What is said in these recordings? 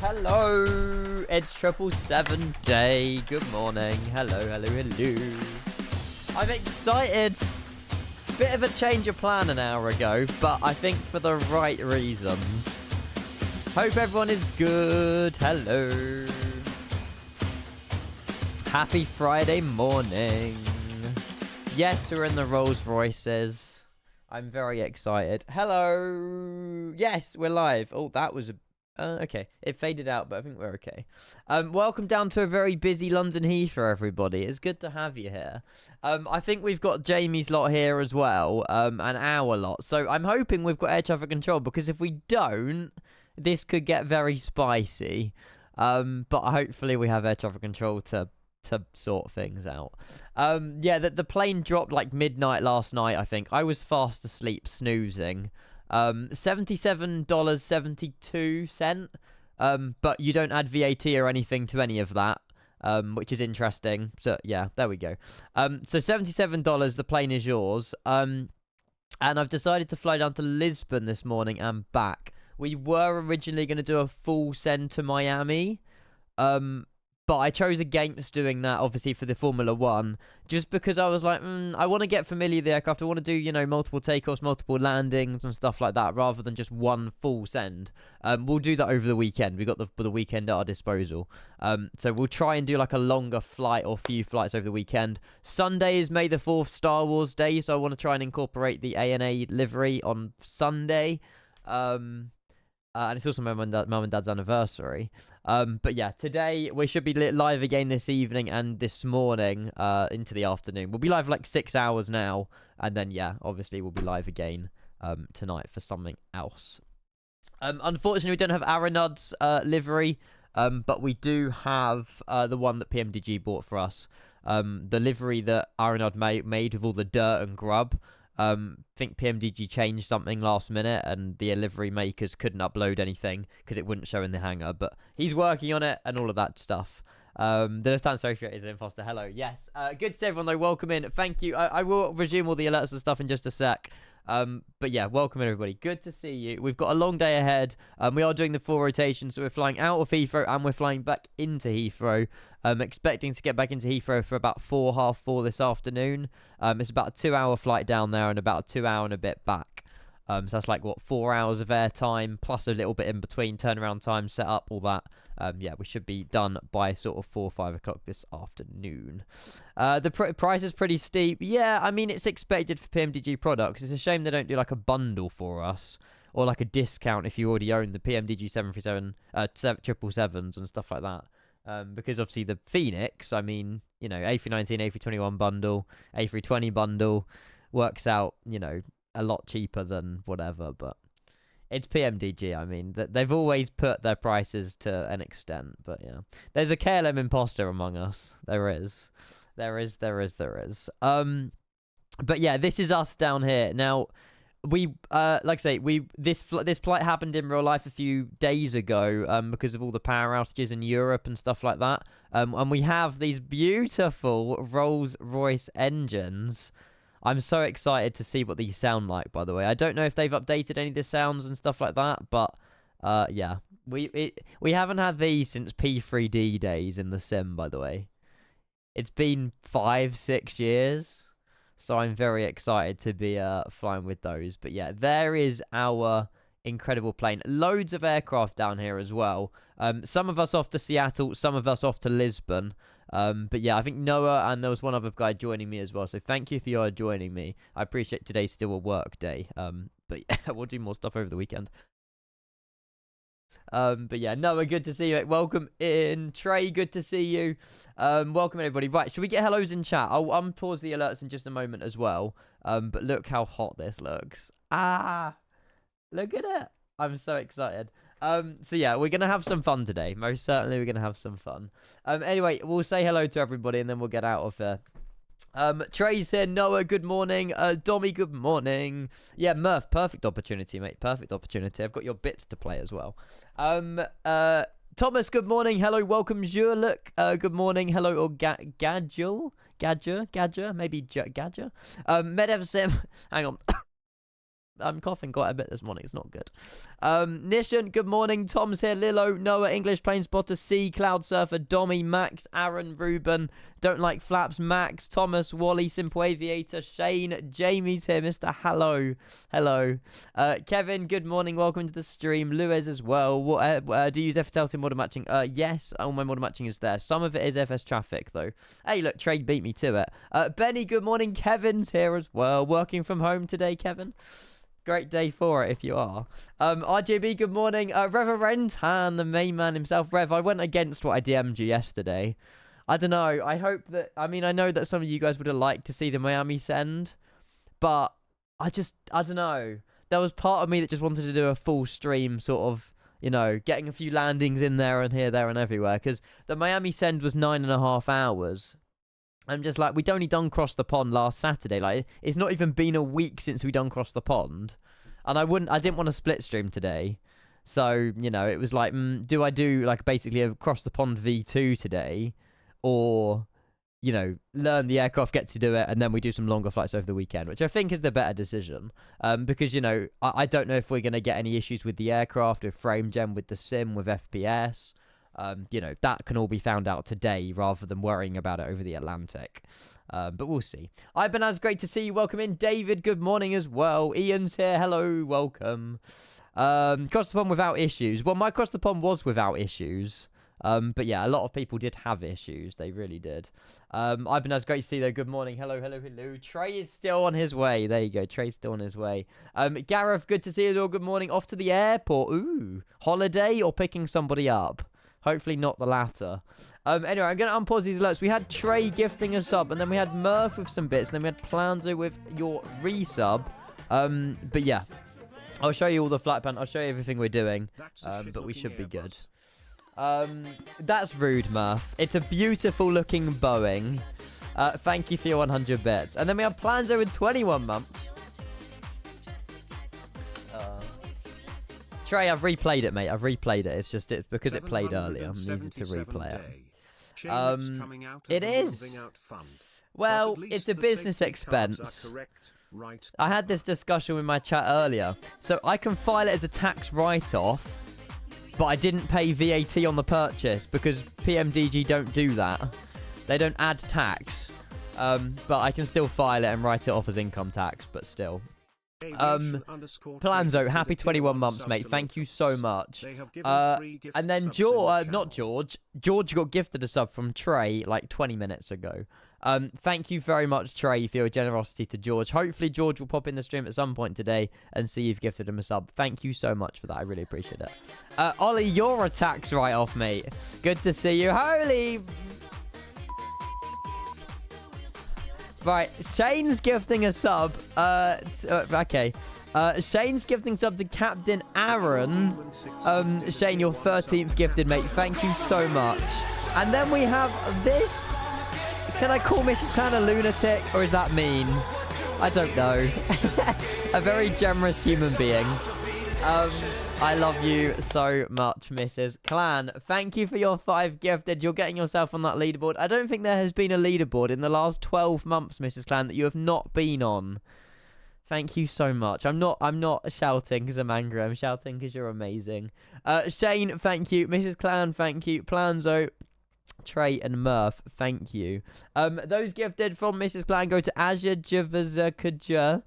Hello, it's 777 day. Good morning. Hello. I'm excited. Bit of a change of plan an hour ago, but I think for the right reasons. Hope everyone is good. Hello. Happy Friday morning. Yes, we're in the Rolls Royces. I'm very excited. Hello. Yes, we're live. Oh, that was a... okay, it faded out, but I think we're okay. Welcome down to a very busy London Heathrow, everybody. It's good to have you here. I think we've got Jamie's lot here as well, and our lot. So I'm hoping we've got air traffic control, because if we don't, this could get very spicy. But hopefully we have air traffic control to sort things out. Yeah, the plane dropped like midnight last night, I think. I was fast asleep snoozing. $77.72. But you don't add VAT or anything to any of that, which is interesting. So yeah, there we go. So $77, the plane is yours. And I've decided to fly down to Lisbon this morning and back. We were originally going to do a full send to Miami. But I chose against doing that, obviously, for the Formula 1, just because I was like, I want to get familiar with the aircraft. I want to do, you know, multiple takeoffs, multiple landings and stuff like that, rather than just one full send. We'll do that over the weekend. We've got the weekend at our disposal. So we'll try and do like a longer flight or few flights over the weekend. Sunday is May the 4th Star Wars Day, so I want to try and incorporate the ANA livery on Sunday. And it's also my mum and dad's anniversary. But yeah, today we should be live again this evening and this morning into the afternoon. We'll be live for like 6 hours now. And then, yeah, obviously we'll be live again tonight for something else. Unfortunately, we don't have Aranud's livery, but we do have the one that PMDG bought for us. The livery that Aranud made with all the dirt and grub. I think PMDG changed something last minute and the livery makers couldn't upload anything because it wouldn't show in the hangar, but he's working on it and all of that stuff. The Lufthansa Associate is an imposter. Hello. Yes. Good to see everyone though. Welcome in. Thank you. I will resume all the alerts and stuff in just a sec. But yeah, welcome in everybody. Good to see you. We've got a long day ahead. We are doing the 4 rotations, so we're flying out of Heathrow and we're flying back into Heathrow. Expecting to get back into Heathrow for about 4:30 this afternoon. It's about a 2-hour flight down there and about a 2 hour and a bit back. So that's like, what, 4 hours of air time, plus a little bit in between, turnaround time, set up, all that. Yeah, we should be done by sort of 4 or 5 o'clock this afternoon. The price is pretty steep. Yeah, I mean, it's expected for PMDG products. It's a shame they don't do like a bundle for us, or like a discount if you already own the PMDG 737, 777s and stuff like that. Because obviously the Phoenix, I mean, you know, A319, A321 bundle, A320 bundle works out, you know, a lot cheaper than whatever, but it's PMDG. I mean, they've always put their prices to an extent, but yeah. There's a KLM imposter among us. There is. But yeah, this is us down here. Now, we like I say, this flight happened in real life a few days ago because of all the power outages in Europe and stuff like that. And we have these beautiful Rolls-Royce engines. I'm so excited to see what these sound like, by the way. I don't know if they've updated any of the sounds and stuff like that, but yeah. We haven't had these since P3D days in the sim, by the way. It's been 5-6 years. So I'm very excited to be flying with those. But yeah, there is our incredible plane. Loads of aircraft down here as well. Some of us off to Seattle, some of us off to Lisbon. But yeah, I think Noah and there was one other guy joining me as well. So thank you if you are joining me. I appreciate today's still a work day. But yeah, we'll do more stuff over the weekend. But yeah, Noah, good to see you. Welcome in. Trey, good to see you. Welcome everybody. Right, should we get hellos in chat? I'll unpause the alerts in just a moment as well. But look how hot this looks. Look at it. I'm so excited. So yeah, we're gonna have some fun today. Most certainly we're gonna have some fun. Anyway, we'll say hello to everybody and then we'll get out of here. Trey's here. Noah, good morning. Dommy, good morning. Yeah, Murph, perfect opportunity, mate. Perfect opportunity. I've got your bits to play as well. Thomas, good morning. Hello, welcome. Jurluk, good morning. Hello, or Gadger, maybe Gadger. Medev Sim, hang on. I'm coughing quite a bit this morning. It's not good. Nishan, good morning. Tom's here. Lilo, Noah, English Plane Spotter, C, Cloud Surfer, Dommy, Max, Aaron, Ruben, Don't Like Flaps, Max, Thomas, Wally, Simple Aviator, Shane, Jamie's here. Mr. Hello. Hello. Kevin, good morning. Welcome to the stream. Lewis as well. Do you use FTLT model matching? Yes, all my model matching is there. Some of it is FS traffic, though. Hey, look, Trade beat me to it. Benny, good morning. Kevin's here as well. Working from home today, Kevin. Great day for it if you are. RJB, good morning. Reverend the main man himself. Rev, I went against what I DM'd you yesterday. I don't know. I hope that... I mean, I know that some of you guys would have liked to see the Miami send. But I don't know. There was part of me that just wanted to do a full stream sort of, you know, getting a few landings in there and here, there and everywhere. Because the Miami send was 9.5 hours. I'm just like, we'd only done Cross the Pond last Saturday. Like, it's not even been a week since we done Cross the Pond. And I didn't want to split stream today. So, you know, it was like, do I do, like, basically a Cross the Pond V2 today? Or, you know, learn the aircraft, get to do it, and then we do some longer flights over the weekend, which I think is the better decision. Because, you know, I don't know if we're going to get any issues with the aircraft, with frame gen, with the sim, with FPS. You know, that can all be found out today rather than worrying about it over the Atlantic. But we'll see. Ibanaz, great to see you. Welcome in. David, good morning as well. Ian's here. Hello, welcome. Cross the Pond without issues. Well, my Cross the Pond was without issues. But yeah, a lot of people did have issues. They really did. Ibanaz, great to see you though. Good morning. Hello, hello, hello. Trey is still on his way. There you go. Trey's still on his way. Gareth, good to see you all. Good morning. Off to the airport. Ooh. Holiday or picking somebody up? Hopefully not the latter. Anyway, I'm going to unpause these alerts. We had Trey gifting a sub, and then we had Murph with some bits, and then we had Planzo with your resub. But yeah, I'll show you all the flight plan. I'll show you everything we're doing, but we should be good. That's rude, Murph. It's a beautiful looking Boeing. Thank you for your 100 bits. And then we have Planzo with 21 months. Trey, I've replayed it, mate. I've replayed it. It's because it played earlier. I needed to replay it. It is. Well, it's a business expense. I had this discussion with my chat earlier. So I can file it as a tax write-off, but I didn't pay VAT on the purchase because PMDG don't do that. They don't add tax. But I can still file it and write it off as income tax, but still. Planzo, happy 21 months, mate. Thank you so much. And then George got gifted a sub from Trey like 20 minutes ago. Thank you very much, Trey, for your generosity to George. Hopefully George will pop in the stream at some point today and see you've gifted him a sub. Thank you so much for that. I really appreciate it. Ollie, you're a tax write-off, mate. Good to see you. Holy... Right, Shane's gifting a sub. Okay. Shane's gifting sub to Captain Aaron. Shane, your 13th gifted, mate. Thank you so much. And then we have this. Can I call Mrs. Clan a lunatic, or is that mean? I don't know. A very generous human being. I love you so much, Mrs. Clan. Thank you for your 5 gifted. You're getting yourself on that leaderboard. I don't think there has been a leaderboard in the last 12 months, Mrs. Clan, that you have not been on. Thank you so much. I'm not shouting because I'm angry. I'm shouting because you're amazing. Shane, thank you. Mrs. Clan, thank you. Planzo, Trey and Murph, thank you. Those gifted from Mrs. Clan go to Azure Javazakaja.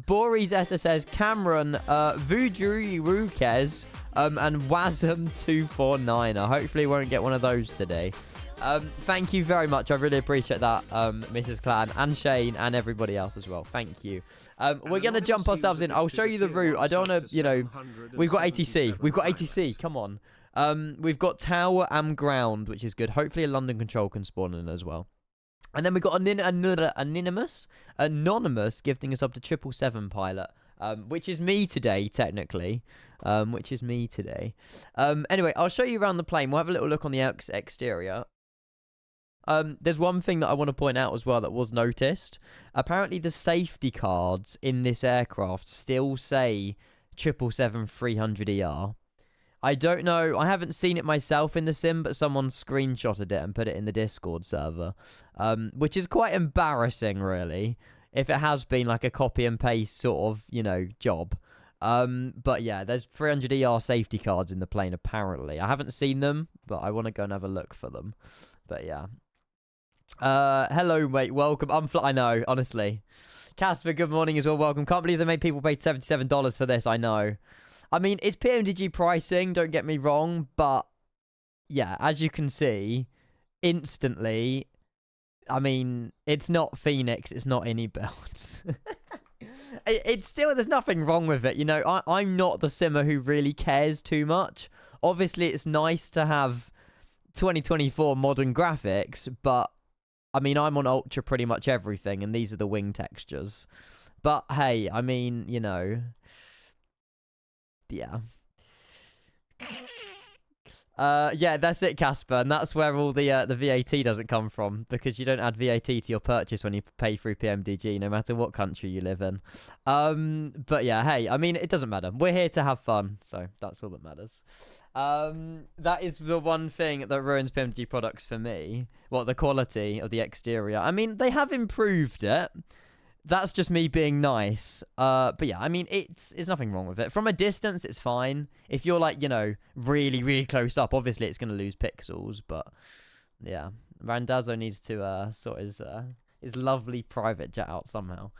Boris SSS, Cameron, Vudru Rukez, and Wasm249. Hopefully won't get one of those today. Thank you very much. I really appreciate that, Mrs. Clan and Shane and everybody else as well. Thank you. We're going to jump ourselves in. I'll show you the route. I don't want to, you know, we've got ATC. We've got ATC. Come on. We've got Tower and Ground, which is good. Hopefully a London Control can spawn in as well. And then we got Anonymous gifting us up to 777 pilot, which is me today, technically. Anyway, I'll show you around the plane. We'll have a little look on the exterior. There's one thing that I want to point out as well that was noticed. Apparently, the safety cards in this aircraft still say 777-300ER. I don't know. I haven't seen it myself in the sim, but someone screenshotted it and put it in the Discord server, which is quite embarrassing, really. if it has been like a copy and paste sort of, you know, job. But yeah, there's 300ER safety cards in the plane apparently. I haven't seen them, but I want to go and have a look for them. But yeah. Hello, mate. Welcome. I know, honestly. Casper, good morning as well. Welcome. Can't believe they made people pay $77 for this. I know. I mean, it's PMDG pricing, don't get me wrong, but yeah, as you can see, instantly, I mean, it's not Phoenix, it's not any builds. It's still, there's nothing wrong with it. You know, I'm not the simmer who really cares too much. Obviously, it's nice to have 2024 modern graphics, but I mean, I'm on ultra pretty much everything, and these are the wing textures. But hey, I mean, you know, yeah. Yeah, that's it, Casper, and that's where all the VAT doesn't come from, because you don't add VAT to your purchase when you pay through PMDG, no matter what country you live in. But yeah, hey, I mean, it doesn't matter. We're here to have fun, so that's all that matters. That is the one thing that ruins PMDG products for me. Well, the quality of the exterior. I mean, they have improved it. That's just me being nice. But yeah, I mean, it's nothing wrong with it. From a distance, it's fine. If you're like, you know, really, really close up, obviously it's going to lose pixels. But yeah, Randazzo needs to sort his lovely private jet out somehow.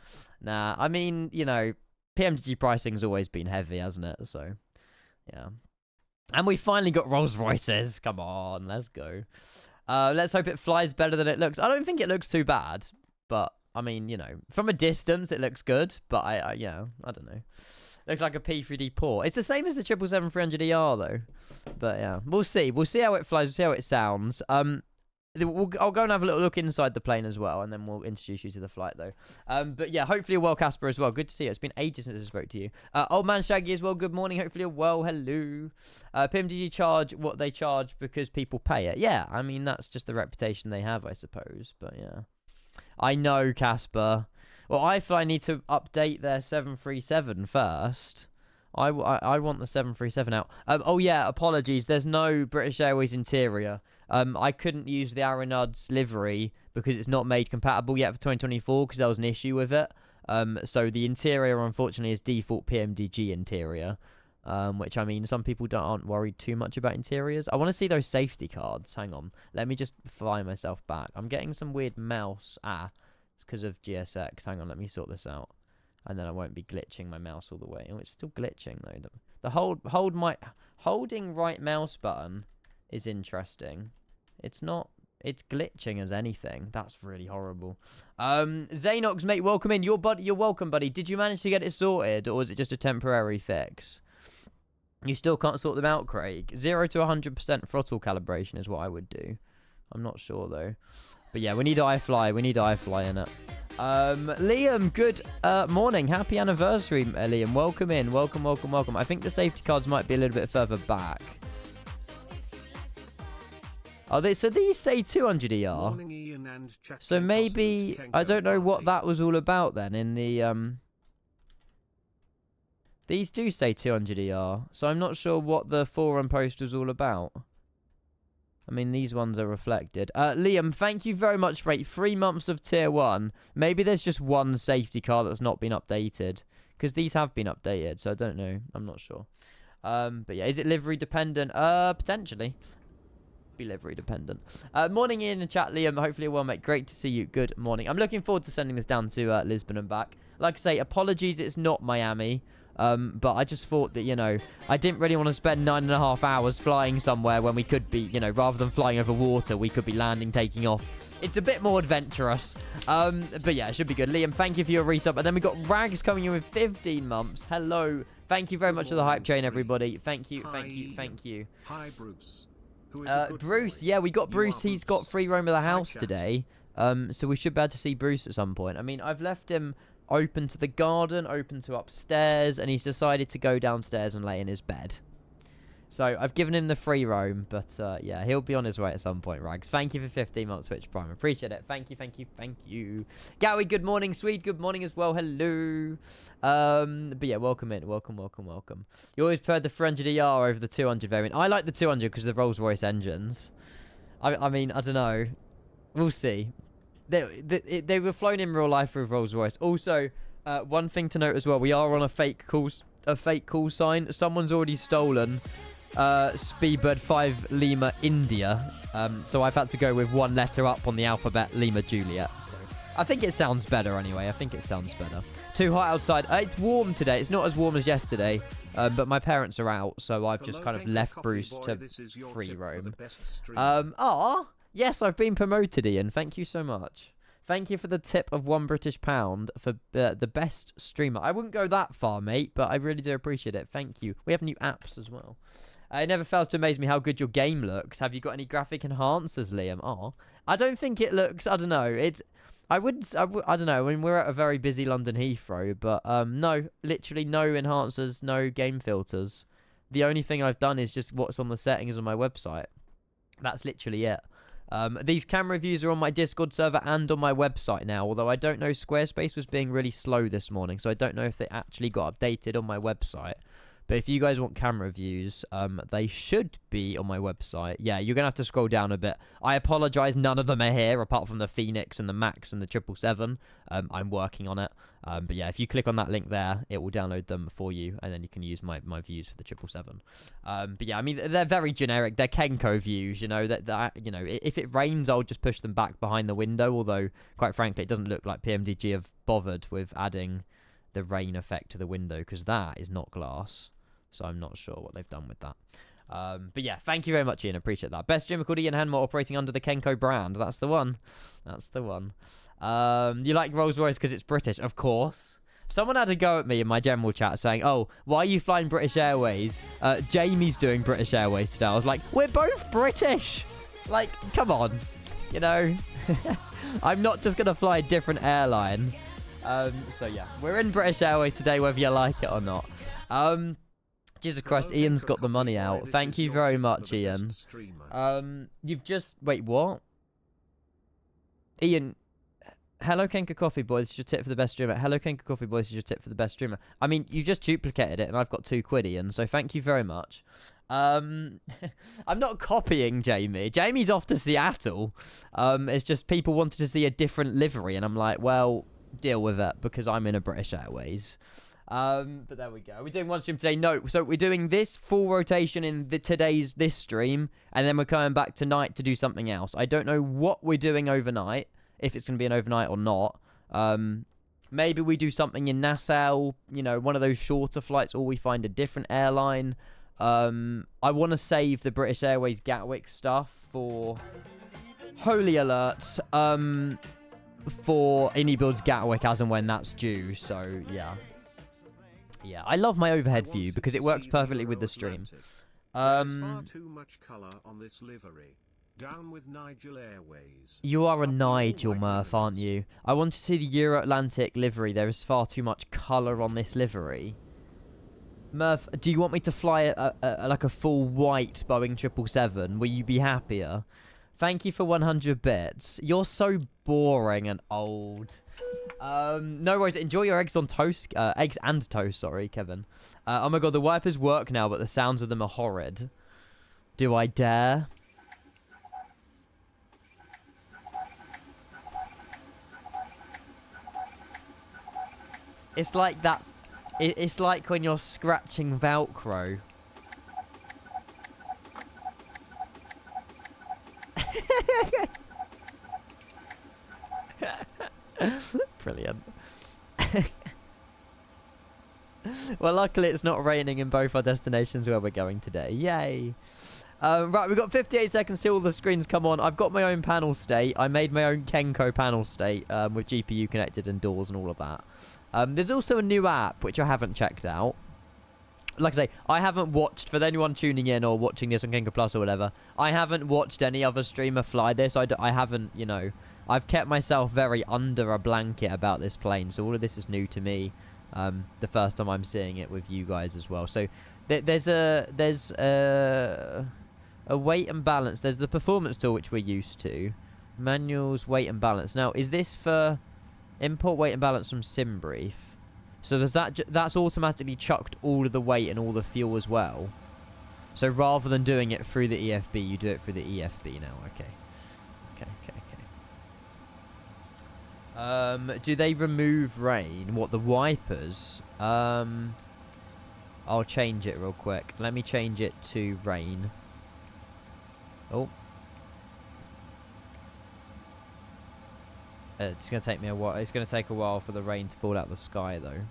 Nah, I mean, you know, PMDG pricing's always been heavy, hasn't it? So yeah. And we finally got Rolls Royces. Come on, let's go. Let's hope it flies better than it looks. I don't think it looks too bad, but I mean, you know, from a distance, it looks good, but yeah, I don't know. Looks like a P3D port. It's the same as the 777-300ER, though. But yeah, we'll see. We'll see how it flies. We'll see how it sounds. I'll go and have a little look inside the plane as well, and then we'll introduce you to the flight, though. But yeah, hopefully you're well, Casper, as well. Good to see you. It's been ages since I spoke to you. Old man Shaggy as well. Good morning. Hopefully you're well. Hello. PMDG charge what they charge because people pay it. Yeah, I mean, that's just the reputation they have, I suppose. But yeah. I know, Casper. Well, I need to update their 737 first. I want the 737 out. Oh, yeah, apologies. There's no British Airways interior. I couldn't use the Aeronauts livery because it's not made compatible yet for 2024 because there was an issue with it. So the interior, unfortunately, is default PMDG interior. Which, I mean, some people aren't worried too much about interiors. I want to see those safety cards. Hang on. Let me just fly myself back. I'm getting some weird mouse. It's because of GSX. Hang on, let me sort this out. And then I won't be glitching my mouse all the way. Oh, it's still glitching, though. The holding right mouse button is interesting. It's not... It's glitching as anything. That's really horrible. Zanox, mate, welcome in. You're welcome, buddy. Did you manage to get it sorted, or was it just a temporary fix? You still can't sort them out, Craig. 0 to 100% throttle calibration is what I would do. I'm not sure, though. But yeah, we need iFly. We need iFly in it. Liam, good morning. Happy anniversary, Liam. Welcome in. Welcome, welcome, welcome. I think the safety cards might be a little bit further back. So these say 200ER. So maybe... I don't know what that was all about then in the... These do say 200ER, so I'm not sure what the forum post was all about. I mean, these ones are reflected. Liam, thank you very much for 3 months of Tier 1. Maybe there's just one safety car that's not been updated. Because these have been updated, so I don't know. I'm not sure. But yeah, is it livery dependent? Potentially. Be livery dependent. Morning in the chat, Liam. Hopefully you're well, mate. Great to see you. Good morning. I'm looking forward to sending this down to Lisbon and back. Like I say, apologies, it's not Miami. But I just thought that, you know, I didn't really want to spend 9.5 hours flying somewhere when we could be, you know, rather than flying over water, we could be landing, taking off. It's a bit more adventurous. But yeah, it should be good. Liam, thank you for your resub. And then we got Rags coming in with 15 months. Hello. Thank you very much for the hype train, everybody. Thank you, thank you, thank you. Hi, Bruce. Bruce, yeah, we got Bruce. He's got free roam of the house today. So we should be able to see Bruce at some point. I mean, I've left him open to the garden, open to upstairs, and he's decided to go downstairs and lay in his bed. So I've given him the free roam, but yeah, he'll be on his way at some point, Rags. Thank you for 15 months Twitch Prime. Appreciate it. Thank you, thank you, thank you. Gowie, good morning. Swede, good morning as well. Hello. But yeah, welcome in. Welcome, welcome, welcome. You always preferred the 300ER over the 200 variant. I like the 200 because of the Rolls-Royce engines. I mean, I don't know. We'll see. they were flown in real life with Rolls Royce. Also, one thing to note as well, we are on a fake call sign. Someone's already stolen Speedbird 5 Lima India. So I've had to go with one letter up on the alphabet, Lima Juliet. So I think it sounds better anyway. I think it sounds better. Too hot outside. It's warm today. It's not as warm as yesterday. But my parents are out, so I've just kind of left Bruce to free roam. Yes, I've been promoted, Ian. Thank you so much. Thank you for the tip of £1 for the best streamer. I wouldn't go that far, mate, but I really do appreciate it. Thank you. We have new apps as well. It never fails to amaze me how good your game looks. Have you got any graphic enhancers, Liam? Oh, I don't think it looks. I don't know. I don't know. I mean, we're at a very busy London Heathrow, but no, literally no enhancers, no game filters. The only thing I've done is just what's on the settings on my website. That's literally it. These camera reviews are on my Discord server and on my website now, although I don't know, Squarespace was being really slow this morning, so I don't know if they actually got updated on my website. But if you guys want camera views, they should be on my website. Yeah, you're going to have to scroll down a bit. I apologize, none of them are here, apart from the Phoenix and the Max and the 777. I'm working on it. But yeah, if you click on that link there, it will download them for you, and then you can use my views for the 777. But yeah, I mean, they're very generic. They're Kenko views, you know. You know, if it rains, I'll just push them back behind the window, although, quite frankly, it doesn't look like PMDG have bothered with adding the rain effect to the window, because that is not glass. So I'm not sure what they've done with that. But yeah, thank you very much, Ian. Appreciate that. Best streamer called Ian Hanmore, operating under the Kenko brand. That's the one. That's the one. You like Rolls Royce because it's British? Of course. Someone had a go at me in my general chat saying, oh, why are you flying British Airways? Jamie's doing British Airways today. I was like, we're both British. Like, come on. You know, I'm not just going to fly a different airline. So yeah, we're in British Airways today, whether you like it or not. Jesus Christ, Ian's got the money out. Thank you very much, Ian. You've just... Wait, what? Ian... Hello, Kenka Coffee Boy. This is your tip for the best streamer. Hello, Kenka Coffee Boy. This is your tip for the best streamer. I mean, you just duplicated it, and I've got £2, Ian, so thank you very much. I'm not copying Jamie. Jamie's off to Seattle. It's just people wanted to see a different livery, and I'm like, well, deal with it, because I'm in a British Airways. But there we go. Are we doing one stream today? No. So we're doing this full rotation in this stream, and then we're coming back tonight to do something else. I don't know what we're doing overnight, if it's going to be an overnight or not. Maybe we do something in Nassau, you know, one of those shorter flights, or we find a different airline. I want to save the British Airways Gatwick stuff for Holy Alerts, for Anybuilds Gatwick as and when that's due. So, yeah. Yeah, I love my overhead view because it works perfectly with the stream. Far too much color on this livery. Down with Nigel Airways. You are a Nigel Murph, aren't you? I want to see the Euro-Atlantic livery. There is far too much color on this livery. Murph, do you want me to fly like a full white Boeing 777? Will you be happier? Thank you for 100 bits. You're so boring and old. No worries. Enjoy your eggs on toast. Eggs and toast, sorry, Kevin. Oh my god, the wipers work now, but the sounds of them are horrid. Do I dare? It's like that. It's like when you're scratching Velcro. Brilliant. Well, luckily it's not raining in both our destinations where we're going today. Yay. Right, we've got 58 seconds till all the screens come on. I've got my own panel state. I made my own Kenko panel state with GPU connected and doors and all of that. There's also a new app, which I haven't checked out. Like I say, I haven't watched, for anyone tuning in or watching this on Kenko Plus or whatever, I haven't watched any other streamer fly this. I haven't, you know, I've kept myself very under a blanket about this plane, so all of this is new to me. The first time I'm seeing it with you guys as well. So there's a weight and balance. There's the performance tool, which we're used to. Manuals, weight and balance. Now, is this for import weight and balance from SimBrief? So does that's automatically chucked all of the weight and all the fuel as well? So rather than doing it through the EFB, you do it through the EFB now. Okay. Do they remove rain? What, the wipers? I'll change it real quick. Let me change it to rain. Oh. It's going to take me a while. It's going to take a while for the rain to fall out of the sky, though.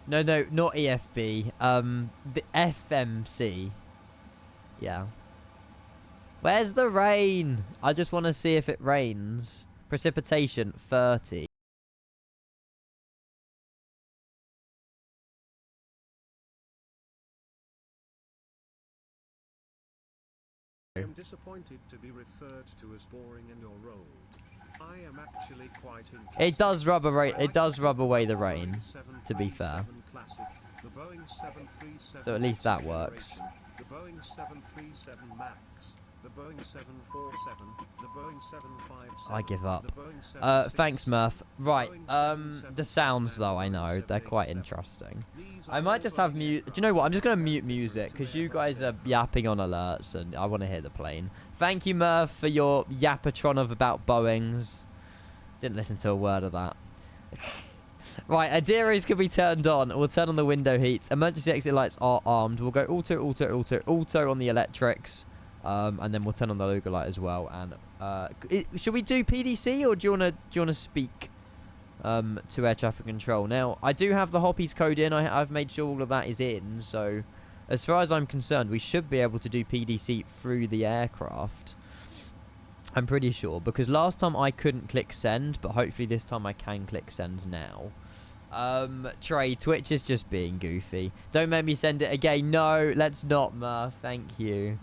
No, not EFB. The FMC. Yeah. Where's the rain? I just want to see if it rains. Precipitation, 30. I am disappointed to be referred to as boring in your role. I am actually quite interested. It does rub away. It does rub away the rain. To be fair. So at least that works. The Boeing 737 Max, the Boeing 747, the Boeing 757. I give up. Thanks, Murph. Right. The sounds though, I know they're quite interesting. I might just have mute. Do you know what? I'm just gonna mute music because you guys are yapping on alerts, and I want to hear the plane. Thank you, Murph, for your yapatron of about Boeings. Didn't listen to a word of that. Right, Adiros can be turned on. We'll turn on the window heats. Emergency exit lights are armed. We'll go auto on the electrics. And then we'll turn on the logo light as well. And should we do PDC, or do you wanna speak to air traffic control? Now, I do have the Hoppies code in. I've made sure all of that is in. So, as far as I'm concerned, we should be able to do PDC through the aircraft. I'm pretty sure, because last time I couldn't click send, but hopefully this time I can click send now. Trey, Twitch is just being goofy. Don't make me send it again. No, let's not, Murph. Thank you.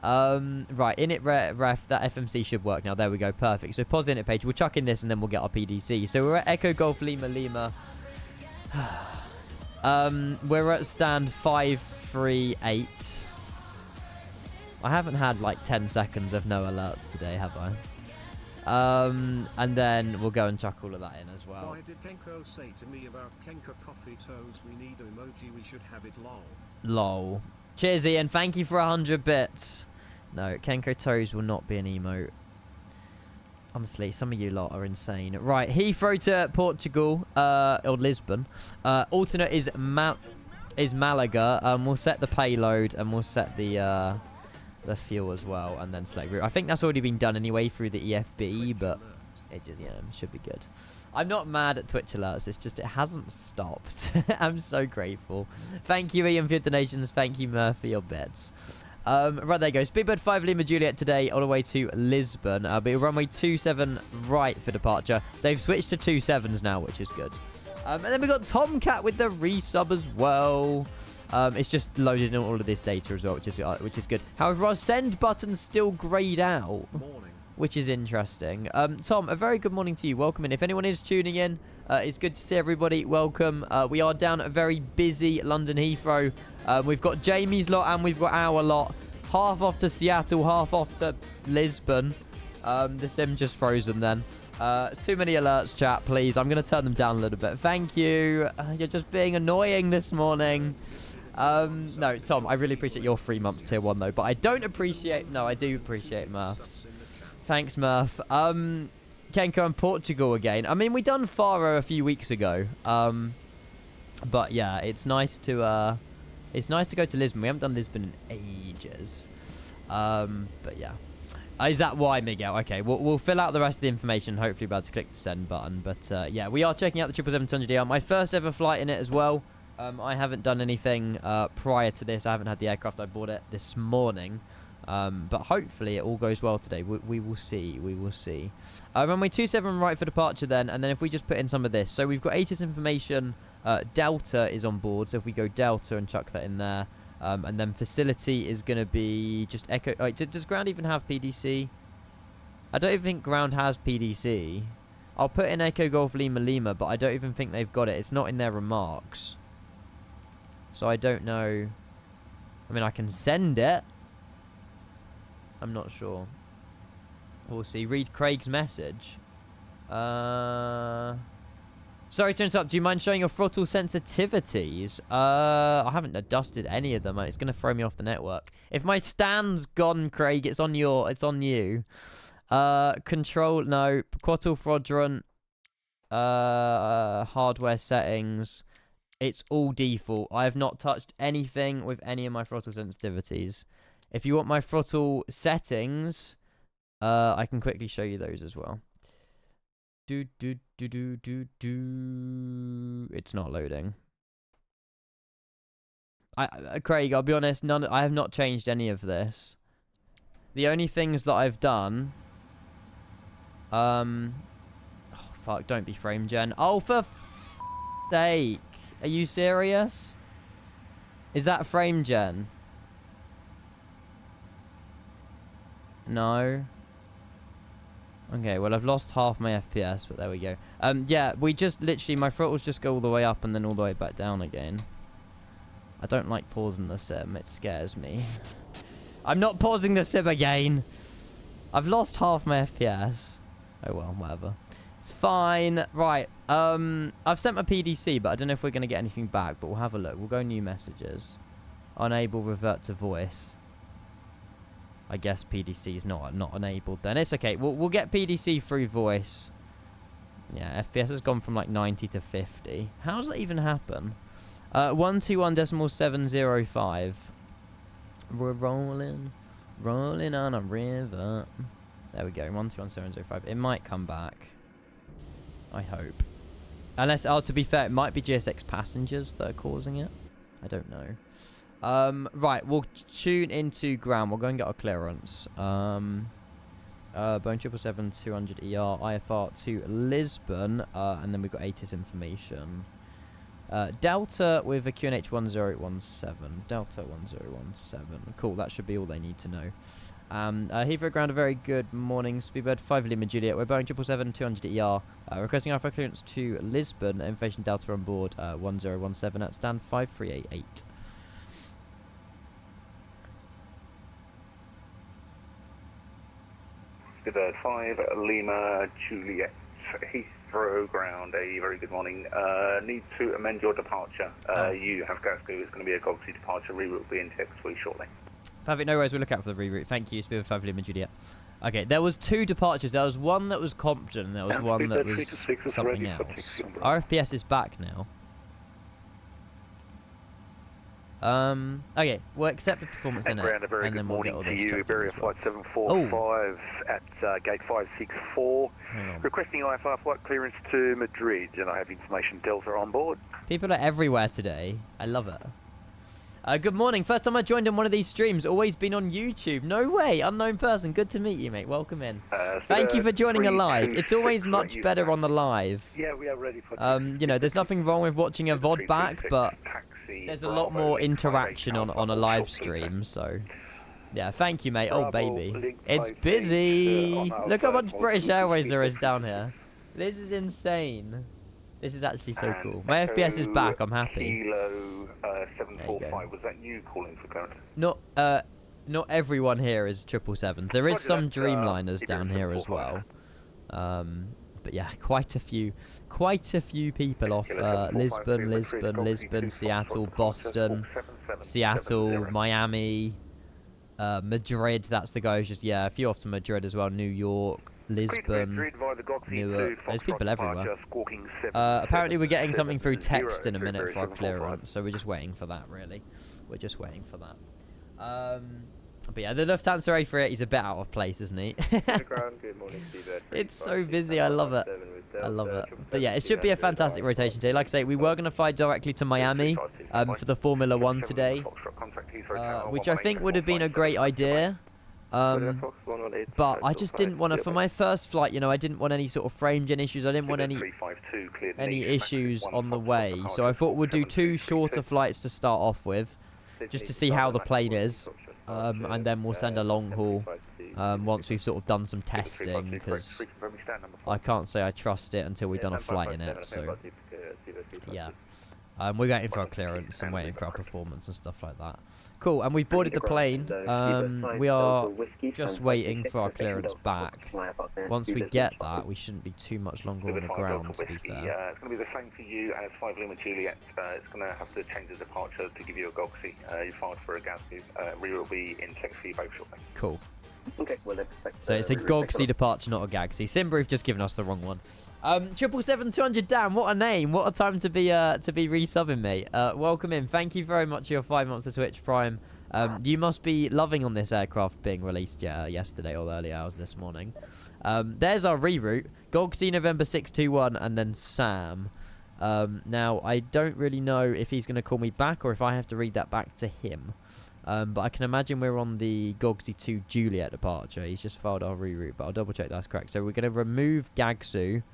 Right, init ref, that FMC should work now. There we go, perfect. So pause the init page. We'll chuck in this and then we'll get our PDC. So we're at Echo Golf Lima Lima. We're at stand 538. I haven't had like 10 seconds of no alerts today, have I? And then we'll go and chuck all of that in as well. Why did Kenko say to me about Kenko coffee toes? We need an emoji. We should have it lol. Lol. Cheers, Ian. Thank you for 100 bits. No, Kenko toes will not be an emote. Honestly, some of you lot are insane. Right, Heathrow to Portugal, or Lisbon. Alternate is Malaga. We'll set the payload and we'll set the fuel as well, and then select route. I think that's already been done anyway through the EFB, but it just, yeah, should be good. I'm not mad at Twitch alerts, it's just it hasn't stopped. I'm so grateful. Thank you, Ian, for your donations. Thank you, Murph, for your bets. Right, there you go. Speedbird 5 Lima Juliet today all the way to Lisbon. But runway 27 right for departure. They've switched to 27s now, which is good. And then we've got Tomcat with the resub as well. It's just loaded in all of this data as well, which is good. However, our send button's still grayed out, which is interesting. Tom, a very good morning to you. Welcome in. If anyone is tuning in, it's good to see everybody. Welcome. We are down at a very busy London Heathrow. We've got Jamie's lot and we've got our lot. Half off to Seattle, half off to Lisbon. The sim just frozen then. Too many alerts, chat, please. I'm going to turn them down a little bit. Thank you. You're just being annoying this morning. No, Tom, I really appreciate your 3 months tier 1 though, but I don't appreciate... No, I do appreciate Murph's. Thanks, Murph. Kenko and Portugal again. I mean, we done Faro a few weeks ago. But yeah, it's nice to go to Lisbon. We haven't done Lisbon in ages. But yeah. Is that why, Miguel? Okay, we'll fill out the rest of the information. Hopefully, be able to click the send button. But yeah, we are checking out the 777-200DR. My first ever flight in it as well. I haven't done anything prior to this. I haven't had the aircraft. I bought it this morning. But hopefully it all goes well today. We will see. We will see. Runway 27 right for departure then. And then if we just put in some of this. So we've got ATIS information. Delta is on board. So if we go Delta and chuck that in there. And then facility is going to be just Echo. Does ground even have PDC? I don't even think ground has PDC. I'll put in Echo Golf Lima Lima. But I don't even think they've got it. It's not in their remarks. So I don't know. I mean, I can send it. I'm not sure. We'll see. Read Craig's message. Sorry to interrupt. Do you mind showing your throttle sensitivities? I haven't adjusted any of them. It's going to throw me off the network. If my stand's gone, Craig, it's on you. Control, no. Quattro quadrant. Hardware settings. It's all default. I have not touched anything with any of my throttle sensitivities. If you want my throttle settings, I can quickly show you those as well. It's not loading. Craig, I'll be honest, I have not changed any of this. The only things that I've done, oh fuck, don't be frame gen. Oh, for sake. Are you serious? Is that frame gen? No. Okay, well, I've lost half my FPS, but there we go. Yeah, we just literally, my throttles just go all the way up and then all the way back down again. I don't like pausing the sim. It scares me. I'm not pausing the sim again. I've lost half my FPS. Oh, well, whatever. It's fine. Right. I've sent my PDC, but I don't know if we're going to get anything back, but we'll have a look. We'll go new messages. Unable, revert to voice. I guess PDC is not enabled then. It's okay. We'll get PDC through voice. Yeah, FPS has gone from like 90 to 50. How does that even happen? 121.705. We're rolling on a river. There we go. 121.705. It might come back. I hope. Unless, to be fair, it might be GSX passengers that are causing it. I don't know. Right, we'll tune into ground. We'll go and get our clearance. Boeing 777-200 ER, IFR to Lisbon, and then we've got ATIS information. Delta with a QNH 1017. Delta 1017. Cool, that should be all they need to know. Heathrow ground, a very good morning. Speedbird 5 Lima Juliet. We're Boeing 777-200 ER. Requesting IFR clearance to Lisbon. Information Delta on board 1017 at stand 5388. Speedbird 5 Lima Juliet. Heathrow ground, a very good morning. Need to amend your departure. You have Glasgow. It's going to be a Gogsi departure. Reroute will be in text for you shortly. Perfect, no worries. We'll look out for the reroute. Thank you, Speedbird 5 Lima Juliet. Okay, there was 2 departures. There was one that was Compton, and there was one that was something else. Our FPS is back now. Okay, we'll accept the performance in it, and then we'll get all this checked Iberia as well. Flight 745 at gate 564. Requesting IFR flight clearance to Madrid, and I have information Delta on board. People are everywhere today. I love it. Good morning. First time I joined on one of these streams. Always been on YouTube. No way. Unknown person. Good to meet you, mate. Welcome in. Thank you for joining a live. It's always much better on the live. Yeah, we are ready for you know, there's nothing wrong with watching a VOD back, but there's a lot more interaction on a live stream, so yeah, thank you, mate. Oh, baby. It's busy. Look how much British Airways there is down here. This is insane. This is actually so cool. My FPS is back. I'm happy. Kilo 745. Was that you calling for clearance? Not everyone here is 777s. There is some Dreamliners down here as well. But yeah, quite a few people off Lisbon, Seattle, Boston, Seattle, Miami, Madrid. That's the guys. Just a few off to Madrid as well. New York, Lisbon, Newark. There's people everywhere. Apparently, we're getting something through text in a minute for our clearance, so we're just waiting for that. Really, we're just waiting for that. But yeah, the Lufthansa A380 is a bit out of place, isn't he? It's so busy. I love it. I love it. But yeah, it should be a fantastic rotation today. Like I say, we were going to fly directly to Miami for the Formula 1 today, which I think would have been a great idea. But I just didn't want to, for my first flight, you know, I didn't want any sort of frame gen issues. I didn't want any issues on the way. So I thought we'd do 2 shorter flights to start off with, just to see how the plane is. And then we'll send a long haul once we've sort of done some testing, because I can't say I trust it until we've done a flight in it. So yeah, we're waiting for our clearance and waiting for our performance and stuff like that. Cool, and we've boarded the plane. We are just waiting for our clearance back. Once we get that, we shouldn't be too much longer on the ground, to be fair. It's going to be the same for you as 5 Lima Juliet. It's going to have to change the departure to give you a Gogsi. You filed for a Gazoo. We will be in text for you both shortly. Cool. Okay, well, expect. So it's a Gogsy departure, not a Gagsy. Simbrief just given us the wrong one. 777-200, Dan, what a name. What a time to be resubbing, mate. Welcome in. Thank you very much for your 5 months of Twitch Prime. You must be loving on this aircraft being released yesterday or the early hours this morning. There's our reroute. Gogsy November 621 and then Sam. Now, I don't really know if he's going to call me back or if I have to read that back to him. But I can imagine we're on the Gogsy 2 Juliet departure. He's just filed our reroute, but I'll double check that's correct. So we're going to remove Gagsu.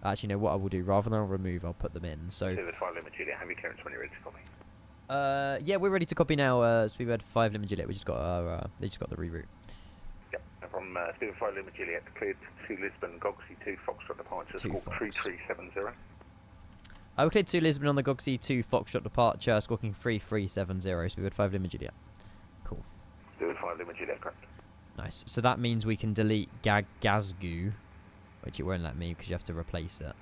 Actually, no, what I will do, rather than remove, I'll put them in. So, Juliet, have your clearance when you're ready to copy. yeah, we're ready to copy now. Speedbird 5 Lima Juliet. We just got our, they just got the reroute. Yep, from Speedbird 5 Lima Juliet, cleared to Lisbon, Gogsy 2 Foxtrot departure, squawk 3370. I cleared to Lisbon on the Gogsy 2 Foxtrot departure, squawking 3370. Speedbird 5 Lima Juliet. Cool. Speedbird 5 Lima Juliet, correct. Nice. So that means we can delete Gazgu, which it won't let me because you have to replace it.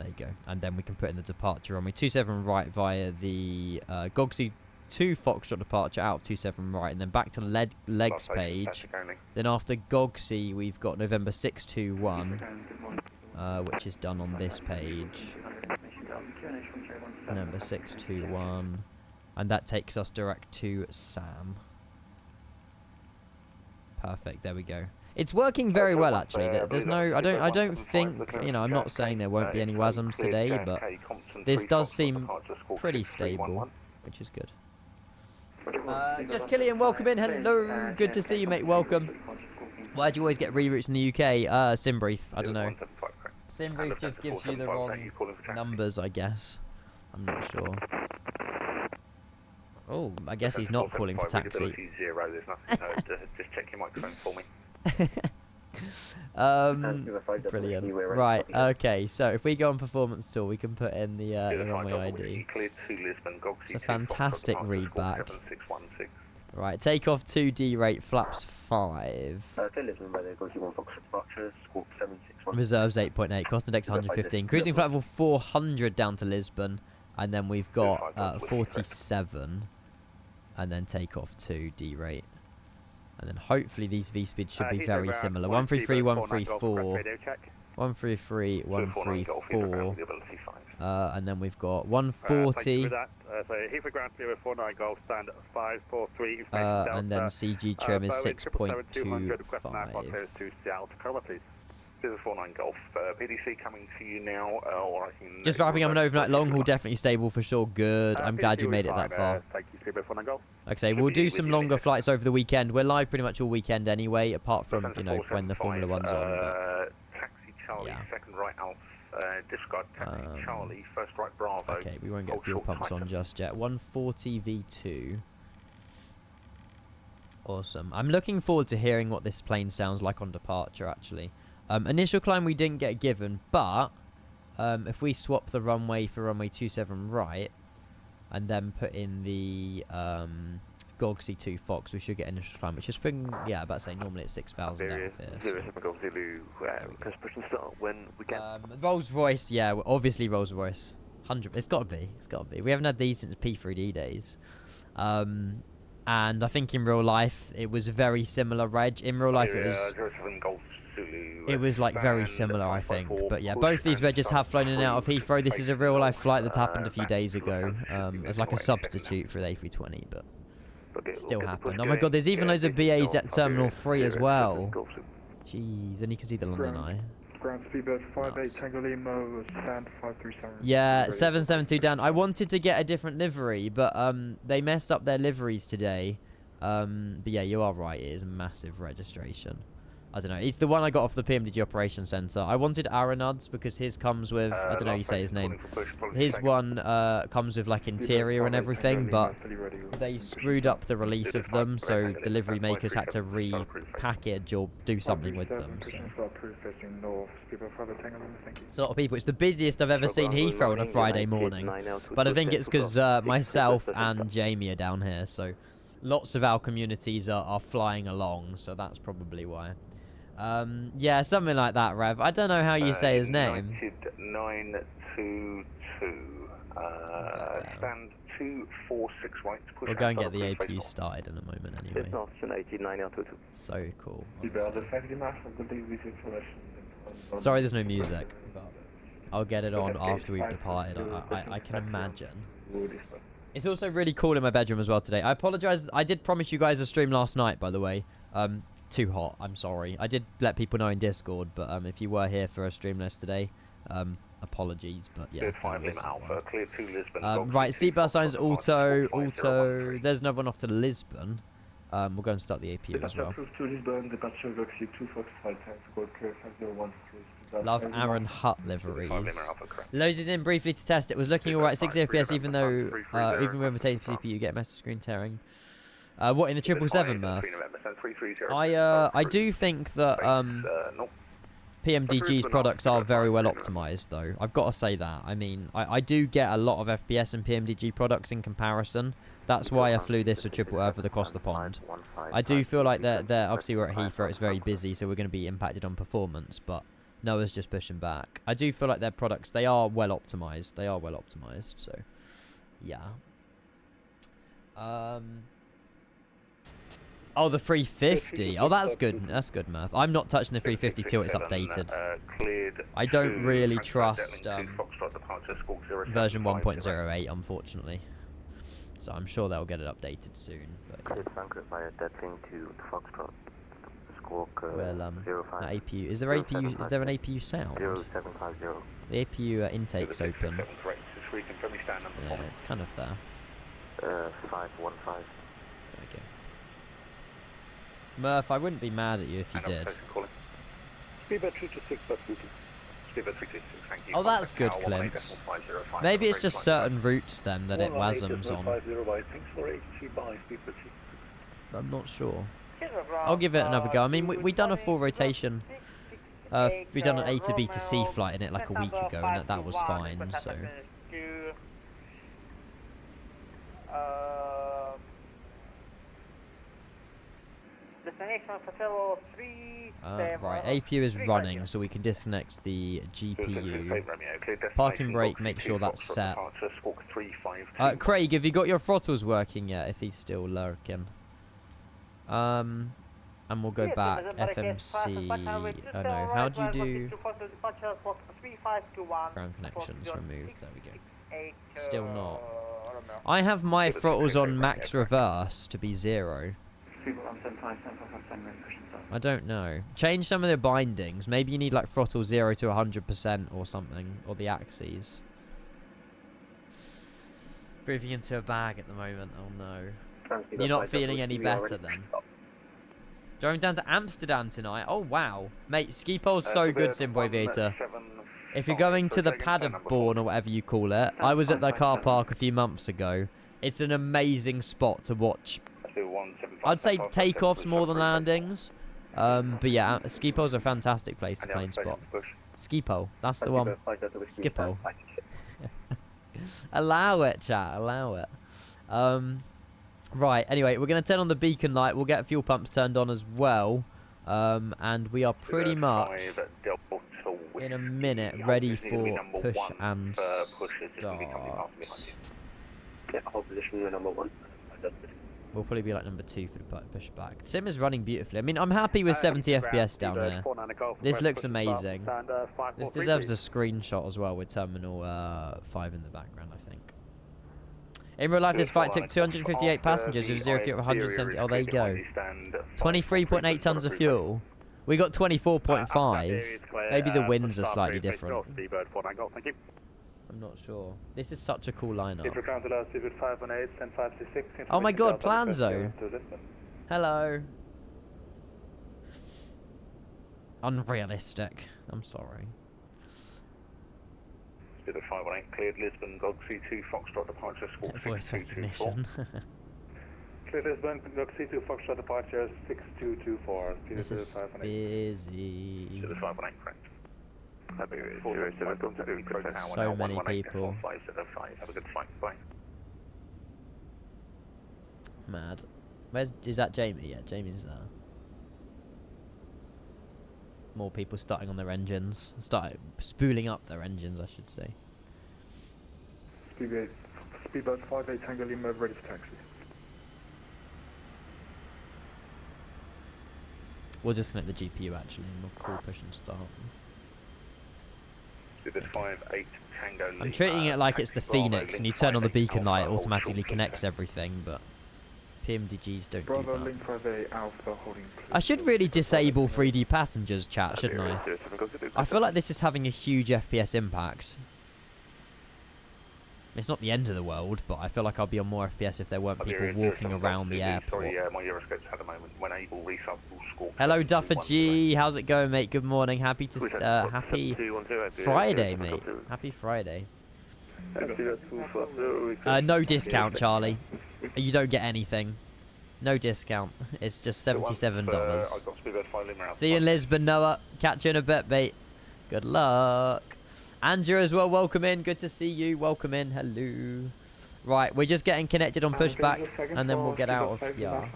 There you go. And then we can put in the departure runway 27 right via the Gogsy 2 Foxtrot departure out of 27 right, and then back to the legs page. Then after Gogsy, we've got November 621, which is done on this page. Number 621. And that takes us direct to Sam. Perfect. There we go. It's working very well, actually. There's no, I don't think, you know, I'm not saying there won't be any WASMs today, but this does seem pretty stable, which is good. Just Killian, welcome in. Hello, good to see you, mate. Welcome. Why do you always get reroutes in the UK? Simbrief, I don't know. Simbrief just gives you the wrong numbers, I guess. I'm not sure. Oh, I guess he's not calling for taxi. Just check your microphone for me. Brilliant. Right, okay, so if we go on performance tool, we can put in the runway ID. It's a fantastic readback. Right, takeoff 2D rate, flaps 5. Reserves 8.8, cost index 115. Cruising flight level 400 down to Lisbon. And then we've got 47. And then takeoff 2D rate. And then hopefully these V-speeds should be very similar. 133, 134. 133, 134. And then we've got 140. And then CG trim is 6.25. 49 Golf, PDC coming to you now, or I can... Just wrapping up an overnight long haul, definitely stable for sure. Good. I'm glad you made it that far. Thank you, 49 Golf. Like I say, we'll do some longer flights over the weekend. We're live pretty much all weekend anyway, apart from, you know, when the Formula One's on. But taxi Charlie, yeah. Second right Alf, disregard taxi Charlie, first right Bravo. Okay, we won't get fuel pumps on just yet. 140 V2. Awesome. I'm looking forward to hearing what this plane sounds like on departure, actually. Initial climb we didn't get given, but if we swap the runway for runway 27 right, and then put in the Gogsy 2 Fox, we should get initial climb, which is, yeah, about to say, normally it's 6,000 out here. Rolls Royce, yeah, obviously Rolls Royce. 100, it's got to be, it's got to be. We haven't had these since P3D days. And I think in real life, it was a very similar reg. In real life, it was like very similar, I think. But yeah, both these regs have flown in and out of Heathrow. This is a real life flight that happened a few days ago as like a substitute for the A320, but it still happened. Oh my god, there's even loads of BAs at Terminal 3 as well. Jeez, and you can see the London Eye. Ground Speedbird 58 Tango Lima, stand 537. Yeah, 772 down. I wanted to get a different livery, but they messed up their liveries today. But yeah, you are right. It is a massive registration. I don't know. It's the one I got off the PMDG Operations Center. I wanted Aranud's because his comes with, I don't know how you say his name. His one comes with like interior and everything, but they screwed up the release of them, so delivery makers had to repackage or do something with them. So. It's a lot of people. It's the busiest I've ever seen Heathrow on a Friday morning. But I think it's because myself and Jamie are down here, so lots of our communities are flying along, so that's probably why. Yeah, something like that, Rev. I don't know how you say his name. 922, stand 246 right. Push We'll go and outside get the of APU started in a moment anyway. Lisbon Austin 18922. So cool. Libera honestly. 5 Master, good day with information. Sorry there's no music, but I'll get it on after we've departed. I can imagine. It's also really cool in my bedroom as well today. I apologise. I did promise you guys a stream last night, by the way. Too hot. I'm sorry. I did let people know in Discord, but if you were here for a stream list today, apologies. But yeah. Cleared 5 Lima Alpha, clear to Lisbon. Right, seatbelt signs auto. There's another one off to Lisbon. We'll go and start the APU as well. Approved to Lisbon, departure Roxy 2 Foxtrot, time to go clear 501. Love Aaron Hutt liveries. 5 Lima Alpha, correct. Loaded in briefly to test it. Was looking alright, 60 FPS, even though even when we take CPU, you get a message screen tearing. What in the 777, Murph? I do think that PMDG's products are very well optimized, though. I've got to say that. I mean, I do get a lot of FPS in PMDG products in comparison. That's why I flew this with for the across the pond. I do feel like they're obviously we're at Heathrow, it's very busy, so we're going to be impacted on performance, but Noah's just pushing back. I do feel like their products, they are well optimized. They are well optimized, so yeah. Oh, the 350. Oh, that's good. That's good, Murph. I'm not touching the 350 till it's updated. I don't really trust version 1.08, unfortunately. So I'm sure they'll get it updated soon. But well, that APU. Is there APU? Is there an APU sound? 0750. The APU intake's open. Yeah, it's kind of there. 515. Okay. Murph, I wouldn't be mad at you if you did. Speedbird 326, that's booted. Speedbird 326, thank you. Oh, that's good, Clint. Maybe it's just certain routes then that it WASMs on. I'm not sure. I'll give it another go. I mean, we done a full rotation. We done an A to B to C flight in it like a week ago, and that was fine. So. Right, APU is running, so we can disconnect the GPU. Parking brake, make sure that's set. Craig, have you got your throttles working yet? If he's still lurking. And we'll go back. FMC. Oh no, how do you do ground connections removed? There we go. Still not. I have my throttles on max reverse to be 0. I don't know. Change some of the bindings. Maybe you need like throttle 0 to 100% or something, or the axes. Breathing into a bag at the moment. Oh no. You're not feeling any better then. Driving down to Amsterdam tonight. Oh wow, mate. Ski pole's so good, Simboy Vita. If you're going to the Paderborn or whatever you call it, I was at the car park a few months ago. It's an amazing spot to watch. I'd say takeoffs more than landings. But yeah, ski pole's a fantastic place to plane spot. Ski pole, that's the one. Skippo. Allow it, chat. Allow it. Right. Anyway, we're gonna turn on the beacon light. We'll get fuel pumps turned on as well. And we are pretty much in a minute ready for push and start. We'll probably be like number 2 for the push back. Sim is running beautifully. I mean, I'm happy with 70 FPS down here. This looks amazing. This deserves a screenshot as well with Terminal 5 in the background, I think. In real life, this flight took 258 passengers with 0 fuel, 170. Oh, there you go. 23.8 tons of fuel. We got 24.5. Maybe the winds are slightly different. I'm not sure. This is such a cool lineup. Oh my god, Planzo! Hello. Unrealistic. I'm sorry. Speedbird 518 cleared Lisbon, Gog C2 Foxtrot departure, squawk Voice recognition. Cleared Lisbon, Gog C2 Foxtrot departure 6224. This is busy. Speedbird 518, correct. So many people. Have a good flight. Bye. Mad. Where is that Jamie? Yeah, Jamie's there. More people starting on their spooling up their engines, I should say. Speedbird Speedbird 58 Tango Lima, ready for taxi. We'll disconnect the GPU actually, and we'll call push and start. Speedbird 58 Tango Lima. I'm treating it like it's the Bravo, Phoenix, and you link turn on the 58 beacon light, it Alpha, automatically hold short connects lead. everything, but PMDGs don't Bravo, do that. link 58 Alpha, holding. I should really disable 3D passengers chat, shouldn't I? I feel like this is having a huge FPS impact. It's not the end of the world, but I feel like I'll be on more FPS if there weren't people walking around the airport. Sorry, my Euroscope's had a moment. When able, resub will score. Hello, Duffer G. How's it going, mate? Good morning. Happy happy Friday, mate. Happy Friday. No discount, Charlie. You don't get anything. No discount. It's just $77. See you in Lisbon, Noah. Catch you in a bit, mate. Good luck. Andrew as well, welcome in. Good to see you. Welcome in. Hello. Right, we're just getting connected on pushback, and then we'll get out of here.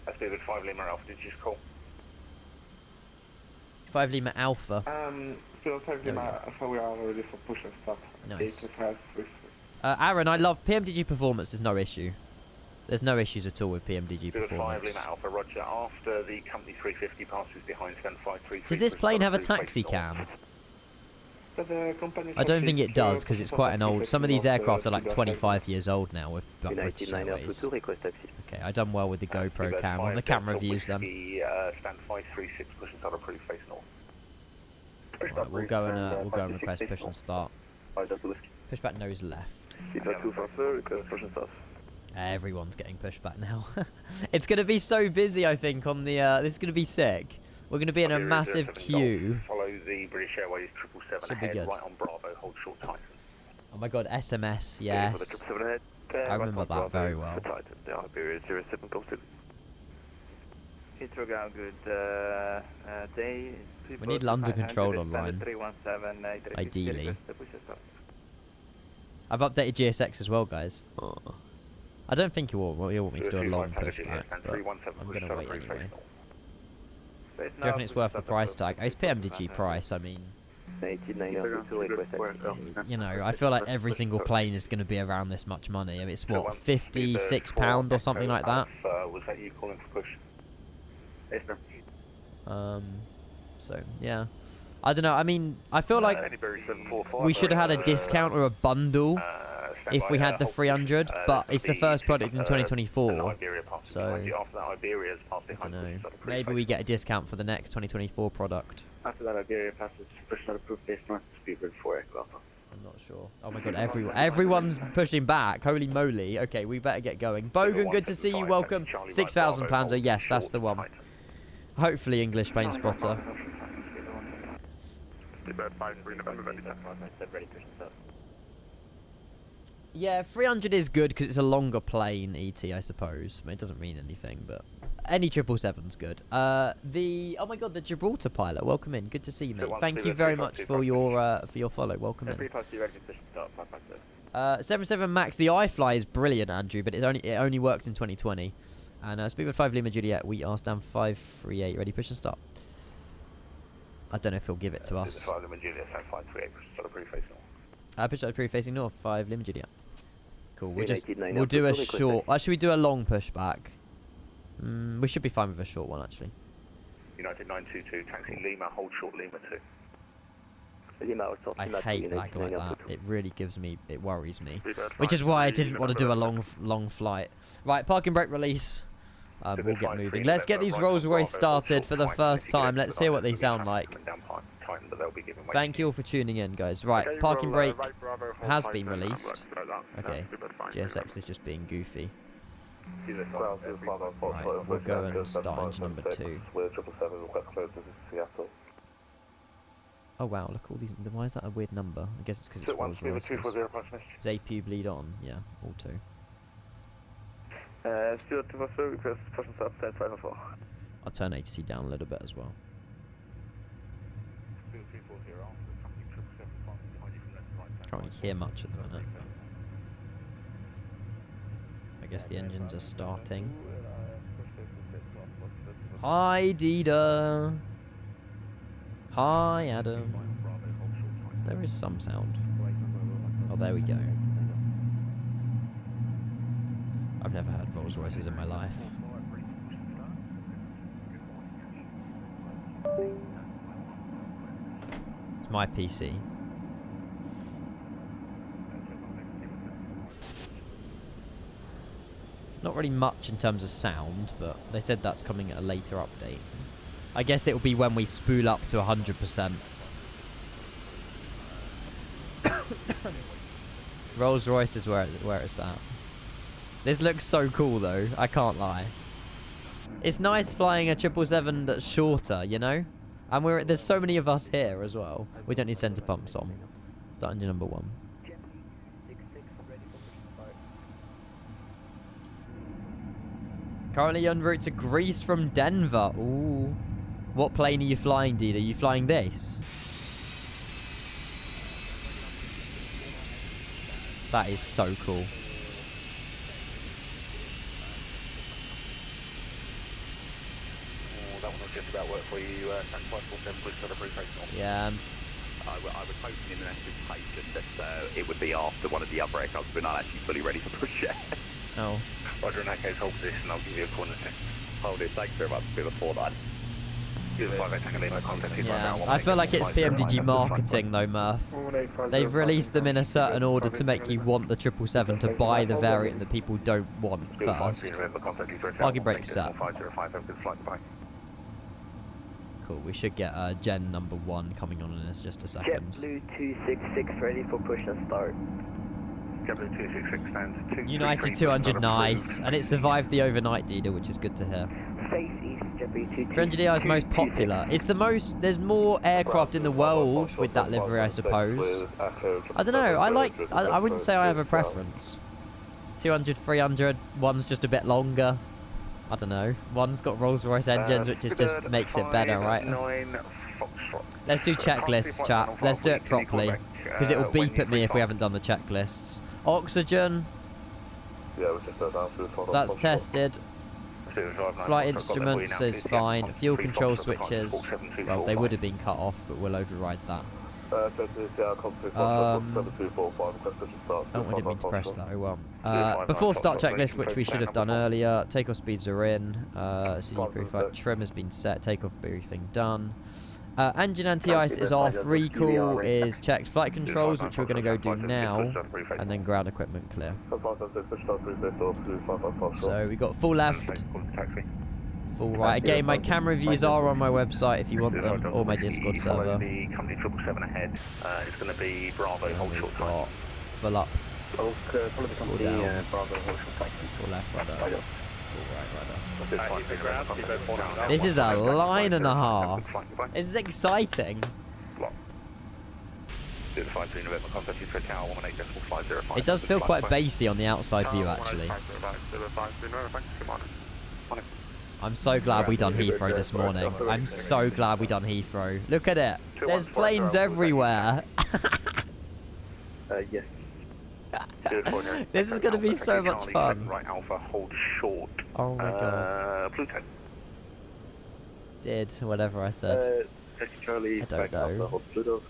That's David 5 Lima Alpha. Did you just call? 5 Lima Alpha. Still 5 Lima Alpha, we are ready for push and start. Nice. Aaron, I love PMDG performance. There's no issue. There's no issues at all with PMDG David 5 performance. Lima Alpha, Roger. After the company 350 passes behind 7533. Does this plane have a taxi cam? I don't think it does, because it's quite an old... Some of these aircraft are like 25 years old now with British Airways. Okay, I done well with the GoPro cam on the camera views then. Stand 536, push and start approved face north. Right, we'll go and request push and start. Pushback nose left. Everyone's getting pushed back now. It's going to be so busy, I think, on the... this is going to be sick. We're going to be in a massive queue. Follow the British Airways 777 Should be ahead, good. right on Bravo, hold short Titan. Oh my god, SMS, yes. I remember that very well. Heathrow ground, good day. We need London control online, ideally. I've updated GSX as well, guys. I don't think you want me to do a long pushback, but I'm going to wait anyway. Do you reckon it's worth the price tag? Oh, it's PMDG price, I mean... You know, I feel like every single plane is going to be around this much money. I mean, it's what, £56 or something like that? Was that you calling for push? So, yeah. I don't know, I mean, I feel like we should have had a discount or a bundle if we had the 300, but it's the first product in 2024, so I don't know. Maybe we get a discount for the next 2024 product. After that, Iberia passes push not approved face north, Speedbird 4 aircraft. I'm not sure. Oh my god, everyone's pushing back. Holy moly. Okay, we better get going. Bogan, good to see you. Welcome. £6,000. Oh yes, that's the one. Hopefully English plane spotter. Yeah, 300 is good because it's a longer plane, ET, I suppose. I mean, it doesn't mean anything, but any 777's good. Oh my god, the Gibraltar pilot, welcome in. Good to see you, mate. Thank you very much for your follow. Welcome in. 77 Max, the iFly is brilliant, Andrew, but it only works in 2020. And Speedbird 5 Lima Juliet, we are stand 538, ready, push and start. I don't know if he'll give it to us. Push start pre-facing north, 5 Lima Juliet. Cool, we'll do a short... Should we do a long pushback? We should be fine with a short one, actually. United 922, taxi Lima, hold short Lima 2. I hate lag like that. It really it worries me. Which is why I didn't want to do a long flight. Right, parking brake release. We'll get moving. Let's get these Rolls Royce started for the first time. Let's hear what they sound like. Thank you all for tuning in, guys. Right, parking brake has been released. Okay, GSX is just being goofy. Right, we'll go and start engine number 2. Oh wow, look all these. Why is that a weird number? I guess it's because it's Rolls Royce. Is APU bleed on? Yeah, auto. I'll turn ATC down a little bit as well. Can't really hear much at the minute. I guess the engines are starting. Hi, Dida. Hi, Adam. There is some sound. there we go. I've never had Rolls Royces in my life. It's my PC. Not really much in terms of sound, but they said that's coming at a later update. I guess it will be when we spool up to 100%. Rolls Royce is where it's at. This looks so cool though, I can't lie. It's nice flying a 777 that's shorter, you know? And there's so many of us here as well. We don't need center pumps on. Start engine number 1. Currently en route to Greece from Denver. Ooh. What plane are you flying, Deed? Are you flying this? That is so cool. That one will just about work for you. Yeah. I was hoping in anticipation that it would be after one of the other aircraft, but not actually fully ready to push it. Oh. Roger, in that case, hold position. I'll give you a call in a sec. Hold it. Thanks very much. Before that. Yeah, I feel like it's PMDG marketing though, Murph. They've released them in a certain order to make you want the 777 to buy the variant that people don't want first. Parking brake set. Cool, we should get gen number 1 coming on in this just a second. JetBlue 266 ready for push and start. JetBlue 266 stands. United 200, nice. And it survived the overnight, Dida, which is good to hear. Face east, JetBlue 300ER is most popular. It's the most. There's more aircraft in the world with that livery, I suppose. I don't know. I wouldn't say I have a preference. 200, 300. One's just a bit longer. I don't know. One's got Rolls Royce engines, which just makes it better, right? Let's do checklists, chat. Let's do it properly, because it will beep at me if we haven't done the checklists. Oxygen. That's tested. Flight instruments is fine. Fuel control switches, well, they would have been cut off, but we'll override that. Oh, I didn't mean to press that, oh well. Before start checklist, which we should have done earlier, takeoff speeds are in, trim has been set, takeoff briefing done. Engine anti-ice is off, recall is checked, flight controls, which we're going to go do now, and then ground equipment clear. So we got full left, full right. Again, my camera views are on my website if you want them, or my Discord server. The company 777 ahead. It's going to be Bravo, hold short time. Full up, Follow the company, Bravo, hold short time. full left, rudder, full right, rudder. This is a line and a half. It's exciting. It does feel quite bassy on the outside view, actually. I'm so glad we done Heathrow this morning. I'm so glad we done Heathrow. Look at it. There's planes everywhere. Yes. This is going to be so much fun. Right, Alpha, hold short. Oh my god. Pluto. Did whatever I said. Charlie, I don't know. hold Pluto,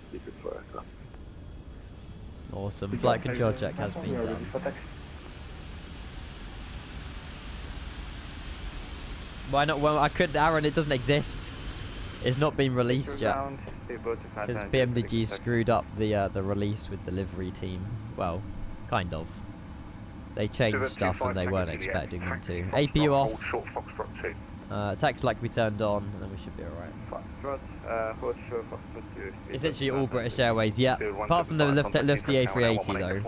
Awesome. Flight control check has been done. Why not? Well, I could, Aaron. It doesn't exist. It's not been released yet because PMDG screwed up the release with the livery team. Well, kind of. They changed stuff and they weren't expecting them to. APU off. Tax like we turned on, and then we should be alright. It's literally all British Airways, yeah. Apart from the Lufty A380 though.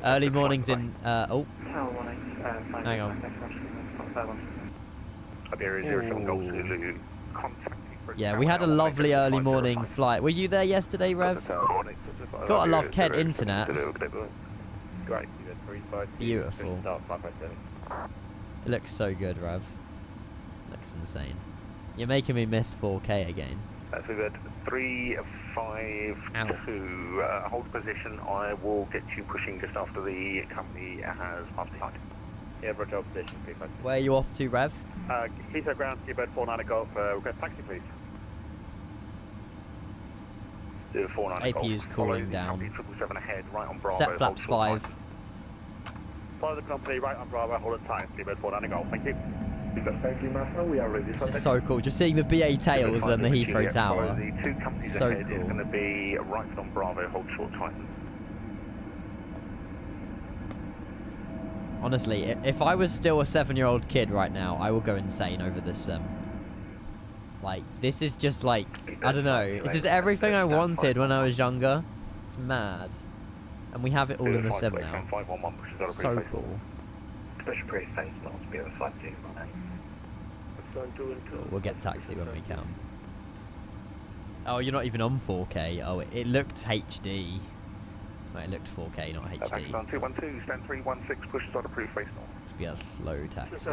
Early mornings in. Oh. Hang on. Ooh. Yeah, we had a lovely early morning flight. Were you there yesterday, Rev? Gotta love Kent internet. Beautiful. It looks so good, Rev. Looks insane. You're making me miss 4K again. That's good. 352. Hold position. I will get you pushing just after the company has passed the height. Yeah, Roger, position, please. Where are you off to, Rev? Heathrow ground, Seabird 49 Golf, request taxi, please. 49 APU's cooling down. 777 ahead, right on Bravo. Set flaps 5. Follow the company right on Bravo, hold on time. Speedbird 49 Golf, thank you. We are ready. This is so cool. Just seeing the BA tails and the Heathrow Tower. The 2 companies So ahead is cool. going to be right on Bravo, hold short Titan. Honestly, if I was still a 7-year-old kid right now, I will go insane over this sim. Like, this is just like, I don't know. This is everything I wanted when I was younger. It's mad. And we have it all in the sim now. So cool. Special praise face not to be reflecting on it. Cool. We'll get taxi when we can. Oh, you're not even on 4K. Oh, it looked HD. Well, it looked 4K, not HD. Pakistan 212, stand 316, pushes on approved face north. Let's be a slow taxi.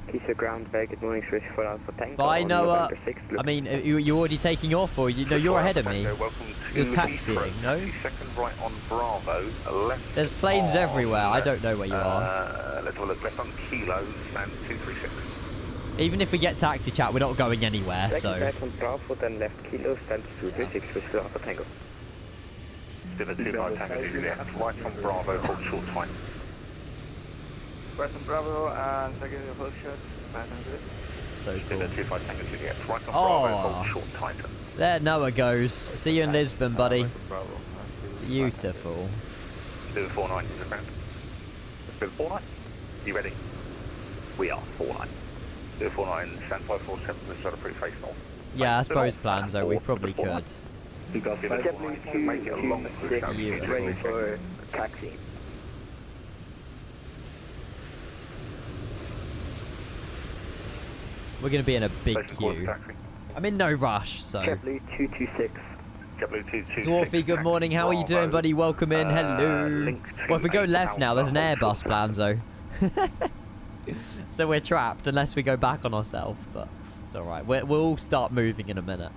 Heathrow ground, very good morning, 34 Alpha Tango. Bye, on Noah. November 6th, look. I mean, you already taking off, or no? You're ahead of me. Welcome to You're taxiing, Heathrow. no? Second right on Bravo, left. There's planes on, everywhere. I don't know where you are. Let's have a look. Left on Kilo, stand 236. Even if we get taxi chat, we're not going anywhere. Second So right on Bravo, then left Kilo, stand 236, Whiskey Alpha Tango. Still a 25 Tango Juliet, right on Bravo, hold short time. Right on Bravo and second hold shot. so Still cool. a 25 Tango Juliet, right on Oh. Bravo, hold short Titan. There Noah goes. See you in Lisbon, buddy. Beautiful. Still 49 to the ground. Still 49. You ready? We are 49. Still 49, stand 547, let's start a pre-face north. Yeah, I suppose plans though. We probably could. You got make it a long push down. Beautiful. Ready for taxi. We're gonna be in a big Station quarter queue. taxi. I'm in no rush, so. JetBlue 226. JetBlue 226. Dwarfy, good morning. How are you doing, buddy? Welcome in. Hello. link Well, if we go to left now, there's an Alpha, Airbus, Planzo. So we're trapped unless we go back on ourselves, but it's alright. We'll start moving in a minute.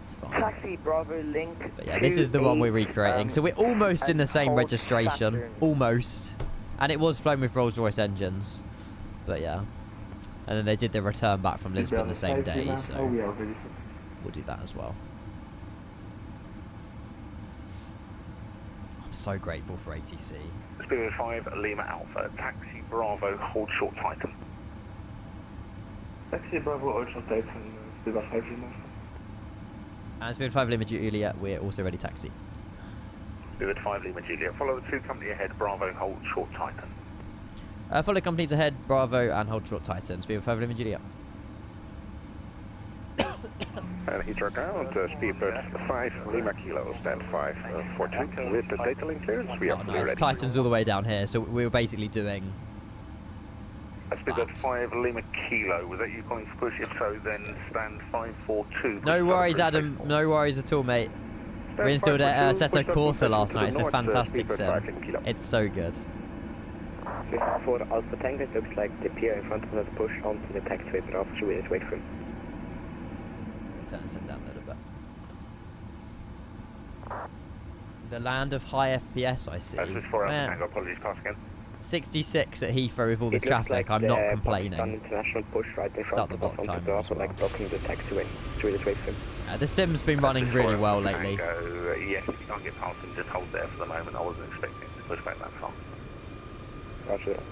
It's fine. Taxi Bravo link. But yeah, this is the one we're recreating. So we're almost in the same hold registration. Saturn. Almost. And it was flown with Rolls-Royce engines. But yeah. And then they did the return back from Lisbon the same day, so we'll do that as well. I'm so grateful for ATC. Spirit 5, Lima Alpha, taxi Bravo, hold short Titan. Taxi Bravo, hold short Titan, Spirit 5 Lima. And Spirit 5 Lima Juliet, we're also ready taxi. Spirit 5, Lima Juliet, follow the 2 company ahead, Bravo, hold short Titan. Follow companies ahead, Bravo, and hold short Titan. Spirit 5 Lima Juliet. And Heathrow ground, Speedbird 5, Lima Kilo, stand 5, 42. With the data link clearance, we Oh, are fully nice. ready. Titan's all the way down here, so we were basically doing. Speedbird that. 5, Lima Kilo, was that you calling for push? If so, then stand 542. No worries, Adam. No worries at all, mate. We installed Assetto Corsa last night. It's a fantastic sim. It's so good. For Alpha Tango, it looks like the pier in front of us push onto the taxiway, but after we just wait for him. Turn the sim down a little bit. The land of high FPS, I see. This is 4 Alpha Man, Tango, apologies, pass again. 66 at Heathrow with all this It looks traffic. like I'm not the complaining. Pakistan International push right in Start front the of us block onto timer the as also like well. blocking the taxiway. So we just wait for him. The sim's been running really well lately. Tango, yes, you can't get past him, just hold there for the moment. I wasn't expecting to push back that far. Roger that.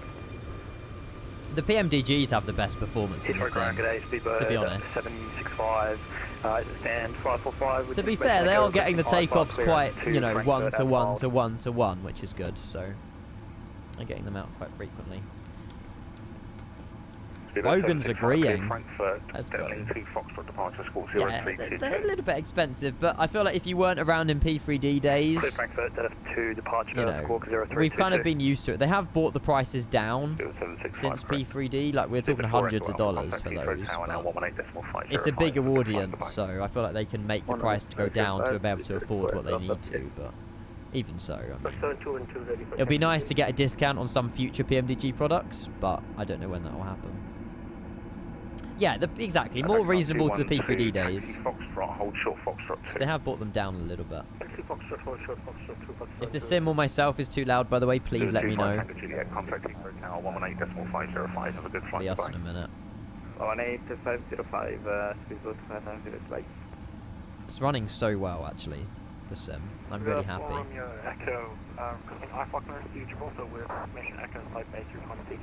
The PMDGs have the best performance in the sim. To be honest. 765, stand 545. To be fair, they are getting the takeoffs quite, you know, 1 to 1 to 1 to 1, which is good. So they're getting them out quite frequently. Logan's agreeing. Let's go. Yeah, they're a little bit expensive, but I feel like if you weren't around in P3D days, you know, we've kind of been used to it. They have brought the prices down since P3D, like we're talking hundreds of dollars for those, but it's a bigger audience, so I feel like they can make the price to go down to be able to afford what they need to, but even so, I mean, it'll be nice to get a discount on some future PMDG products, but I don't know when that will happen. Yeah, exactly. More reasonable to the P3D days. So they have brought them down a little bit. If the sim or myself is too loud, by the way, please let me know. Be us in a minute. 18505, speedboat 590, It's running so well, actually, the sim. I'm really happy. Echo, I Faulkner, Gibraltar with Mission Echo Type A320.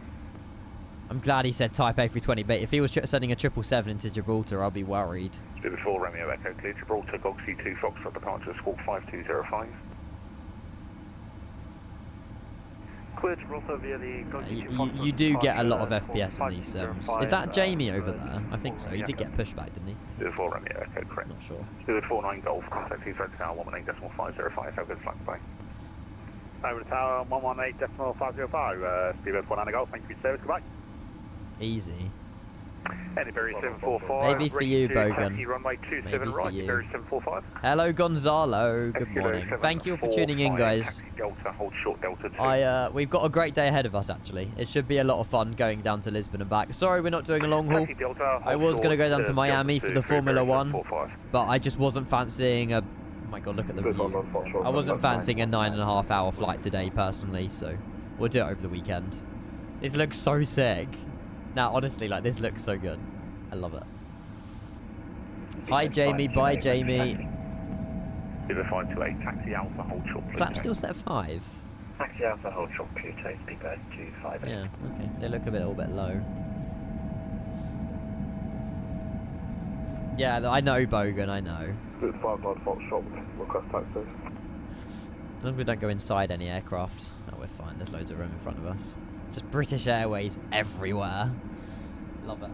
I'm glad he said Type A320, but if he was sending a 777 into Gibraltar, I'll be worried. Spirit 4 Romeo Echo, clear Gibraltar, Gog C2 Foxtrot departure, squawk 5205. Clear Gibraltar via the Gog You do get a lot of FPS in these sims. Is that Jamie over there? I think so. He did get pushback, didn't he? Spirit 4 Romeo Echo, correct. Not sure. Spirit 49 Golf, contact Heathrow Tower 118.505, have a good flight, bye. Over to Tower 118.505, Spirit 49 Golf, thank you for your service, goodbye. Easy. Berry 745. Maybe for you, Bogan. Runway 27 right, Berry 745. Hello, Gonzalo. Good morning. Thank you for tuning in, guys. Delta, hold short Delta 2. We've got a great day ahead of us, actually. It should be a lot of fun going down to Lisbon and back. Sorry, we're not doing a long haul. I was going to go down to Miami for the Formula 1, but I just wasn't fancying a... Oh my god, look at the view. I wasn't fancying a 9.5 hour flight today, personally, so we'll do it over the weekend. This looks so sick. Now, honestly, like, this looks so good. I love it. Hi, Jamie. Bye, Jamie. 528, taxi Alpha, hold short Pluto. Flap still set 5. Taxi Alpha, hold short Pluto, speedbird 258. Yeah, okay. They look a little bit low. Yeah, I know, Bogan, I know. 59 Foxtrot, request taxi. As long as we don't go inside any aircraft. Oh, we're fine. There's loads of room in front of us. Just British Airways everywhere. Love it.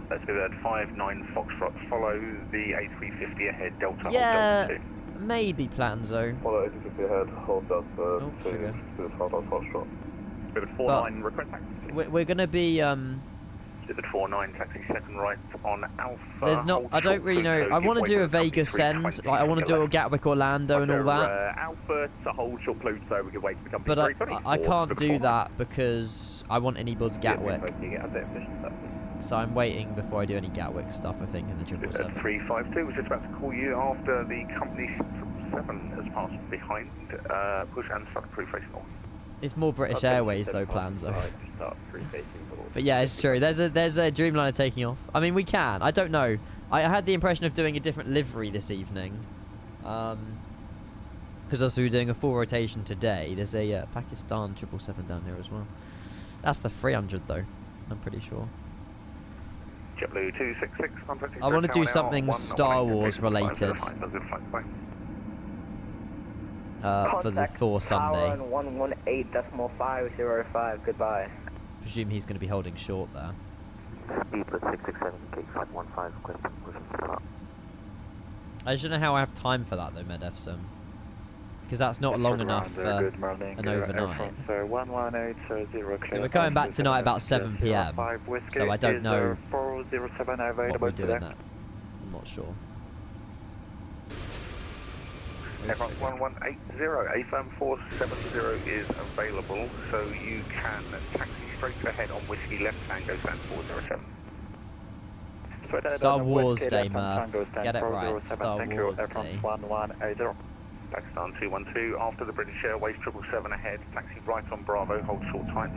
Let's do that. 59 Foxtrot. Follow the A350 ahead. Delta. Yeah, Delta 2. maybe Planzo. Follow A350 ahead, hold Delta Oh, 2, sugar. 59 Foxtrot. Spirit 49, request taxi. We're gonna be Spirit 49, taxi second right on Alpha. There's not. I don't really know. I want to do a Vegas send. Like, I want to do a Gatwick, Orlando, and all that. Alpha to hold short Pluto, we can wait for the company. But I can't do that because I want enabled Gatwick. So I'm waiting before I do any Gatwick stuff, I think, in the 777. 352 was just about to call you after the company 7 has passed behind. Push and start pre-facing north. It's more British Airways though, Planzo. But yeah, it's true. There's a Dreamliner taking off. I mean, we can. I don't know. I had the impression of doing a different livery this evening. Because also we're doing a full rotation today. There's a Pakistan 777 down here as well. That's the 300 though. I'm pretty sure. JetBlue 266, contacting I want to do something Star Wars related. For Sunday. 118.505, goodbye. Presume he's going to be holding short there. I just don't know how I have time for that though, MedFSim. Because that's not long enough for an overnight. So 118.0 So we're coming back tonight about 7 PM. So I don't know what we're doing that. I'm not sure. Aircraft 1180, AFM 470 is available, so you can taxi straight ahead on Whiskey Left Tango stand 407. Star Wars Day, Murph. Get it right. Star Wars Day. Pakistan 212, after the British Airways 777 ahead, taxi right on Bravo, hold short time.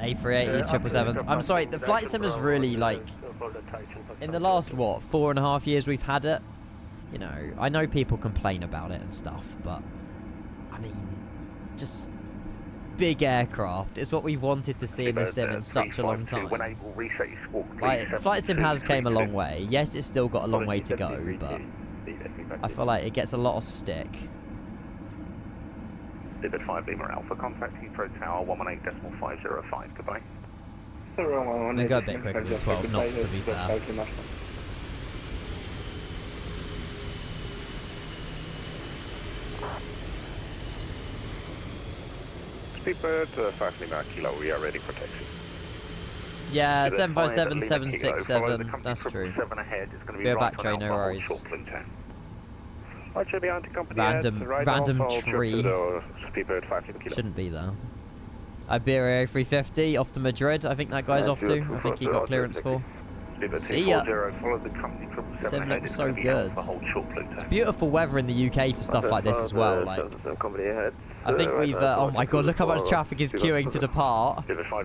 A380s, 777s. I'm sorry, the flight sim is really, like, in the last, what, 4.5 years we've had it? You know, I know people complain about it and stuff, but, I mean, just big aircraft is what we wanted to see in the sim in such a long time. Like, flight sim has came a long way. Yes, it's still got a long way to go, but I feel like it gets a lot of stick. Divot 5 Lima Alpha, contact Heathrow Tower 118.505, goodbye. They go a bit quicker than 12 knots, to be fair. Speedbird 5 Lima Kilo, we are ready for taxi. Yeah, 757, 767, that's true. Go back, Trey, no worries. Random tree. Shouldn't be there. Iberia 350 off to Madrid. I think that guy's off to. I think he got clearance for. See ya. Sim looks so good. It's beautiful weather in the UK for stuff like this as well. Like, I think we've. Oh my god! Look how much traffic is queuing to depart. This is so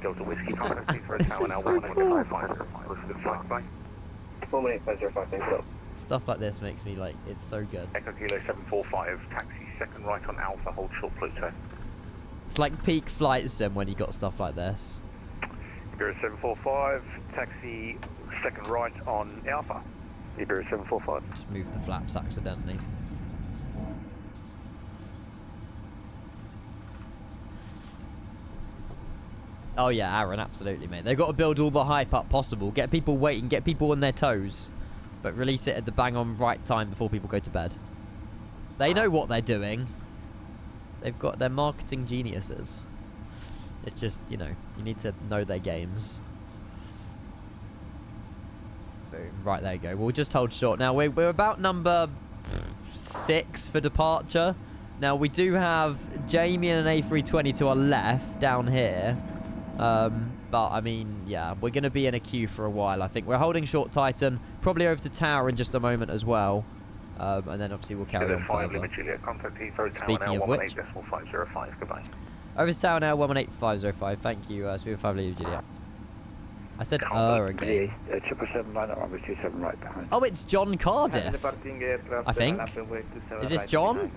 cool. Stuff like this makes me like, it's so good. Echo Kilo 745, taxi second right on Alpha, hold short Pluto. It's like peak flight sim when you got stuff like this. Iberia 745, taxi second right on Alpha. Iberia 745. Just moved the flaps accidentally. Oh yeah, Aaron, absolutely, mate. They've got to build all the hype up possible. Get people waiting, get people on their toes. But release it at the bang on right time before people go to bed. They know what they're doing. They're marketing geniuses. It's just, you know, you need to know their games. Boom. Right, there you go. We'll just hold short. Now, we're about number 6 for departure. Now, we do have Jamie and an A320 to our left down here. But, I mean, yeah, we're going to be in a queue for a while, I think. We're holding short Titan, probably over to Tower in just a moment as well. And then, obviously, we'll carry on further. Speaking of which, goodbye. over to Tower now, 118.505. Thank you, Speed 5 Lima Juliet. I said again. 777 line up, number 27 right behind. Oh, it's John Cardiff, I think. Is this John?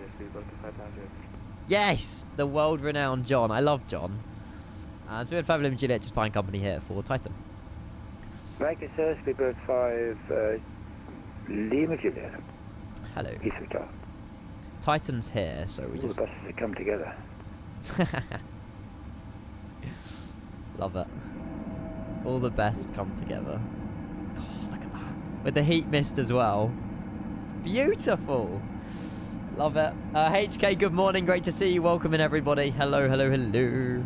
Yes, the world-renowned John. I love John. And so we had 5 Lima Juliet just buying company here for Titan. Thank you, sir. Speedbird 5 Lima Juliet. Hello. Heathrow. Titan's here, so we All just... the buses that come together. Love it. All the best come together. God, look at that. With the heat mist as well. Beautiful. Love it. HK, good morning. Great to see you. Welcome in, everybody. Hello, hello, hello.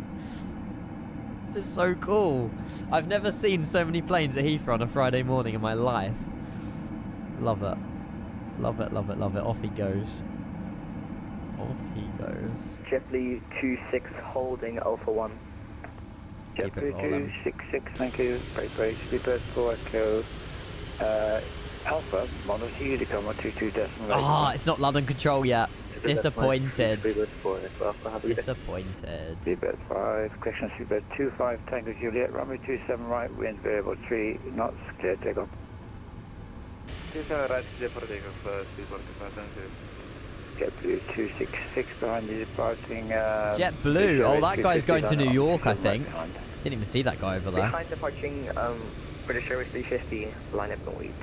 This is so cool. I've never seen so many planes at Heathrow on a Friday morning in my life. Love it. Love it, love it, love it. Off he goes. Off he goes. JetBlue 26 holding Alpha 1. JetBlue 266, thank you. Break, Speedbird 4 Echo. Alpha, Monos Unicom 22.8. Ah, it's not London Control yet. Disappointed. Speedbird 4 Echo Alpha, have a good day. Disappointed. Speedbird 5, correction Speedbird 25 Tango Juliet, runway 27 right, wind variable 3 knots, clear takeoff. 27 right, clear for takeoff, Speedbird 25. JetBlue 266 behind you, departing. JetBlue. Oh, that guy's going to New York, I think. Didn't even see that guy over there. Behind departing British Airways 350, line up and wait.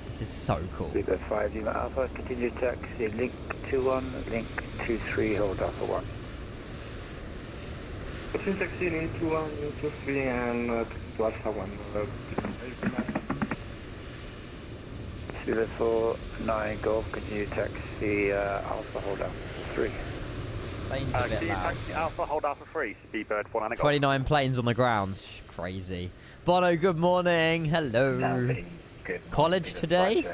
This is so cool. Speedbird 5 Lima Alpha, continue taxi, link 21, link 23, hold Alpha 1. Continue taxi, link 21, link 23, and to Alpha 1. Speedbird 4 9 Golf, continue taxi, Alpha, hold Alpha 3. Planes a bit loud. Taxi Alpha, hold Alpha 3, Speedbird 49 Golf. 29 planes on the ground. Crazy. Bono, good morning. Hello. College today?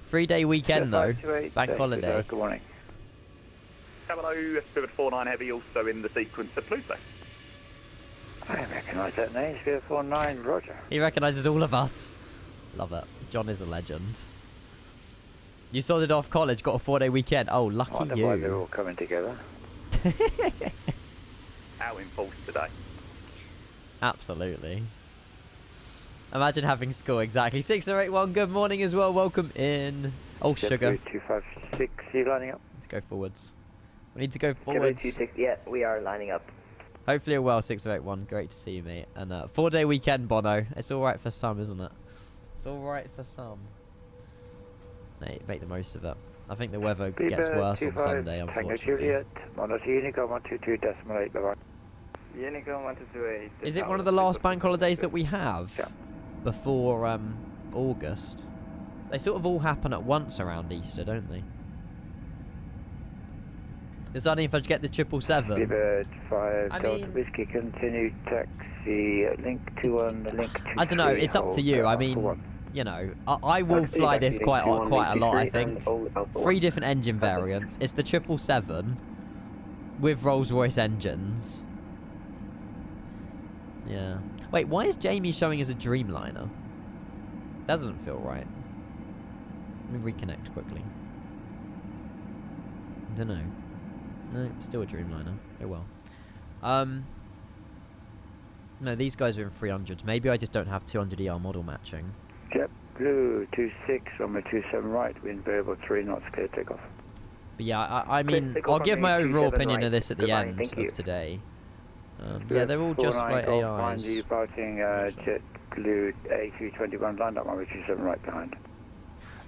3-day weekend though. Bank holiday. Good morning. Hello, Speedbird 49 Heavy, also in the sequence at Pluto. I recognise that name, Speedbird 49, Roger. He recognises all of us. Love it. John is a legend. You sorted off college, got a 4-day weekend. Oh, lucky I wonder you. why they're all coming together. Out in force today. Absolutely. Imagine having school, exactly. 6081, good morning as well. Welcome in. Oh, sugar. 256, you lining up? Let's go forwards. We need to go JetBlue forwards. 26, yeah, we are lining up. Hopefully you're well, 6081. Great to see you, mate. And 4-day weekend, Bono. It's alright for some, isn't it? It's alright for some. Mate, make the most of it. I think the weather gets worse on Sunday, unfortunately. Juliet, Monos Unicom 122.8, bye-bye. Unicom 128. Is it one of the last bank holidays that we have? Yeah. Before August? They sort of all happen at once around Easter, don't they? Deciding if I should get the 777. Speedbird 5 I Delta mean- Whiskey, continue taxi, link 21, link 23. I don't know, it's up to you. I mean, you know, I will fly this quite a lot, I think. 3 different engine variants. It's the 777 with Rolls-Royce engines. Yeah. Wait, why is Jamie showing as a Dreamliner? That doesn't feel right. Let me reconnect quickly. I don't know. No, still a Dreamliner. Oh well. No, these guys are in 300s. Maybe I just don't have 200ER model matching. Yep, JetBlue 26, runway 27 right, wind variable 3 knots, clear takeoff. But yeah, I mean, Click I'll off give on my the overall 27 opinion right. of this at the Goodbye, end thank you. of today. Yeah, they're all just like Behind you, AIs. departing JetBlue A321, line up runway 27 right behind.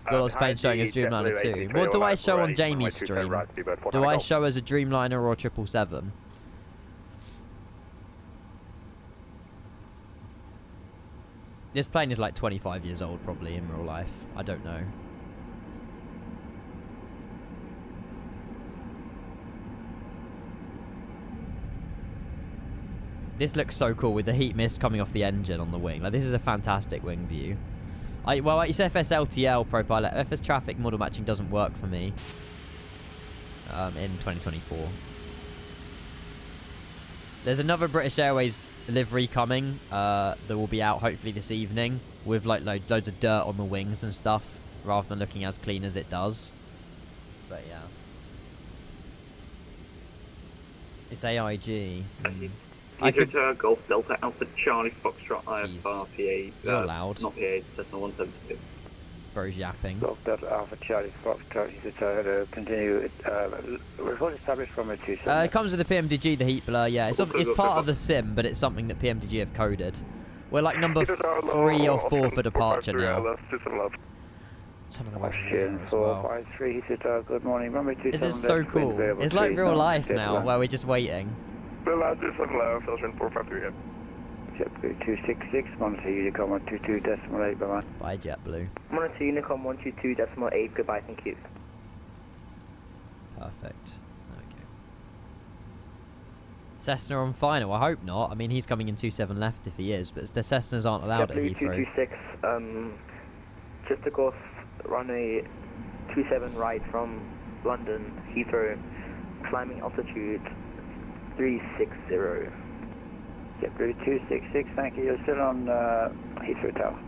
Got lots of pain showing as Dreamliner too. What do I show on Jamie's stream? Do I show as a Dreamliner or 777? This plane is like 25 years old probably in real life. I don't know. This looks so cool with the heat mist coming off the engine on the wing. Like, this is a fantastic wing view. Well, it's FS LTL ProPilot. FS traffic model matching doesn't work for me in 2024. There's another British Airways livery coming that will be out hopefully this evening with like loads of dirt on the wings and stuff rather than looking as clean as it does. But yeah. It's AIG. I could Golf Delta Alpha Charlie Foxtrot IFR PA. You're loud. Not PA, Cessna 172. Bro's yapping. Golf Delta Alpha Charlie Foxtrot, Heathrow, continue. Report established from a 27. It comes with the PMDG, the heat blur. Yeah, it's part of the sim, but it's something that PMDG have coded. We're like number 3 or 4 for departure now. Turn on the weather radar as well. 453 Heathrow, good morning. Runway 27 This is so left, wind cool. variable It's like 3 real knots, life clear now, to where we're just waiting. JetBlue 266, monitor Unicom 122.8, bye-bye. Bye, JetBlue. Monitor Unicom 122.8, goodbye, thank you. Perfect. Okay. Cessna on final. I hope not. I mean, he's coming in 27 left if he is, but the Cessnas aren't allowed at JetBlue Heathrow. 226, just took off runway 27 right from London, Heathrow, climbing altitude 360. JetBlue 266, thank you. You're still on Heathrow Tower.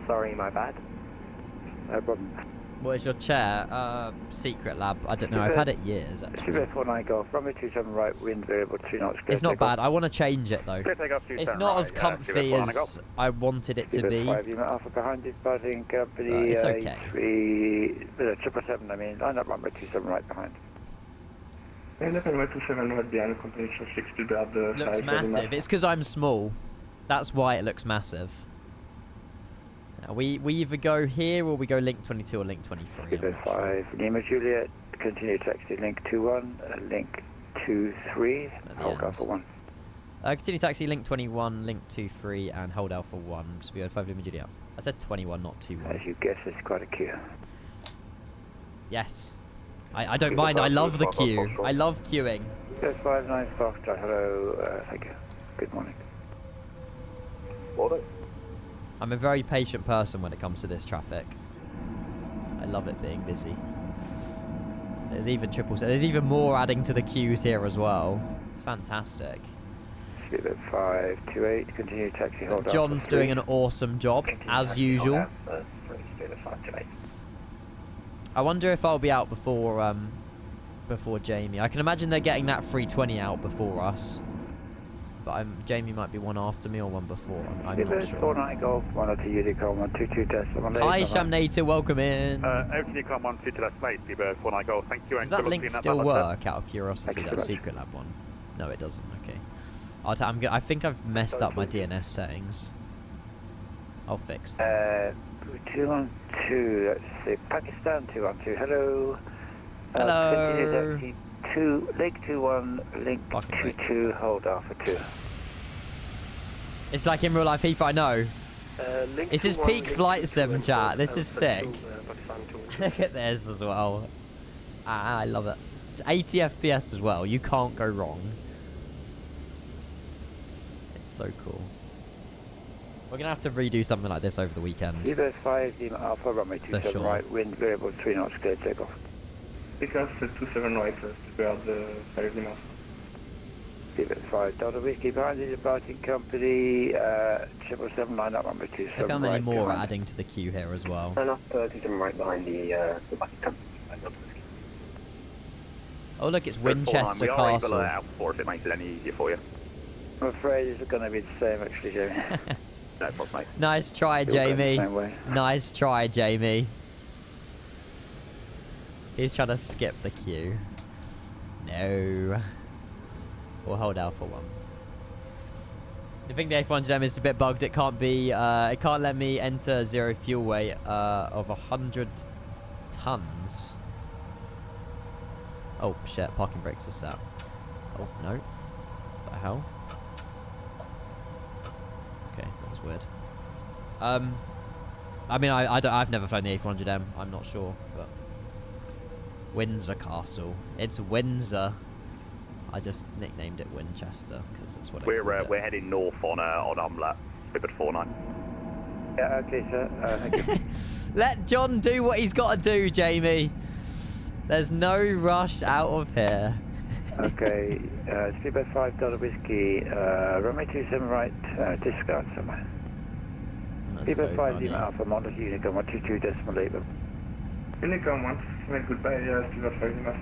Sorry, my bad. No problem. What is your chair? Secret lab. I don't know. I've had it years, actually. Super 49 Golf, runway 27 right, wind variable 2 knots. It's not bad. I want to change it, though. It's not as comfy as I wanted it to be. 5 Lima Alpha behind you, departing company It's okay. 777, I mean, line up runway 27 right behind. Looks massive. It's because I'm small. That's why it looks massive. Now, we either go here or we go link 22 or link 23. Super 5 Lima Juliet, continue taxi link 21, link 23, hold Alpha 1. Continue taxi link 21, link 23, and hold Alpha 1. So we had 5 Lima Juliet. I said 21, not 21. As you guess, it's quite a queue. Yes. I don't mind. I love the queue. I love queuing. 59 Foxtrot, hello, thank you. Good morning. I'm a very patient person when it comes to this traffic. I love it being busy. There's even there's even more adding to the queues here as well. It's fantastic. 528, continue taxi, hold Alpha John's 3. doing an awesome job, as usual. I wonder if I'll be out before Jamie. I can imagine they're getting that 320 out before us. But Jamie might be one after me or one before. I'm not sure. 49 Golf, 102 Unicom 122.8. Hi, Shamnator, welcome in. Unicom 122.8, Bieber 49 Golf, thank you. Does that link still work, out of curiosity, that secret lab one? No, it doesn't. Okay. I think I've messed up my DNS settings. I'll fix that. 212, let's see, Pakistan 212, hello. Hello. Link 21, link 22, hold Alpha 2. It's like in real life Heathrow, I know. This is peak flight sim chat. This is sick. Look at this as well. I love it. It's 80 FPS as well. You can't go wrong. It's so cool. We're going to have to redo something like this over the weekend. Evo 5, Lima Alpha, runway 27 sure. right, wind variable 3 knots, clear takeoff. Because 27 right, prepare the 5 Lima. Evo 5, Delta Whiskey behind you, departing company, 777, line up runway 27 Look how many right more are behind. adding to the queue here as well. Line up 27 right behind the backing company. Oh look, it's Winchester We are Castle. able out before if it makes it any easier for you. I'm afraid it's going to be the same actually, Jamie. No problem, mate. Nice try, Still going the Jamie. same way. Nice try, Jamie. He's trying to skip the queue. No. We'll hold Alpha 1. I think the A400M is a bit bugged. It can't be, it can't let me enter 0 fuel weight of 100 tons. Oh shit, parking brakes are set. Oh no. What the hell? Okay, that was weird. I mean, I've never flown the A400M. I'm not sure, but Windsor Castle. It's Windsor. I just nicknamed it Winchester because that's what We're heading north on Umlat. Spibbert 49. Yeah, okay, sir. Thank you. Let John do what he's got to do, Jamie. There's no rush out of here. Okay, Speedbird $5 whiskey, runway 27 right, discard somewhere. That's so Speedbird 5 funny. Lima Alpha, Monte Unicorn 122.8. Unicorn 1, make goodbye, Speedbird 5 Lima.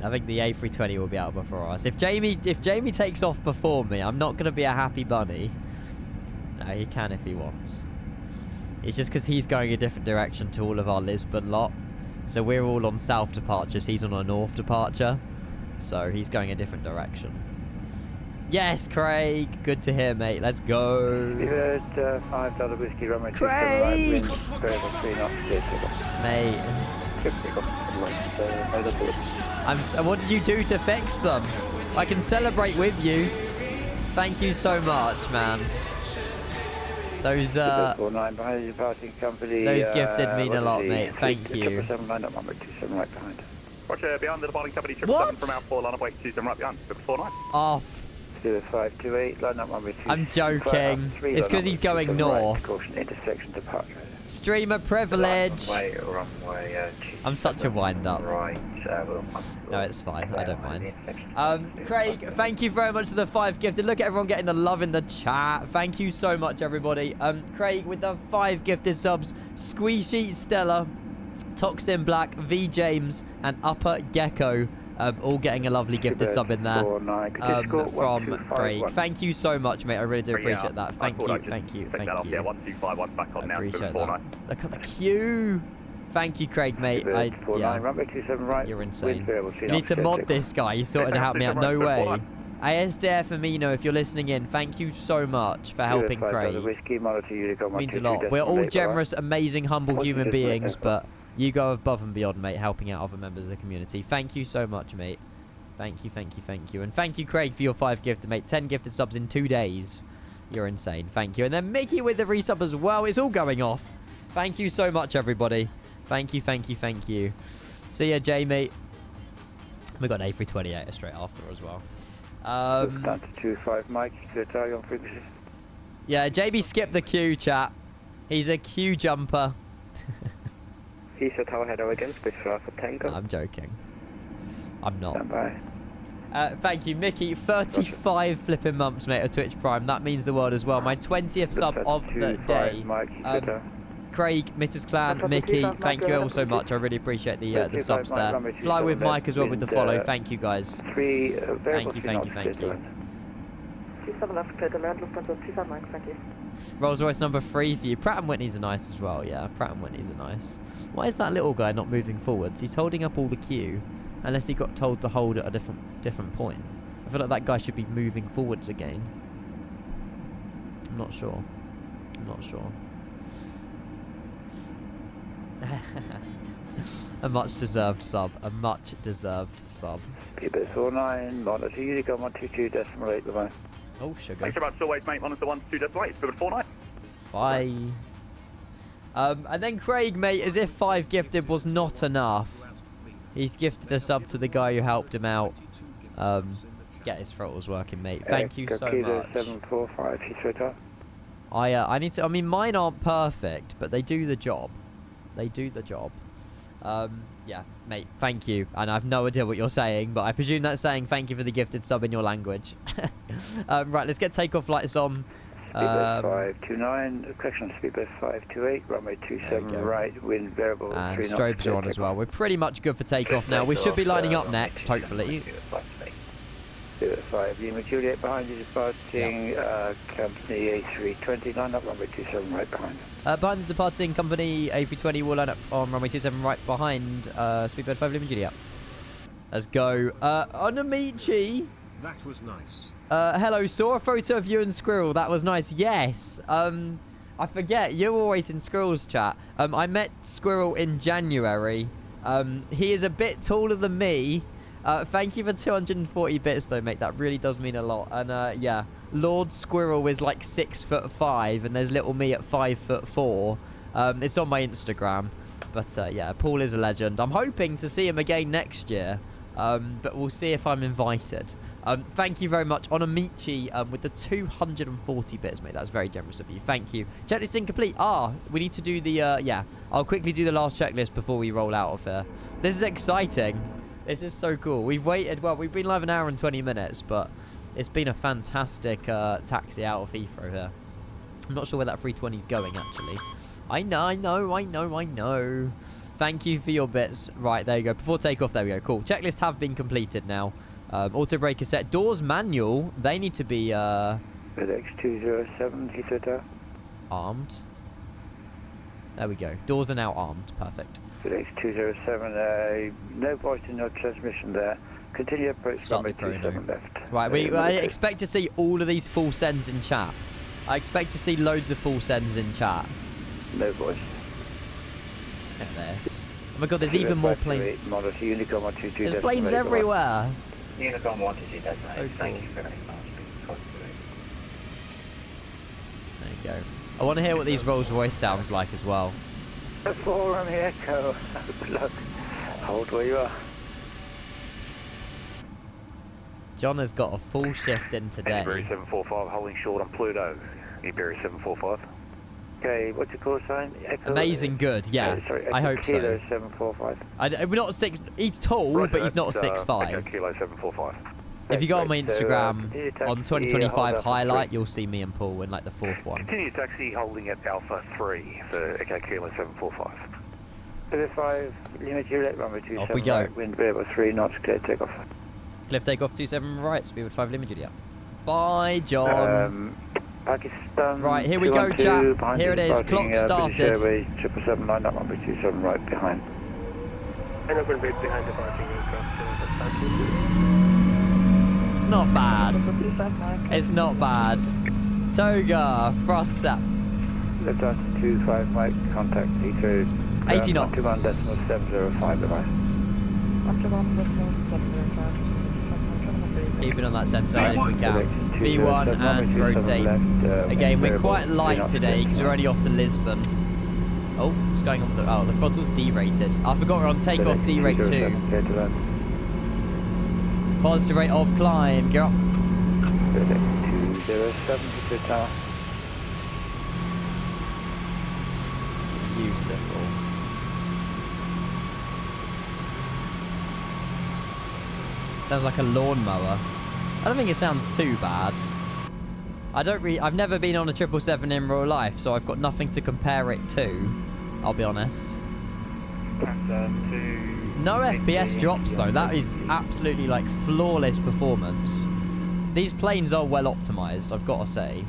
I think the A320 will be out before us. If Jamie takes off before me, I'm not going to be a happy bunny. No, he can if he wants. It's just because he's going a different direction to all of our Lisbon lot. So we're all on south departures, he's on a north departure. So he's going a different direction. Yes, Craig! Good to hear, mate. Let's go! Speedbird $5 whiskey, runway 27 right, Craig! wind, variable 3 knots, clear takeoff. Mate. What did you do to fix them? I can celebrate with you. Thank you so much, man. Those gifted mean a lot, mate. Thank you. 779 up number 27 right behind. Roger, behind the departing company, What? 777 from out 4, line up weight 27 right behind. Spibbert 49. Off. Speedbird 528, line up number 2. I'm joking. It's because he's going north. Caution intersection departure. Streamer privilege. Runway, I'm such a wind-up. right, No, it's fine. I don't mind. Craig, thank you very much for the 5 gifted. Look at everyone getting the love in the chat. Thank you so much, everybody. Craig with the 5 gifted subs. Squeesheet Stella, Toxin Black, V James, and Upper Gecko. All getting a lovely gifted sub in there from Craig. Thank you so much, mate. I really do appreciate that. Thank you. Yeah, 1251 back on I now. appreciate Spibbert that. 49. Look at the queue. Thank you, Craig, mate. Runway 27 right. You're insane. Wind variable 3 You need to knots, mod clear this guy. He's sorting to help me out. No way. ASDF Amino, if you're listening in, thank you so much for helping Craig. Means a lot. We're all generous, amazing, humble human beings, but you go above and beyond, mate, helping out other members of the community. Thank you so much, mate. Thank you. And thank you, Craig, for your 5 gifted, mate. 10 gifted subs in 2 days. You're insane. Thank you. And then Mickey with the resub as well. It's all going off. Thank you so much, everybody. Thank you. See ya, Jamie. We got an A328 straight after as well. Down to 25 Mike, clear target on frequency. Yeah, JB skipped the queue, chat. He's a queue jumper. He's at Tower Headow again, switch for Alpha Tango. I'm joking. I'm not. Stand by. Thank you, Mickey. 35 flipping months, mate, of Twitch Prime. That means the world as well. My 20th sub of the day. Mike, Craig, Mrs. Clan, Mickey, thank you all so much. I really appreciate the subs there. Fly with Mike as well with the follow. Thank you, guys. Thank you. 27 left, clear to land, Lufthansa 27 Mike, thank you. Rolls Royce number 3 for you. Pratt & Whitney's are nice as well, yeah. Pratt & Whitney's are nice. Why is that little guy not moving forwards? He's holding up all the queue, unless he got told to hold at a different point. I feel like that guy should be moving forwards again. I'm not sure. A much deserved sub. Speedbird 49, monitor Unicorn 122.8 Levine. Oh, sugar. Thanks very much, still wait, mate. Monitor 122.8. Spibbert 49. Bye. And then Craig, mate, as if 5 gifted was not enough. He's gifted a sub to the guy who helped him out. Get his throttles working, mate. Thank you so much. 745, Heathrow top. I need to. I mean, mine aren't perfect, but they do the job. Yeah, mate. Thank you. And I have no idea what you're saying, but I presume that's saying thank you for the gifted sub in your language. Right, let's get takeoff lights on. Speedbird 529, correction, Speedbird 528, runway 27 right, wind variable 3 And knots. strobes are on as well. We're pretty much good for takeoff now. We should be lining up next, hopefully. 5, Lima Juliet behind you departing, company A320, line up runway 27 right behind. Behind the departing company A320 will line up on runway 27 right behind Speedbird 5 Lima Juliet. Let's go. Onamichi. That was nice. Hello, saw a photo of you and Squirrel. That was nice. Yes. I forget. You're always in Squirrel's chat. I met Squirrel in January. He is a bit taller than me. Thank you for 240 bits, though, mate. That really does mean a lot. And, yeah. Lord Squirrel is like 6'5", and there's little me at 5'4". It's on my Instagram. But, yeah, Paul is a legend. I'm hoping to see him again next year. But we'll see if I'm invited. Thank you very much, Onamichi, with the 240 bits, mate. That's very generous of you. Thank you. Checklist incomplete. We need to do the, yeah. I'll quickly do the last checklist before we roll out of here. This is exciting. This is so cool. We've waited, well, we've been live an hour and 20 minutes, but it's been a fantastic taxi out of Heathrow here. I'm not sure where that 320 is going, actually. I know. Thank you for your bits. Right, there you go. Before takeoff, there we go. Cool. Checklist have been completed now. Auto brake is set. Doors manual. They need to be FedEx 207, Heathrow Tower. Armed. There we go. Doors are now armed. Perfect. FedEx 207, no voice and no transmission there. Continue approach runway 27 left. Right, I expect to see all of these full sends in chat. I expect to see loads of full sends in chat. No voice. Look at this. Oh my god, there's even more planes. There's planes everywhere. Unicom 122, that's so cool. Thank you very much. There you go. I want to hear what these Rolls Royce sounds like as well. 4 on the Echo. Look, hold where you are. John has got a full shift in today. Berry 745 holding short on Pluto. Berry 745. Okay, what's your call sign? Echo, Amazing good, yeah. Sorry, I hope so. Kilo 745. We're not six. He's tall, Roger, but he's not Echo 6'5". Kilo 745. If you go on my Instagram on taxi, 2025 highlight, you'll see me and Paul in like the 4th one. Continue taxi holding at Alpha 3 for Echo Kilo 745. 5, Lima Juliet, runway 27 Off we go. right, wind variable 3 knots, clear takeoff. Clear takeoff 27 right, speed 5 Lima Juliet. Bye, John. Pakistan. Right, here we go, chat. Here it is. Clock started. Airways 777, line up runway 27 right behind. And I'm going to be behind departing aircraft. It's not bad. It's not bad. Toga, frost up. Left on 25 Mike, contact Heathrow. 80 knots. 21.705 behind. Keep it on that centre if we can. V1 and rotate. Again, we're quite light today because we're only off to Lisbon. Oh, what's going on with the... Oh, the throttle's D-rated. I forgot we're on takeoff D-rate 2. Positive rate of climb. Get up. 207 to tower. Beautiful. Sounds like a lawnmower. I don't think it sounds too bad. I've never been on a 777 in real life, so I've got nothing to compare it to. I'll be honest. No FPS drops though. That is absolutely like flawless performance. These planes are well optimized, I've got to say.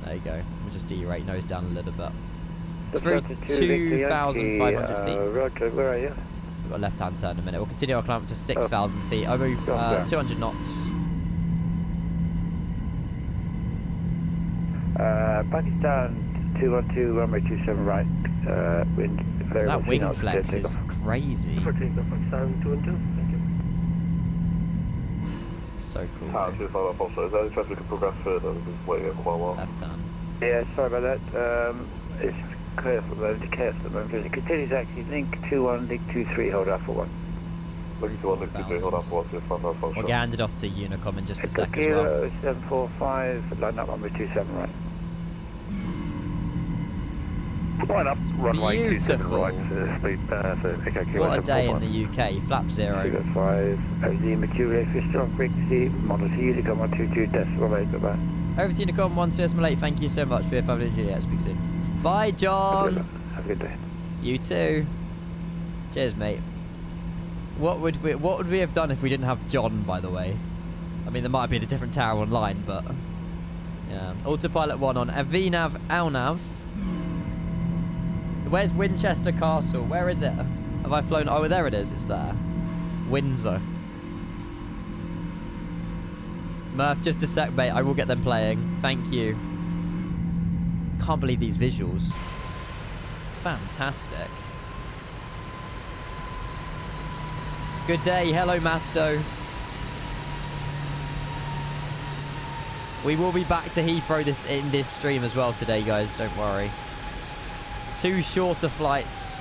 There you go. We'll just derate, nose down a little bit. It's through 2,500 feet. Roger, where are you? We've got a left-hand turn in a minute. We'll continue our climb up to 6,000 feet. I move 200 knots. Pakistan 212, runway 27 right. Wind very that wing flex is crazy. For takeoff Pakistan 212, thank you. So cool. Is there any chance we can progress further? We've been waiting quite a while. Left turn. Yeah, sorry about that. It's clear for the moment, Continue taxi, link 21, link 23, hold Alpha 1. Looking to 1, link 23, hold Alpha 1, We'll get handed off to Unicom in just a sec as well. 745, line up runway 27 right. Line up, runway 27 Beautiful. right, speed for Echo Kilo. What a day in the UK. Flap 0. 5, Lima Juliet, if you're strong frequency, model to Unicom 122.8, bye-bye. Over to Unicom 128, thank you so much for your family Juliet. Speak soon. Bye, John. Have a good day. You too. Cheers, mate. What would we have done if we didn't have John, by the way? I mean, there might have been a different tower online, but... Yeah. Autopilot 1 on. VNAV, ALNAV. Where's Winchester Castle? Where is it? Have I flown? Oh, there it is. It's there. Windsor. Murph, just a sec, mate. I will get them playing. Thank you. Can't believe these visuals. It's fantastic. Good day. Hello, Masto. We will be back to Heathrow in this stream as well today, guys. Don't worry. 2 shorter flights,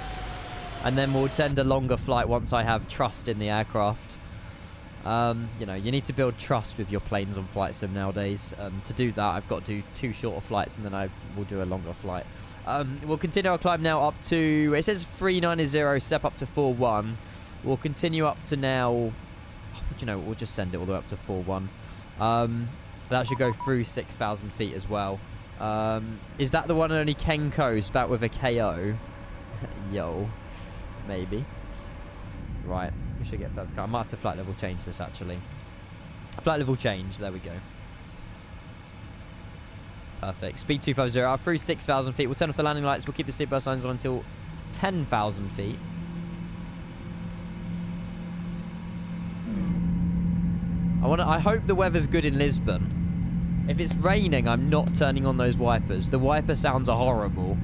and then we'll send a longer flight once I have trust in the aircraft. You know, you need to build trust with your planes on flight sim nowadays. To do that, I've got to do 2 shorter flights, and then I will do a longer flight. We'll continue our climb now up to... It says 390, step up to 41. We'll continue up to now... Oh, you know, we'll just send it all the way up to 41. That should go through 6,000 feet as well. Is that the one and only Kenko spat with a KO? Yo. Maybe. Right. We should get further. I might have to flight level change this, actually. Flight level change. There we go. Perfect. Speed 250 up through 6,000 feet. We'll turn off the landing lights. We'll keep the seatbelt signs on until 10,000 feet. I hope the weather's good in Lisbon. If it's raining, I'm not turning on those wipers. The wiper sounds are horrible.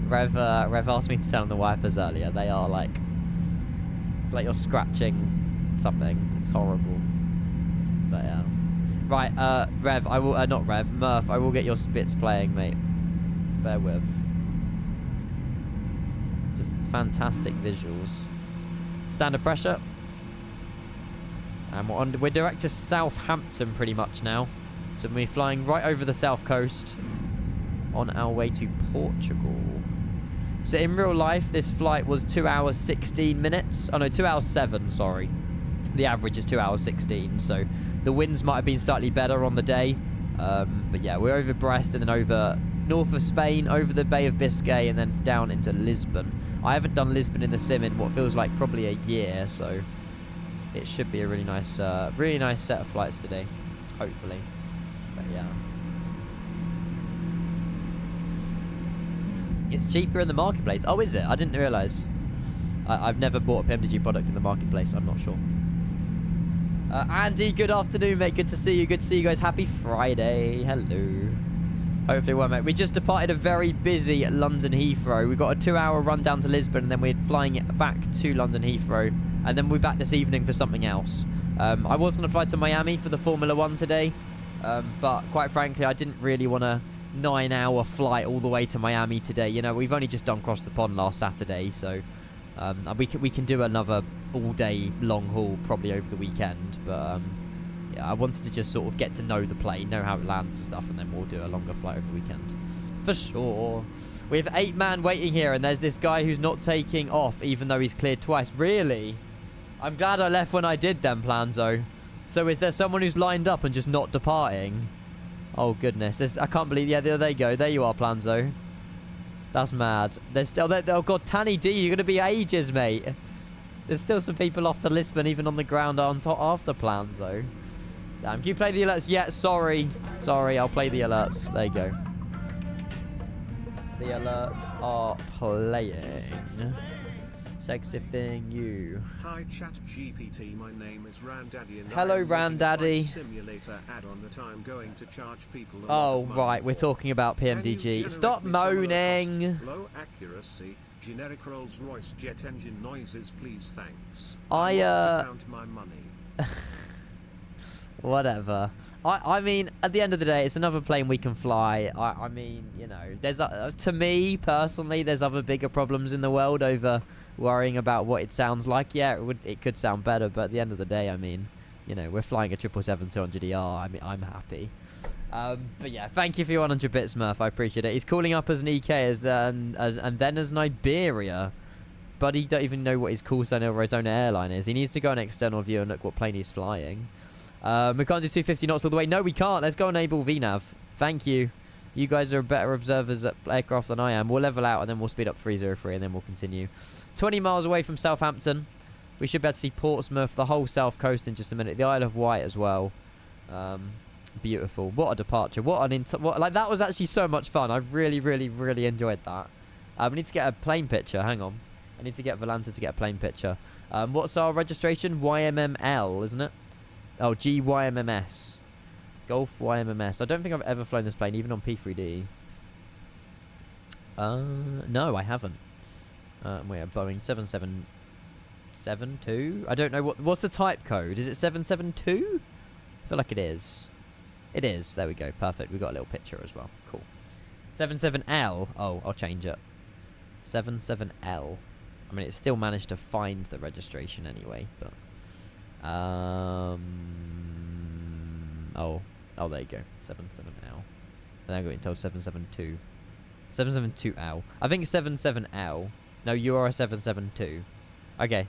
Rev asked me to turn on the wipers earlier. They are like... It's like you're scratching something. It's horrible. But yeah. Right, Rev, I will... not Rev, Murph, I will get your spits playing, mate. Bear with. Just fantastic visuals. Standard pressure. And we're direct to Southampton pretty much now. So we're flying right over the south coast on our way to Portugal. So in real life, this flight was 2 hours 16 minutes. Oh no, 2 hours 7, sorry. The average is 2 hours 16. So the winds might have been slightly better on the day. But yeah, we're over Brest and then over north of Spain, over the Bay of Biscay, and then down into Lisbon. I haven't done Lisbon in the sim in what feels like probably a year, so... It should be a really nice set of flights today, hopefully. But yeah, it's cheaper in the marketplace. Oh, is it? I didn't realise. I've never bought a PMDG product in the marketplace. I'm not sure. Andy, good afternoon, mate. Good to see you. Good to see you guys. Happy Friday. Hello. Hopefully, well, mate. We just departed a very busy London Heathrow. We've got a 2-hour run down to Lisbon, and then we're flying it back to London Heathrow. And then we'll be back this evening for something else. I was going to fly to Miami for the Formula 1 today. But quite frankly, I didn't really want a 9-hour flight all the way to Miami today. You know, we've only just done cross the pond last Saturday. So we can do another all-day long haul probably over the weekend. But yeah, I wanted to just sort of get to know the plane, know how it lands and stuff. And then we'll do a longer flight over the weekend. For sure. We have 8 man waiting here. And there's this guy who's not taking off even though he's cleared twice. Really? I'm glad I left when I did then, Planzo. So is there someone who's lined up and just not departing? Oh, goodness. I can't believe... Yeah, there they go. There you are, Planzo. That's mad. There's still... Oh, God, Tanny D, you're going to be ages, mate. There's still some people off to Lisbon, even on the ground on top after Planzo. Damn, can you play the alerts? Yeah, sorry. Sorry, I'll play the alerts. There you go. The alerts are playing. Sexy thing, you. Hi, Chat GPT. My name is Randaddy. And hello, Randaddy. Simulator add-on that I'm going to charge people. Oh, right. We're talking about PMDG. Stop moaning. Low accuracy, generic Rolls-Royce jet engine noises, please. Thanks. I count my money. Whatever. I mean, at the end of the day, it's another plane we can fly. I mean, you know, there's to me personally, there's other bigger problems in the world over worrying about what it sounds like. Yeah, it could sound better, but at the end of the day, I mean, you know, we're flying a 777-200ER. I mean, I'm happy. But yeah, thank you for your 100 bits, Murph. I appreciate it. He's calling up as an EK and then as an Iberia. But he don't even know what his call sign over his own airline is. He needs to go on external view and look what plane he's flying. We can't do 250 knots all the way. No, we can't. Let's go enable VNAV. Thank you. You guys are better observers at aircraft than I am. We'll level out and then we'll speed up 303 and then we'll continue. 20 miles away from Southampton. We should be able to see Portsmouth, the whole south coast in just a minute. The Isle of Wight as well. Beautiful. What a departure. Like, that was actually so much fun. I really, really, really enjoyed that. We need to get a plane picture. Hang on. I need to get Volanta to get a plane picture. What's our registration? YMML, isn't it? Oh, GYMMS. Golf YMMS. I don't think I've ever flown this plane, even on P3D. No, I haven't. We're Boeing 7772. I don't know what's the type code. Is it 772? I feel like it is. It is. There we go. Perfect. We got a little picture as well. Cool. 77L. Oh, I'll change it. 77L. I mean, it still managed to find the registration anyway, but oh, there you go. 77L. And I'm getting told 772. 772L. I think 77L. No, you are a 772. Okay.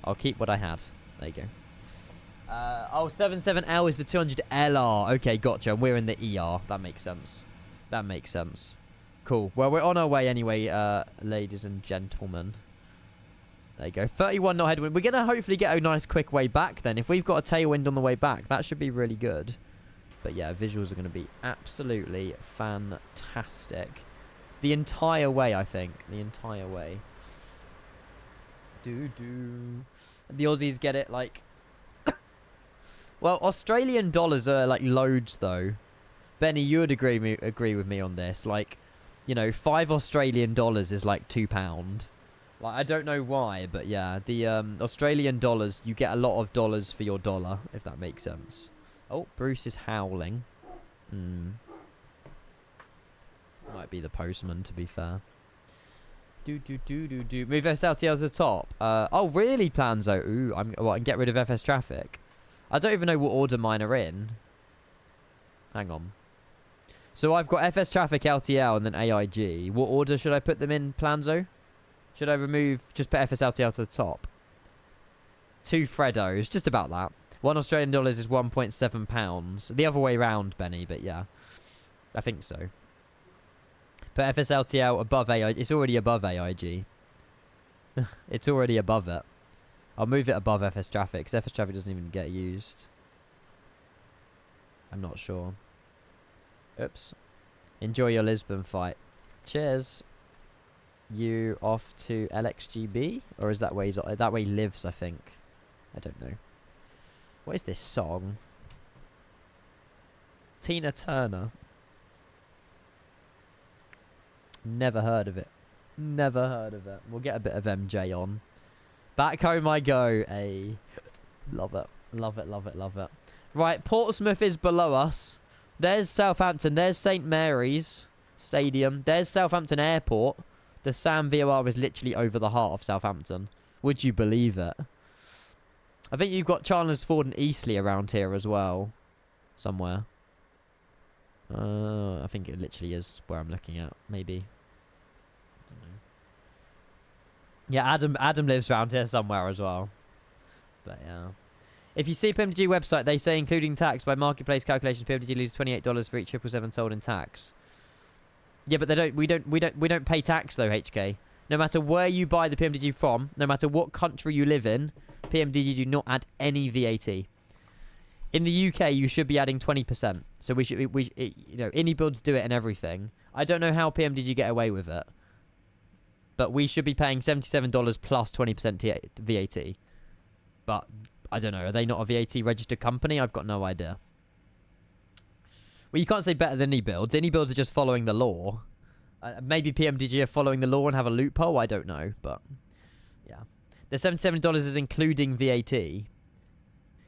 I'll keep what I had. There you go. 77L is the 200LR. Okay, gotcha. We're in the ER. That makes sense. That makes sense. Cool. Well, we're on our way anyway, ladies and gentlemen. There you go. 31 knot headwind. We're going to hopefully get a nice quick way back then. If we've got a tailwind on the way back, that should be really good. But yeah, visuals are going to be absolutely fantastic. The entire way, I think. The entire way. The Aussies get it, like... Well, Australian dollars are, like, loads, though. Benny, you would agree with me on this. Like, you know, 5 Australian dollars is, like, £2. Like, I don't know why, but yeah. The Australian dollars, you get a lot of dollars for your dollar, if that makes sense. Oh, Bruce is howling. Might be the postman, to be fair. Move SLTL to the top. Oh, really, Planzo? Ooh, I can get rid of FS traffic. I don't even know what order mine are in. Hang on. So I've got FS traffic, LTL, and then AIG. What order should I put them in, Planzo? Should I just put FS LTL to the top? 2 Freddos, just about that. 1 Australian dollars is £1.7. The other way round, Benny, but yeah. I think so. Put FS LTL above AIG. It's already above AIG. It's already above it. I'll move it above FS traffic, because FS traffic doesn't even get used. I'm not sure. Oops. Enjoy your Lisbon fight. Cheers. You off to LXGB? Or is that way that way lives, I think. I don't know. What is this song? Tina Turner. Never heard of it. Never heard of it. We'll get a bit of MJ on. Back home I go. Hey. Love it. Love it, love it, love it. Right, Portsmouth is below us. There's Southampton. There's St. Mary's Stadium. There's Southampton Airport. The Sam VOR is literally over the heart of Southampton. Would you believe it? I think you've got Chandlersford and Eastleigh around here as well. Somewhere. I think it literally is where I'm looking at. Maybe. I don't know. Yeah, Adam lives around here somewhere as well. But yeah. If you see PMDG website, they say including tax by marketplace calculations, PMDG loses $28 for each 777 sold in tax. Yeah, but they don't. We don't pay tax though, HK. No matter where you buy the PMDG from, no matter what country you live in, PMDG do not add any VAT. In the UK, you should be adding 20%. So you know, Anybuilds do it and everything. I don't know how PMDG get away with it, but we should be paying $77 plus 20% VAT. But I don't know. Are they not a VAT registered company? I've got no idea. Well, you can't say better than Anybuilds. Anybuilds are just following the law. Maybe PMDG are following the law and have a loophole. I don't know, but yeah. The $77 is including VAT.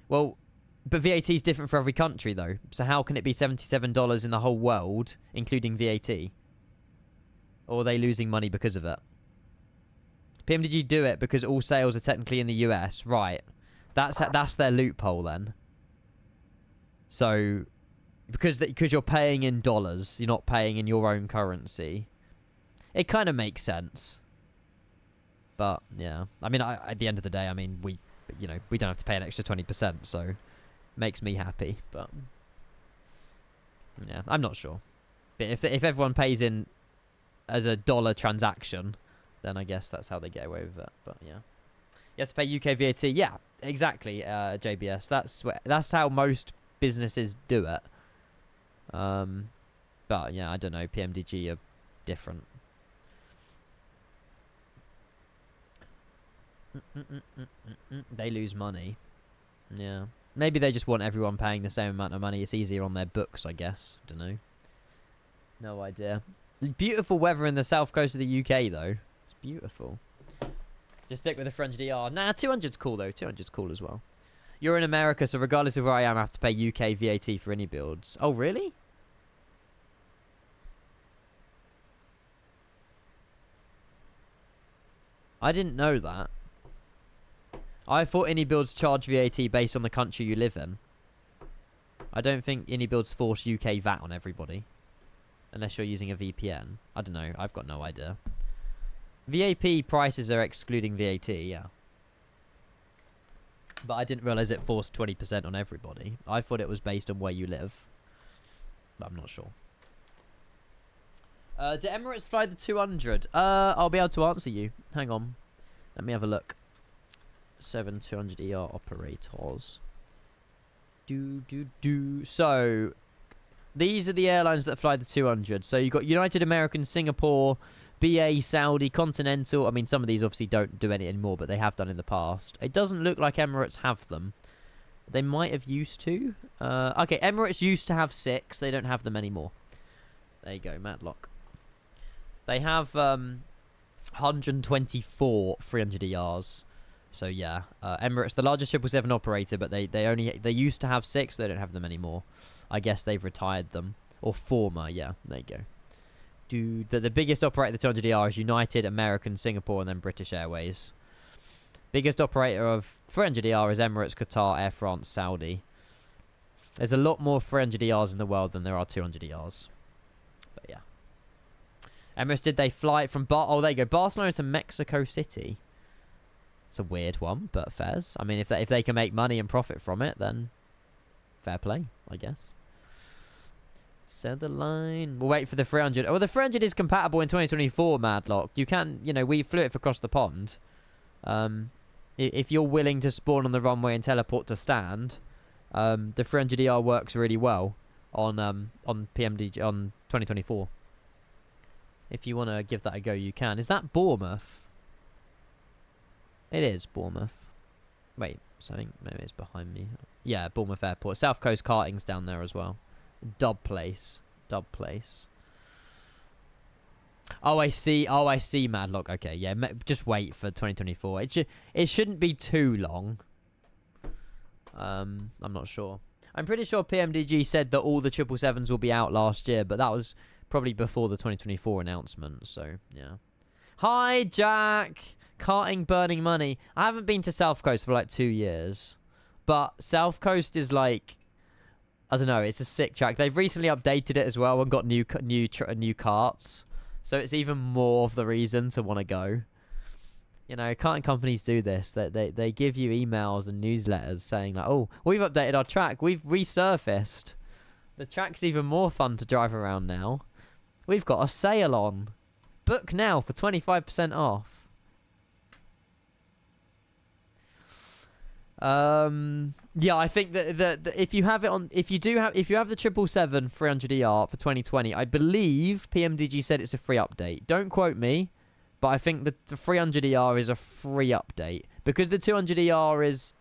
Well, but VAT is different for every country, though. So how can it be $77 in the whole world, including VAT? Or are they losing money because of it? PMDG do it because all sales are technically in the US, right? That's their loophole then. So, because you're paying in dollars, you're not paying in your own currency. It kind of makes sense. But yeah, I mean, at the end of the day, I mean, we don't have to pay an extra 20%, so makes me happy. But yeah, I'm not sure. But if everyone pays in as a dollar transaction, then I guess that's how they get away with it. But yeah. You have to pay UK VAT. Yeah, exactly, JBS. That's how most businesses do it. But yeah, I don't know. PMDG are different. They lose money. Yeah. Maybe they just want everyone paying the same amount of money. It's easier on their books, I guess. Don't know. No idea. Beautiful weather in the south coast of the UK, though. It's beautiful. Just stick with the French DR. Nah, 200's cool, though. 200's cool as well. You're in America, so regardless of where I am, I have to pay UK VAT for any builds. Oh, really? I didn't know that. I thought any builds charge VAT based on the country you live in. I don't think any builds force UK VAT on everybody. Unless you're using a VPN. I don't know. I've got no idea. VAP prices are excluding VAT, yeah. But I didn't realise it forced 20% on everybody. I thought it was based on where you live. But I'm not sure. Do Emirates fly the 200? I'll be able to answer you. Hang on. Let me have a look. 7200ER operators. So, these are the airlines that fly the 200. So, you've got United American, Singapore, BA, Saudi, Continental. I mean, some of these obviously don't do any anymore, but they have done in the past. It doesn't look like Emirates have them. They might have used to. Okay, Emirates used to have 6. They don't have them anymore. There you go, Matlock. They have 124 300ERs. So yeah, Emirates, the largest 777 operator, but they used to have 6. They don't have them anymore. I guess they've retired them, or former. Yeah, there you go. But the biggest operator of the 200ER is United, American, Singapore, and then British Airways. Biggest operator of 300ER is Emirates, Qatar, Air France, Saudi. There's a lot more 300ERs in the world than there are 200ERs. But yeah. Emirates, did they fly from oh, there you go, Barcelona to Mexico City. It's a weird one, but fairs. I mean, if they can make money and profit from it, then fair play, I guess. Set the line. We'll wait for the 300. Oh, the 300 is compatible in 2024, Madlock. You can, we flew it across the pond. If you're willing to spawn on the runway and teleport to stand, the 300ER works really well on PMDG on 2024. If you want to give that a go, you can. Is that Bournemouth? It is Bournemouth. Wait, something maybe it's behind me. Yeah, Bournemouth Airport. South Coast Karting's down there as well. Dub place. Oh, I see. Madlock. Okay, yeah. Just wait for 2024. It shouldn't be too long. I'm not sure. I'm pretty sure PMDG said that all the 777s will be out last year, but that was probably before the 2024 announcement. So yeah. Hi, Jack. Karting burning money. I haven't been to South Coast for like 2 years, but South Coast is like, I don't know, it's a sick track. They've recently updated it as well and got new karts, so it's even more of the reason to want to go. Karting companies do this. They give you emails and newsletters saying like, oh, we've updated our track, we've resurfaced. The track's even more fun to drive around now. We've got a sale on. Book now for 25% off. Yeah, I think that if you have the 777 300ER for 2020, I believe PMDG said it's a free update. Don't quote me, but I think the 300ER is a free update because the 200ER is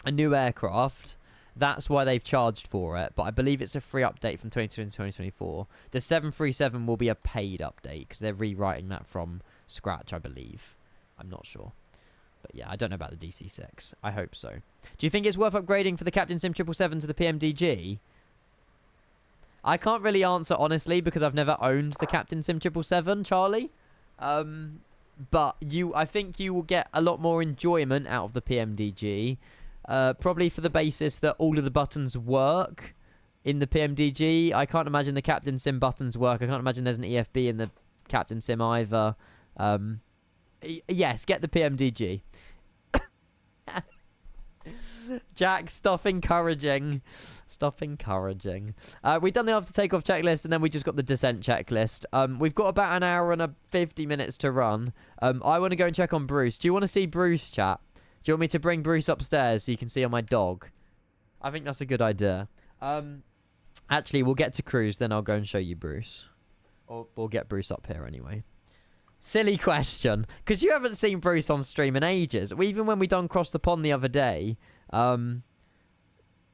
a new aircraft. That's why they've charged for it, but I believe it's a free update from 2020 to 2024. The 737 will be a paid update because they're rewriting that from scratch, I believe. I'm not sure. But yeah, I don't know about the DC-6. I hope so. Do you think it's worth upgrading for the Captain Sim 777 to the PMDG? I can't really answer honestly because I've never owned the Captain Sim 777, Charlie. But I think you will get a lot more enjoyment out of the PMDG. Probably for the basis that all of the buttons work in the PMDG. I can't imagine the Captain Sim buttons work. I can't imagine there's an EFB in the Captain Sim either. Yes, get the PMDG. Jack, stop encouraging. We've done the after takeoff checklist and then we just got the descent checklist. We've got about an hour and 50 minutes to run. I want to go and check on Bruce. Do you want to see Bruce, chat? Do you want me to bring Bruce upstairs so you can see on my dog? I think that's a good idea. Actually, we'll get to cruise, then I'll go and show you Bruce. Or we'll get Bruce up here anyway. Silly question. Because you haven't seen Bruce on stream in ages. Even when we done Cross the Pond the other day,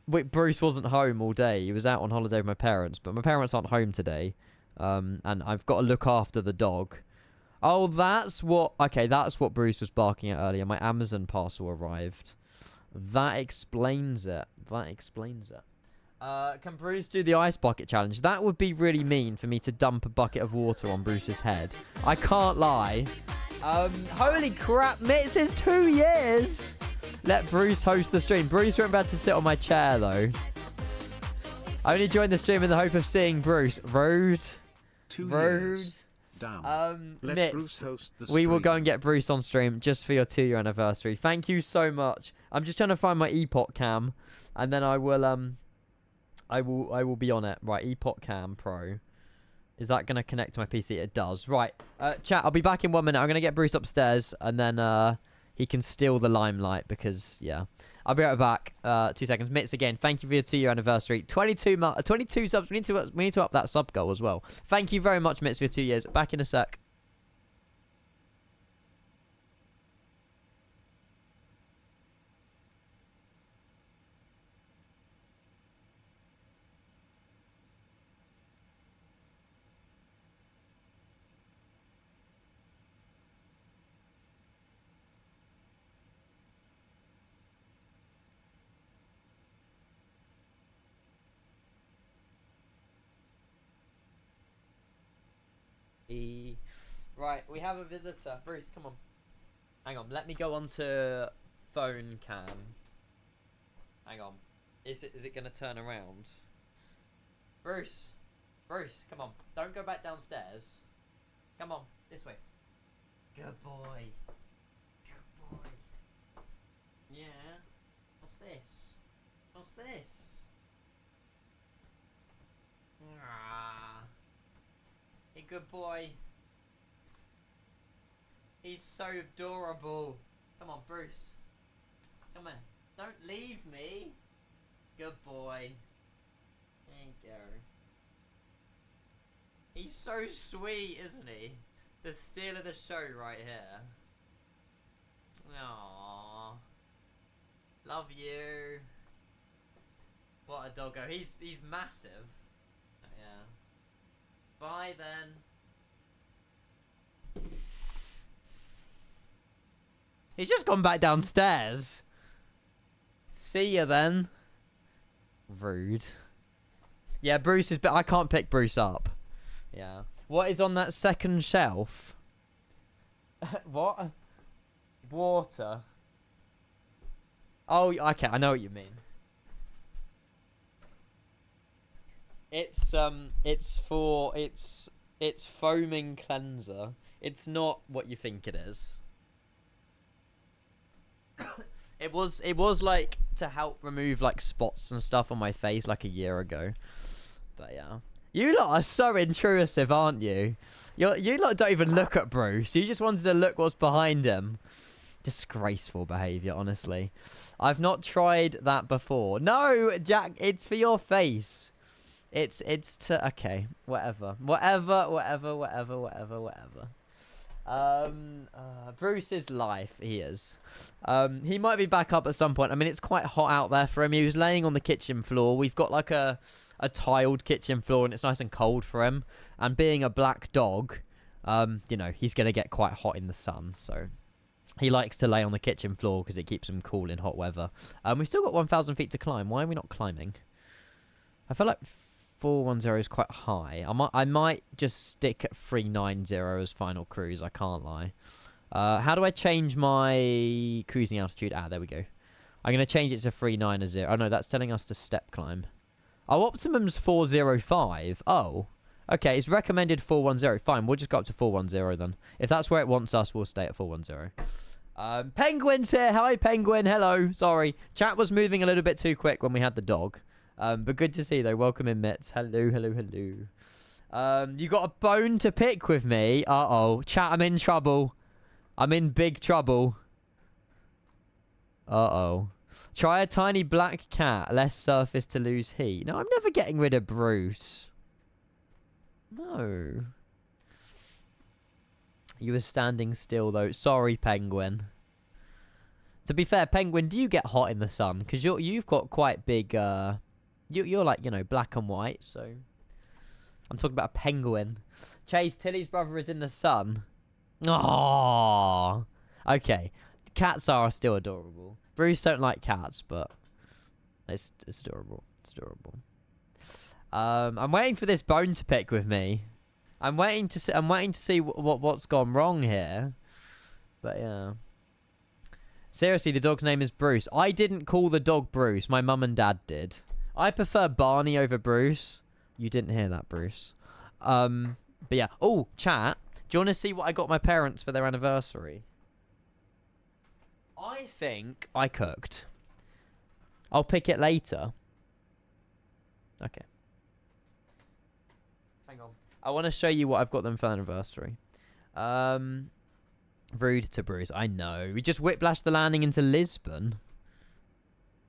Bruce wasn't home all day. He was out on holiday with my parents. But my parents aren't home today. And I've got to look after the dog. Oh, that's what... Okay, that's what Bruce was barking at earlier. My Amazon parcel arrived. That explains it. That explains it. Can Bruce do the ice bucket challenge? That would be really mean for me to dump a bucket of water on Bruce's head. I can't lie. Holy crap, Mitz is 2 years. Let Bruce host the stream. Bruce won't be able to sit on my chair, though. I only joined the stream in the hope of seeing Bruce. Rude. 2 Rude. years. Damn. Let Mitz, Bruce host the we will stream. go and get Bruce on stream just for your 2-year anniversary. Thank you so much. I'm just trying to find my Epoch cam, and then I will be on it. Right, Epoch Cam Pro. Is that going to connect to my PC? It does. Right. Chat, I'll be back in 1 minute. I'm going to get Bruce upstairs, and then he can steal the limelight because, yeah. I'll be right back. 2 seconds. Mitz, again, thank you for your 2-year anniversary. 22 subs. We need to up that sub goal as well. Thank you very much, Mitz, for your 2 years. Back in a sec. Right, we have a visitor. Bruce, come on. Hang on, let me go on to phone cam. Hang on. Is it going to turn around? Bruce. Bruce, come on. Don't go back downstairs. Come on, this way. Good boy. Good boy. Yeah. What's this? What's this? Ah. Hey, good boy. He's so adorable. Come on, Bruce. Come on. Don't leave me. Good boy. There you go. He's so sweet, isn't he? The steal of the show right here. Aww. Love you. What a doggo. He's massive. Yeah. Bye then. He's just gone back downstairs. See ya then. Rude. Yeah, Bruce is... I can't pick Bruce up. Yeah. What is on that second shelf? What? Water. Oh, okay. I know what you mean. It's foaming cleanser. It's not what you think it is. It was like to help remove like spots and stuff on my face like a year ago. But yeah. You lot are so intrusive, aren't you? You lot don't even look at Bruce. You just wanted to look what's behind him. Disgraceful behaviour, honestly. I've not tried that before. No, Jack, it's for your face. It's to... Okay, whatever. Bruce's life, he is. He might be back up at some point. I mean, it's quite hot out there for him. He was laying on the kitchen floor. We've got like a tiled kitchen floor and it's nice and cold for him. And being a black dog, you know, he's going to get quite hot in the sun. So he likes to lay on the kitchen floor because it keeps him cool in hot weather. We've still got 1,000 feet to climb. Why are we not climbing? I feel like 410 is quite high. I might just stick at 390 as final cruise. I can't lie. How do I change my cruising altitude? Ah, there we go. I'm going to change it to 390. Oh, no, that's telling us to step climb. Oh, optimum's 405. Oh, okay. It's recommended 410. Fine, we'll just go up to 410 then. If that's where it wants us, we'll stay at 410. Penguin's here. Hi, Penguin. Hello. Sorry. Chat was moving a little bit too quick when we had the dog. But good to see you, though. Welcome in, Mitz. Hello. You got a bone to pick with me? Uh-oh. Chat, I'm in trouble. I'm in big trouble. Uh-oh. Try a tiny black cat. Less surface to lose heat. No, I'm never getting rid of Bruce. No. You were standing still, though. Sorry, Penguin. To be fair, Penguin, do you get hot in the sun? Because you've got quite big... You're like, you know, black and white, so... I'm talking about a penguin. Chase, Tilly's brother is in the sun. Aww. Okay. Cats are still adorable. Bruce don't like cats, but it's adorable. It's adorable. I'm waiting for this bone to pick with me. I'm waiting to see what's gone wrong here. But yeah. Seriously, the dog's name is Bruce. I didn't call the dog Bruce. My mum and dad did. I prefer Barney over Bruce. You didn't hear that, Bruce. But yeah. Oh, chat. Do you want to see what I got my parents for their anniversary? I think I cooked. I'll pick it later. Okay. Hang on. I want to show you what I've got them for anniversary. Rude to Bruce. I know. We just whiplashed the landing into Lisbon.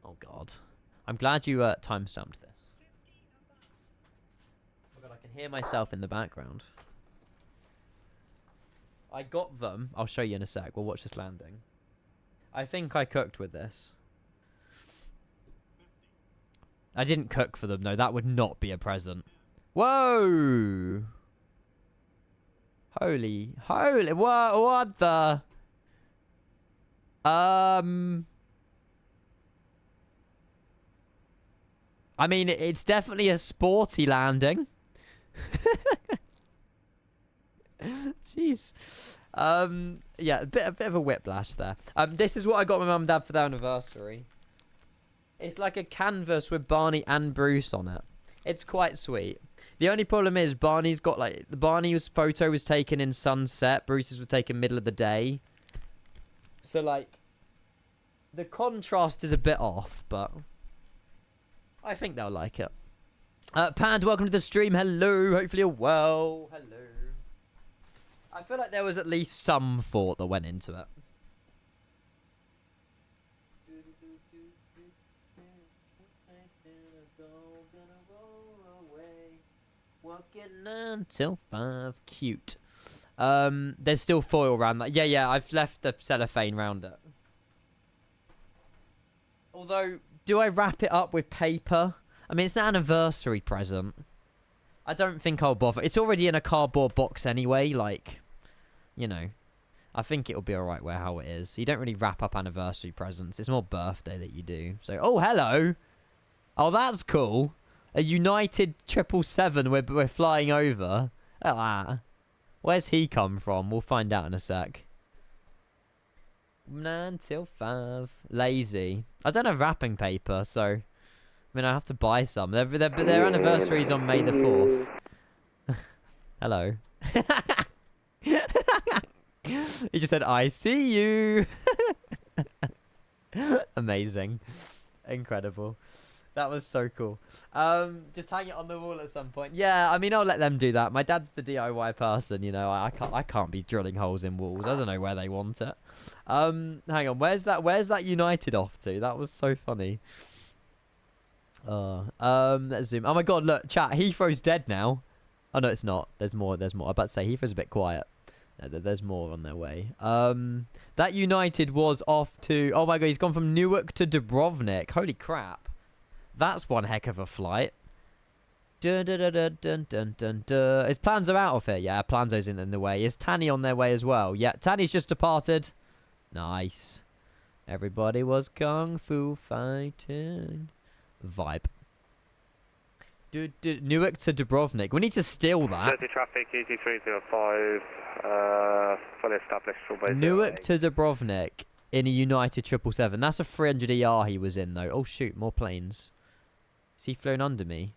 Oh, God. I'm glad you timestamped this. Oh, God, I can hear myself in the background. I got them. I'll show you in a sec. We'll watch this landing. I think I cooked with this. I didn't cook for them, though. That would not be a present. Whoa! Holy. What the? I mean, it's definitely a sporty landing. Jeez. Yeah, a bit of a whiplash there. This is what I got my mum and dad for their anniversary. It's like a canvas with Barney and Bruce on it. It's quite sweet. The only problem is Barney's got like... Barney's photo was taken in sunset. Bruce's was taken middle of the day. So like... The contrast is a bit off, but... I think they'll like it. Pand, welcome to the stream. Hello. Hopefully you're well. Hello. I feel like there was at least some thought that went into it. Working until 5. Cute. There's still foil around that. Yeah, I've left the cellophane round it. Although, do I wrap it up with paper? I mean, it's an anniversary present. I don't think I'll bother. It's already in a cardboard box anyway, like, you know. I think it'll be alright where how it is. You don't really wrap up anniversary presents. It's more birthday that you do. So, oh, hello. Oh, that's cool. A United 777 we're flying over. Ah. Where's he come from? We'll find out in a sec. 9 till 5. Lazy. I don't have wrapping paper, so... I mean, I have to buy some. Their anniversary's on May the 4th. Hello. He just said, I see you. Amazing. Incredible. That was so cool. Just hang it on the wall at some point. Yeah, I mean, I'll let them do that. My dad's the DIY person, you know. I can't be drilling holes in walls. I don't know where they want it. Hang on. Where's that United off to? That was so funny. Let's zoom. Oh my god, look, chat. Heathrow's dead now. Oh no, it's not. There's more. I'm about to say Heathrow's a bit quiet. There's more on their way. That United was off to... Oh my god, he's gone from Newark to Dubrovnik. Holy crap. That's one heck of a flight. His plans are out of here. Yeah, Planzo's in the way. Is Tanny on their way as well? Yeah, Tanny's just departed. Nice. Everybody was kung fu fighting. Vibe. Newark to Dubrovnik. We need to steal that. 30 traffic, EG305, fully established. Newark to Dubrovnik in a United 777. That's a 300 ER he was in, though. Oh, shoot. More planes. Is he flown under me?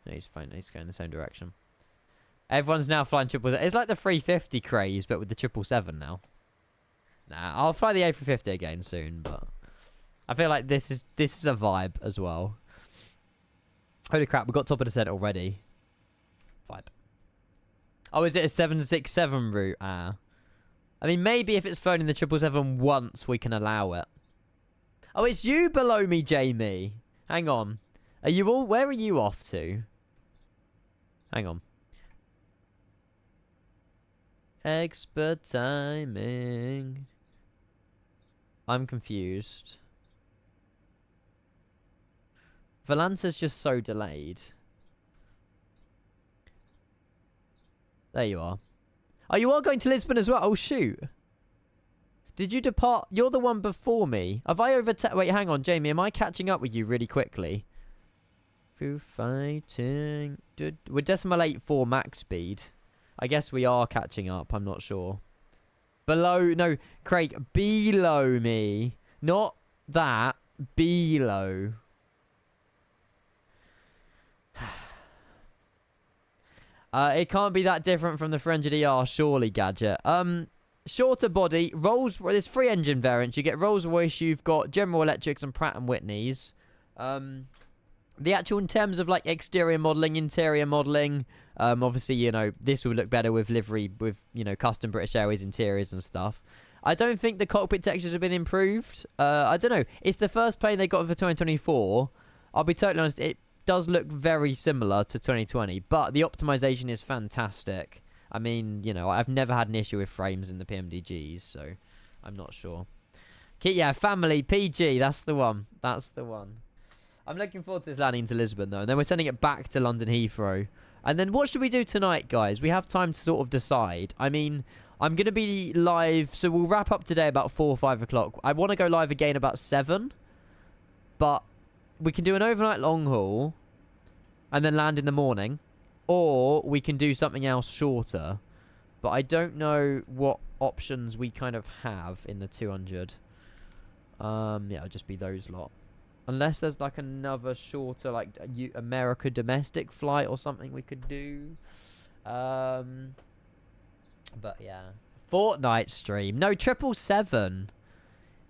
No, he's fine. He's going the same direction. Everyone's now flying 777. It's like the 350 craze, but with the 777 now. Nah, I'll fly the A350 again soon, but... I feel like this is a vibe as well. Holy crap, we got top of descent already. Vibe. Oh, is it a 767 route? Ah. I mean, maybe if it's phoning the 777 once, we can allow it. Oh, it's you below me, Jamie. Hang on. Are you all... Where are you off to? Hang on. Expert timing. I'm confused. Valanta's just so delayed. There you are. Oh, you are going to Lisbon as well? Oh, shoot. Did you depart? You're the one before me. Have I overtaken... Wait, hang on, Jamie. Am I catching up with you really quickly? Through fighting... We're decimal 8.4 max speed. I guess we are catching up. I'm not sure. Below... No, Craig, below me. Not that. Below. It can't be that different from the 300ER, surely, Gadget. Shorter body, there's 3 engine variants. You get Rolls-Royce, you've got General Electrics and Pratt & Whitney's. The actual, in terms of, like, exterior modelling, interior modelling, obviously, you know, this will look better with livery, with, you know, custom British Airways interiors and stuff. I don't think the cockpit textures have been improved. I don't know. It's the first plane they got for 2024. I'll be totally honest, it does look very similar to 2020, but the optimization is fantastic. I mean, you know, I've never had an issue with frames in the PMDGs, so I'm not sure. Yeah, family, PG, that's the one. That's the one. I'm looking forward to this landing to Lisbon, though, and then we're sending it back to London Heathrow. And then what should we do tonight, guys? We have time to sort of decide. I mean, I'm going to be live, so we'll wrap up today about 4 or 5 o'clock. I want to go live again about 7, but we can do an overnight long haul and then land in the morning, or we can do something else shorter. But I don't know what options we kind of have in the 200. Yeah, it'll just be those lot. Unless there's like another shorter, like America domestic flight or something we could do. But yeah. Fortnite stream. No, 777.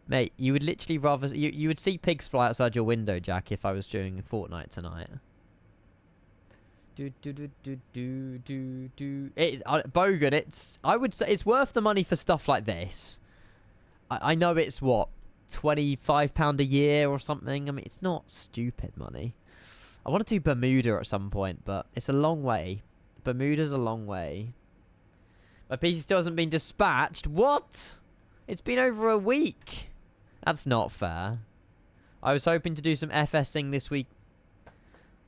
Mate, you would literally rather... You would see pigs fly outside your window, Jack, if I was doing Fortnite tonight. It's Bogan, it's... I would say it's worth the money for stuff like this. I know it's, what, £25 a year or something. I mean, it's not stupid money. I want to do Bermuda at some point, but it's a long way. Bermuda's a long way. My PC still hasn't been dispatched. What? It's been over a week. That's not fair. I was hoping to do some FSing this week.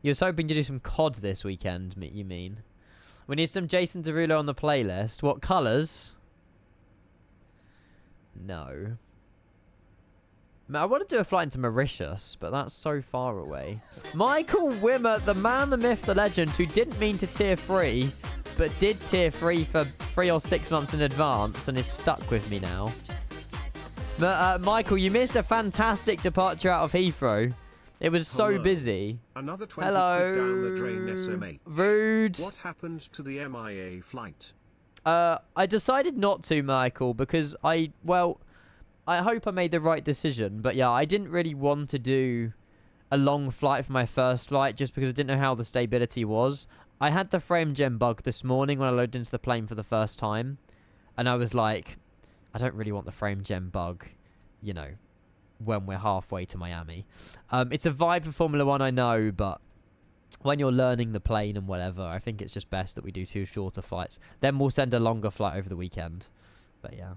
You was hoping to do some COD this weekend, you mean? We need some Jason Derulo on the playlist. What colours? No. I want to do a flight into Mauritius, but that's so far away. Michael Wimmer, the man, the myth, the legend, who didn't mean to tier 3, but did tier 3 for 3 or 6 months in advance and is stuck with me now. But, Michael, you missed a fantastic departure out of Heathrow. It was so busy. Another 20 Hello. quid down the drain, SMH. Rude. What happened to the MIA flight? I decided not to, Michael, because I hope I made the right decision. But yeah, I didn't really want to do a long flight for my first flight just because I didn't know how the stability was. I had the frame gen bug this morning when I loaded into the plane for the first time. And I was like, I don't really want the frame gen bug, you know, when we're halfway to Miami. It's a vibe for Formula 1, I know, but when you're learning the plane and whatever, I think it's just best that we do 2 shorter flights. Then we'll send a longer flight over the weekend. But yeah.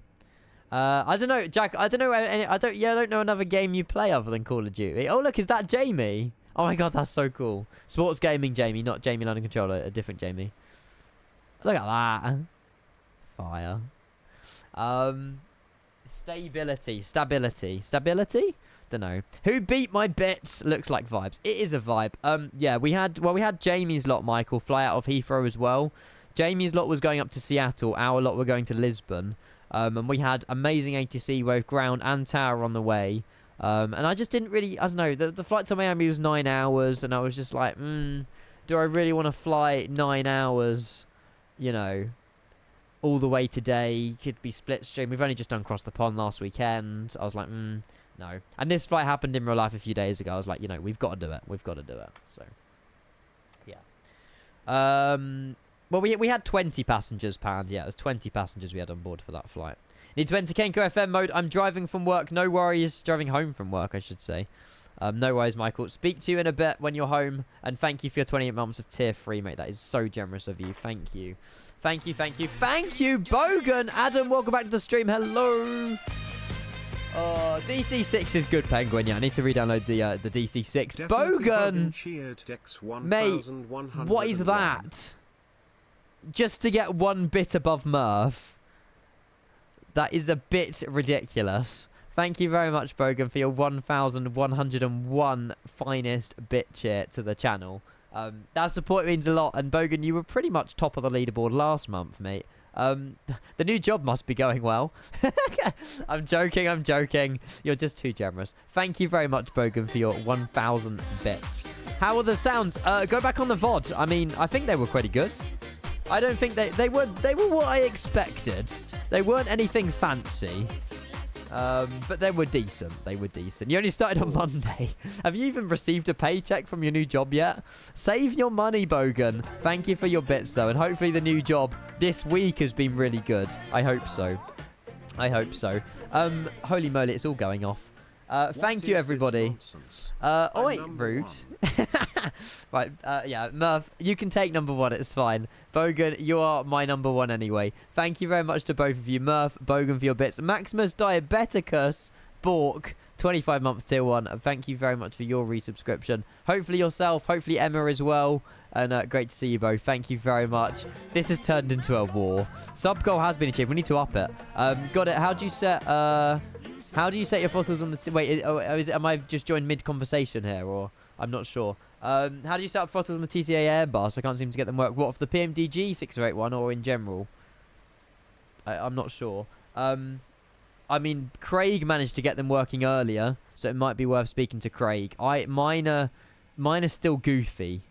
I don't know, Jack. I don't know. I don't know another game you play other than Call of Duty. Oh, look, is that Jamie? Oh my god, that's so cool. Sports gaming Jamie, not Jamie London Controller, a different Jamie. Look at that. Fire. Stability? Don't know. Who beat my bits? Looks like vibes. It is a vibe. Yeah, we had Jamie's lot, Michael, fly out of Heathrow as well. Jamie's lot was going up to Seattle. Our lot were going to Lisbon. And we had amazing ATC, both ground and tower on the way. And I just didn't really... I don't know. The flight to Miami was 9 hours. And I was just like, do I really want to fly 9 hours, you know, all the way today? Could be split stream. We've only just done Cross the Pond last weekend. I was like, no. And this flight happened in real life a few days ago. I was like, you know, we've got to do it. We've got to do it. So, yeah. Well, we had 20 passengers, Pound. Yeah, it was 20 passengers we had on board for that flight. Need to enter Kenko FM mode. I'm driving from work. No worries. Driving home from work, I should say. No worries, Michael. Speak to you in a bit when you're home. And thank you for your 28 months of tier 3, mate. That is so generous of you. Thank you. Thank you, thank you. Thank you, Bogan. Adam, welcome back to the stream. Hello. Oh, DC6 is good, Penguin. Yeah, I need to re-download the DC6. Bogan! Mate, what is that? Just to get 1 bit above Murph. That is a bit ridiculous. Thank you very much, Bogan, for your 1,101 finest bit cheer to the channel. That support means a lot. And Bogan, you were pretty much top of the leaderboard last month, mate. The new job must be going well. I'm joking. You're just too generous. Thank you very much, Bogan, for your 1,000 bits. How are the sounds? Go back on the VOD. I mean, I think they were pretty good. I don't think they were what I expected. They weren't anything fancy. But they were decent. You only started on Monday. Have you even received a paycheck from your new job yet? Save your money, Bogan. Thank you for your bits, though. And hopefully the new job this week has been really good. I hope so. Holy moly, it's all going off. Thank you, everybody. Oi, rude. Right, yeah, Murph, you can take number 1. It's fine. Bogan, you are my number 1 anyway. Thank you very much to both of you. Murph, Bogan for your bits. Maximus Diabeticus, Bork, 25 months tier 1. And thank you very much for your resubscription. Hopefully yourself, hopefully Emma as well. And great to see you both. Thank you very much. This has turned into a war. Sub goal has been achieved. We need to up it. Got it. How do you set your fossils on the... Wait, am I just joined mid-conversation here, or... I'm not sure. How do you set up throttles on the TCA Airbus? I can't seem to get them work. What, for the PMDG 681 or in general? I'm not sure. I mean, Craig managed to get them working earlier, so it might be worth speaking to Craig. Mine are still goofy.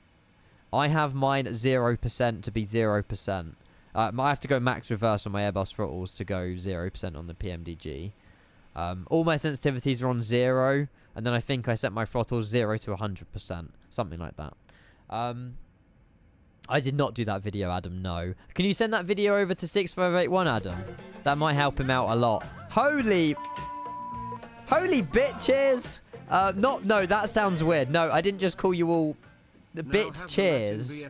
I have mine at 0% to be 0%. I have to go max reverse on my Airbus throttles to go 0% on the PMDG. All my sensitivities are on 0, and then I think I set my throttles 0 to 100%. Something like that. I did not do that video, Adam, no. Can you send that video over to 6581, Adam? That might help him out a lot. Holy bitches! No, that sounds weird. No, I didn't just call you all the bit cheers.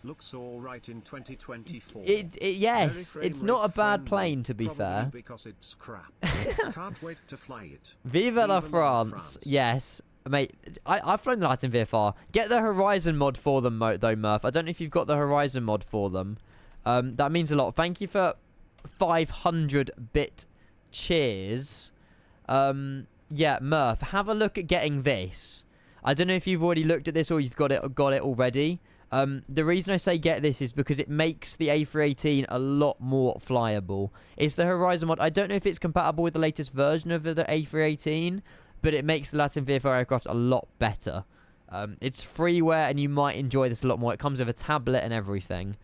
Looks all right in 2024. Yes, it's not a bad plane, to be fair. Because it's crap. Can't wait to fly it. Vive la France. Yes. Mate, I've flown the Latin VFR. Get the Horizon mod for them, though, Murph. I don't know if you've got the Horizon mod for them. That means a lot. Thank you for 500-bit cheers. Yeah, Murph, have a look at getting this. I don't know if you've already looked at this or you've got it already. The reason I say get this is because it makes the A318 a lot more flyable. It's the Horizon mod. I don't know if it's compatible with the latest version of the A318, but it makes the Latin VFR aircraft a lot better. It's freeware, and you might enjoy this a lot more. It comes with a tablet and everything.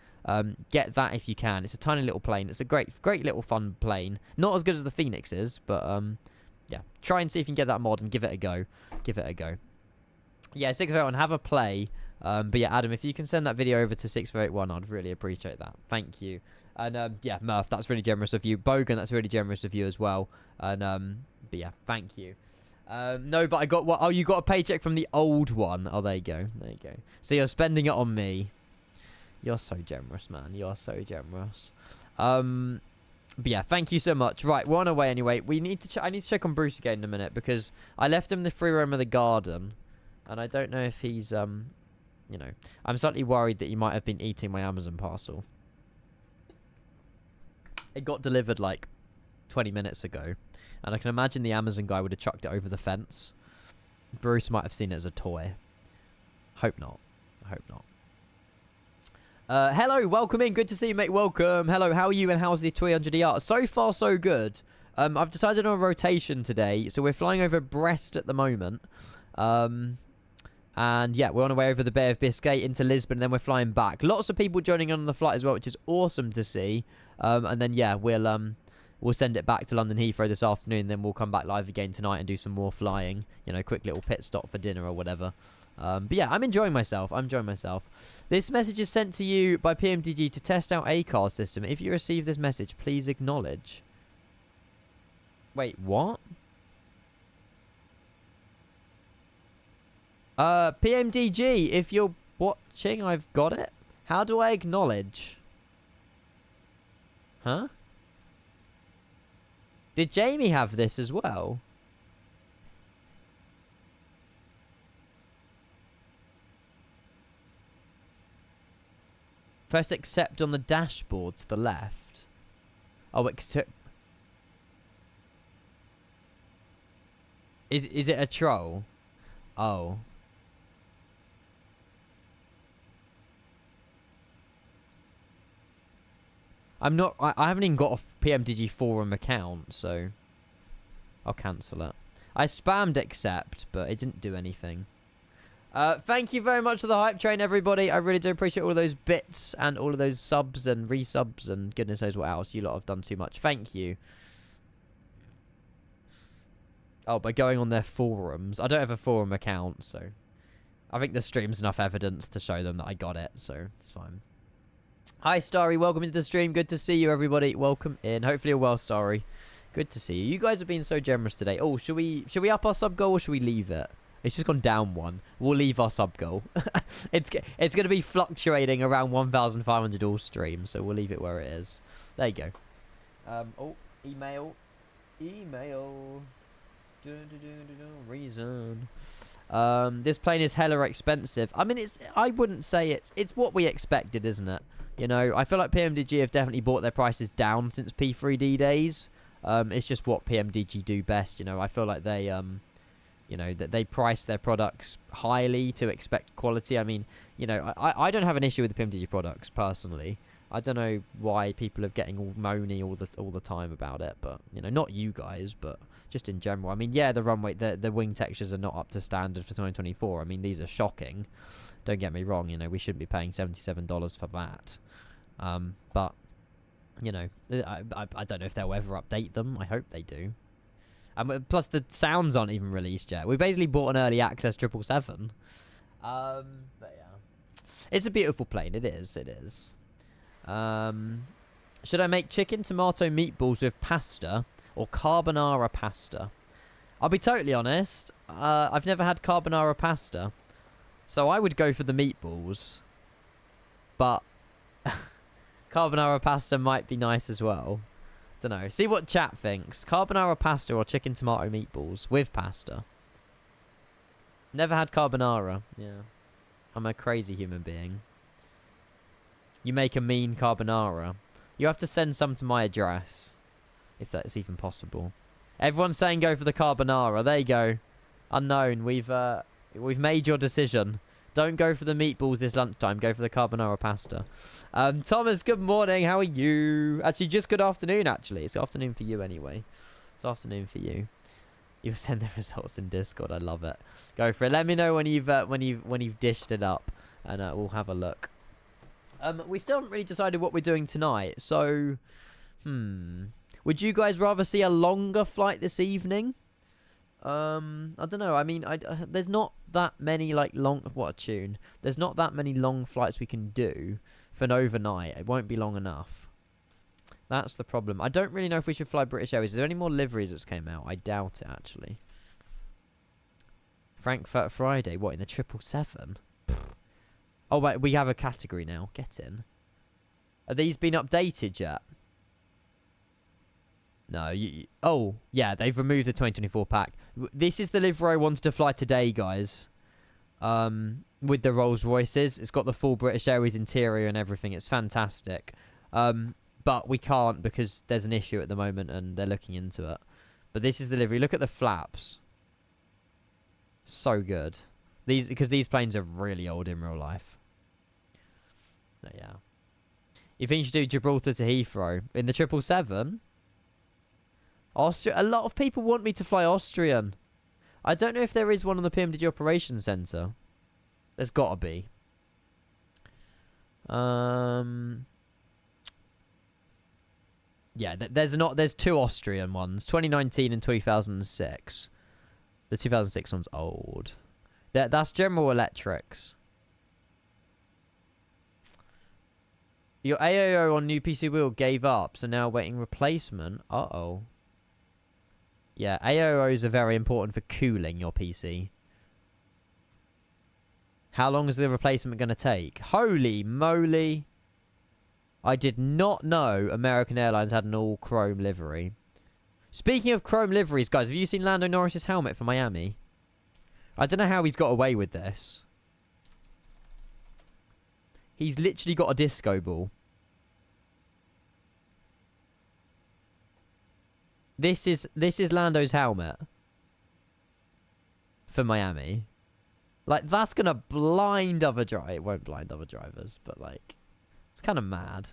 Get that if you can. It's a tiny little plane. It's a great little fun plane. Not as good as the Phoenix is, but yeah. Try and see if you can get that mod and give it a go. Yeah, 651, have a play. But yeah, Adam, if you can send that video over to 6481, I'd really appreciate that. Thank you. And yeah, Murph, that's really generous of you. Bogan, that's really generous of you as well. And but yeah, thank you. No, but I got what? Oh, you got a paycheck from the old one. Oh, there you go. So you're spending it on me. You're so generous, man. You're so generous. But yeah, thank you so much. Right, we're on our way anyway. I need to check on Bruce again in a minute because I left him the free roam of the garden, and I don't know if he's you know, I'm slightly worried that he might have been eating my Amazon parcel. It got delivered like 20 minutes ago, and I can imagine the Amazon guy would have chucked it over the fence. Bruce might have seen it as a toy. Hope not. Hello, welcome in. Good to see you, mate. Welcome. Hello, how are you and how's the 300ER? So far, so good. I've decided on a rotation today, so we're flying over Brest at the moment. And yeah, we're on our way over the Bay of Biscay into Lisbon, and then we're flying back. Lots of people joining on the flight as well, which is awesome to see. And then yeah, we'll send it back to London Heathrow this afternoon, then we'll come back live again tonight and do some more flying. You know, quick little pit stop for dinner or whatever. But yeah, I'm enjoying myself. This message is sent to you by PMDG to test out ACAR's system. If you receive this message, please acknowledge. Wait, what? PMDG, if you're watching, I've got it. How do I acknowledge? Huh? Did Jamie have this as well? Press accept on the dashboard to the left. Oh, accept. Is it a troll? Oh. I'm not. I haven't even got a PMDG forum account, so I'll cancel it. I spammed accept, but it didn't do anything. Thank you very much for the hype train, everybody. I really do appreciate all of those bits and all of those subs and resubs and goodness knows what else. You lot have done too much. Thank you. Oh, by going on their forums. I don't have a forum account, so I think the stream's enough evidence to show them that I got it, so it's fine. Hi, Starry. Welcome into the stream. Good to see you, everybody. Welcome in. Hopefully you're well, Starry. Good to see you. You guys have been so generous today. Oh, should we up our sub goal or should we leave it? It's just gone down one. We'll leave our sub goal. It's going to be fluctuating around 1,500 all stream, so we'll leave it where it is. There you go. Oh, email. Reason. This plane is hella expensive. I mean, I wouldn't say it's what we expected, isn't it? You know, I feel like PMDG have definitely brought their prices down since P3D days. It's just what PMDG do best, you know. I feel like they you know, that they price their products highly to expect quality. I mean, you know, I don't have an issue with the PMDG products personally. I don't know why people are getting all moany all the time about it, but you know, not you guys, but just in general. I mean, yeah, the runway, the wing textures are not up to standard for 2024. I mean, these are shocking. Don't get me wrong. You know, we shouldn't be paying $77 for that. But you know, I don't know if they'll ever update them. I hope they do. Plus, the sounds aren't even released yet. We basically bought an early access 777. But yeah, it's a beautiful plane. It is. It is. Should I make chicken tomato meatballs with pasta or carbonara pasta? I'll be totally honest. I've never had carbonara pasta, so I would go for the meatballs. But carbonara pasta might be nice as well. Don't know. See what chat thinks. Carbonara pasta or chicken tomato meatballs with pasta. Never had carbonara. Yeah. I'm a crazy human being. You make a mean carbonara. You have to send some to my address. If that's even possible. Everyone's saying go for the carbonara. There you go. Unknown. We've made your decision. Don't go for the meatballs this lunchtime. Go for the carbonara pasta. Thomas, good morning. How are you? Actually, just good afternoon, actually. It's afternoon for you anyway. It's afternoon for you. You'll send the results in Discord. I love it. Go for it. Let me know when you've dished it up. And we'll have a look. We still haven't really decided what we're doing tonight. So, would you guys rather see a longer flight this evening? I don't know. I mean, there's not that many like long. What a tune! There's not that many long flights we can do for an overnight. It won't be long enough. That's the problem. I don't really know if we should fly British Airways. Is there any more liveries that's came out? I doubt it actually. Frankfurt Friday. What, in the 777? Oh wait, we have a category now. Get in. Are these been updated yet? No, oh, yeah, they've removed the 2024 pack. This is the livery I wanted to fly today, guys. With the Rolls Royces. It's got the full British Airways interior and everything. It's fantastic. But we can't because there's an issue at the moment and they're looking into it. But this is the livery. Look at the flaps. So good. Because these planes are really old in real life. But yeah. You think you should do Gibraltar to Heathrow? In the 777? A lot of people want me to fly Austrian. I don't know if there is one on the PMDG Operations Centre. There's got to be. Yeah, there's two Austrian ones, 2019 and 2006. The 2006 one's old. That's General Electrics. Your AOO on new PC wheel gave up, so now waiting replacement. Uh-oh. Yeah, AOOs are very important for cooling your PC. How long is the replacement going to take? Holy moly. I did not know American Airlines had an all chrome livery. Speaking of chrome liveries, guys, have you seen Lando Norris's helmet for Miami? I don't know how he's got away with this. He's literally got a disco ball. This is Lando's helmet for Miami. Like, that's gonna blind other drivers. It won't blind other drivers, but like, it's kind of mad.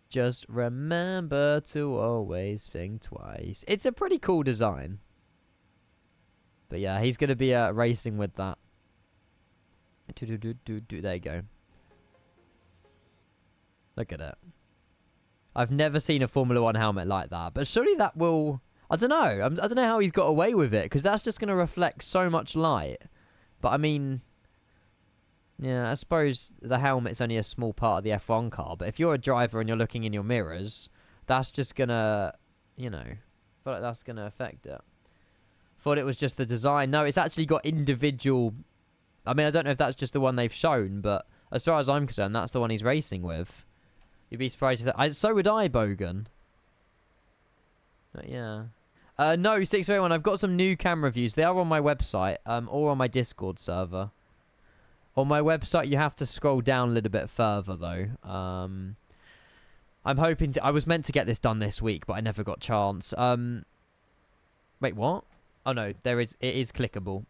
Just remember to always think twice. It's a pretty cool design. But yeah, he's gonna be racing with that. There you go. Look at it. I've never seen a Formula 1 helmet like that. But surely that will... I don't know. I don't know how he's got away with it. Because that's just going to reflect so much light. But I mean... Yeah, I suppose the helmet's only a small part of the F1 car. But if you're a driver and you're looking in your mirrors, that's just going to... You know... I feel like that's going to affect it. Thought it was just the design. No, it's actually got individual... I mean, I don't know if that's just the one they've shown, but as far as I'm concerned, that's the one he's racing with. You'd be surprised if that... so would I, Bogan. But yeah. No, 601, I've got some new camera views. They are on my website, or on my Discord server. On my website, you have to scroll down a little bit further, though. I'm hoping to... I was meant to get this done this week, but I never got a chance. Wait, what? Oh, no, it is clickable.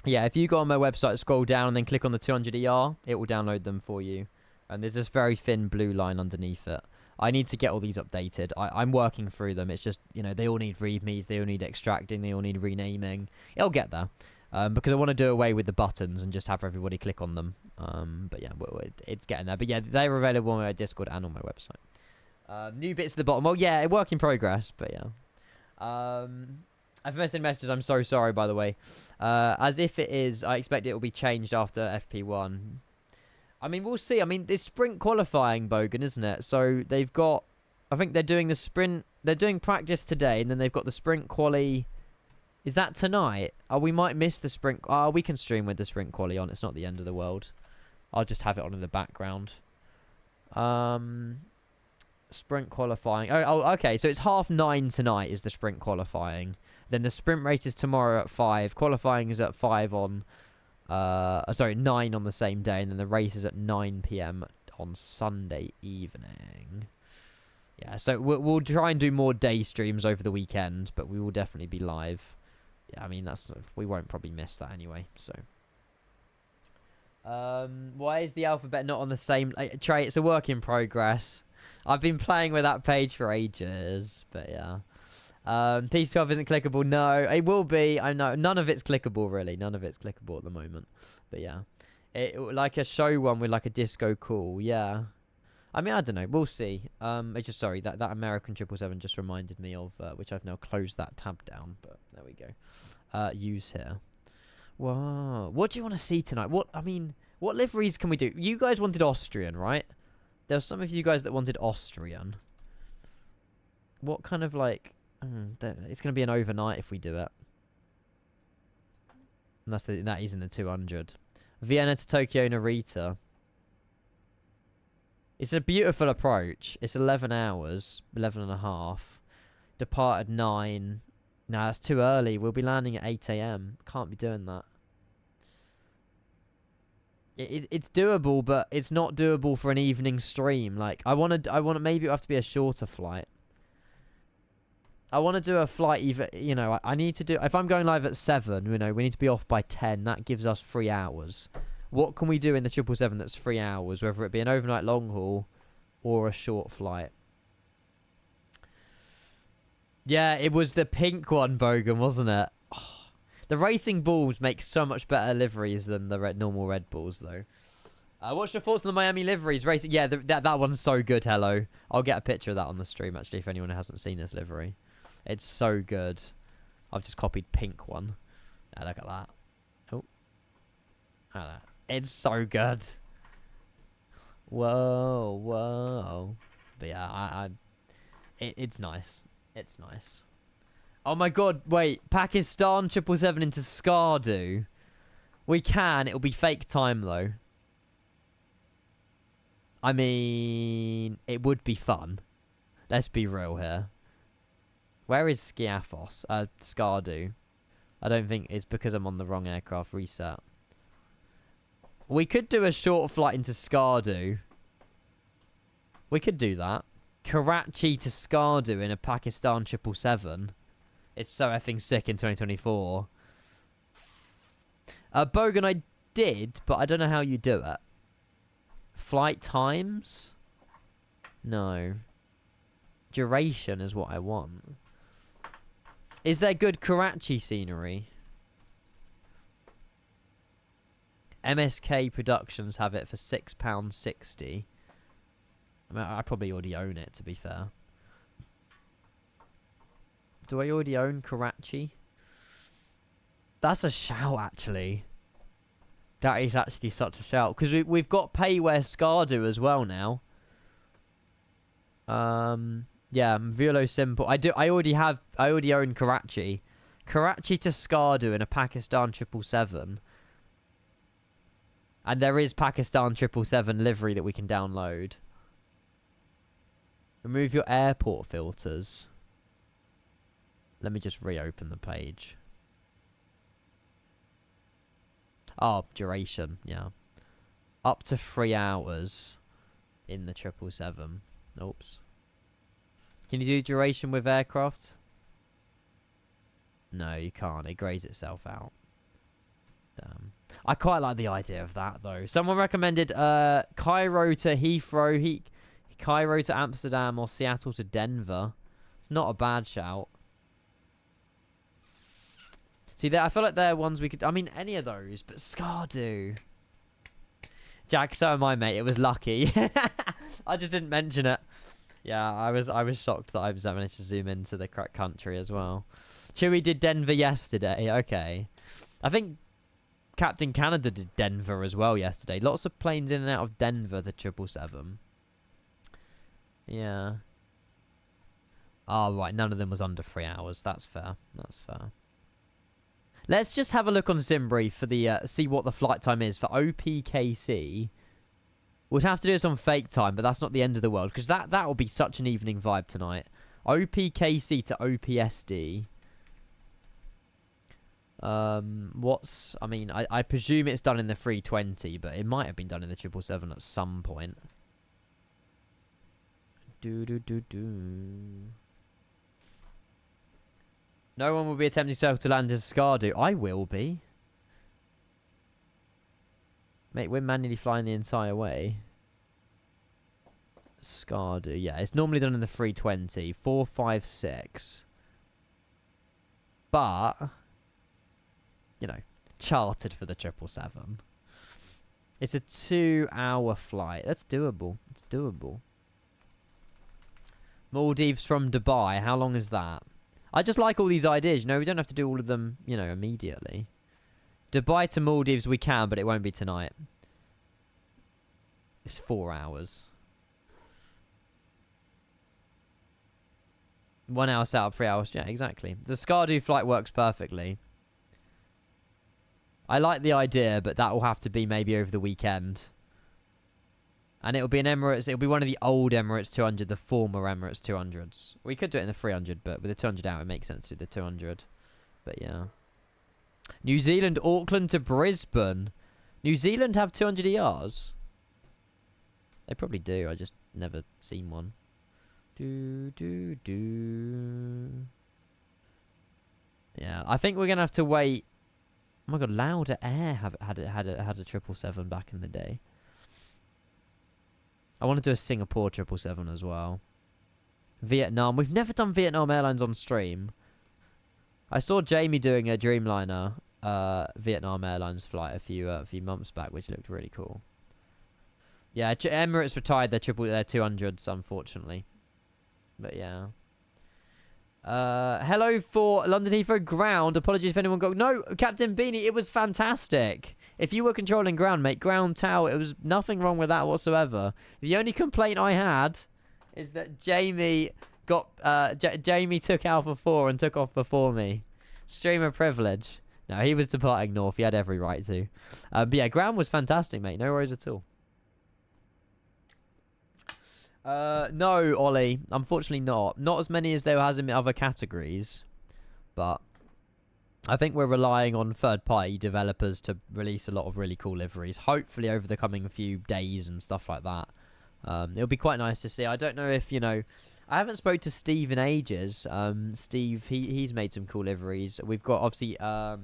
Yeah, if you go on my website, scroll down, and then click on the 200ER, it will download them for you. And there's this very thin blue line underneath it. I need to get all these updated. I'm working through them. It's just, you know, they all need readmes, they all need extracting, they all need renaming. It'll get there. Because I want to do away with the buttons and just have everybody click on them. But yeah, it's getting there. But yeah, they're available on my Discord and on my website. New bits at the bottom. Well, yeah, work in progress, but yeah. I've missed in messages. I'm so sorry, by the way. As if it is, I expect it will be changed after FP1. I mean, we'll see. I mean, it's sprint qualifying, Bogan, isn't it? So they've got... I think they're doing the sprint... They're doing practice today, and then they've got the sprint quali... Is that tonight? Oh, we might miss the sprint... Oh, we can stream with the sprint quali on. It's not the end of the world. I'll just have it on in the background. Sprint qualifying. Oh, okay. So it's 9:30 tonight is the sprint qualifying. Then the sprint race is tomorrow at 5. Qualifying is at 5 on... 9 on the same day, and then the race is at 9 PM on Sunday evening. Yeah, so we'll try and do more day streams over the weekend, but we will definitely be live. Yeah, I mean, we won't probably miss that anyway, so... why is the alphabet not on the same... Trey, it's a work in progress. I've been playing with that page for ages, but yeah. Piece 12 isn't clickable. No, it will be. I know. None of it's clickable, really. None of it's clickable at the moment. But yeah. Like a show one with like a disco cool. Yeah. I mean, I don't know. We'll see. It's just, sorry, that American 777 just reminded me of, which I've now closed that tab down. But there we go. Use here. Whoa. What do you want to see tonight? I mean, what liveries can we do? You guys wanted Austrian, right? There were some of you guys that wanted Austrian. What kind of like... it's going to be an overnight if we do it. And that is in the 200. Vienna to Tokyo Narita. It's a beautiful approach. It's 11 hours. 11 and a half. Depart at 9. Nah, that's too early. We'll be landing at 8 AM. Can't be doing that. It's doable, but it's not doable for an evening stream. Like, I want to maybe it have to be a shorter flight. I want to do a flight either, you know, I need to do, if I'm going live at 7, you know, we need to be off by 10. That gives us 3 hours. What can we do in the 777 that's 3 hours, whether it be an overnight long haul or a short flight? Yeah, it was the pink one, Bogan, wasn't it? Oh, the racing balls make so much better liveries than the normal Red Bulls, though. What's your thoughts on the Miami liveries? Racing, yeah, that one's so good, hello. I'll get a picture of that on the stream, actually, if anyone hasn't seen this livery. It's so good. I've just copied pink one. Ah, look at that. Oh. Look at that. It's so good. Whoa, whoa. But yeah, it's nice. It's nice. Oh my god, wait. Pakistan 777 into Skardu. We can. It'll be fake time, though. I mean, it would be fun. Let's be real here. Where is Skiathos? Skardu. I don't think it's because I'm on the wrong aircraft. Reset. We could do a short flight into Skardu. We could do that. Karachi to Skardu in a Pakistan 777. It's so effing sick in 2024. Bogan, I did, but I don't know how you do it. Flight times? No. Duration is what I want. Is there good Karachi scenery? MSK Productions have it for £6.60. I mean, I probably already own it, to be fair. Do I already own Karachi? That's a shout, actually. That is actually such a shout. Because we've got Payware Skardu as well now. Yeah, Velo Simple. I already own Karachi. Karachi to Skardu in a Pakistan 777. And there is Pakistan 777 livery that we can download. Remove your airport filters. Let me just reopen the page. Oh, duration, yeah. Up to 3 hours in the 777. Oops. Can you do duration with aircraft? No, you can't. It grays itself out. Damn. I quite like the idea of that, though. Someone recommended Cairo to Heathrow, Cairo to Amsterdam, or Seattle to Denver. It's not a bad shout. See, I feel like they're ones we could... I mean, any of those, but Skardu. Jack, so am I, mate. It was lucky. I just didn't mention it. Yeah, I was shocked that I was managed to zoom into the correct country as well. Chewie did Denver yesterday. Okay. I think Captain Canada did Denver as well yesterday. Lots of planes in and out of Denver, the 777. Yeah. Oh, right. None of them was under 3 hours. That's fair. That's fair. Let's just have a look on SimBrief for the see what the flight time is for OPKC. We'd have to do this on fake time, but that's not the end of the world because that will be such an evening vibe tonight. OPKC to OPSD. I mean, I presume it's done in the 320, but it might have been done in the 777 at some point. No one will be attempting to land as Skardu. I will be. Mate, we're manually flying the entire way. Skardu. Yeah, it's normally done in the 320. 456. But, you know, chartered for the 777. It's a 2-hour flight. That's doable. It's doable. Maldives from Dubai. How long is that? I just like all these ideas. You know, we don't have to do all of them, you know, immediately. Dubai to Maldives we can, but it won't be tonight. It's 4 hours. 1 hour setup, 3 hours. Yeah, exactly. The Skardu flight works perfectly. I like the idea, but that will have to be maybe over the weekend. And it'll be an Emirates. It'll be one of the old Emirates 200, the former Emirates 200s. We could do it in the 300, but with the 200 out, it makes sense to do the 200. But yeah. New Zealand, Auckland to Brisbane. New Zealand have 200 ERs? They probably do. I just never seen one. Yeah, I think we're gonna have to wait. Oh my god, Lauda Air had a 777 back in the day. I want to do a Singapore 777 as well. Vietnam. We've never done Vietnam Airlines on stream. I saw Jamie doing a Dreamliner Vietnam Airlines flight a few months back, which looked really cool. Yeah, Emirates retired their 200s, unfortunately. But yeah. Hello for London Heathrow ground. Apologies if anyone got... No, Captain Beanie, it was fantastic. If you were controlling ground, mate, ground tower, it was nothing wrong with that whatsoever. The only complaint I had is that Jamie got... Jamie took Alpha 4 and took off before me. Streamer privilege. No, he was departing north. He had every right to. But yeah, ground was fantastic, mate. No worries at all. No, Ollie. Unfortunately not. Not as many as there has in other categories. But I think we're relying on third-party developers to release a lot of really cool liveries. Hopefully over the coming few days and stuff like that. It'll be quite nice to see. I don't know if, you know... I haven't spoke to Steve in ages. Steve, he's made some cool liveries. We've got, obviously, I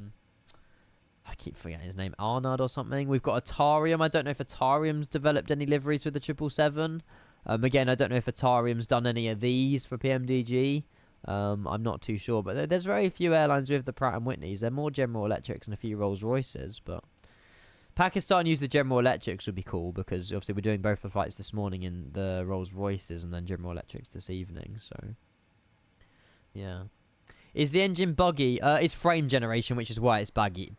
keep forgetting his name. Arnard or something. We've got Atarium. I don't know if Atarium's developed any liveries with the 777. Again, I don't know if Atarium's done any of these for PMDG. I'm not too sure. But there's very few airlines with the Pratt & Whitneys. They're more General Electrics and a few Rolls-Royces. But Pakistan use the General Electrics would be cool, because obviously we're doing both the flights this morning in the Rolls-Royces and then General Electrics this evening. So, yeah. Is the engine buggy? It's frame generation, which is why it's buggy.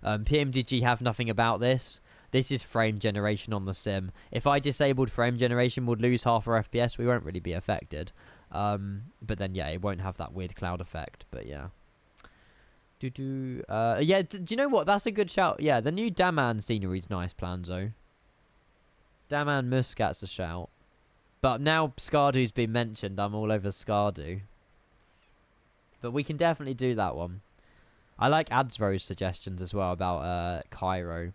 PMDG have nothing about this. This is frame generation on the sim. If I disabled frame generation, we'd lose half our FPS. We won't really be affected. But then, yeah, it won't have that weird cloud effect. But, yeah. Yeah, do you know what? That's a good shout. Yeah, the new Daman scenery's nice, Planzo. Daman Muscat's a shout. But now Skardu's been mentioned, I'm all over Skardu. But we can definitely do that one. I like Adsro's suggestions as well about Cairo.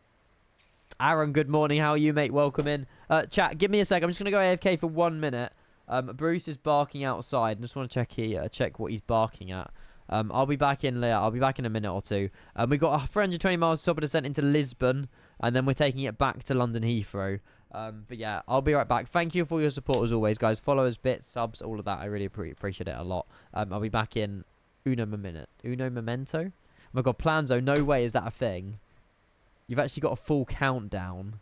Aaron, good morning. How are you, mate? Welcome in. Chat, give me a sec. I'm just going to go AFK for 1 minute. Bruce is barking outside. I just want to check what he's barking at. I'll be back in later. I'll be back in a minute or two. We've got 320 miles top of descent into Lisbon, and then we're taking it back to London Heathrow. But yeah, I'll be right back. Thank you for your support as always, guys. Followers, bits, subs, all of that. I really appreciate it a lot. I'll be back in uno momento. Oh my god, Planzo, no way is that a thing. You've actually got a full countdown.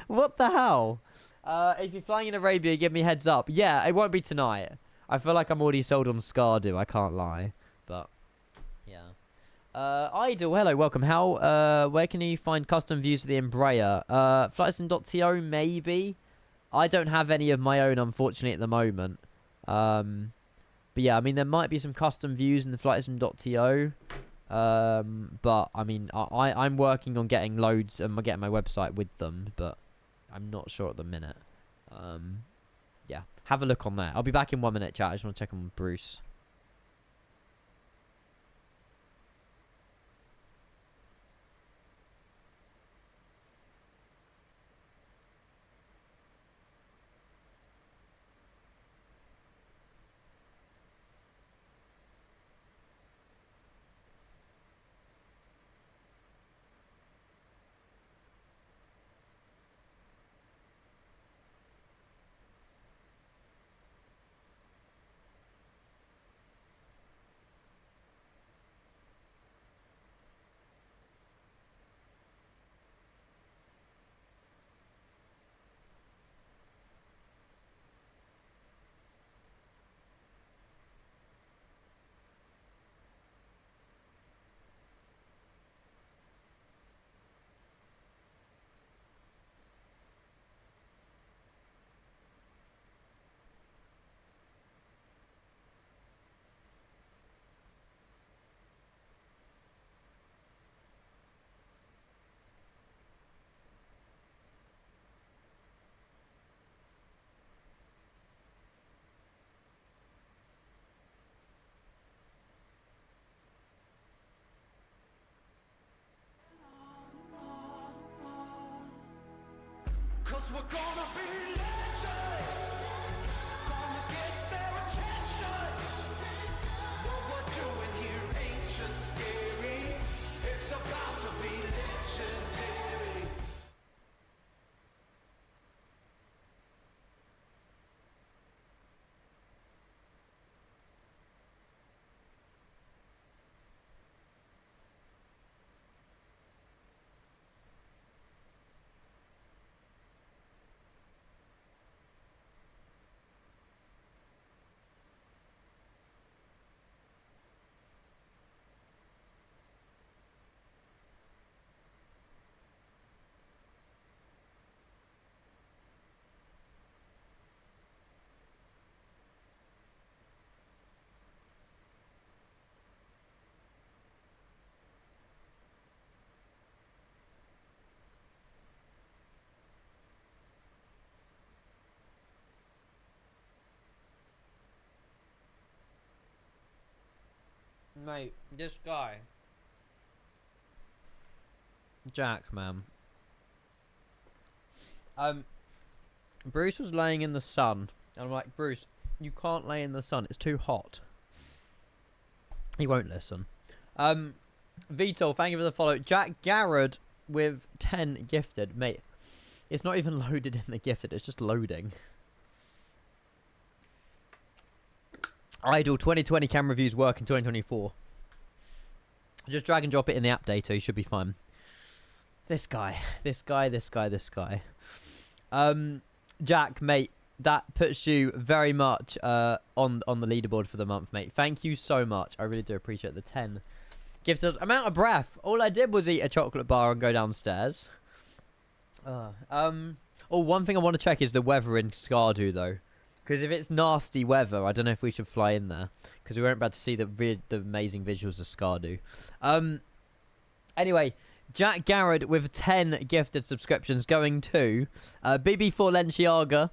What the hell? If you're flying in Arabia, give me a heads up. Yeah, it won't be tonight. I feel like I'm already sold on Skardu, I can't lie. But, yeah. Idle, hello, welcome. Where can you find custom views for the Embraer? Flightsim.to, maybe? I don't have any of my own, unfortunately, at the moment. But yeah, I mean, there might be some custom views in the Flightsim.to. But, I mean, I'm working on getting loads and getting my website with them, but I'm not sure at the minute. Yeah, have a look on there. I'll be back in 1 minute, chat. I just want to check on Bruce. Cause we're gonna be legends, gonna get their attention. What we're doing here ain't just scary, it's about to be legendary. Mate, this guy. Jack, man. Bruce was laying in the sun. And I'm like, Bruce, you can't lay in the sun. It's too hot. He won't listen. Vitor, thank you for the follow. Jack Garrett with 10 gifted. Mate, it's not even loaded in the gifted. It's just loading. Idle 2020 camera reviews work in 2024. Just drag and drop it in the app data. You should be fine. This guy. Jack, mate, that puts you very much on the leaderboard for the month, mate. Thank you so much. I really do appreciate the 10 gifted. I'm out of breath. All I did was eat a chocolate bar and go downstairs. One thing I want to check is the weather in Skardu, though. Because if it's nasty weather, I don't know if we should fly in there. Because we weren't about to see the amazing visuals of Skardu. Anyway, Jack Garrett with 10 gifted subscriptions going to BB4 Lenciaga.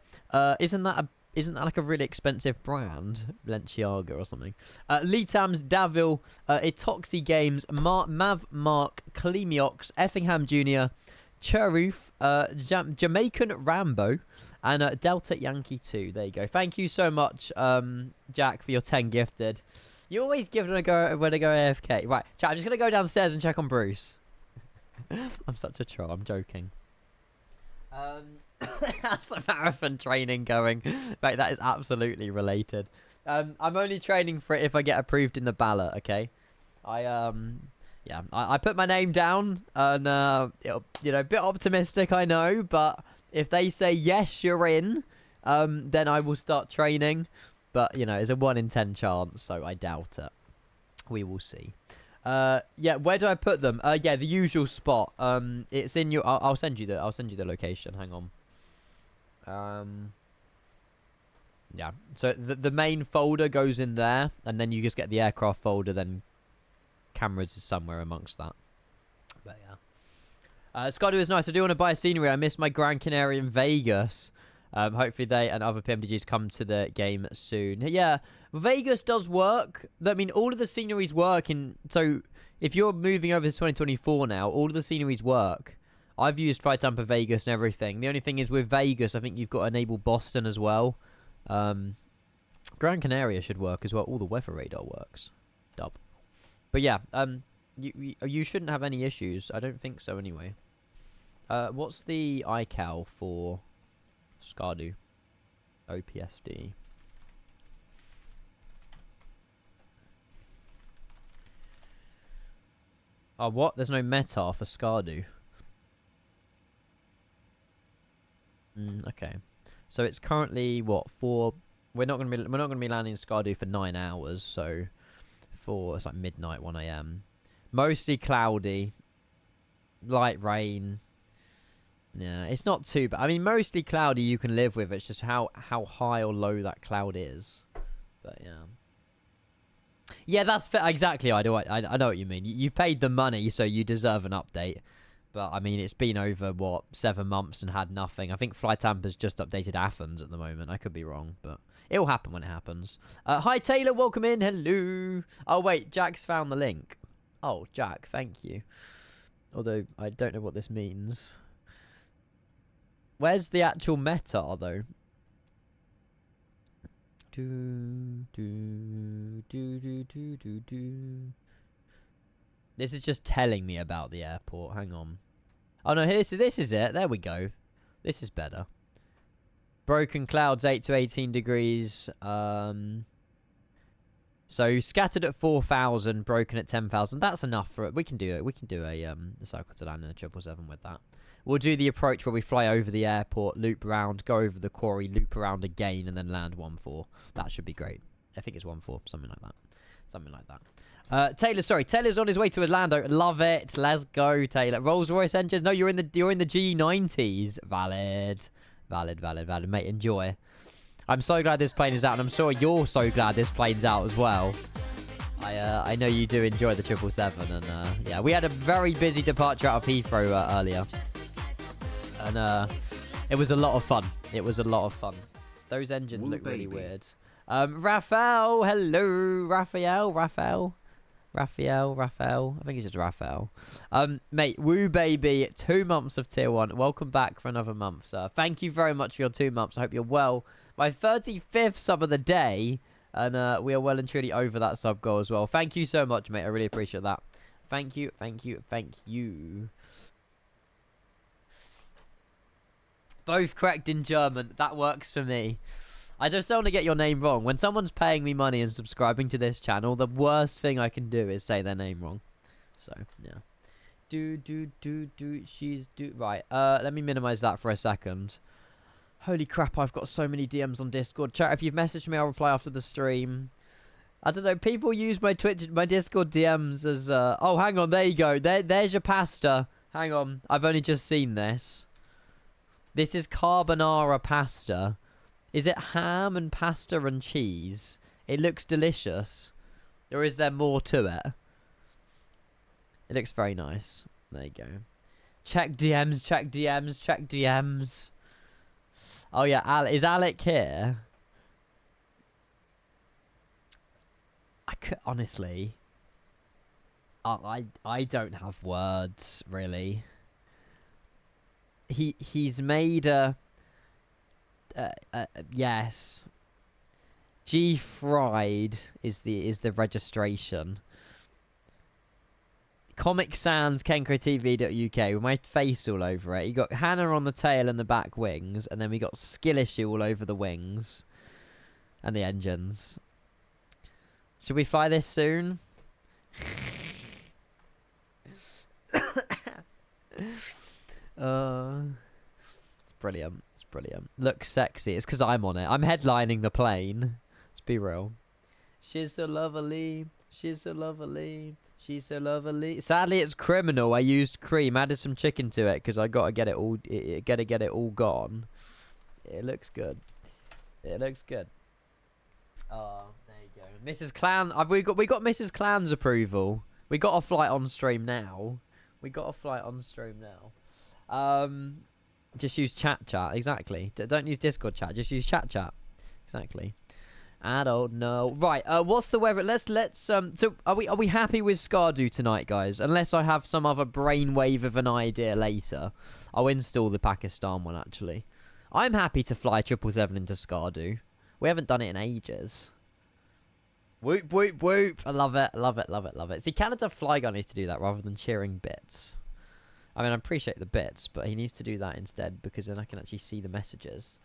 Isn't that like a really expensive brand? Lenciaga or something. Letams, Davil, Etoxy Games, Mav Mark, Klemiox, Effingham Jr., Cheroof, Jamaican Rambo, and Delta Yankee 2. There you go. Thank you so much, Jack, for your 10 gifted. You always give it a go when I go AFK. Right, chat, I'm just going to go downstairs and check on Bruce. I'm such a troll. I'm joking. How's the marathon training going? Mate, that is absolutely related. I'm only training for it if I get approved in the ballot, okay? I put my name down, and a bit optimistic, I know, but if they say yes, you're in, then I will start training. But it's a 1 in 10 chance, so I doubt it. We will see. Where do I put them? The usual spot. It's in your. I'll send you the location. Hang on. So the main folder goes in there, and then you just get the aircraft folder. Then cameras is somewhere amongst that. But yeah. Skardu is nice. I do want to buy a scenery. I miss my Gran Canaria in Vegas. Hopefully they and other PMDGs come to the game soon. Yeah, Vegas does work. I mean, all of the sceneries work in. So if you're moving over to 2024 now, all of the sceneries work. I've used Flight Tampa Vegas and everything. The only thing is with Vegas, I think you've got to enable Boston as well. Gran Canaria should work as well. All the weather radar works. Dub. But yeah, you shouldn't have any issues. I don't think so anyway. What's the iCal for Skardu? OPSD. Oh, what? There's no METAR for Skardu. Okay. So it's currently what, 4. We're not gonna be landing in Skardu for 9 hours. So it's like midnight, 1 a.m. Mostly cloudy, light rain. Yeah, it's not too bad. I mean, mostly cloudy you can live with. It's just how high or low that cloud is. But yeah. Yeah, that's fair. Exactly. I know what you mean. You paid the money, so you deserve an update. But I mean, it's been over what, 7 months and had nothing. I think Flight Tampa's just updated Athens at the moment. I could be wrong, but it'll happen when it happens. Hi Taylor, welcome in. Hello. Oh wait, Jack's found the link. Oh, Jack, thank you. Although I don't know what this means. Where's the actual METAR though? This is just telling me about the airport. Hang on. Oh no, this is it. There we go. This is better. Broken clouds, 8 to 18 degrees. So scattered at 4,000, broken at 10,000. That's enough for it. We can do it. We can do a cycle to land in a 777 with that. We'll do the approach where we fly over the airport, loop around, go over the quarry, loop around again, and then land 1-4. That should be great. I think it's 1-4, something like that. Something like that. Taylor's on his way to Orlando. Love it. Let's go, Taylor. Rolls-Royce engines. No, you're in the G90s. Valid, mate. Enjoy. I'm so glad this plane is out, and I'm sure you're so glad this plane's out as well. I know you do enjoy the 777, and yeah, we had a very busy departure out of Heathrow earlier, and it was a lot of fun. Those engines look really weird. Raphael, hello, Raphael. Raphael. I think it's just Raphael. Mate, woo baby, 2 months of tier 1. Welcome back for another month, sir. Thank you very much for your 2 months. I hope you're well. My 35th sub of the day, and we are well and truly over that sub goal as well. Thank you so much, mate. I really appreciate that. Thank you. Both correct in German. That works for me. I just don't want to get your name wrong. When someone's paying me money and subscribing to this channel, the worst thing I can do is say their name wrong. So, yeah. Right, let me minimize that for a second. Holy crap, I've got so many DMs on Discord. Chat, if you've messaged me, I'll reply after the stream. I don't know, people use my Discord DMs as, oh, hang on, there you go. There's your pasta. Hang on, I've only just seen this. This is carbonara pasta. Is it ham and pasta and cheese? It looks delicious. Or is there more to it? It looks very nice. There you go. Check DMs. Oh yeah, is Alec here? Honestly, I don't have words really. He's made a yes. G Fried is the registration. Comic Sans KenkoTV.uk with my face all over it. You got Hannah on the tail and the back wings, and then we got Skill Issue all over the wings and the engines. Should we fly this soon? It's brilliant. It's brilliant. Looks sexy. It's because I'm on it. I'm headlining the plane. Let's be real. She's so lovely. She's so lovely. She's so lovely. Sadly, it's criminal. I used cream, added some chicken to it because I gotta get it all. Gotta get it all gone. It looks good. It looks good. Oh, there you go, Mrs. Clan. We got Mrs. Clan's approval. We got a flight on stream now. Just use chat. Exactly. Don't use Discord chat. Just use chat. Exactly. I don't know. Right, what's the weather? Let's so are we happy with Skardu tonight, guys? Unless I have some other brainwave of an idea later. I'll install the Pakistan one, actually. I'm happy to fly 777 into Skardu. We haven't done it in ages. Whoop, whoop, whoop. I love it. See, Canada Fly Guy needs to do that rather than cheering bits. I mean, I appreciate the bits, but he needs to do that instead because then I can actually see the messages.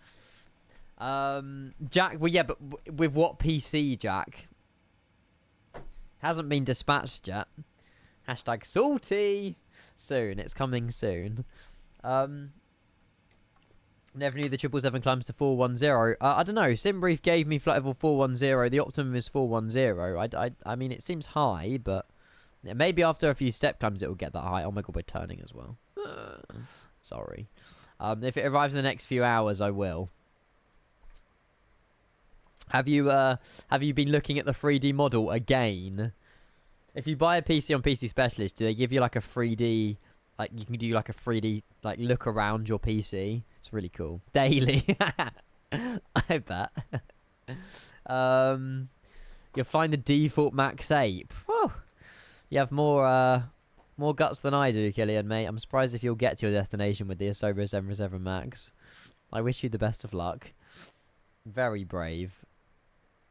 Jack, well, yeah, but with what PC, Jack? Hasn't been dispatched yet. Hashtag salty. Soon, it's coming soon. Never knew the 777 climbs to 410. I don't know. Simbrief gave me flight level 410. The optimum is 410. I mean, it seems high, but yeah, maybe after a few step climbs it will get that high. Oh my god, we're turning as well. Sorry. If it arrives in the next few hours, I will. Have you been looking at the 3D model again? If you buy a PC on PC Specialist, do they give you like a 3D, like you can do like a 3D like look around your PC? It's really cool. Daily. I bet. You'll find the default Max 8. Whew. You have more guts than I do, Killian, mate. I'm surprised if you'll get to your destination with the Asobo 737 Max. I wish you the best of luck. Very brave.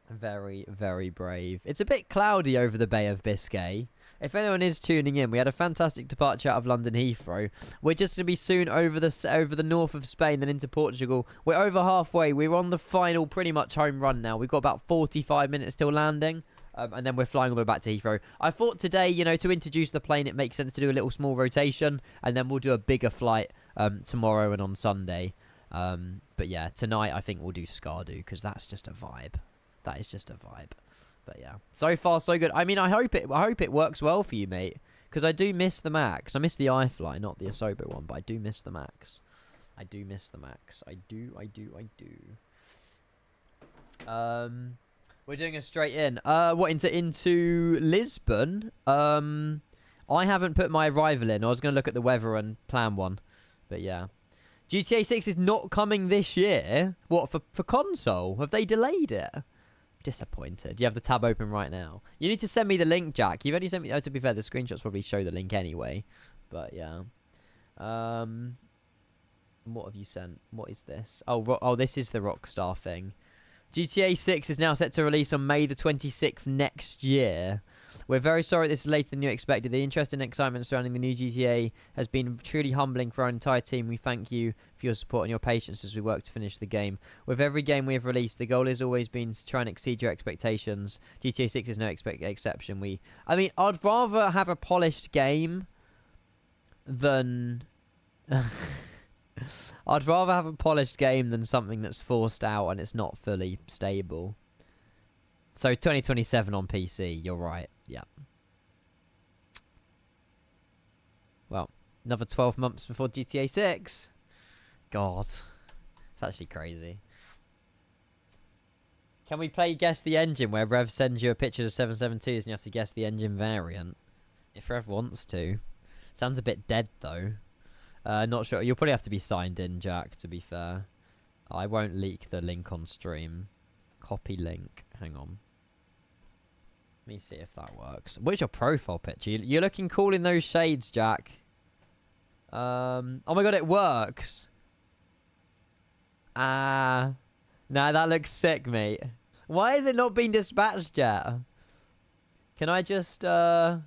Very, very brave. It's a bit cloudy over the Bay of Biscay. If anyone is tuning in, we had a fantastic departure out of London Heathrow. We're just going to be soon over the north of Spain, then into Portugal. We're over halfway. We're on the final pretty much home run now. We've got about 45 minutes till landing. And then we're flying all the way back to Heathrow. I thought today, you know, to introduce the plane, it makes sense to do a little small rotation. And then we'll do a bigger flight tomorrow and on Sunday. But yeah, tonight I think we'll do Skardu because that's just a vibe. That is just a vibe. But yeah, so far so good. I mean, I hope it works well for you, mate. Because I do miss the Max. I miss the iFly, not the Asobo one, but I do miss the Max. I do. We're doing a straight in. What, into Lisbon? I haven't put my arrival in. I was going to look at the weather and plan one. But yeah. GTA 6 is not coming this year. What, for console? Have they delayed it? Disappointed. You have the tab open right now. You need to send me the link, Jack. You've already sent me... Oh, to be fair, the screenshots probably show the link anyway. But, yeah. What have you sent? What is this? Oh, this is the Rockstar thing. GTA 6 is now set to release on May the 26th next year. We're very sorry this is later than you expected. The interest and excitement surrounding the new GTA has been truly humbling for our entire team. We thank you for your support and your patience as we work to finish the game. With every game we have released, the goal has always been to try and exceed your expectations. GTA 6 is no exception. I mean, I'd rather have a polished game than... I'd rather have a polished game than something that's forced out and it's not fully stable. So 2027 on PC, you're right. Yeah. Well, another 12 months before GTA 6. God. It's actually crazy. Can we play Guess the Engine, where Rev sends you a picture of 772s and you have to guess the engine variant? If Rev wants to. Sounds a bit dead, though. Not sure. You'll probably have to be signed in, Jack, to be fair. I won't leak the link on stream. Copy link. Hang on. Let me see if that works. What's your profile picture? You're looking cool in those shades, Jack. Oh my god, it works. Nah, that looks sick, mate. Why is it not being dispatched yet? Can I just, There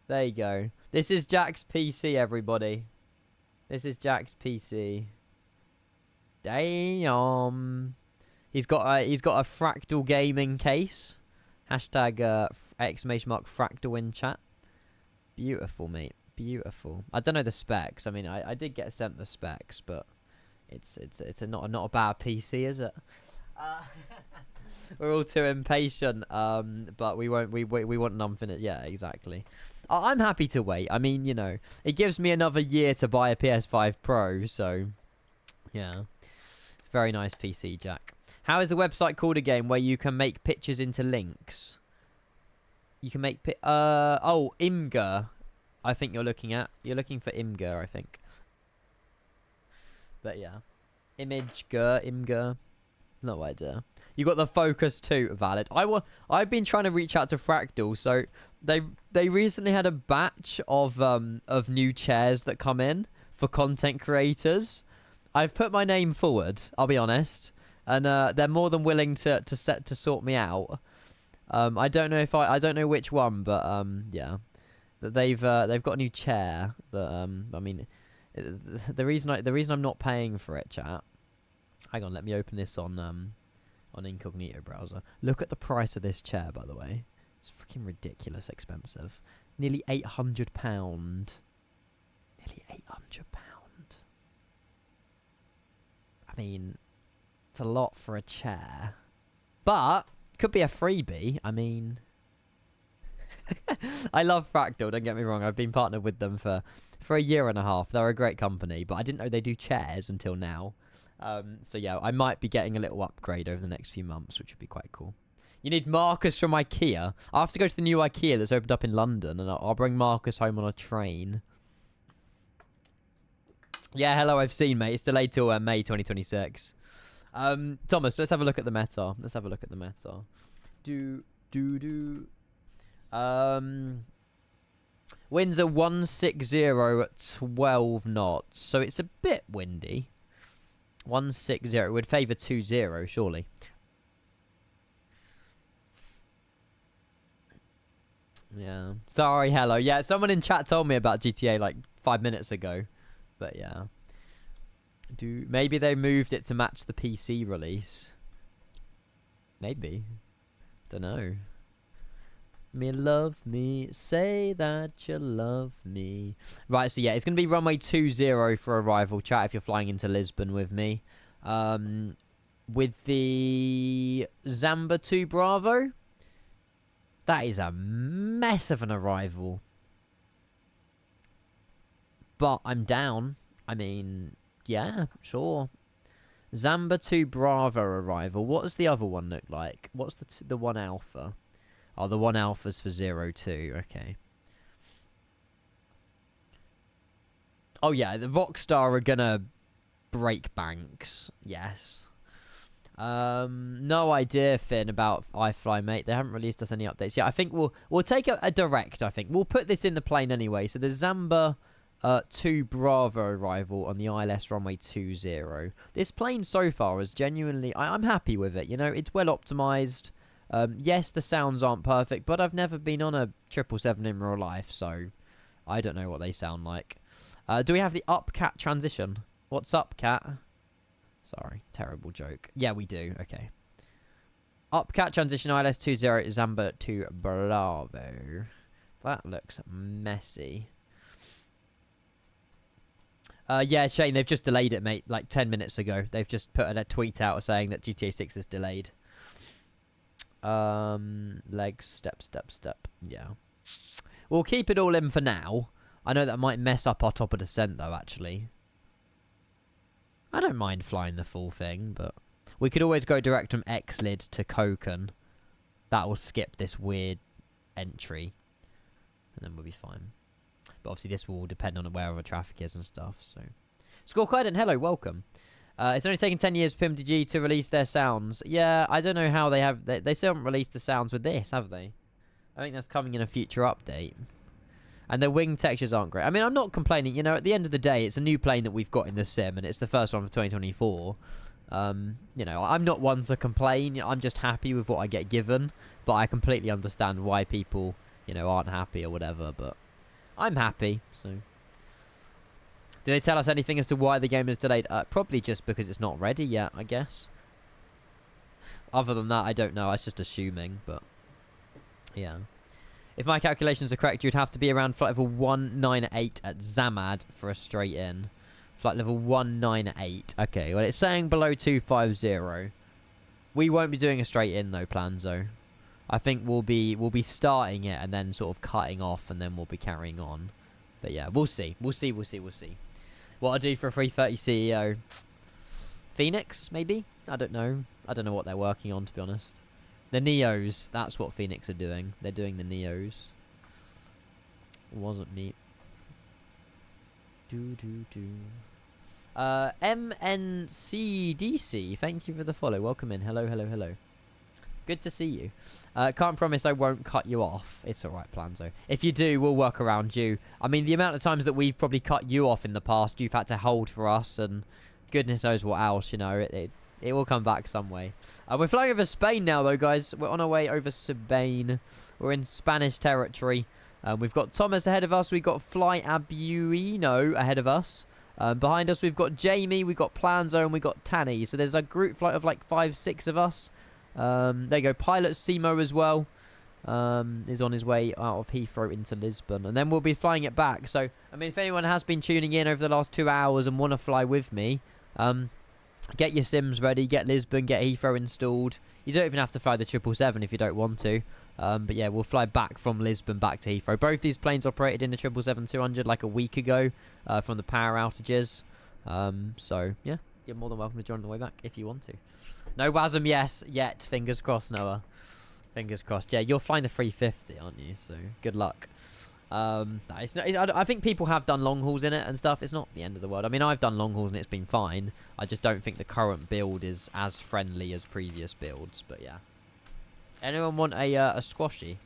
you go. This is Jack's PC, everybody. This is Jack's PC. Damn. He's got a fractal gaming case. Hashtag exclamation mark fractal in chat. Beautiful, mate. Beautiful. I don't know the specs. I mean, I did get sent the specs, but it's not a bad PC, is it? We're all too impatient. But we want an unfinished. Yeah, exactly. I'm happy to wait. I mean, you know, it gives me another year to buy a PS5 Pro, so yeah. Very nice PC, Jack. How is the website called again where you can make pictures into links? You can make Imgur. I think you're looking at. You're looking for Imgur, I think. But yeah. Imgur. No idea. You got the Focus 2, valid. I've been trying to reach out to Fractal, so they recently had a batch of new chairs that come in for content creators. I've put my name forward, I'll be honest, and they're more than willing to sort me out. I don't know if I don't know which one, but yeah, they've got a new chair that I mean, the reason I'm not paying for it, chat. Hang on, let me open this on incognito browser. Look at the price of this chair, by the way. It's freaking ridiculous expensive. Nearly £800. Nearly £800. I mean, it's a lot for a chair. But, could be a freebie. I mean... I love Fractal, don't get me wrong. I've been partnered with them for a year and a half. They're a great company, but I didn't know they do chairs until now. So yeah, I might be getting a little upgrade over the next few months, which would be quite cool. You need Marcus from IKEA. I'll have to go to the new IKEA that's opened up in London, and I'll bring Marcus home on a train. Yeah, hello, I've seen, mate. It's delayed till May 2026. Thomas, let's have a look at the meta. Winds are 160 at 12 knots, so it's a bit windy. 160. It would favour 20, surely. Yeah. Sorry, hello. Yeah, someone in chat told me about GTA like 5 minutes ago. But yeah. Maybe they moved it to match the PC release. Maybe. Dunno. Me love me, say that you love me. Right, so yeah, it's going to be runway 20 for arrival, chat, if you're flying into Lisbon with me. With the Zamba 2 Bravo. That is a mess of an arrival. But I'm down. I mean, yeah, sure. Zamba 2 Bravo arrival. What does the other one look like? What's the 1 Alpha? Oh, the 1 Alpha's for 02. Okay. Oh, yeah. The Rockstar are gonna break banks. Yes. No idea, Finn, about iFly, mate. They haven't released us any updates yet. I think we'll take a direct. I think we'll put this in the plane anyway. So the Zamba 2 Bravo arrival on the ILS runway 20. This plane so far is genuinely, I'm happy with it. You know, it's well optimized. Yes, the sounds aren't perfect, but I've never been on a 777 in real life, so I don't know what they sound like. Do we have the up-cat transition? What's up, cat? Sorry, terrible joke. Yeah, we do. Okay. Upcat transition ILS 20 Zamba 2 Bravo. That looks messy. Yeah, Shane, they've just delayed it, mate, like 10 minutes ago. They've just put a tweet out saying that GTA 6 is delayed. Legs, step. Yeah. We'll keep it all in for now. I know that might mess up our top of descent, though, actually. I don't mind flying the full thing, but we could always go direct from X-Lid to Koken. That will skip this weird entry. And then we'll be fine. But obviously this will depend on where the traffic is and stuff, so... Scorecarden, hello, welcome. It's only taken 10 years for PMDG to release their sounds. Yeah, I don't know how they have... They still haven't released the sounds with this, have they? I think that's coming in a future update. And the wing textures aren't great. I mean, I'm not complaining. You know, at the end of the day, it's a new plane that we've got in the sim, and it's the first one for 2024. You know, I'm not one to complain. I'm just happy with what I get given. But I completely understand why people, you know, aren't happy or whatever. But I'm happy, so... Do they tell us anything as to why the game is delayed? Probably just because it's not ready yet, I guess. Other than that, I don't know. I was just assuming, but... Yeah. If my calculations are correct, you'd have to be around flight level 198 at Zamad for a straight in. Flight level 198. Okay, well, it's saying below 250. We won't be doing a straight in, though, Planzo. I think we'll be starting it and then sort of cutting off, and then we'll be carrying on. But yeah, we'll see. We'll see. What I'll do for a 330 CEO. Phoenix, maybe? I don't know. I don't know what they're working on, to be honest. The Neos, that's what Phoenix are doing. They're doing the Neos. Wasn't me. MNCDC, thank you for the follow. Welcome in. Hello. Good to see you. Can't promise I won't cut you off. It's alright, Planzo. If you do, we'll work around you. I mean, the amount of times that we've probably cut you off in the past, you've had to hold for us, and goodness knows what else, you know. It will come back some way. We're flying over Spain now, though, guys. We're on our way over Spain. We're in Spanish territory. We've got Thomas ahead of us. We've got Fly Abuino ahead of us. Behind us, we've got Jamie. We've got Planzo, and we've got Tanny. So there's a group flight of like 5-6 of us. There you go. Pilot Simo as well. Is on his way out of Heathrow into Lisbon. And then we'll be flying it back. So, I mean, if anyone has been tuning in over the last 2 hours and want to fly with me... get your sims ready, get Lisbon, get Heathrow installed. You don't even have to fly the 777 if you don't want to. But yeah, we'll fly back from Lisbon back to Heathrow. Both these planes operated in the 777-200 like a week ago from the power outages. So yeah, you're more than welcome to join on the way back if you want to. No WASM yet. Fingers crossed, Noah. Fingers crossed. Yeah, you're flying the 350, aren't you? So good luck. I think people have done long hauls in it and stuff. It's not the end of the world. I mean, I've done long hauls and it's been fine. I just don't think the current build is as friendly as previous builds. But yeah. Anyone want a squashy?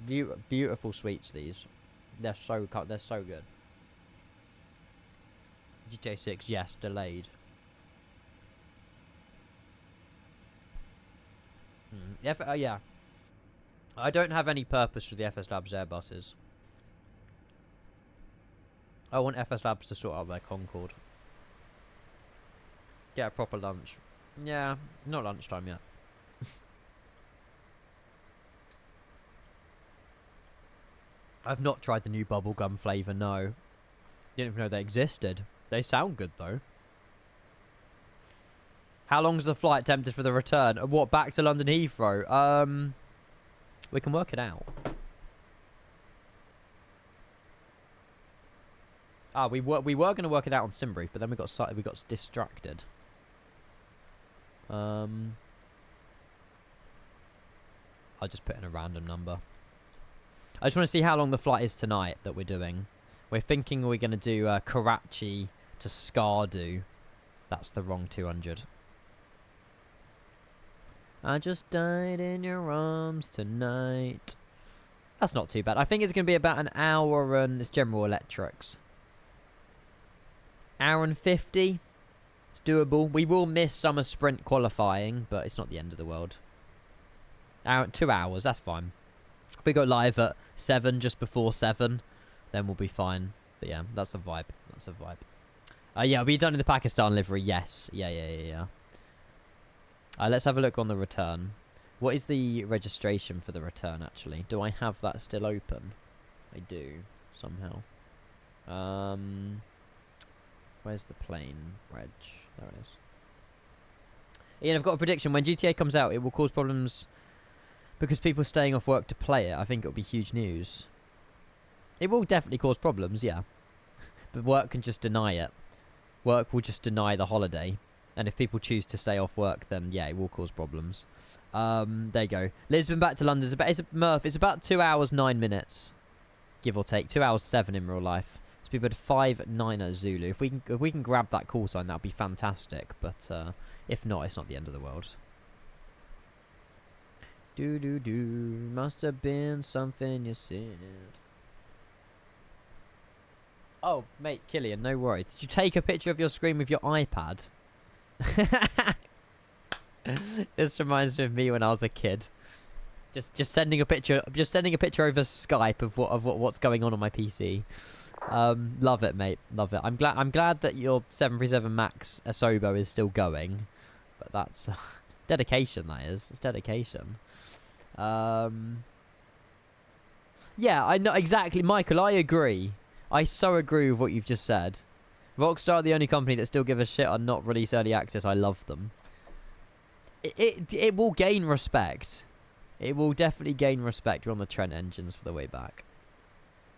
Beautiful sweets, these. They're so good. GTA 6, yes, delayed. Yeah. I don't have any purpose for the FS Labs Airbuses. I want FS Labs to sort out their Concorde. Get a proper lunch. Yeah, not lunchtime yet. I've not tried the new bubblegum flavour, no. Didn't even know they existed. They sound good, though. How long's the flight tempted for the return? What, back to London Heathrow? We can work it out. We were going to work it out on Simbrief, but then we got distracted. I'll just put in a random number. I just want to see how long the flight is tonight that we're doing. We're thinking we're going to do Karachi to Skardu. That's the wrong 200. I just died in your arms tonight. That's not too bad. I think it's going to be about an hour and... It's General Electrics. Hour and 50. It's doable. We will miss summer sprint qualifying, but it's not the end of the world. 2 hours, that's fine. If we go live at 7, just before 7, then we'll be fine. But yeah, that's a vibe. That's a vibe. Yeah, we done in the Pakistan livery, yes. Yeah. Let's have a look on the return. What is the registration for the return, actually? Do I have that still open? I do, somehow. Where's the plane reg? There it is. Ian, I've got a prediction. When GTA comes out, it will cause problems because people staying off work to play it. I think it'll be huge news. It will definitely cause problems, yeah. But work can just deny it. Work will just deny the holiday. And if people choose to stay off work, then yeah, it will cause problems. There you go. Lisbon back to London. It's about 2 hours 9 minutes, give or take. 2 hours 7 in real life. So people had 5-9 Zulu. If we can grab that call sign, that'd be fantastic. But if not, it's not the end of the world. Must have been something you said. Oh, mate, Killian, no worries. Did you take a picture of your screen with your iPad? This reminds me of me when I was a kid. Just sending a picture. Just sending a picture over Skype of what's going on my PC. Love it, mate. Love it. I'm glad that your 737 Max Asobo is still going. But that's dedication. That is. It's dedication. Yeah, I know exactly, Michael. I agree. I so agree with what you've just said. Rockstar are the only company that still give a shit on not release early access. I love them. It will gain respect. It will definitely gain respect on the Trent engines for the way back.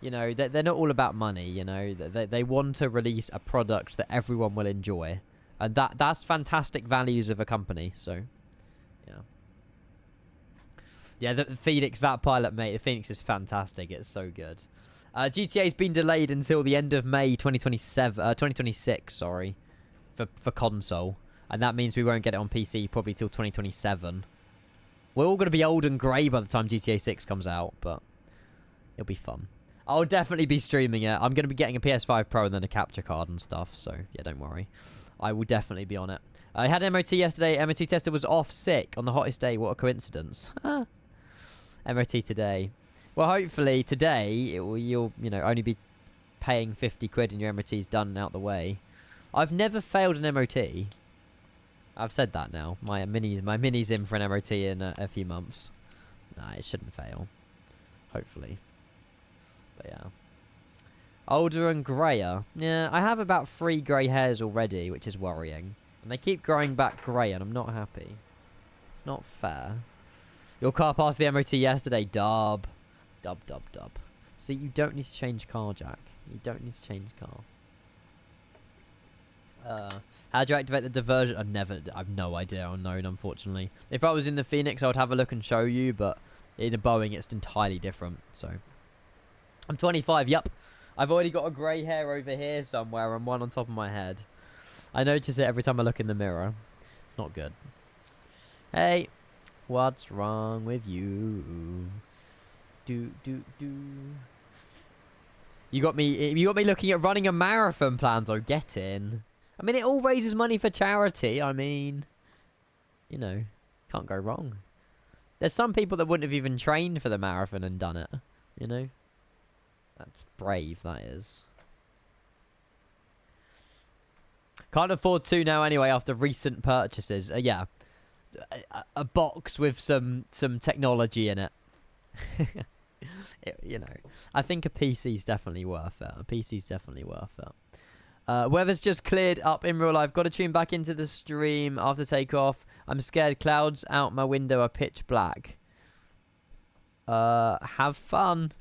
You know, they're not all about money, you know. They want to release a product that everyone will enjoy. And that's fantastic values of a company, so, yeah. Yeah, the Phoenix, that pilot, mate, the Phoenix is fantastic. It's so good. GTA's been delayed until the end of May 2026, sorry, for console. And that means we won't get it on PC probably till 2027. We're all going to be old and grey by the time GTA 6 comes out, but it'll be fun. I'll definitely be streaming it. I'm going to be getting a PS5 Pro and then a capture card and stuff, so yeah, don't worry. I will definitely be on it. I had MOT yesterday. MOT tester was off sick on the hottest day. What a coincidence. MOT today. Well, hopefully today you'll only be paying 50 quid and your MOT's done and out the way. I've never failed an MOT. I've said that now. My mini's in for an MOT in a few months. Nah, it shouldn't fail. Hopefully. But yeah. Older and greyer. Yeah, I have about 3 grey hairs already, which is worrying. And they keep growing back grey and I'm not happy. It's not fair. Your car passed the MOT yesterday, dub. Dub. See, you don't need to change car, Jack. You don't need to change car. How do you activate the diversion? I've no idea unknown, unfortunately. If I was in the Phoenix, I would have a look and show you, but in a Boeing, it's entirely different, so. I'm 25, yup. I've already got a grey hair over here somewhere and one on top of my head. I notice it every time I look in the mirror. It's not good. Hey, what's wrong with you? You got me looking at running a marathon plan, so get in. I mean, it all raises money for charity. I mean, you know, can't go wrong. There's some people that wouldn't have even trained for the marathon and done it, you know. That's brave, that is. Can't afford to now anyway after recent purchases. Yeah, a box with some technology in it. You know, I think a PC's definitely worth it. A PC's definitely worth it. Weather's just cleared up in real life. Got to tune back into the stream after takeoff. I'm scared clouds out my window are pitch black. Have fun.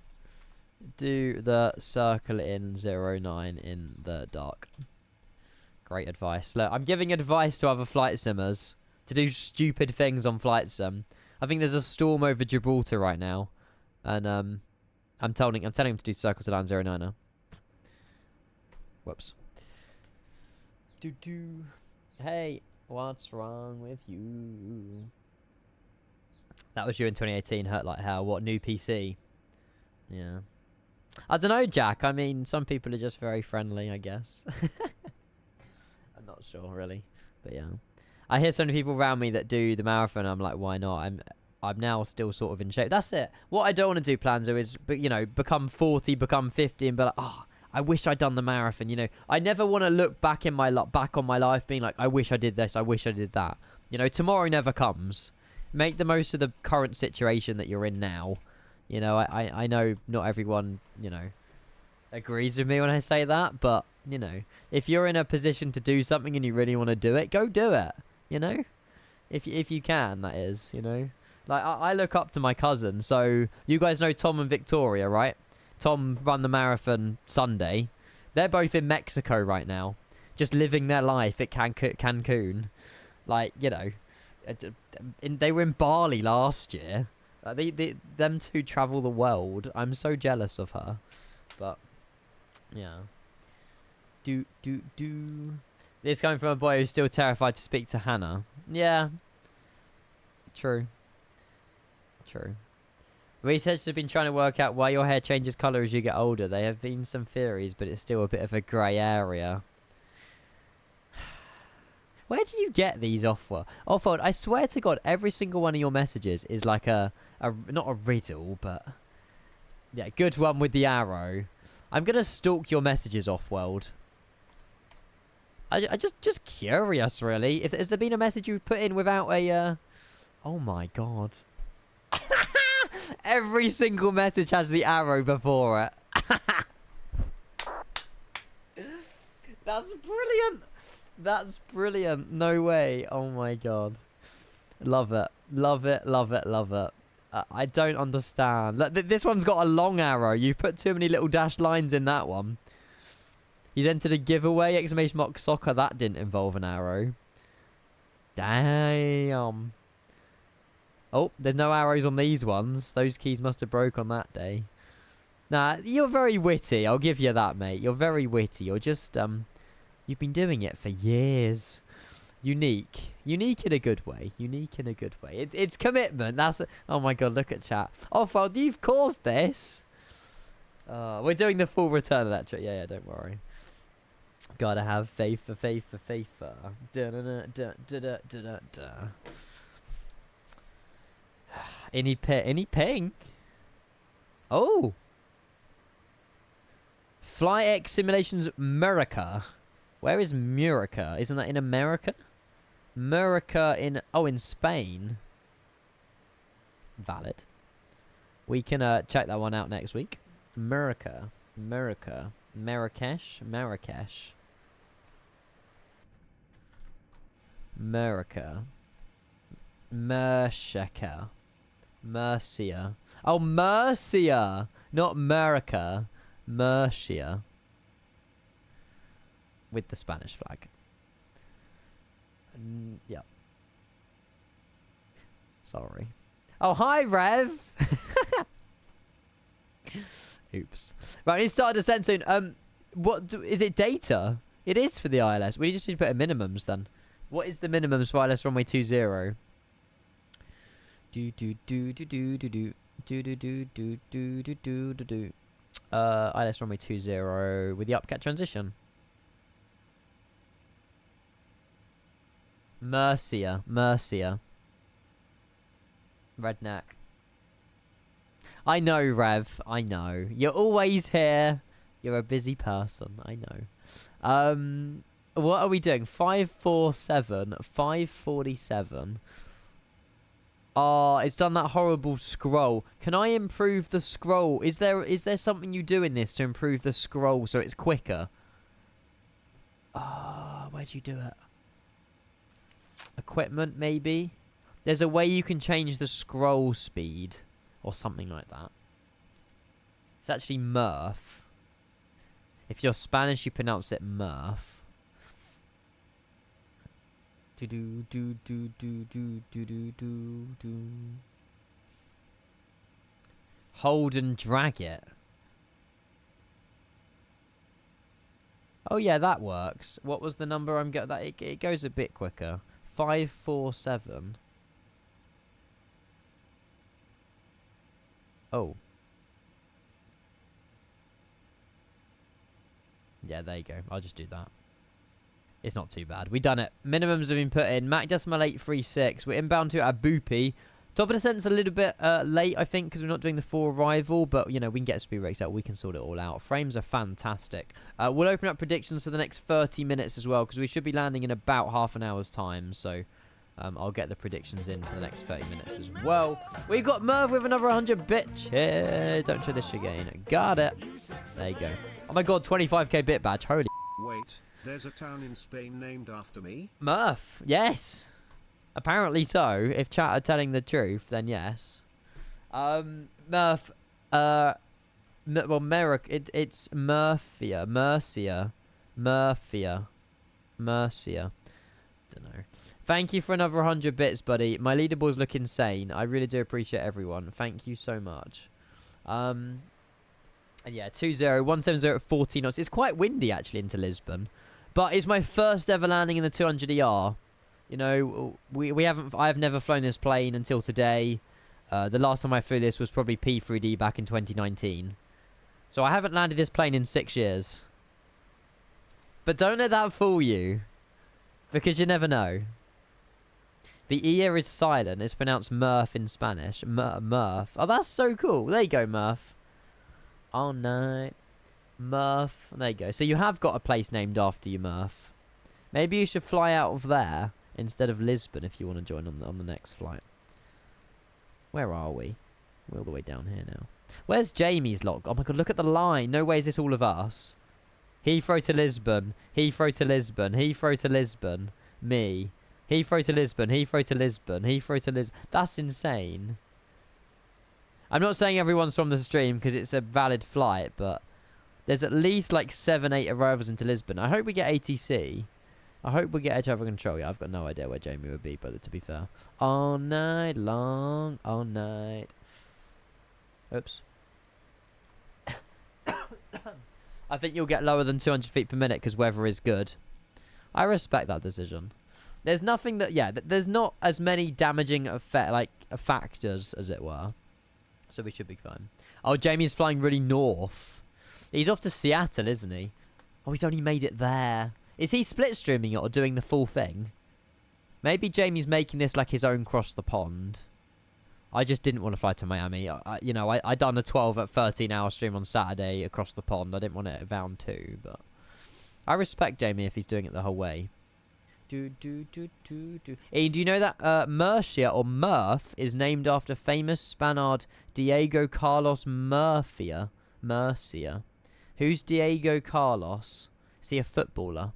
Do the circle in 09 in the dark. Great advice. Look, I'm giving advice to other flight simmers to do stupid things on flight sim. I think there's a storm over Gibraltar right now. And I'm telling him to do circles around 09er. Whoops. Hey, what's wrong with you? That was you in 2018. Hurt like hell. What, new PC? Yeah. I don't know, Jack. I mean, some people are just very friendly, I guess. I'm not sure, really. But yeah. I hear so many people around me that do the marathon. I'm like, why not? I'm now still sort of in shape. That's it. What I don't want to do, Planzo, is, you know, become 40, become 50, and be like, oh, I wish I'd done the marathon. You know, I never want to look back on my life being like, I wish I did this, I wish I did that. You know, tomorrow never comes. Make the most of the current situation that you're in now. You know, I know not everyone, you know, agrees with me when I say that, but, you know, if you're in a position to do something and you really want to do it, go do it. You know, if you can, that is. You know. Like, I look up to my cousin. So, you guys know Tom and Victoria, right? Tom run the marathon Sunday. They're both in Mexico right now. Just living their life at Cancun. Like, you know. They were in Bali last year. Them two travel the world. I'm so jealous of her. But, yeah. This coming from a boy who's still terrified to speak to Hannah. Yeah. True. Researchers have been trying to work out why your hair changes colour as you get older. There have been some theories, but it's still a bit of a grey area. Where do you get these off? Offworld, I swear to God, every single one of your messages is like not a riddle, but yeah, good one with the arrow. I'm gonna stalk your messages, Offworld. I just curious, really. Has there been a message you put in without a oh my God. Every single message has the arrow before it. That's brilliant. That's brilliant. No way. Oh my God. Love it. Love it. Love it. Love it. I don't understand. Look, this one's got a long arrow. You've put too many little dashed lines in that one. He's entered a giveaway. Exclamation mark soccer. That didn't involve an arrow. Damn. Oh, there's no arrows on these ones. Those keys must have broke on that day. Nah, you're very witty. I'll give you that, mate. You're very witty. You're just, you've been doing it for years. Unique. Unique in a good way. Unique in a good way. It's commitment. That's... Oh my God, look at chat. Oh, well, you've caused this. We're doing the full return electric. Yeah, don't worry. Gotta have faith for faith for faith for. Any pink? Oh. FlyX Simulations Murica. Where is Murica? Isn't that in America? Murica in... Oh, in Spain. Valid. We can check that one out next week. Murica. Marrakesh. Mercia. Oh, Mercia. Not Murica. Mercia. With the Spanish flag. Yeah. Sorry. Oh, hi, Rev. Oops. Right, it started to send soon. Is it data? It is for the ILS. We just need to put a minimums then. What is the minimums for ILS runway 20? ILS runway 20 with the upcat transition. Mercia. Redneck. I know, Rev. I know. You're always here. You're a busy person. I know. What are we doing? 547. 547. Oh, it's done that horrible scroll. Can I improve the scroll? Is there something you do in this to improve the scroll so it's quicker? Where'd you do it? Equipment, maybe? There's a way you can change the scroll speed. Or something like that. It's actually Murph. If you're Spanish, you pronounce it Murph. Hold and drag it. Oh yeah, that works. What was the number I'm getting? That it goes a bit quicker. 547. Oh. Yeah, there you go. I'll just do that. It's not too bad. We done it. Minimums have been put in. Mac decimal 836. We're inbound to Abupi. Top of descent's a little bit late, I think, because we're not doing the 4 arrival. But, you know, we can get speed rates out. We can sort it all out. Frames are fantastic. We'll open up predictions for the next 30 minutes as well, because we should be landing in about half an hour's time. So, I'll get the predictions in for the next 30 minutes as well. We got Merv with another 100 bit. Yeah, don't show this again. Got it. There you go. Oh my god, 25k bit badge. Holy. Wait, there's a town in Spain named after me? Murph. Yes. Apparently so. If chat are telling the truth, then yes. Murph. Well, Merrick. It's Murphia. Mercia. Don't know. Thank you for another 100 bits, buddy. My leaderboards look insane. I really do appreciate everyone. Thank you so much. And yeah, 20, 170 at 40 knots. It's quite windy, actually, into Lisbon. But it's my first ever landing in the 200ER. You know, I've never flown this plane until today. The last time I flew this was probably P3D back in 2019. So I haven't landed this plane in 6 years. But don't let that fool you. Because you never know. The E is silent. It's pronounced Murph in Spanish. Murph. Oh, that's so cool. There you go, Murph. Oh, no. Murph. There you go. So you have got a place named after you, Murph. Maybe you should fly out of there instead of Lisbon if you want to join on the next flight. Where are we? We're all the way down here now. Where's Jamie's log? Oh, my God. Look at the line. No way is this all of us. Heathrow to Lisbon. Heathrow to Lisbon. Heathrow to Lisbon. Me. Heathrow to Lisbon, Heathrow to Lisbon, Heathrow to Lisbon. That's insane. I'm not saying everyone's from the stream because it's a valid flight, but there's at least like 7, 8 arrivals into Lisbon. I hope we get ATC. I hope we get air traffic control. Yeah, I've got no idea where Jamie would be, but to be fair. All night long, all night. Oops. I think you'll get lower than 200 feet per minute because weather is good. I respect that decision. There's nothing that, yeah, there's not as many damaging factors, as it were. So we should be fine. Oh, Jamie's flying really north. He's off to Seattle, isn't he? Oh, he's only made it there. Is he split streaming it or doing the full thing? Maybe Jamie's making this like his own cross the pond. I just didn't want to fly to Miami. I done a 12 at 13 hour stream on Saturday across the pond. I didn't want it round 2, but I respect Jamie if he's doing it the whole way. Ian, do you know that Murcia or Murph is named after famous Spaniard Diego Carlos Murcia? Who's Diego Carlos? Is he a footballer?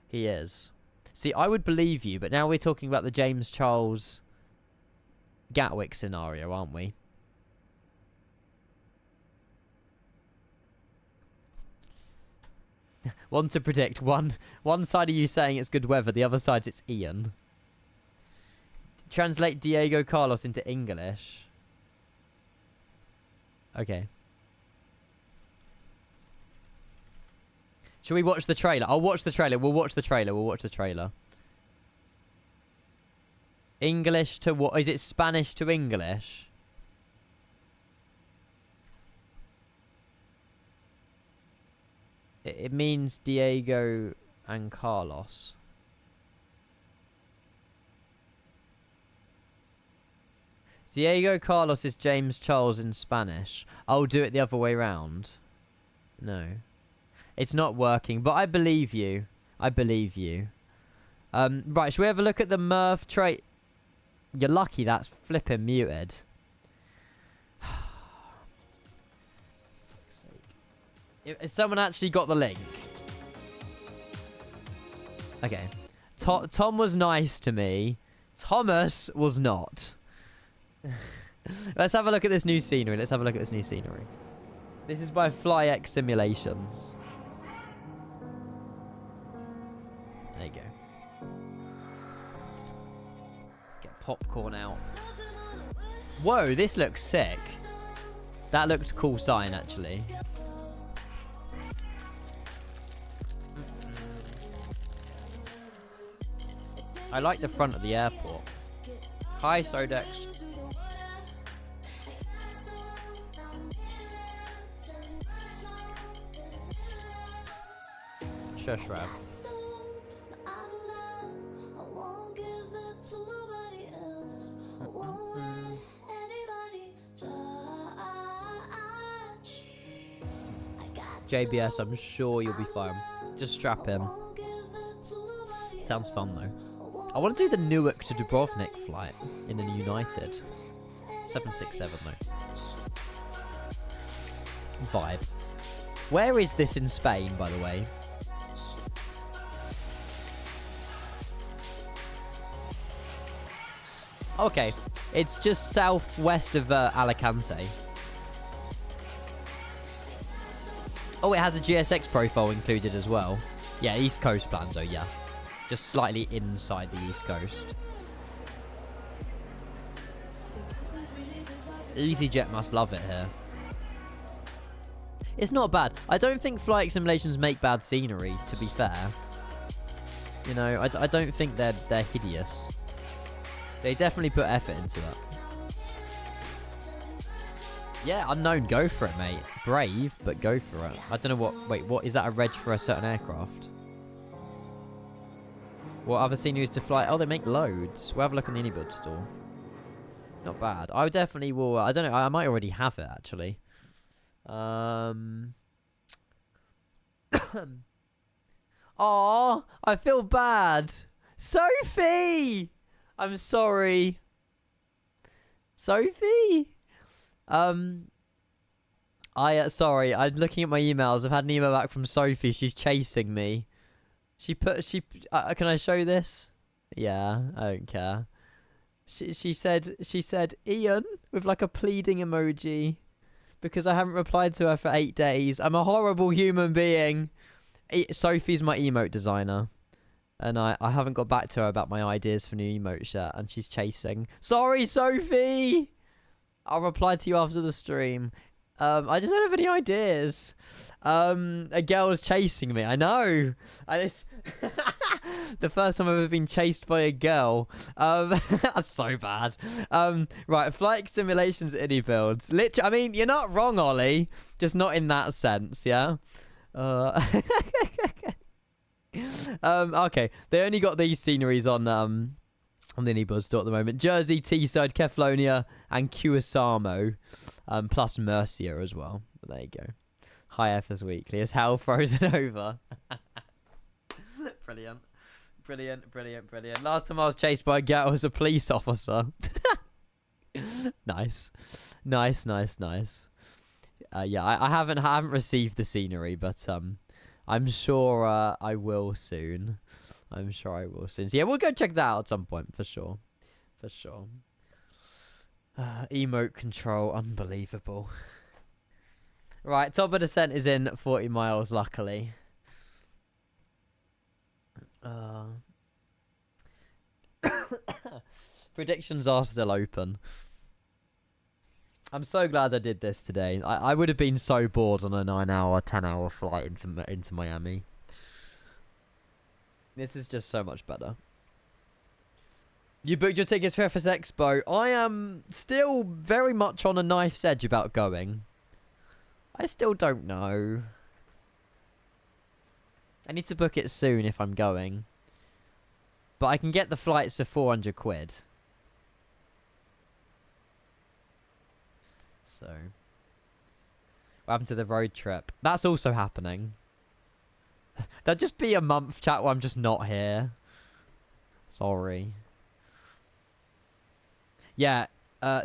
He is. See, I would believe you, but now we're talking about the James Charles Gatwick scenario, aren't we? One to predict. One side of you saying it's good weather, the other side's it's Ian. Translate Diego Carlos into English. Okay. Shall we watch the trailer? I'll watch the trailer. We'll watch the trailer. English to what? Is it Spanish to English? It means Diego and Carlos. Diego Carlos is James Charles in Spanish. I'll do it the other way round. No. It's not working, but I believe you. Right, should we have a look at the Murph trait? You're lucky that's flipping muted. Has someone actually got the link? Okay. Tom was nice to me. Thomas was not. Let's have a look at this new scenery. This is by FlyX Simulations. There you go. Get popcorn out. Whoa, this looks sick. That looked cool sign, actually. I like the front of the airport. Hi, Sodex. Shush, Rev. JBS, I'm sure you'll be fine. Just strap in. Sounds fun though. I want to do the Newark to Dubrovnik flight in an United. 767 though. Vibe. Where is this in Spain, by the way? Okay, it's just southwest of Alicante. Oh, it has a GSX profile included as well. Yeah, East Coast plans, oh yeah. Just slightly inside the East Coast. EasyJet must love it here. It's not bad. I don't think flight simulations make bad scenery, to be fair. You know, I don't think they're hideous. They definitely put effort into it. Yeah, unknown, go for it, mate. Brave, but go for it. I don't know what... Wait, what? Is that a reg for a certain aircraft? What other sceneries to fly? Oh, they make loads. We'll have a look in the Anybuild store. Not bad. I definitely will... I don't know. I might already have it, actually. Aw, I feel bad. Sophie! I'm sorry. Sophie? Sorry, I'm looking at my emails. I've had an email back from Sophie. She's chasing me. Can I show this? Yeah, I don't care. She said, Ian, with like a pleading emoji, because I haven't replied to her for 8 days. I'm a horrible human being. Sophie's my emote designer. And I haven't got back to her about my ideas for new emotes yet, and she's chasing. Sorry, Sophie! I'll reply to you after the stream. I just don't have any ideas. A girl was chasing me. I know. The first time I've ever been chased by a girl. That's so bad. Right, flight simulations indie builds. Literally, I mean, you're not wrong, Ollie. Just not in that sense, yeah? Okay, they only got these sceneries on the Anybuild store at the moment. Jersey, Teesside, Kefalonia, and Kuasamo, plus Mercia as well. But there you go. High Effers Weekly. Is hell frozen over? Brilliant. Brilliant, brilliant, brilliant. Last time I was chased by a girl was a police officer. Nice. Nice, nice, nice. Yeah, I haven't received the scenery, but I'm sure I will soon. I'm sure I will soon. So yeah, we'll go check that out at some point, for sure. For sure. Emote control, unbelievable. Right, top of descent is in 40 miles, luckily. Predictions are still open. I'm so glad I did this today. I would have been so bored on a 9-hour, 10-hour flight into Miami. This is just so much better. You booked your tickets for FS Expo. I am still very much on a knife's edge about going. I still don't know. I need to book it soon if I'm going. But I can get the flights for 400 quid. So, what happened to the road trip? That's also happening. That'd just be a month, chat, where I'm just not here. Sorry. Yeah,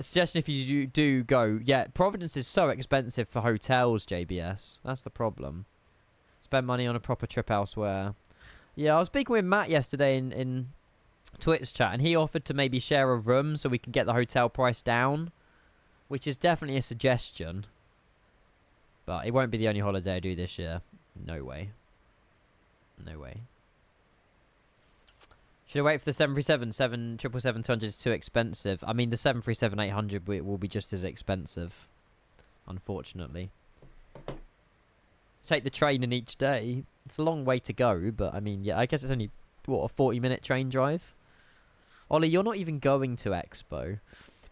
suggestion if you do go. Yeah, Providence is so expensive for hotels, JBS. That's the problem. Spend money on a proper trip elsewhere. Yeah, I was speaking with Matt yesterday in Twitch chat, and he offered to maybe share a room so we can get the hotel price down. Which is definitely a suggestion. But it won't be the only holiday I do this year. No way. No way. Should I wait for the 737? 777-200 is too expensive. I mean, the 737-800 will be just as expensive. Unfortunately. Take the train in each day. It's a long way to go, but I mean, yeah, I guess it's only, what, a 40-minute train drive? Ollie, you're not even going to Expo.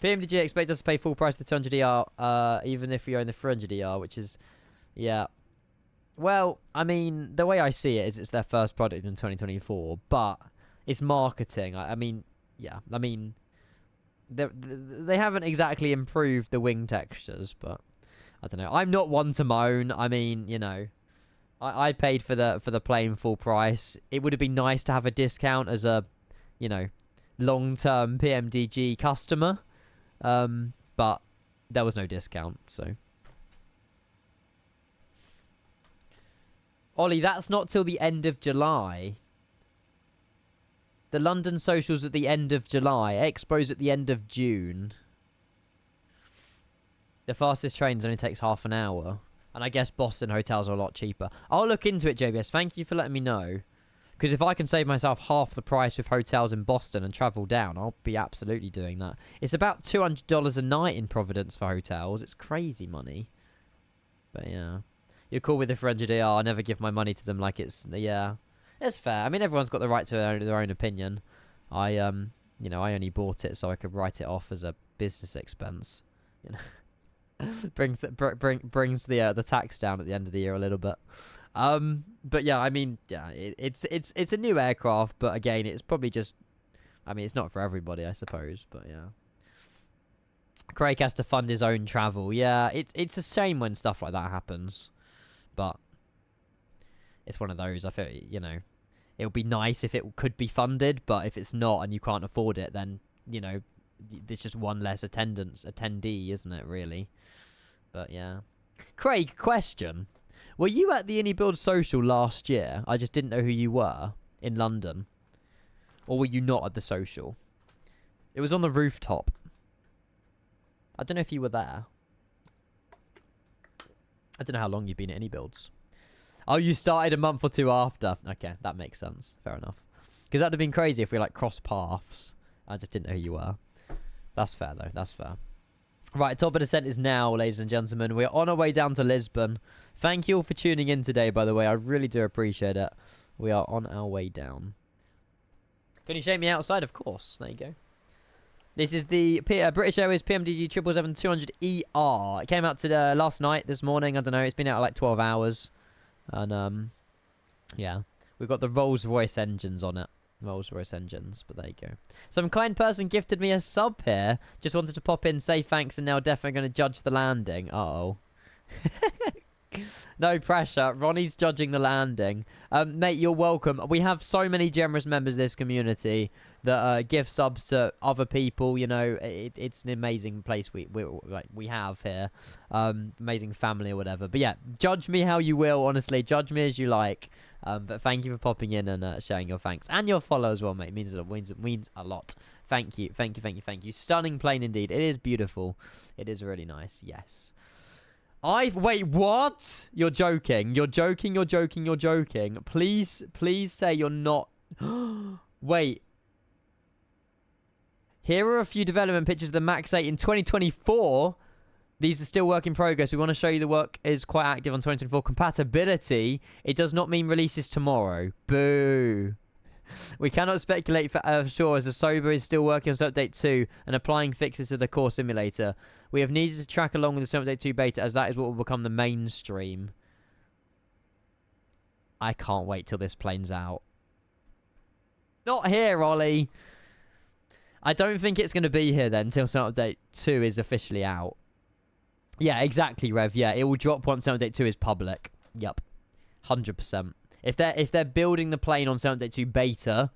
PMDG expect us to pay full price for the 200ER, even if we own the 300ER, which is, yeah. Well, I mean, the way I see it is it's their first product in 2024, but it's marketing. I mean, yeah. I mean, they haven't exactly improved the wing textures, but I don't know. I'm not one to moan. I mean, you know, I paid for the plane full price. It would have been nice to have a discount as a, you know, long-term PMDG customer, but there was no discount, so. Ollie, that's not till the end of July. The London Social's at the end of July. Expo's at the end of June. The fastest trains only takes half an hour. And I guess Boston hotels are a lot cheaper. I'll look into it, JBS. Thank you for letting me know. Because if I can save myself half the price with hotels in Boston and travel down, I'll be absolutely doing that. It's about $200 a night in Providence for hotels. It's crazy money. But yeah. You're cool with the 400AR. I'll never give my money to them like it's... Yeah. It's fair. I mean, everyone's got the right to their own opinion. I, you know, I only bought it so I could write it off as a business expense. You know, brings the tax down at the end of the year a little bit. But yeah, I mean, yeah, it's a new aircraft, but again, it's probably just, I mean, it's not for everybody, I suppose. But yeah, Craig has to fund his own travel. Yeah, it's a shame when stuff like that happens, but it's one of those. I feel, you know, it would be nice if it could be funded, but if it's not and you can't afford it, then, you know, there's just one less attendee, isn't it, really? But yeah. Craig, question. Were you at the IndyBuild Social last year? I just didn't know who you were in London. Or were you not at the social? It was on the rooftop. I don't know if you were there. I don't know how long you've been at IndyBuilds. Oh, you started a month or two after. Okay, that makes sense. Fair enough. Because that would have been crazy if we, like, crossed paths. I just didn't know who you were. That's fair, though. That's fair. Right, top of descent is now, ladies and gentlemen. We're on our way down to Lisbon. Thank you all for tuning in today, by the way. I really do appreciate it. We are on our way down. Can you show me outside? Of course. There you go. This is the British Airways PMDG 777-200ER. It came out to last night, this morning. I don't know. It's been out like 12 hours. And, yeah. We've got the Rolls-Royce engines on it. Rolls-Royce engines, but there you go. Some kind person gifted me a sub here. Just wanted to pop in, say thanks, and now definitely going to judge the landing. Uh-oh. No pressure. Ronnie's judging the landing. Mate, you're welcome. We have so many generous members of this community that give subs to other people. You know, it's an amazing place we have here. Amazing family or whatever. But yeah, judge me how you will, honestly. Judge me as you like. But thank you for popping in and sharing your thanks. And your follow as well, mate. It means a lot. Thank you. Thank you, thank you, thank you. Stunning plane indeed. It is beautiful. It is really nice. Yes. Wait, what? You're joking. You're joking, you're joking, you're joking. Please say you're not... Wait. Here are a few development pictures of the MAX 8 in 2024. These are still work in progress. We want to show you the work is quite active on 2024 compatibility. It does not mean releases tomorrow. Boo. We cannot speculate for sure as the Sober is still working on Update 2 and applying fixes to the core simulator. We have needed to track along with the Update 2 beta as that is what will become the mainstream. I can't wait till this plane's out. Not here, Ollie. I don't think it's going to be here then until Update 2 is officially out. Yeah, exactly, Rev. Yeah, it will drop once Update 2 is public. Yep. 100%. If they're building the plane on Update 2 beta,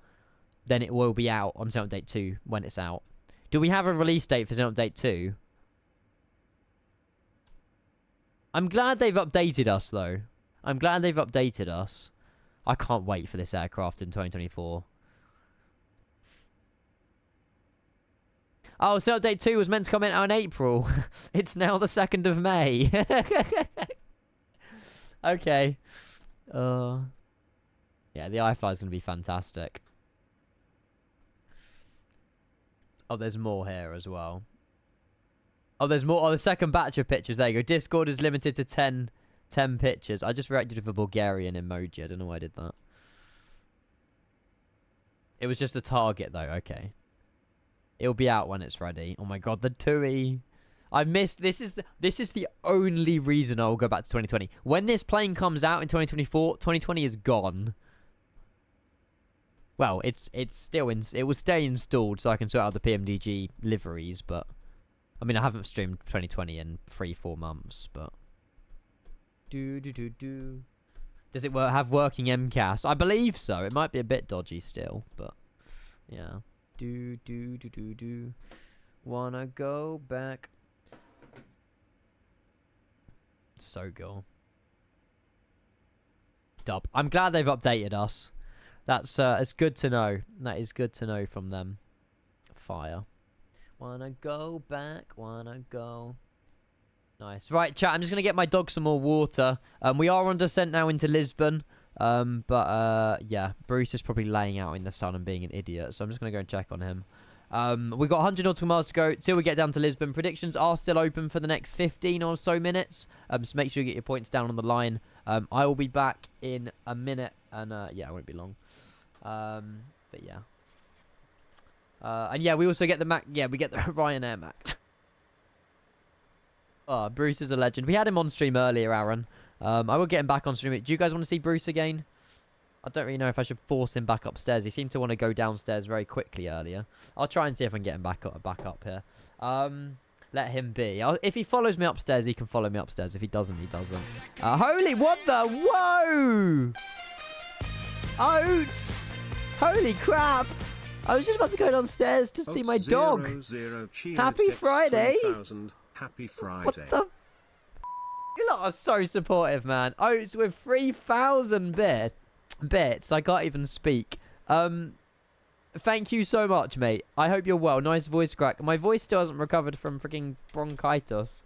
then it will be out on Update 2 when it's out. Do we have a release date for Update 2? I'm glad they've updated us, though. I'm glad they've updated us. I can't wait for this aircraft in 2024. Oh, so Update 2 was meant to come out in April. It's now the 2nd of May. Okay. Yeah, the iFly is going to be fantastic. Oh, there's more here as well. Oh, there's more. Oh, the second batch of pictures. There you go. Discord is limited to 10 pictures. I just reacted with a Bulgarian emoji. I don't know why I did that. It was just a target, though. Okay. It'll be out when it's ready. Oh, my God. The TUI. I missed. This is the only reason I'll go back to 2020. When this plane comes out in 2024, 2020 is gone. Well, it's still it will stay installed so I can sort out the PMDG liveries, but I mean I haven't streamed 2020 in 3-4 months, but does it have working MCAS? I believe so. It might be a bit dodgy still, but yeah. Wanna go back. So cool. Dub. I'm glad they've updated us. That's it's good to know. That is good to know from them. Fire. Wanna go back. Wanna go. Nice. Right, chat. I'm just gonna get my dog some more water. We are on descent now into Lisbon. Yeah, Bruce is probably laying out in the sun and being an idiot, so I'm just gonna go and check on him. We've got 100 nautical miles to go till we get down to Lisbon. Predictions are still open for the next 15 or so minutes. So make sure you get your points down on the line. I will be back in a minute, and yeah, it won't be long. But yeah. And yeah, we also get the Mac. Yeah, we get the Ryanair Mac. Oh, Bruce is a legend. We had him on stream earlier, Aaron. I will get him back on stream. Do you guys want to see Bruce again? I don't really know if I should force him back upstairs. He seemed to want to go downstairs very quickly earlier. I'll try and see if I can get him back up here. Let him be. If he follows me upstairs, he can follow me upstairs. If he doesn't, he doesn't. Holy, what the? Whoa! Oats! Holy crap! I was just about to go downstairs to see my dog. Happy Friday! Happy Friday. What the? You lot are so supportive, man. Oats with 3,000 bits. I can't even speak. Thank you so much, mate. I hope you're well. Nice voice crack. My voice still hasn't recovered from freaking bronchitis.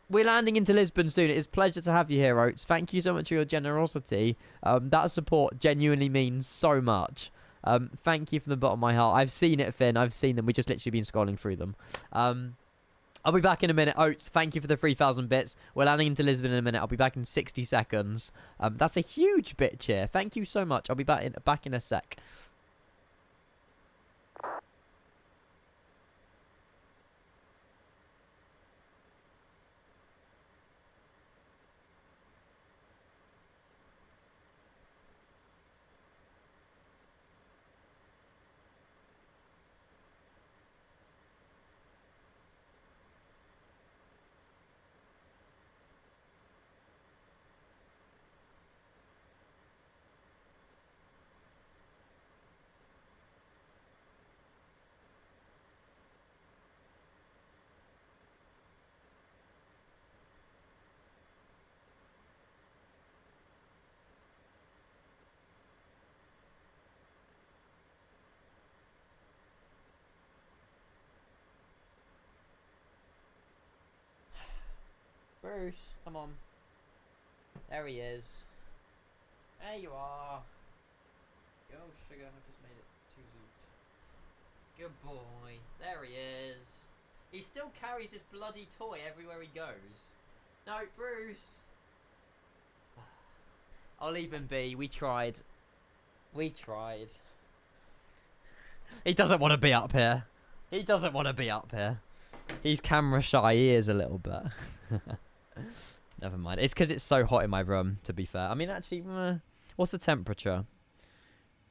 We're landing into Lisbon soon. It is a pleasure to have you here, Oats. Thank you so much for your generosity. That support genuinely means so much. Thank you from the bottom of my heart. I've seen it, Finn. I've seen them. We've just literally been scrolling through them. I'll be back in a minute. Oats, thank you for the 3,000 bits. We're landing into Lisbon in a minute. I'll be back in 60 seconds. That's a huge bit cheer. Thank you so much. I'll be back in a sec. Bruce, come on. There he is. There you are. Go, sugar. I just made it too zoot. Good boy. There he is. He still carries this bloody toy everywhere he goes. No, Bruce. I'll leave him be. We tried. We tried. He doesn't want to be up here. He doesn't want to be up here. He's camera shy. He is a little bit. Never mind. It's because it's so hot in my room, to be fair. I mean, actually, what's the temperature?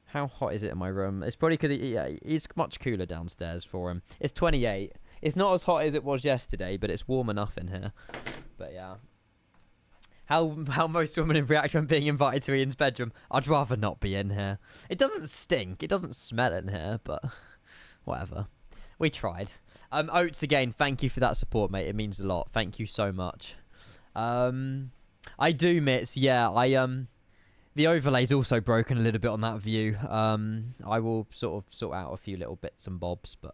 How hot is it in my room? It's probably because it's much cooler downstairs for him. It's 28. It's not as hot as it was yesterday, but it's warm enough in here. But yeah. How most women react when being invited to Ian's bedroom. I'd rather not be in here. It doesn't stink. It doesn't smell in here, but whatever. We tried. Oats, again, thank you for that support, mate. It means a lot. Thank you so much. I do, Mitz. Yeah, the overlay's also broken a little bit on that view. I will sort out a few little bits and bobs, but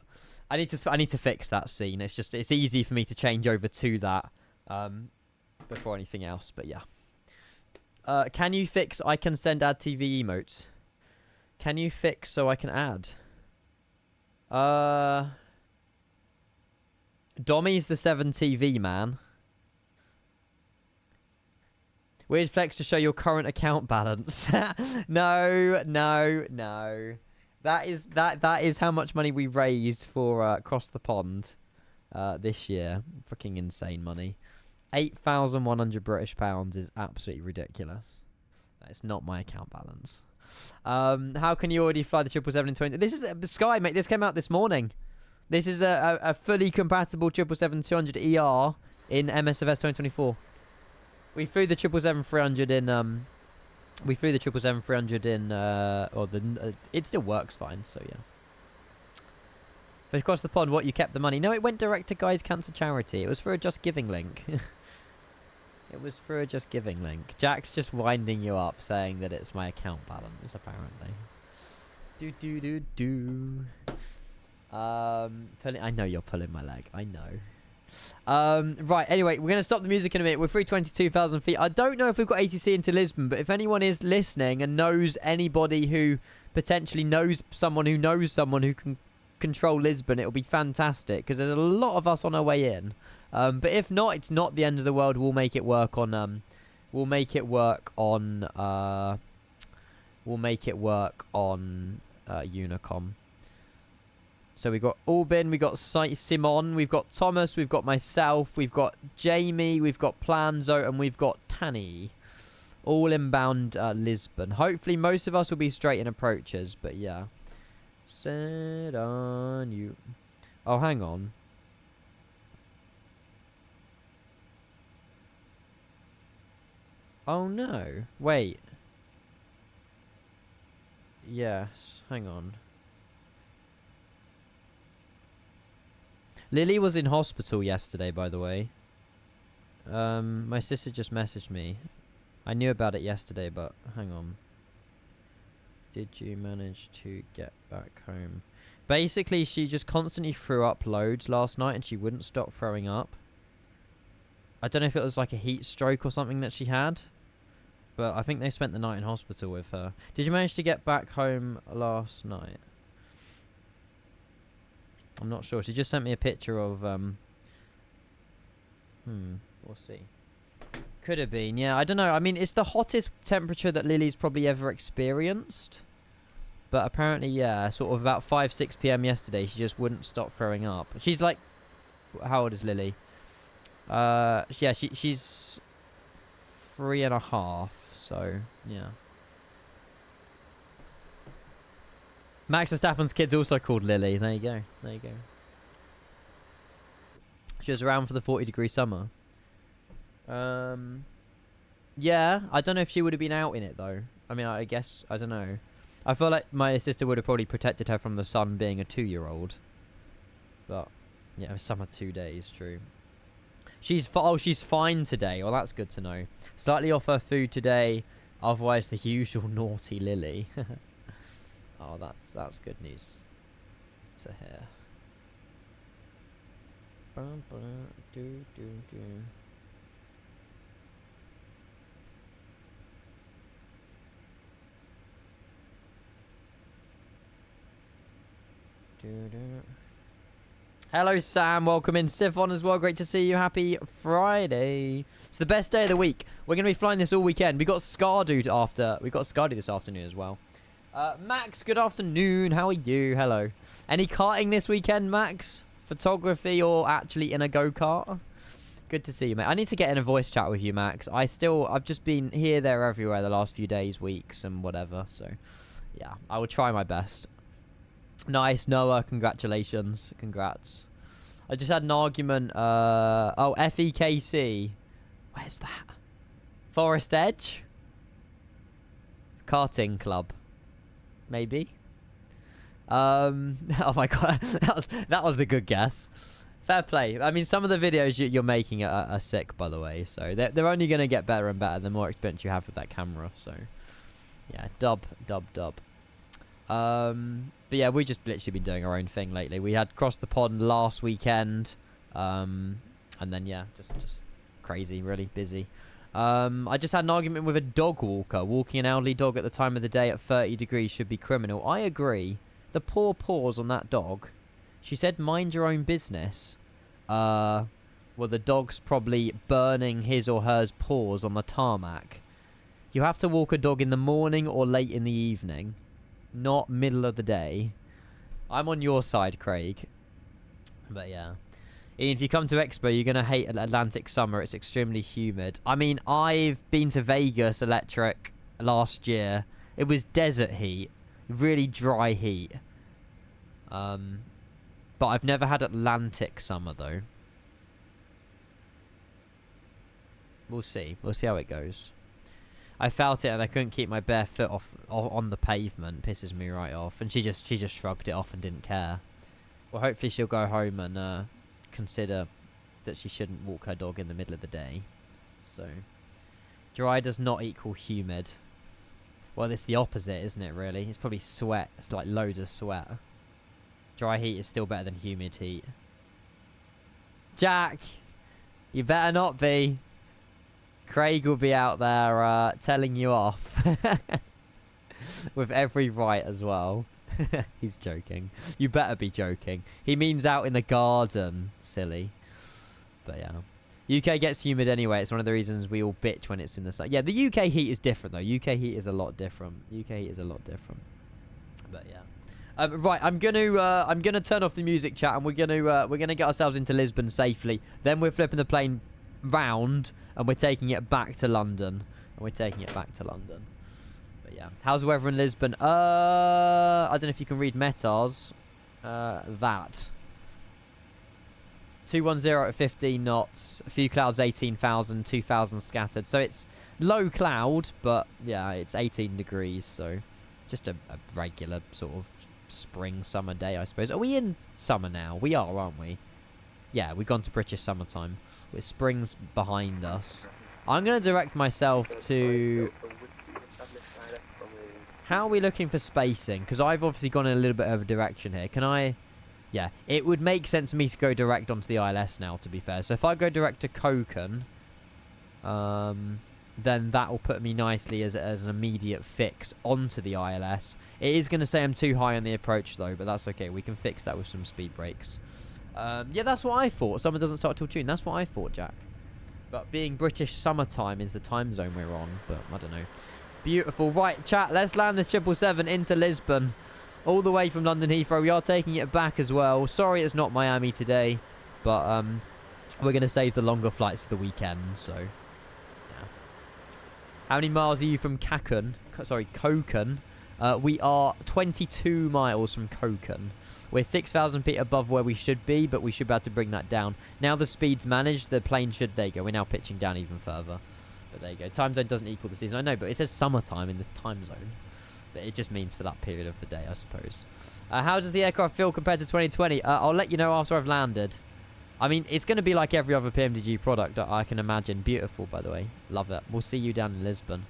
I need to fix that scene. It's easy for me to change over to that before anything else. But yeah. Can you fix? I can send add TV emotes. Can you fix so I can add? Dommy's the 7 TV man. Weird flex to show your current account balance. No. That is how much money we raised for Across the Pond. this year. Freaking insane money. 8,100 British pounds is absolutely ridiculous. It's not my account balance. How can you already fly the 777 in 20? This is Sky, mate. This came out this morning. This is a fully compatible 777-200 ER in MSFS 2024. We flew the 777-300 in we flew the 777-300 in it still works fine, so yeah. But across the pond, what, you kept the money? No, it went direct to Guy's Cancer Charity. It was for a Just Giving link. It was for a Just Giving link. Jack's just winding you up, saying that it's my account balance, apparently. I know you're pulling my leg. I know. Right, anyway, we're going to stop the music in a minute. We're through 22,000 feet. I don't know if we've got ATC into Lisbon, but if anyone is listening and knows anybody who potentially knows someone who can control Lisbon, it'll be fantastic, because there's a lot of us on our way in. But if not, it's not the end of the world. We'll make it work on Unicom. So we've got Albin, we've got Simon, we've got Thomas, we've got myself, we've got Jamie, we've got Planzo, and we've got Tanny. All inbound Lisbon. Hopefully most of us will be straight in approaches, but yeah. Set on you. Oh, hang on. Oh no. Wait. Yes. Hang on. Lily was in hospital yesterday, by the way. My sister just messaged me. I knew about it yesterday, but hang on. Did you manage to get back home? Basically, she just constantly threw up loads last night and she wouldn't stop throwing up. I don't know if it was like a heat stroke or something that she had, but I think they spent the night in hospital with her. Did you manage to get back home last night? I'm not sure. She just sent me a picture of, we'll see. Could have been, yeah. I don't know. I mean, it's the hottest temperature that Lily's probably ever experienced. But apparently, yeah, sort of about 5-6 p.m. yesterday, she just wouldn't stop throwing up. She's like, how old is Lily? Yeah, she's 3.5, so, yeah. Max Verstappen's kid's also called Lily. There you go. There you go. She was around for the 40-degree summer. Yeah, I don't know if she would have been out in it, though. I mean, I guess, I don't know. I feel like my sister would have probably protected her from the sun being a 2-year-old. But, yeah, summer 2 days, true. She's fine today. Well, that's good to know. Slightly off her food today. Otherwise, the usual naughty Lily. Oh, that's good news to hear. Hello, Sam. Welcome in. Siphon as well. Great to see you. Happy Friday. It's the best day of the week. We're going to be flying this all weekend. We got Scardu after. We got Scardu this afternoon as well. Max, good afternoon. How are you? Hello. Any karting this weekend, Max? Photography or actually in a go-kart? Good to see you, mate. I need to get in a voice chat with you, Max. I've just been here, there, everywhere the last few days, weeks, and whatever. So, yeah, I will try my best. Nice, Noah. Congratulations. Congrats. I just had an argument. Oh, FEKC. Where's that? Forest Edge? Karting Club. Maybe. Oh my god, that was a good guess. Fair play. I mean, some of the videos you're making are sick, by the way. So they're only going to get better and better the more experience you have with that camera. So yeah, dub. But yeah, we just literally been doing our own thing lately. We had Cross the Pond last weekend, and then yeah, just crazy, really busy. I just had an argument with a dog walker. Walking an elderly dog at the time of the day at 30 degrees should be criminal. I agree. The poor paws on that dog. She said, mind your own business. Well, the dog's probably burning his or hers paws on the tarmac. You have to walk a dog in the morning or late in the evening. Not middle of the day. I'm on your side, Craig. But yeah. If you come to Expo, you're going to hate Atlantic summer. It's extremely humid. I mean, I've been to Vegas Electric last year. It was desert heat. Really dry heat. But I've never had Atlantic summer, though. We'll see. We'll see how it goes. I felt it and I couldn't keep my bare foot off on the pavement. Pisses me right off. And she just shrugged it off and didn't care. Well, hopefully she'll go home and consider that she shouldn't walk her dog in the middle of the day. So, dry does not equal humid. Well, it's the opposite, isn't it, really? It's probably sweat. It's like loads of sweat. Dry heat is still better than humid heat. Jack! You better not be. Craig will be out there telling you off. With every right as well. He's joking. You better be joking. He means out in the garden, silly. But yeah. UK gets humid anyway. It's one of the reasons we all bitch when it's in the sun. Yeah, the UK heat is different though. UK heat is a lot different. UK heat is a lot different. But yeah. Right, I'm gonna turn off the music chat and we're gonna get ourselves into Lisbon safely. Then we're flipping the plane round and we're taking it back to London. But yeah. How's the weather in Lisbon? I don't know if you can read METARs. That. 210 at 15 knots. A few clouds, 18,000, 2,000 scattered. So it's low cloud, but yeah, it's 18 degrees. So just a regular sort of spring, summer day, I suppose. Are we in summer now? We are, aren't we? Yeah, we've gone to British summertime. With spring's behind us. I'm going to direct myself to... How are we looking for spacing? Because I've obviously gone in a little bit of a direction here. Can I... Yeah, it would make sense for me to go direct onto the ILS now, to be fair. So if I go direct to Koken, then that will put me nicely as an immediate fix onto the ILS. It is going to say I'm too high on the approach, though, but that's okay. We can fix that with some speed brakes. Yeah, that's what I thought. Summer doesn't start till June. That's what I thought, Jack. But being British summertime is the time zone we're on. But I don't know. Beautiful. Right, chat. Let's land the 777 into Lisbon. All the way from London Heathrow. We are taking it back as well. Sorry it's not Miami today. But we're going to save the longer flights for the weekend. So, yeah. How many miles are you from Koken? We are 22 miles from Koken. We're 6,000 feet above where we should be, but we should be able to bring that down. Now the speed's managed, the plane should... There you go. We're now pitching down even further. But there you go. Time zone doesn't equal the season. I know, but it says summertime in the time zone. But it just means for that period of the day, I suppose. How does the aircraft feel compared to 2020? I'll let you know after I've landed. I mean, it's going to be like every other PMDG product I can imagine. Beautiful, by the way. Love it. We'll see you down in Lisbon.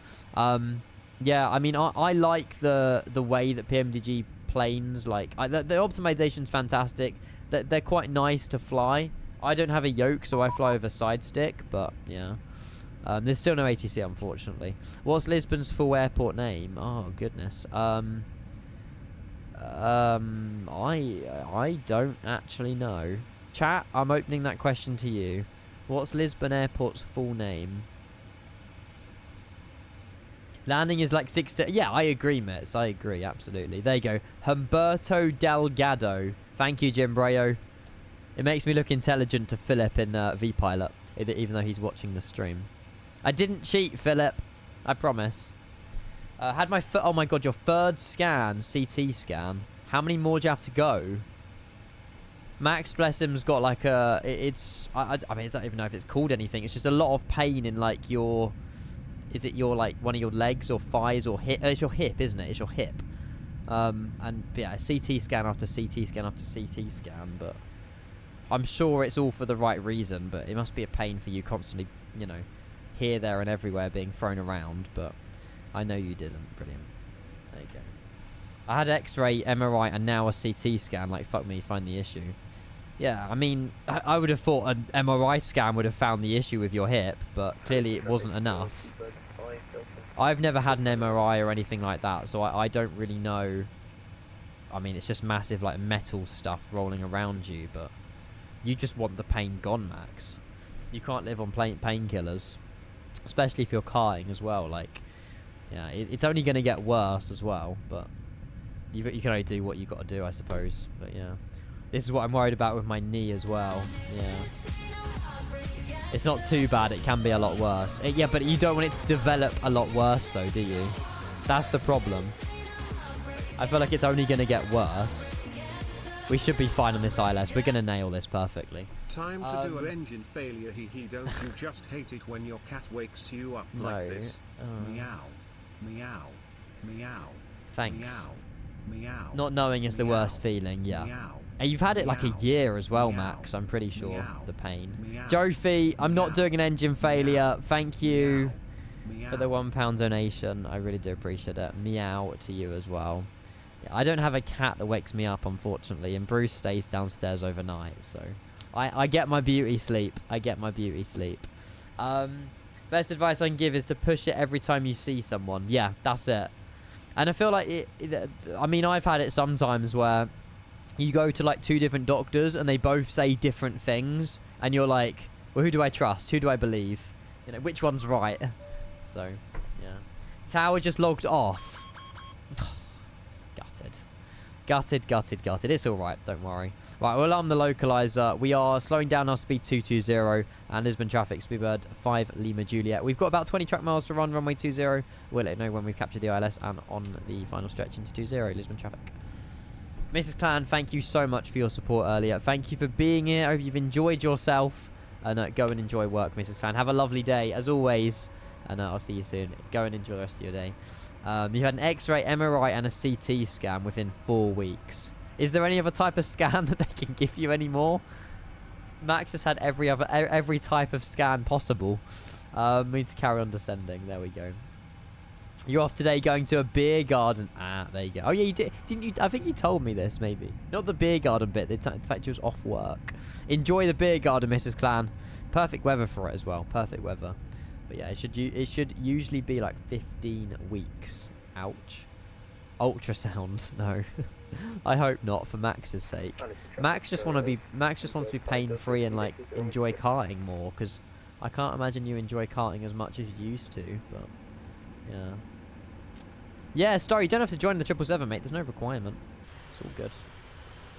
Yeah, I mean, I like the way that PMDG planes, like, the optimization's fantastic. They're quite nice to fly. I don't have a yoke, so I fly with a side stick, but, yeah. There's still no ATC, unfortunately. What's Lisbon's full airport name? Oh, goodness. I don't actually know. Chat, I'm opening that question to you. What's Lisbon Airport's full name? Landing is like 6... Yeah, I agree, Mitz. I agree, absolutely. There you go. Humberto Delgado. Thank you, Jim Brayo. It makes me look intelligent to Philip in V-Pilot, even though he's watching the stream. I didn't cheat, Philip. I promise. Had my... Oh, my God, your third scan, CT scan. How many more do you have to go? Max, bless him's got like a... It's... I mean, I don't even know if it's called anything. It's just a lot of pain in like your... Is it your, like, one of your legs or thighs or hip? It's your hip, isn't it? It's your hip. And, yeah, CT scan after CT scan after CT scan, but... I'm sure it's all for the right reason, but it must be a pain for you constantly, you know, here, there, and everywhere being thrown around, but I know you didn't. Brilliant. There you go. I had X-ray, MRI, and now a CT scan. Like, fuck me, find the issue. Yeah, I mean, I would have thought an MRI scan would have found the issue with your hip, but clearly it wasn't enough. I've never had an MRI or anything like that, so I don't really know. I mean, it's just massive, like, metal stuff rolling around you, but you just want the pain gone, Max. You can't live on painkillers, especially if you're carting as well. Like, yeah, it's only going to get worse as well, but you can only do what you got to do, I suppose. But yeah, This is what I'm worried about with my knee as well. Yeah. It's not too bad. It can be a lot worse. Yeah, but you don't want it to develop a lot worse, though, do you? That's the problem. I feel like it's only going to get worse. We should be fine on this ILS. We're going to nail this perfectly. Time to do an engine failure. Don't you just hate it when your cat wakes you up like this? Meow. Meow. Meow. Thanks. Meow. Meow. Not knowing is the worst feeling, yeah. Meow. And you've had it like a year as well, Max. I'm pretty sure. The pain. Jofi, I'm not doing an engine failure. Thank you for the £1 donation. I really do appreciate it. Meow to you as well. Yeah, I don't have a cat that wakes me up, unfortunately, and Bruce stays downstairs overnight, so I get my beauty sleep. I get my beauty sleep. Best advice I can give is to push it every time you see someone. Yeah, that's it. And I feel like I mean, I've had it sometimes where you go to like 2 different doctors and they both say different things, and you're like, well, who do I trust? Who do I believe? You know, which one's right? So, yeah. Tower just logged off. Gutted. It's all right. Don't worry. Right, we'll alarm the localizer. We are slowing down our speed 220 and Lisbon traffic, Speedbird 5 Lima Juliet. We've got about 20 track miles to run, runway 20. We'll let you know when we've captured the ILS and on the final stretch into 20, Lisbon traffic. Mrs. Clan, thank you so much for your support earlier. Thank you for being here. I hope you've enjoyed yourself. And go and enjoy work, Mrs. Clan. Have a lovely day, as always. And I'll see you soon. Go and enjoy the rest of your day. You had an X-ray, MRI, and a CT scan within 4 weeks. Is there any other type of scan that they can give you anymore? Max has had every type of scan possible. We need to carry on descending. There we go. You're off today going to a beer garden. Ah, there you go. Oh, yeah, you did. Didn't you? I think you told me this, maybe. Not the beer garden bit. In fact, you was off work. Enjoy the beer garden, Mrs. Clan. Perfect weather for it as well. Perfect weather. But yeah, it should usually be like 15 weeks. Ouch. Ultrasound. No. I hope not, for Max's sake. Max just wants to be pain-free and like enjoy karting more, because I can't imagine you enjoy karting as much as you used to, but yeah. Yeah, Starry, you don't have to join the 777, mate. There's no requirement. It's all good.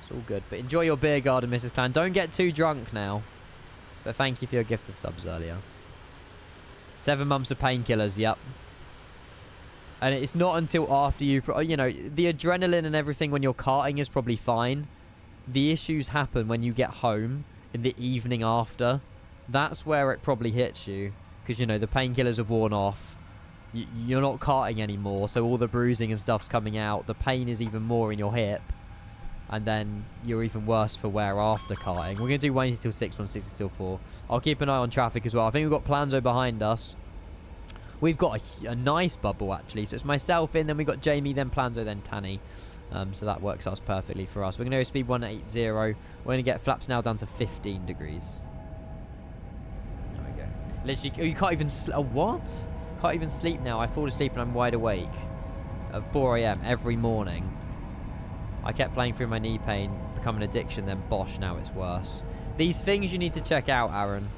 It's all good. But enjoy your beer garden, Mrs. Clan. Don't get too drunk now. But thank you for your gifted subs earlier. 7 months of painkillers, yep. And it's not until after you know, the adrenaline and everything when you're karting is probably fine. The issues happen when you get home in the evening after. That's where it probably hits you. Because, you know, the painkillers are worn off. You're not karting anymore, so all the bruising and stuff's coming out. The pain is even more in your hip. And then you're even worse for wear after karting. We're going to do 180 till 6, 160 till 4. I'll keep an eye on traffic as well. I think we've got Planzo behind us. We've got a nice bubble, actually. So it's myself in, then we've got Jamie, then Planzo, then Tanny. So that works out perfectly for us. We're going to go speed 180. We're going to get flaps now down to 15 degrees. There we go. Literally, you can't even... what? Can't even sleep now. I fall asleep and I'm wide awake at 4 AM every morning. I kept playing through my knee pain, become an addiction, then bosh, now it's worse. These things you need to check out, Aaron.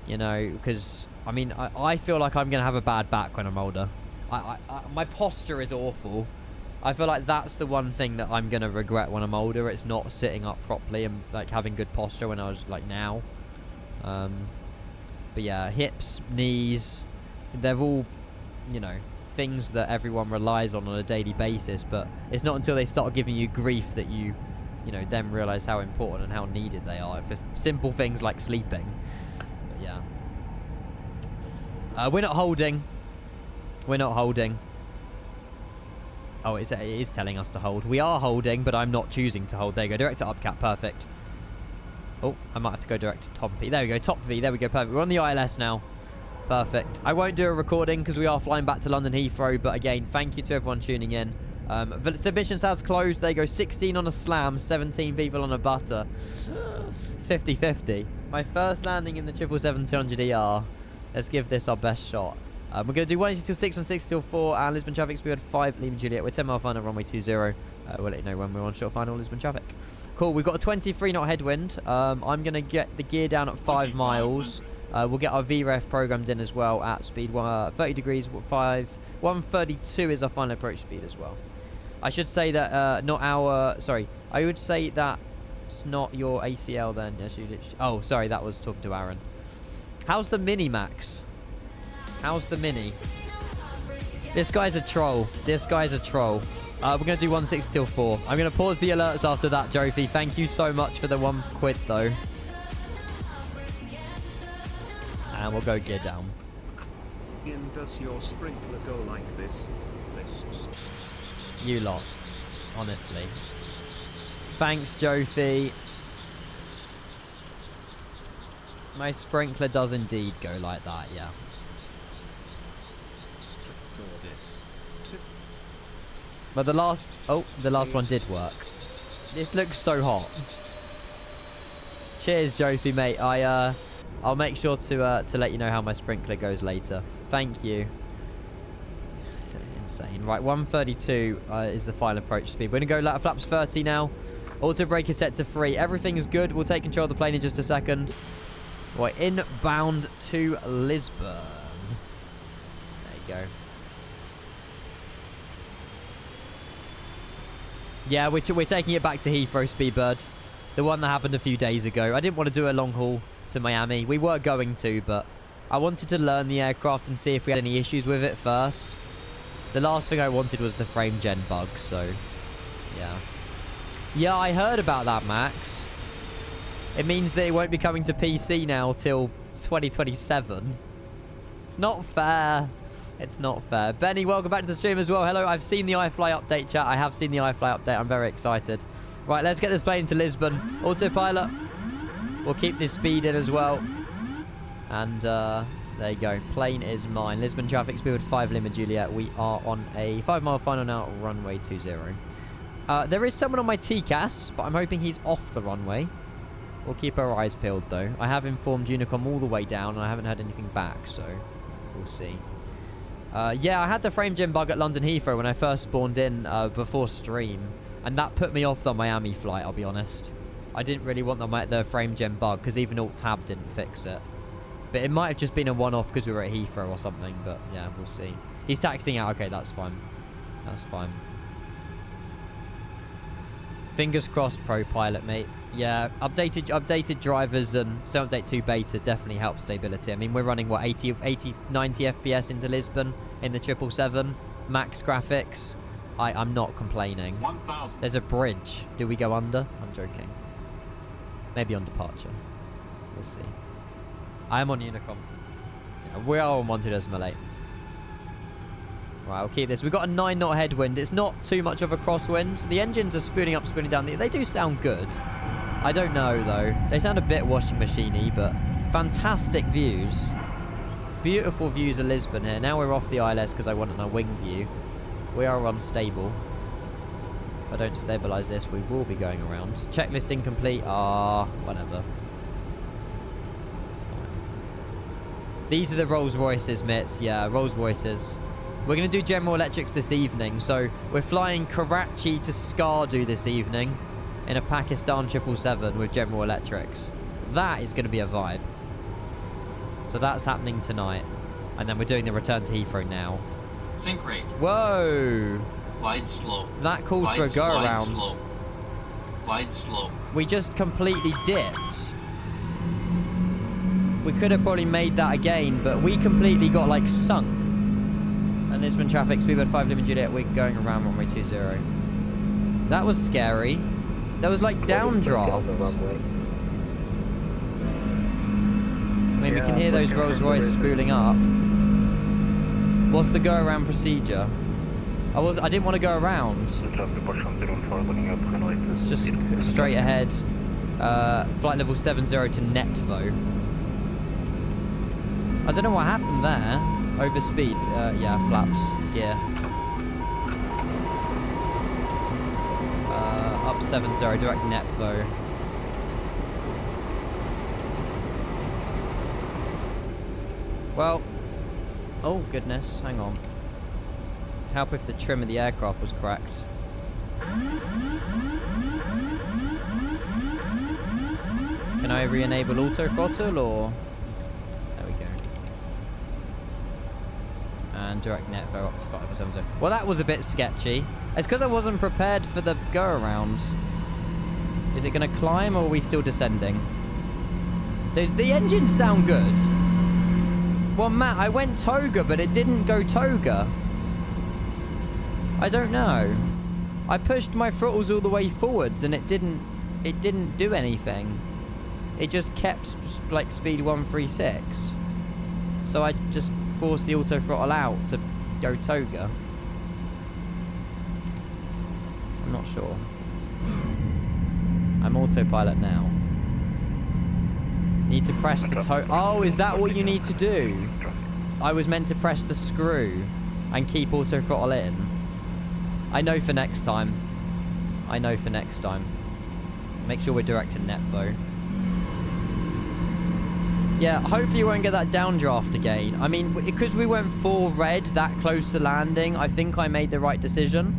You know, because, I mean, I feel like I'm going to have a bad back when I'm older. My posture is awful. I feel like that's the one thing that I'm going to regret when I'm older. It's not sitting up properly and, like, having good posture when I was, like, now. But, yeah, hips, knees, they're all, you know, things that everyone relies on a daily basis, but it's not until they start giving you grief that you know, then realize how important and how needed they are for simple things like sleeping. But yeah, we're not holding. Oh, it is telling us to hold. We are holding, but I'm not choosing to hold. There you go, direct to upcap, perfect. Oh, I might have to go direct to top V. There we go, top V, there we go, perfect. We're on the ILS now. Perfect. I won't do a recording because we are flying back to London Heathrow, but again, thank you to everyone tuning in. Submission sounds closed. There you go, 16 on a slam, 17 people on a butter. It's 50-50. My first landing in the 777-200ER. Let's give this our best shot. We're going to do 180 till 6, 160 till 4, and Lisbon traffic speed 5, Lima Juliet. We're 10 mile final, runway 20. We'll let you know when we're on short final Lisbon traffic. Cool, we've got a 23 knot headwind. I'm going to get the gear down at 5 miles. We'll get our VREF programmed in as well at speed 30 degrees, 132 is our final approach speed as well. I should say that I would say that It's not your ACL then. Yes, you literally... Oh, sorry, that was talking to Aaron. How's the Mini, Max? How's the Mini? This guy's a troll. This guy's a troll. We're going to do 160 till 4. I'm going to pause the alerts after that, Jofi. Thank you so much for the £1, though. And we'll go gear down. Ian, does your sprinkler go like this? You lot. Honestly. Thanks, Jofi. My sprinkler does indeed go like that, yeah. But the last... Oh, the last one did work. This looks so hot. Cheers, Jofi, mate. I'll make sure to let you know how my sprinkler goes later. Thank you. Insane. Right, 132 is the final approach speed. We're going to go ladder flaps 30 now. Auto brake is set to 3. Everything is good. We'll take control of the plane in just a second. Right, inbound to Lisbon. There you go. Yeah, we're taking it back to Heathrow, Speedbird. The one that happened a few days ago. I didn't want to do a long haul to Miami. We were going to, but I wanted to learn the aircraft and see if we had any issues with it first. The last thing I wanted was the frame gen bug, so yeah. Yeah, I heard about that, Max. It means that it won't be coming to PC now till 2027. It's not fair. It's not fair. Benny, welcome back to the stream as well. Hello, I've seen the iFly update, chat. I have seen the iFly update. I'm very excited. Right, let's get this plane to Lisbon. Autopilot. We'll keep this speed in as well. And there you go. Plane is mine. Lisbon traffic speed 5 Lima Juliet. We are on a 5-mile final now, runway 20. There is someone on my TCAS, but I'm hoping he's off the runway. We'll keep our eyes peeled, though. I have informed Unicom all the way down, and I haven't heard anything back, so we'll see. Yeah, I had the frame gen bug at London Heathrow when I first spawned in before stream, and that put me off the Miami flight, I'll be honest. I didn't really want the frame gen bug, because even Alt-Tab didn't fix it. But it might have just been a one-off because we were at Heathrow or something, but yeah, we'll see. He's taxiing out. Okay, that's fine. That's fine. Fingers crossed, Pro Pilot, mate. Yeah, updated drivers and 7.2 beta definitely helps stability. I mean, we're running, what, 90 FPS into Lisbon in the 777. Max graphics. I'm not complaining. 1,000. There's a bridge. Do we go under? I'm joking. Maybe on departure. We'll see. I am on Unicom. Yeah, we are on 1.2.8. Right, I'll keep this. We've got a 9-knot headwind. It's not too much of a crosswind. The engines are spooning up, spooning down. They do sound good. I don't know, though. They sound a bit washing machine-y, but fantastic views. Beautiful views of Lisbon here. Now we're off the ILS because I want a wing view. We are unstable. If I don't stabilise this, we will be going around. Checklist incomplete. Whatever. These are the Rolls Royces, Mitts. Yeah, Rolls Royces. We're going to do General Electrics this evening. So we're flying Karachi to Skardu this evening in a Pakistan 777 with General Electrics. That is going to be a vibe. So that's happening tonight. And then we're doing the return to Heathrow now. Sync rate. Whoa! Glide slow. That calls for a go around. Slow. Glide slow. We just completely dipped. We could have probably made that again, but we completely got, like, sunk. And Lisbon traffic, speedbird 5 Lima Juliet, we're going around runway 20. That was scary. There was, like, downdraft. I mean, we can hear those Rolls Royce spooling up. What's the go around procedure? I didn't want to go around. It's just straight ahead. Flight level 70 to Netvo. I don't know what happened there. Overspeed. Yeah, flaps. Gear. Up 70, direct Netvo. Well. Oh, goodness. Hang on. Help if the trim of the aircraft was correct. Can I re-enable auto throttle or... There we go. And direct Netvo up to 570. Well, that was a bit sketchy. It's because I wasn't prepared for the go-around. Is it going to climb or are we still descending? The engines sound good. Well, Matt, I went toga, but it didn't go toga. I don't know. I pushed my throttles all the way forwards and it didn't do anything. It just kept like speed 136. So I just forced the auto throttle out to go toga. I'm not sure. I'm autopilot now. Need to press the toe. Oh, is that what you need to do? I was meant to press the screw and keep auto throttle in. I know for next time. I know for next time. Make sure we're direct to net though. Yeah, hopefully you won't get that downdraft again. I mean, because we went 4 red that close to landing, I think I made the right decision.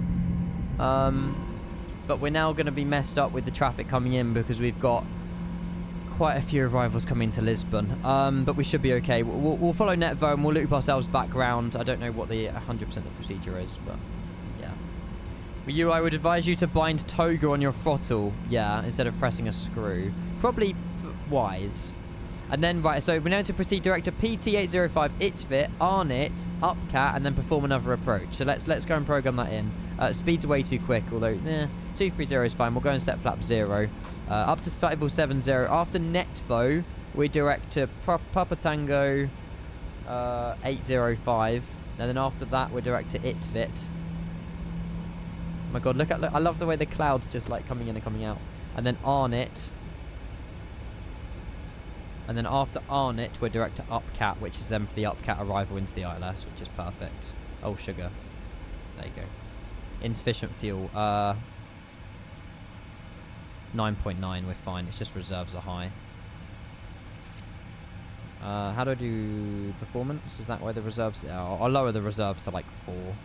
But we're now going to be messed up with the traffic coming in because we've got quite a few arrivals coming to Lisbon. But we should be okay. We'll follow Netvo and we'll loop ourselves back round. I don't know what the 100% of the procedure is, but yeah. I would advise you to bind toga on your throttle, yeah, instead of pressing a screw. Probably wise. And then, right, so we're now to proceed direct to PT805, ITFIT, ARNIT, UPCAT, and then perform another approach. So let's go and program that in. Speed's way too quick, although, 230 is fine. We'll go and set flap 0. Up to level 70. After NETVO, we direct to Papa Tango 805. And then after that, we're direct to ITFIT. Oh my god, look, I love the way the clouds just like coming in and coming out. And then ARNIT. And then after ARNIT, we're direct to UPCAT, which is then for the UPCAT arrival into the ILS, which is perfect. Oh, sugar. There you go. Insufficient fuel. 9.9, we're fine. It's just reserves are high. How do I do performance? Is that where the reserves are? I'll lower the reserves to like 4. And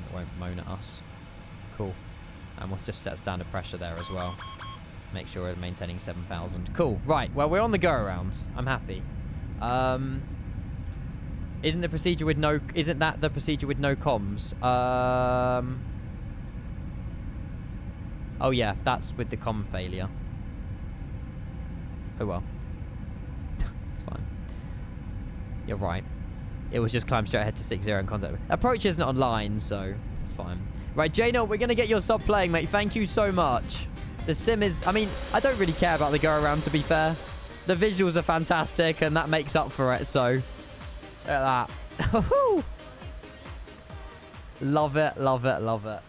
it won't moan at us. Cool. And we'll just set standard pressure there as well. Make sure we're maintaining 7,000. Cool. Right. Well, we're on the go around. I'm happy. Isn't that the procedure with no comms? Oh yeah, that's with the comm failure. Oh well. It's fine. You're right. It was just climb straight ahead to 60 in contact with. Approach isn't online, so it's fine. Right, Jano, we're gonna get your sub playing, mate. Thank you so much. The sim is, I mean, I don't really care about the go around, to be fair. The visuals are fantastic and that makes up for it, so look at that. Love it, love it, love it.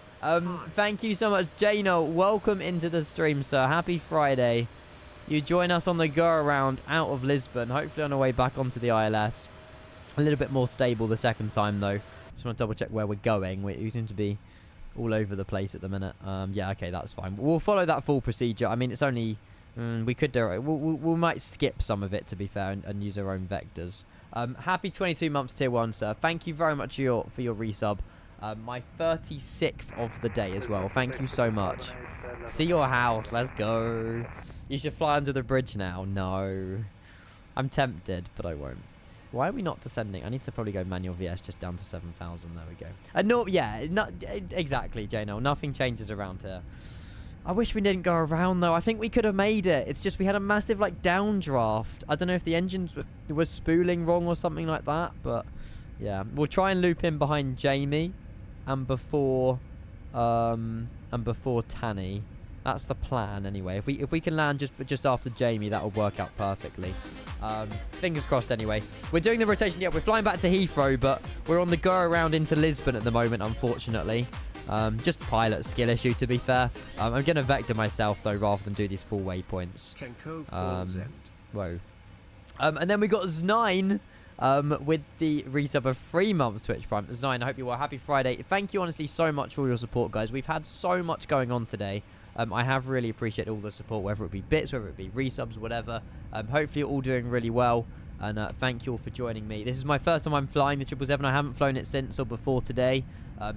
Thank you so much, Jano. Welcome into the stream, sir. Happy Friday. You join us on the go around out of Lisbon, hopefully on our way back onto the ILS. A little bit more stable the second time though. Just want to double check where we're going. We seem to be all over the place at the minute. Yeah, okay, that's fine. We'll follow that full procedure. I mean, it's only we could do it. We might skip some of it, to be fair, and use our own vectors. Happy 22 months tier 1, sir. Thank you very much for your resub. My 36th of the day as well. Thank you so much. See your house. Let's go. You should fly under the bridge now. No. I'm tempted, but I won't. Why are we not descending? I need to probably go manual VS just down to 7,000. There we go. No, yeah, not exactly, Jano. Nothing changes around here. I wish we didn't go around, though. I think we could have made it. It's just we had a massive, like, downdraft. I don't know if the engines were spooling wrong or something like that, but yeah. We'll try and loop in behind Jamie and before Tanny. That's the plan, anyway. If we can land just after Jamie, that'll work out perfectly. Fingers crossed, anyway. We're doing the rotation. Yeah, we're flying back to Heathrow, but we're on the go around into Lisbon at the moment, unfortunately. Just pilot skill issue, to be fair. I'm going to vector myself, though, rather than do these full waypoints. Whoa. And then we got Z9 with the resub of 3 months Twitch Prime. Z9, I hope you are. Happy Friday. Thank you, honestly, so much for all your support, guys. We've had so much going on today. I have really appreciated all the support, whether it be bits, whether it be resubs, whatever. Hopefully you're all doing really well. And thank you all for joining me. This is my first time I'm flying the 777. I haven't flown it since or before today.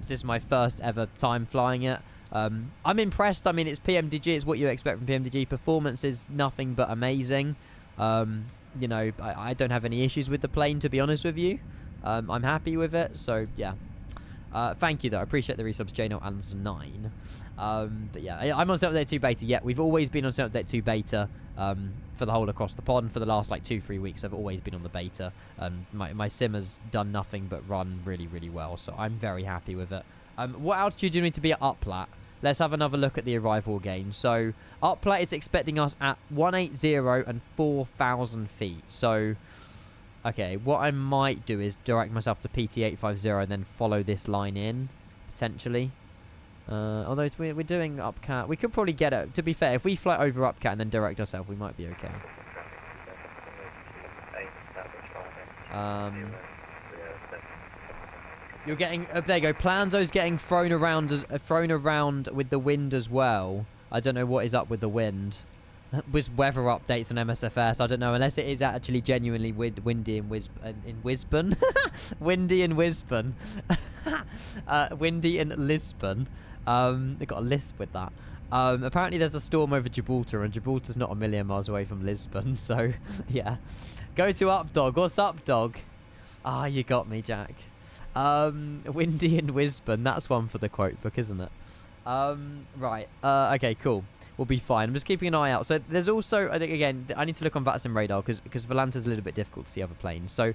This is my first ever time flying it. I'm impressed. I mean, it's PMDG. It's what you expect from PMDG. Performance is nothing but amazing. You know, I don't have any issues with the plane, to be honest with you. I'm happy with it. So, yeah. Thank you, though. I appreciate the resubs, Jano and 9. But yeah, I'm on Server Update 2 beta. Yeah, we've always been on Server Update 2 beta for the whole across the pod. And for the last, like, 2-3 weeks, I've always been on the beta. My sim has done nothing but run really, really well. So I'm very happy with it. What altitude do you need to be at uplat? Let's have another look at the arrival again. So uplat is expecting us at 180 and 4,000 feet. So... okay, what I might do is direct myself to PT850 and then follow this line in, potentially. Although we're doing upcat. We could probably get it. To be fair, if we fly over upcat and then direct ourselves, we might be okay. You're getting... there you go. Planzo's getting thrown around with the wind as well. I don't know what is up with the wind. With weather updates on MSFS, I don't know, unless it is actually genuinely windy in Lisbon. Windy in Lisbon. Windy in Lisbon. They've got a lisp with that. Apparently there's a storm over Gibraltar, and Gibraltar's not a million miles away from Lisbon, so yeah. Go to up, dog. What's up, dog? Ah, you got me, Jack. Windy in Lisbon. That's one for the quote book, isn't it? Right. Okay, cool. We'll be fine. I'm just keeping an eye out. So there's also, again, I need to look on VATSIM radar because Volanta's a little bit difficult to see other planes. So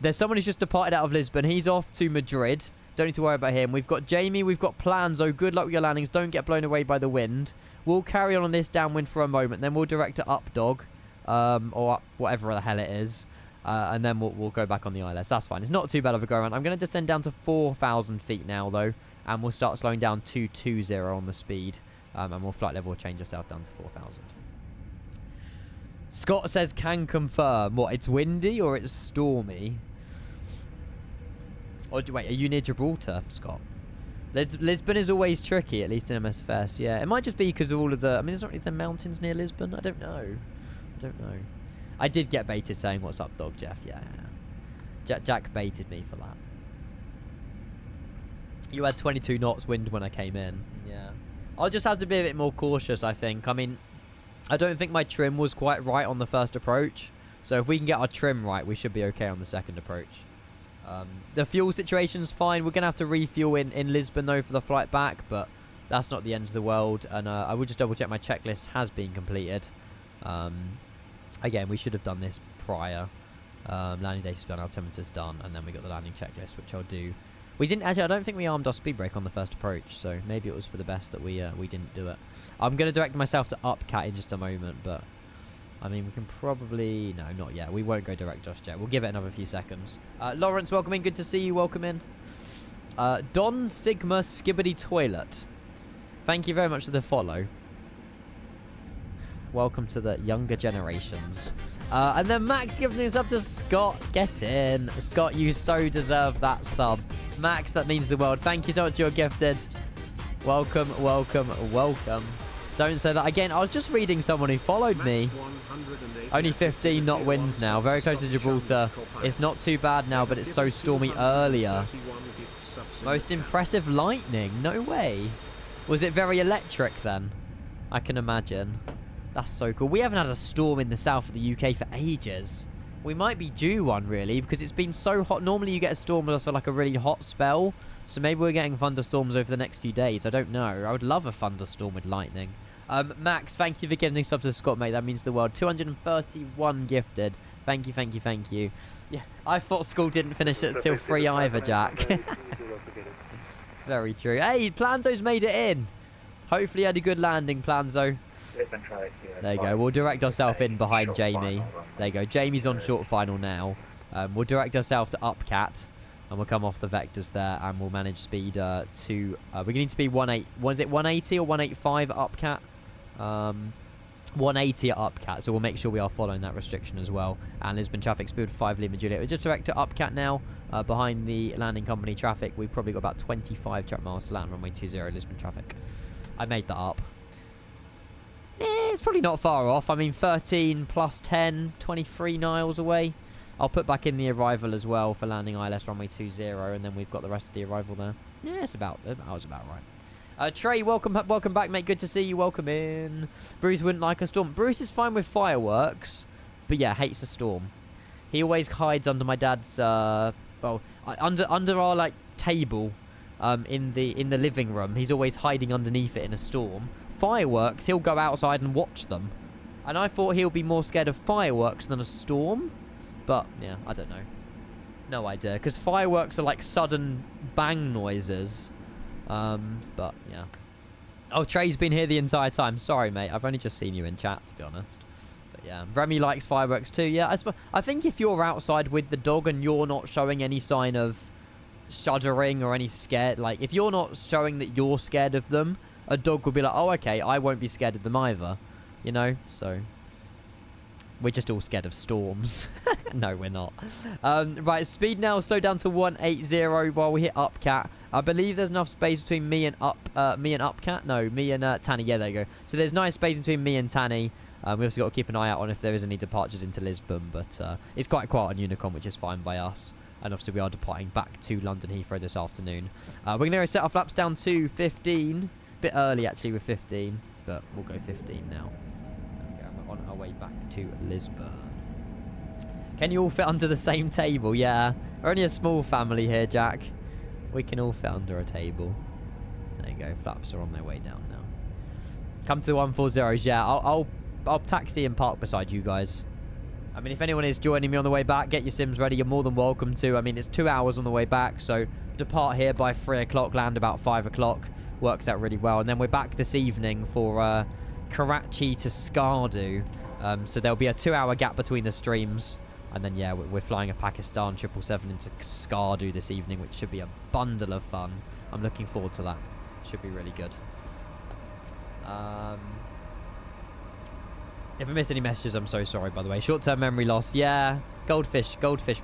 there's someone who's just departed out of Lisbon. He's off to Madrid. Don't need to worry about him. We've got Jamie. We've got Planzo. Good luck with your landings. Don't get blown away by the wind. We'll carry on this downwind for a moment. Then we'll direct to up, dog. Or up, whatever the hell it is. And then we'll go back on the ILS. That's fine. It's not too bad of a go around. I'm going to descend down to 4,000 feet now, though. And we'll start slowing down to 220 on the speed. And we'll flight level change yourself down to 4,000. Scott says can confirm. What, it's windy or it's stormy? Or wait, are you near Gibraltar, Scott? Lisbon is always tricky, at least in MSFS. Yeah, it might just be because of all of the... I mean, there's not really the mountains near Lisbon. I don't know. I did get baited saying what's up, dog, Jeff. Yeah. Jack baited me for that. You had 22 knots wind when I came in. Yeah. I'll just have to be a bit more cautious, I think. I mean, I don't think my trim was quite right on the first approach. So if we can get our trim right, we should be okay on the second approach. The fuel situation's fine. We're going to have to refuel in Lisbon, though, for the flight back. But that's not the end of the world. And I will just double-check my checklist has been completed. Again, we should have done this prior. Landing data's done, altimeter's done. And then we got the landing checklist, which I'll do. We didn't actually. I don't think we armed our speed brake on the first approach, so maybe it was for the best that we didn't do it. I'm going to direct myself to upcat in just a moment, but I mean we can probably not yet. We won't go direct just yet. We'll give it another few seconds. Lawrence, welcome in. Good to see you. Welcome in. Don Sigma Skibbity Toilet. Thank you very much for the follow. Welcome to the younger generations. And then Max giving this up to Scott. Get in. Scott, you so deserve that sub. Max, that means the world. Thank you so much, you're gifted. Welcome. Don't say that again. I was just reading someone who followed me. Only 15 knot winds now. Very close to Gibraltar. It's not too bad now, but it's so stormy earlier. Most impressive lightning. No way. Was it very electric then? I can imagine. That's so cool. We haven't had a storm in the south of the UK for ages. We might be due one, really, because it's been so hot. Normally, you get a storm for like a really hot spell. So maybe we're getting thunderstorms over the next few days. I don't know. I would love a thunderstorm with lightning. Max, thank you for giving subs to Scott, mate. That means the world. 231 gifted. Thank you. Yeah, I thought school didn't finish until 3 either, Jack. It's very true. Hey, Planzo's made it in. Hopefully, you had a good landing, Planzo. There you go. We'll direct ourselves in behind Jamie. There you go. Jamie's on short final now. We'll direct ourselves to upcat. And we'll come off the vectors there. And we'll manage speed to... we need to be 180 or 185 at upcat? 180 at upcat. So we'll make sure we are following that restriction as well. And Lisbon traffic speed 5 Lima Juliet. We'll just direct to upcat now. Behind the landing company traffic. We've probably got about 25 track miles to land runway 20 Lisbon traffic. I made that up. It's probably not far off. I mean, 13 plus 10, 23 miles away. I'll put back in the arrival as well for landing ILS runway 20, and then we've got the rest of the arrival there. Yeah, it's about right. Trey, welcome back, mate. Good to see you. Welcome in. Bruce wouldn't like a storm. Bruce is fine with fireworks, but yeah, hates a storm. He always hides under my dad's, under our like table in the living room. He's always hiding underneath it in a storm. Fireworks, he'll go outside and watch them. And I thought he'll be more scared of fireworks than a storm. But, yeah, I don't know. No idea. Because fireworks are like sudden bang noises. But, yeah. Oh, Trey's been here the entire time. Sorry, mate. I've only just seen you in chat, to be honest. But, yeah. Remy likes fireworks too. Yeah, I think if you're outside with the dog and you're not showing any sign of shuddering or any scared... Like, if you're not showing that you're scared of them, a dog will be like, oh, okay, I won't be scared of them either. You know? So... We're just all scared of storms. No, we're not. Right, speed now slow down to 180 while we hit upcat. I believe there's enough space between me and upcat. No, me and Tanny. Yeah, there you go. So there's nice space between me and Tanny. We also got to keep an eye out on if there is any departures into Lisbon, but it's quite quiet on Unicom, which is fine by us. And obviously we are departing back to London Heathrow this afternoon. We're going to set our flaps down to 15. Bit early actually with 15, but we'll go 15 now. On our way back to Lisbon. Can you all fit under the same table? Yeah. We're only a small family here, Jack. We can all fit under a table. There you go. Flaps are on their way down now. Come to the 140s. Yeah, I'll taxi and park beside you guys. I mean, if anyone is joining me on the way back, get your sims ready. You're more than welcome to. I mean, it's 2 hours on the way back, so depart here by 3 o'clock, land about 5 o'clock. Works out really well. And then we're back this evening for... Karachi to Skardu, so there'll be a 2-hour gap between the streams, and then yeah, we're flying a Pakistan 777 into Skardu this evening, which should be a bundle of fun. I'm looking forward to that. Should be really good. If I missed any messages, I'm so sorry, by the way. Short-term memory loss. Yeah, goldfish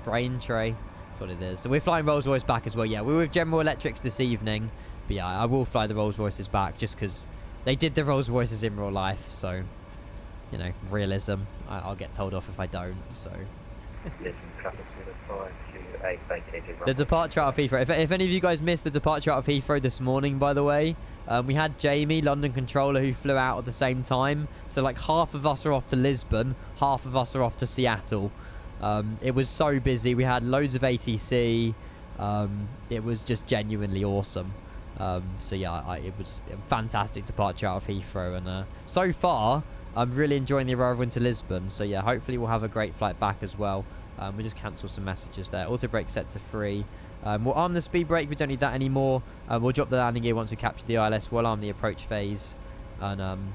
brain tray. That's what it is. So we're flying Rolls-Royce back as well. Yeah, we're with General Electrics this evening, but yeah, I will fly the Rolls-Royces back just because they did the Rolls-Royces in real life, so, you know, realism. I'll get told off if I don't, so. The departure out of Heathrow. If any of you guys missed the departure out of Heathrow this morning, by the way, we had Jamie, London controller, who flew out at the same time. So, like, half of us are off to Lisbon, half of us are off to Seattle. It was so busy. We had loads of ATC. It was just genuinely awesome. So yeah, it was a fantastic departure out of Heathrow, and so far I'm really enjoying the arrival into Lisbon. So yeah, hopefully we'll have a great flight back as well. We just cancel some messages there. Auto brake set to 3. We'll arm the speed brake. We don't need that anymore. We'll drop the landing gear once we capture the ILS. We'll arm the approach phase, and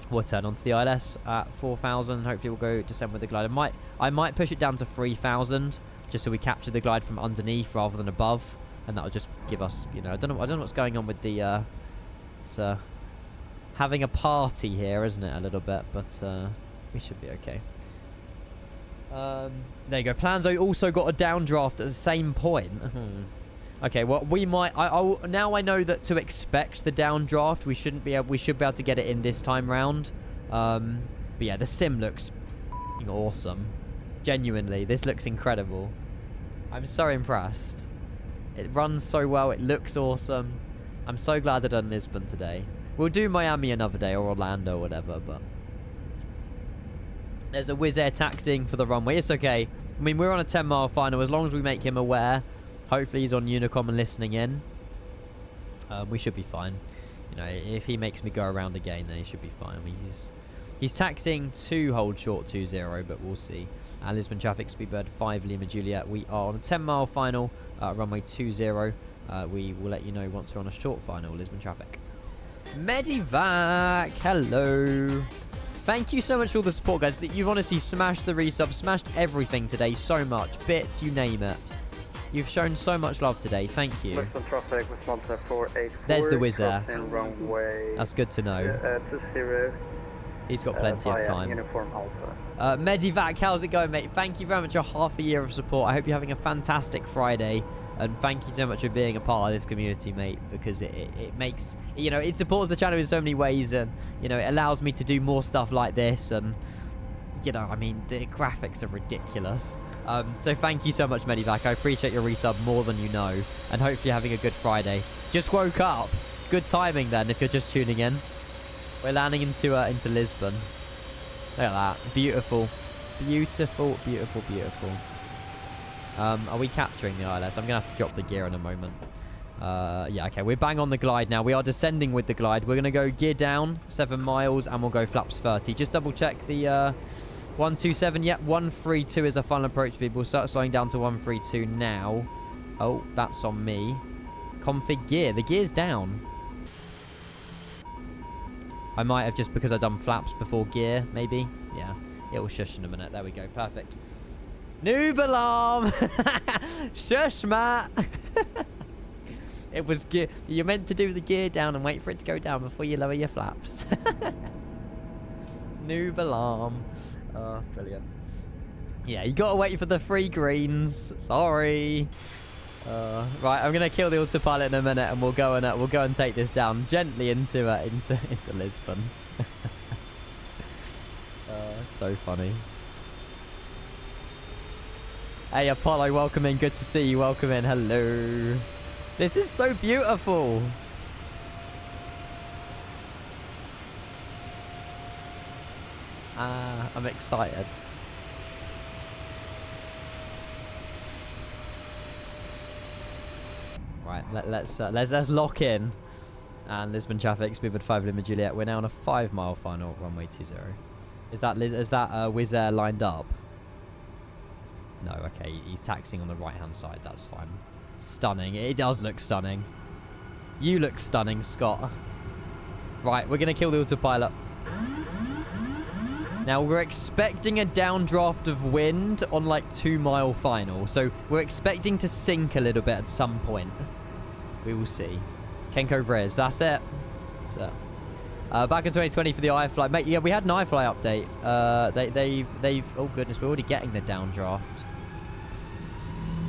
we'll turn onto the ILS at 4,000. Hopefully we'll go descend with the glide. I might push it down to 3,000 just so we capture the glide from underneath rather than above. And that'll just give us, you know, I don't know what's going on with the, it's having a party here, isn't it, a little bit, but we should be okay. There you go. Plans also got a downdraft at the same point. Okay, well, we might, now I know that to expect the downdraft, we should be able to get it in this time round. But yeah, the sim looks awesome. Genuinely, this looks incredible. I'm so impressed. It runs so well. It looks awesome. I'm so glad I done Lisbon today. We'll do Miami another day, or Orlando, or whatever, but... There's a Wizz Air taxiing for the runway. It's okay. I mean, we're on a 10-mile final. As long as we make him aware, hopefully he's on Unicom and listening in, we should be fine. You know, if he makes me go around again, then he should be fine. I mean, he's taxiing to hold short 20, but we'll see. Lisbon traffic, Speedbird 5, Lima Juliet. We are on a 10-mile final, runway 20. We will let you know once we're on a short final, Lisbon traffic. Medivac, hello. Thank you so much for all the support, guys. You've honestly smashed the resub, smashed everything today so much. Bits, you name it. You've shown so much love today. Thank you. There's the Wizz Air. That's good to know. 20. He's got plenty of time. Uniform Alpha. Medivac, how's it going, mate? Thank you very much for half a year of support. I hope you're having a fantastic Friday. And thank you so much for being a part of this community, mate, because it makes, you know, it supports the channel in so many ways, and, you know, it allows me to do more stuff like this, and, you know, I mean, the graphics are ridiculous. So thank you so much, Medivac. I appreciate your resub more than you know, and hopefully you're having a good Friday. Just woke up. Good timing then, if you're just tuning in. We're landing into Lisbon. Look at that. Beautiful. Beautiful, beautiful, beautiful. Are we capturing the ILS? I'm going to have to drop the gear in a moment. Yeah, okay. We're bang on the glide now. We are descending with the glide. We're going to go gear down 7 miles and we'll go flaps 30. Just double check the 127. Yep, 132 is our final approach speed. We'll start slowing down to 132 now. Oh, that's on me. Config gear. The gear's down. I might have just because I've done flaps before gear, maybe. Yeah, it'll shush in a minute. There we go. Perfect. Noob alarm! Shush, Matt! It was gear. You're meant to do the gear down and wait for it to go down before you lower your flaps. Noob alarm. Oh, brilliant. Yeah, you gotta wait for the free greens. Sorry. Right, I'm gonna kill the autopilot in a minute, and we'll go and take this down gently into Lisbon. So funny. Hey Apollo, welcome in. Good to see you. Welcome in. Hello. This is so beautiful. I'm excited. Right, let's lock in. And Lisbon traffic, speedbird 5 Lima Juliet. We're now on a 5 mile final, runway 20. Is that Wizz Air lined up? No, okay, he's taxiing on the right hand side, that's fine. Stunning, it does look stunning. You look stunning, Scott. Right, we're gonna kill the autopilot. Now we're expecting a downdraft of wind on like 2 mile final. So we're expecting to sink a little bit at some point. We will see. Kenko Vrez, that's it. So, back in 2020 for the iFly. Mate, yeah, we had an iFly update. They've oh goodness, we're already getting the downdraft.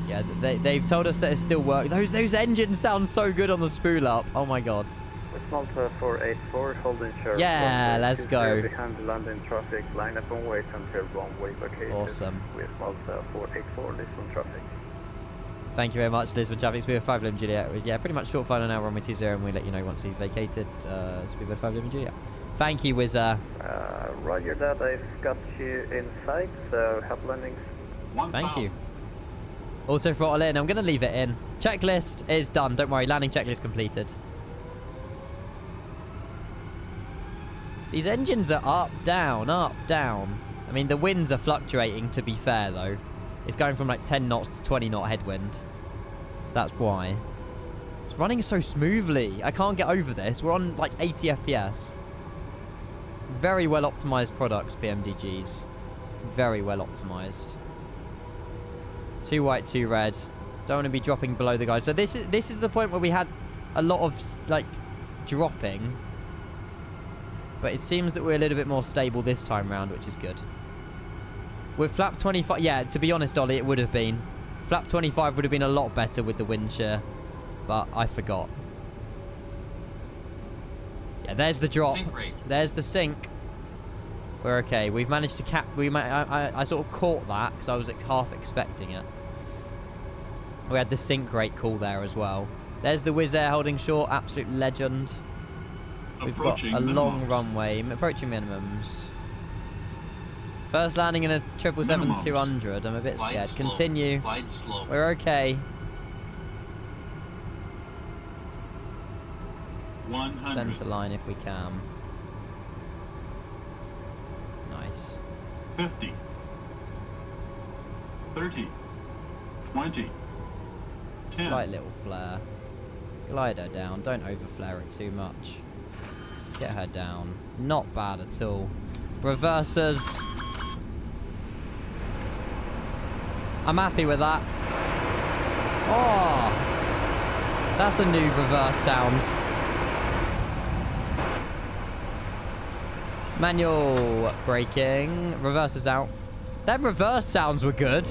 Yeah, they've told us that it still works. Those engines sound so good on the spool up. Oh my god. Malta 484, holding share. Yeah, let's go. Behind the London traffic, line up and wait until runway vacated. Awesome. With Malta 484, Lisbon traffic. Thank you very much, Lisbon traffic. Speedbird 5 Lima Juliet. Yeah, pretty much short final now, runway 20, and we'll let you know once we've vacated. Speedbird 5 Lima Juliet. Thank you, Wizz Air. Roger that, I've got you in sight, so have landings. Thank you. Auto throttle in. I'm going to leave it in. Checklist is done. Don't worry, landing checklist completed. These engines are up, down, up, down. I mean, the winds are fluctuating, to be fair, though. It's going from like 10 knots to 20 knot headwind. So that's why. It's running so smoothly. I can't get over this. We're on like 80 FPS. Very well optimized products, PMDGs. Very well optimized. 2 white, 2 red. Don't want to be dropping below the guide. So this is the point where we had a lot of like dropping. But it seems that we're a little bit more stable this time round, which is good. With flap 25... Yeah, to be honest, Ollie, it would have been. Flap 25 would have been a lot better with the wind shear. But I forgot. Yeah, there's the drop. There's the sink. We're okay. We've managed to cap... I sort of caught that because I was half expecting it. We had the sink rate call there as well. There's the Wizz Air holding short. Absolute legend. We've got a long runway. Approaching minimums. First landing in a 777-200. I'm a bit scared. Continue. We're okay. 100. Centre line if we can. Nice. 50. 30. 20. 10. Slight little flare. Glide her down. Don't overflare it too much. Get her down. Not bad at all. Reversers. I'm happy with that. Oh! That's a new reverse sound. Manual braking. Reversers out. Them reverse sounds were good.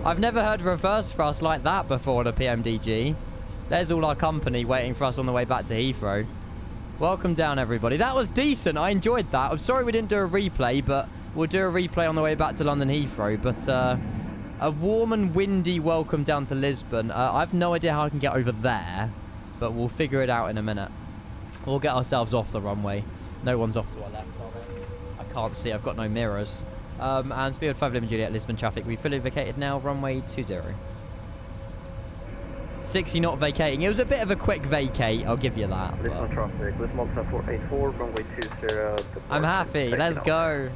I've never heard reverse thrust like that before on a PMDG. There's all our company waiting for us on the way back to Heathrow. Welcome down, everybody. That was decent. I enjoyed that. I'm sorry we didn't do a replay, but we'll do a replay on the way back to London Heathrow. But a warm and windy welcome down to Lisbon. I've no idea how I can get over there, but we'll figure it out in a minute. We'll get ourselves off the runway. No one's off to our left, are they? I can't see. I've got no mirrors. And Speedbird 5 Lima Juliet, Lisbon traffic. We fully vacated now, runway 20. 60 knot vacating. It was a bit of a quick vacate, I'll give you that. Lisbon traffic, Lisbon 484, runway 20. I'm happy, let's go.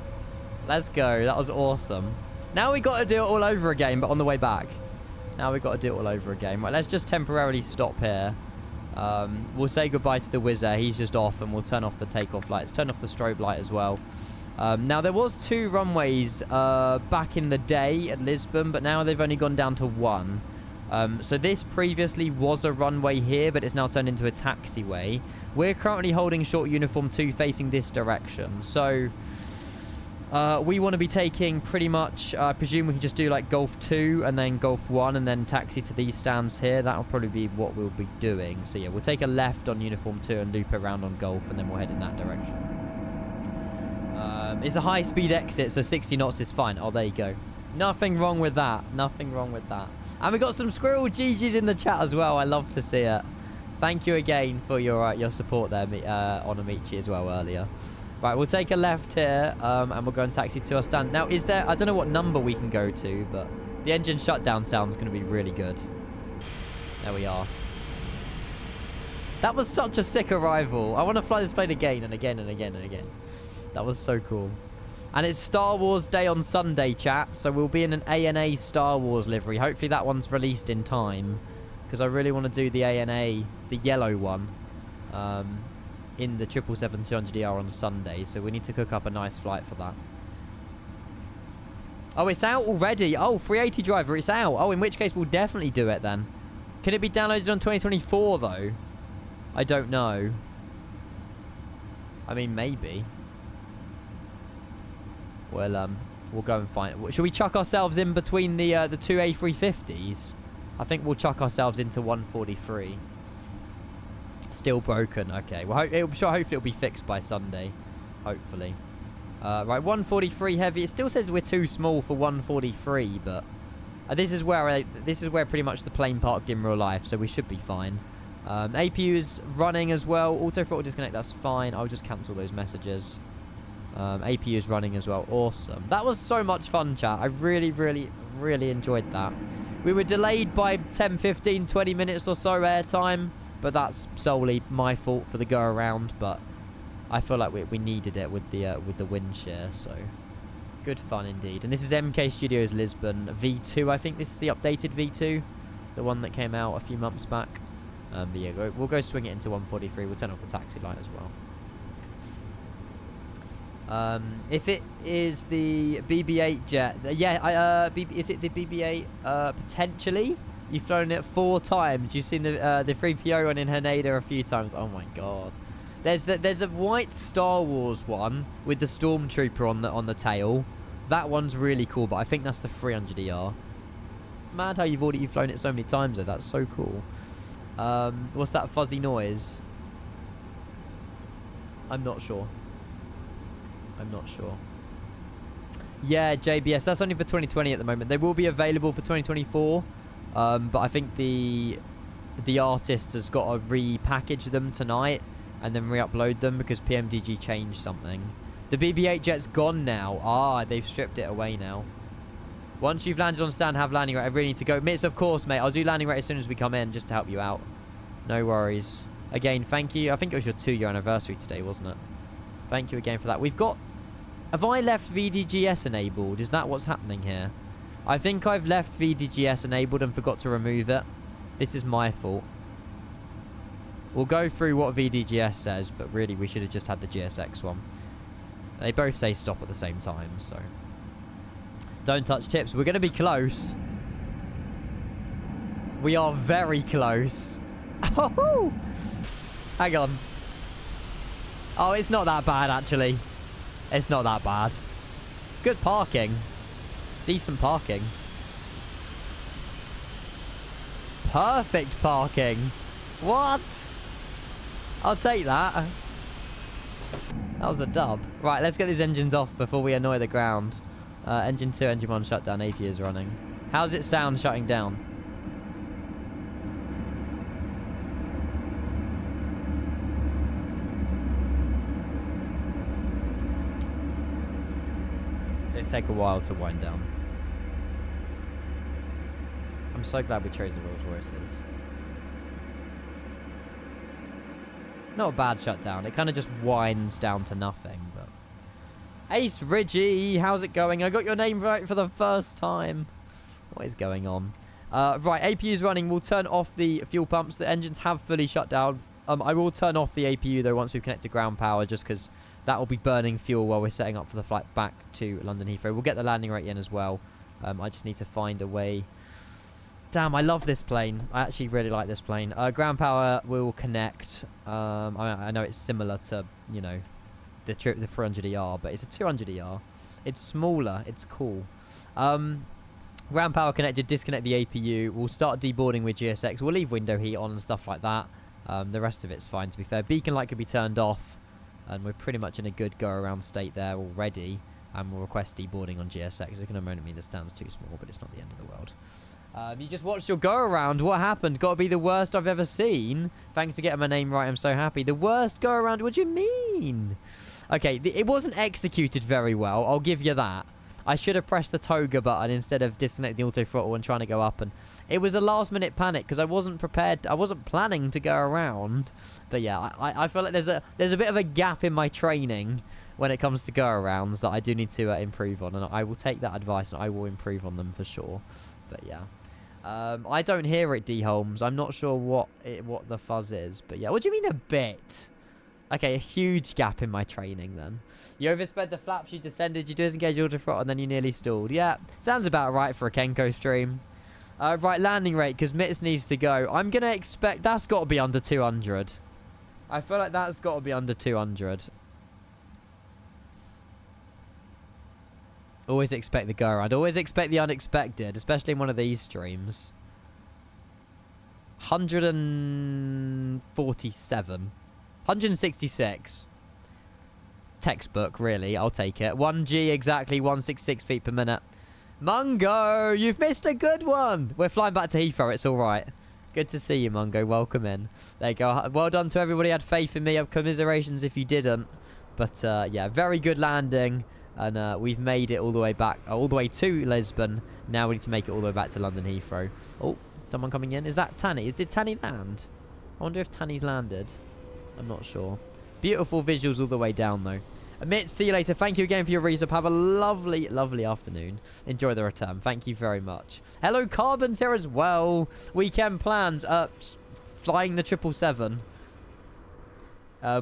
Let's go, that was awesome. Now we got to do it all over again, but on the way back. Now we got to do it all over again. Right, let's just temporarily stop here. We'll say goodbye to the Wizz Air. He's just off, and we'll turn off the takeoff lights. Turn off the strobe light as well. Now, there was 2 runways back in the day at Lisbon, but now they've only gone down to 1. So this previously was a runway here, but it's now turned into a taxiway. We're currently holding short uniform 2 facing this direction. So we want to be taking pretty much, I presume we can just do like Golf 2 and then Golf 1 and then taxi to these stands here. That'll probably be what we'll be doing. So yeah, we'll take a left on uniform 2 and loop around on Golf, and then we'll head in that direction. It's a high-speed exit, so 60 knots is fine. Oh, there you go. Nothing wrong with that. Nothing wrong with that. And we got some squirrel GGs in the chat as well. I love to see it. Thank you again for your support there on Amici as well earlier. Right, we'll take a left here, and we'll go and taxi to our stand. Now, is there... I don't know what number we can go to, but the engine shutdown sound's going to be really good. There we are. That was such a sick arrival. I want to fly this plane again and again and again and again. That was so cool. And it's Star Wars Day on Sunday, chat. So we'll be in an ANA Star Wars livery. Hopefully that one's released in time, because I really want to do the ANA, the yellow one, in the 777-200ER on Sunday. So we need to cook up a nice flight for that. Oh, it's out already. Oh, 380 driver, it's out. Oh, in which case we'll definitely do it then. Can it be downloaded on 2024 though? I don't know. I mean, maybe. Well, we'll go and find it. Should we chuck ourselves in between the 2 A350s? I think we'll chuck ourselves into 143. Still broken. Okay. Well, hopefully it'll be fixed by Sunday. Hopefully. Right, 143 heavy. It still says we're too small for 143, but this is where pretty much the plane parked in real life, so we should be fine. APU is running as well. Auto throttle disconnect. That's fine. I'll just cancel those messages. APU is running as well. Awesome. That was so much fun, chat. I really, really, really enjoyed that. We were delayed by 10, 15, 20 minutes or so airtime, but that's solely my fault for the go around. But I feel like we needed it with the wind shear, so good fun indeed. And this is MK Studios Lisbon V2. I think this is the updated V2, the one that came out a few months back. But yeah, we'll go swing it into 143. We'll turn off the taxi light as well. If it is the BB-8 jet, yeah, is it the BB-8? Potentially. You've flown it 4 times. You've seen the 3PO one in Haneda a few times. Oh my god. There's a white Star Wars one with the Stormtrooper on the tail. That one's really cool, but I think that's the 300ER. Mad how you've flown it so many times though. That's so cool. What's that fuzzy noise? I'm not sure. Yeah, JBS. That's only for 2020 at the moment. They will be available for 2024. But I think the artist has got to repackage them tonight and then re-upload them because PMDG changed something. The BB-8 jet's gone now. Ah, they've stripped it away now. Once you've landed on stand, have landing rate. I really need to go. Mitz, of course, mate. I'll do landing rate as soon as we come in just to help you out. No worries. Again, thank you. I think it was your 2-year anniversary today, wasn't it? Thank you again for that. We've got... Have I left VDGS enabled? Is that what's happening here? I think I've left VDGS enabled and forgot to remove it. This is my fault. We'll go through what VDGS says, but really we should have just had the GSX one. They both say stop at the same time, so... Don't touch tips. We're going to be close. We are very close. Oh! Hang on. Oh, it's not that bad, actually. It's not that bad. Good parking. Decent parking. Perfect parking. What? I'll take that. That was a dub. Right, let's get these engines off before we annoy the ground. Engine 2, engine 1 shut down. AP is running. How's it sound shutting down? take a while to wind down. I'm so glad we chose the Rolls Royces. Not a bad shutdown. It kind of just winds down to nothing, but... Ace Ridgie, how's it going? I got your name right for the first time. What is going on? Right, APU's running. We'll turn off the fuel pumps. The engines have fully shut down. I will turn off the APU, though, once we connect to ground power, just because that will be burning fuel while we're setting up for the flight back to London Heathrow. We'll get the landing rate in as well. I just need to find a way... Damn, I love this plane. I actually really like this plane. Ground power will connect. I know it's similar to, you know, the 400ER, but it's a 200ER. It's smaller. It's cool. Ground power connected. Disconnect the APU. We'll start deboarding with GSX. We'll leave window heat on and stuff like that. The rest of it's fine, to be fair. Beacon light could be turned off. And we're pretty much in a good go-around state there already. And we'll request deboarding on GSX. It's going to moan at me the stand's too small, but it's not the end of the world. You just watched your go-around. What happened? Got to be the worst I've ever seen. Thanks for getting my name right. I'm so happy. The worst go-around? What do you mean? Okay, it wasn't executed very well. I'll give you that. I should have pressed the toga button instead of disconnecting the auto throttle and trying to go up. And it was a last-minute panic because I wasn't prepared. I wasn't planning to go around. But yeah, I feel like there's a bit of a gap in my training when it comes to go-arounds that I do need to improve on. And I will take that advice and I will improve on them for sure. But yeah. I don't hear it, D. Holmes. I'm not sure what the fuzz is. But yeah, what do you mean a bit? Okay, a huge gap in my training then. You oversped the flaps, you descended, you disengaged auto throttle, and then you nearly stalled. Yeah, sounds about right for a Kenko stream. Right, landing rate, because Mitz needs to go. I'm going to expect... That's got to be under 200. I feel like that's got to be under 200. Always expect the go-around. Always expect the unexpected, especially in one of these streams. 147. 166. Textbook, really. I'll take it. 1G exactly, 166 feet per minute. Mungo, you've missed a good one. We're flying back to Heathrow. It's all right. Good to see you, Mungo. Welcome in. There you go. Well done to everybody who had faith in me. Commiserations if you didn't. But, yeah, very good landing. And we've made it all the way back, all the way to Lisbon. Now we need to make it all the way back to London Heathrow. Oh, someone coming in. Is that Tanny? Did Tanny land? I wonder if Tanny's landed. I'm not sure. Beautiful visuals all the way down, though. Amit, see you later. Thank you again for your resub. Have a lovely, lovely afternoon. Enjoy the return. Thank you very much. Hello, Carbon's here as well. Weekend plans. Flying the 777.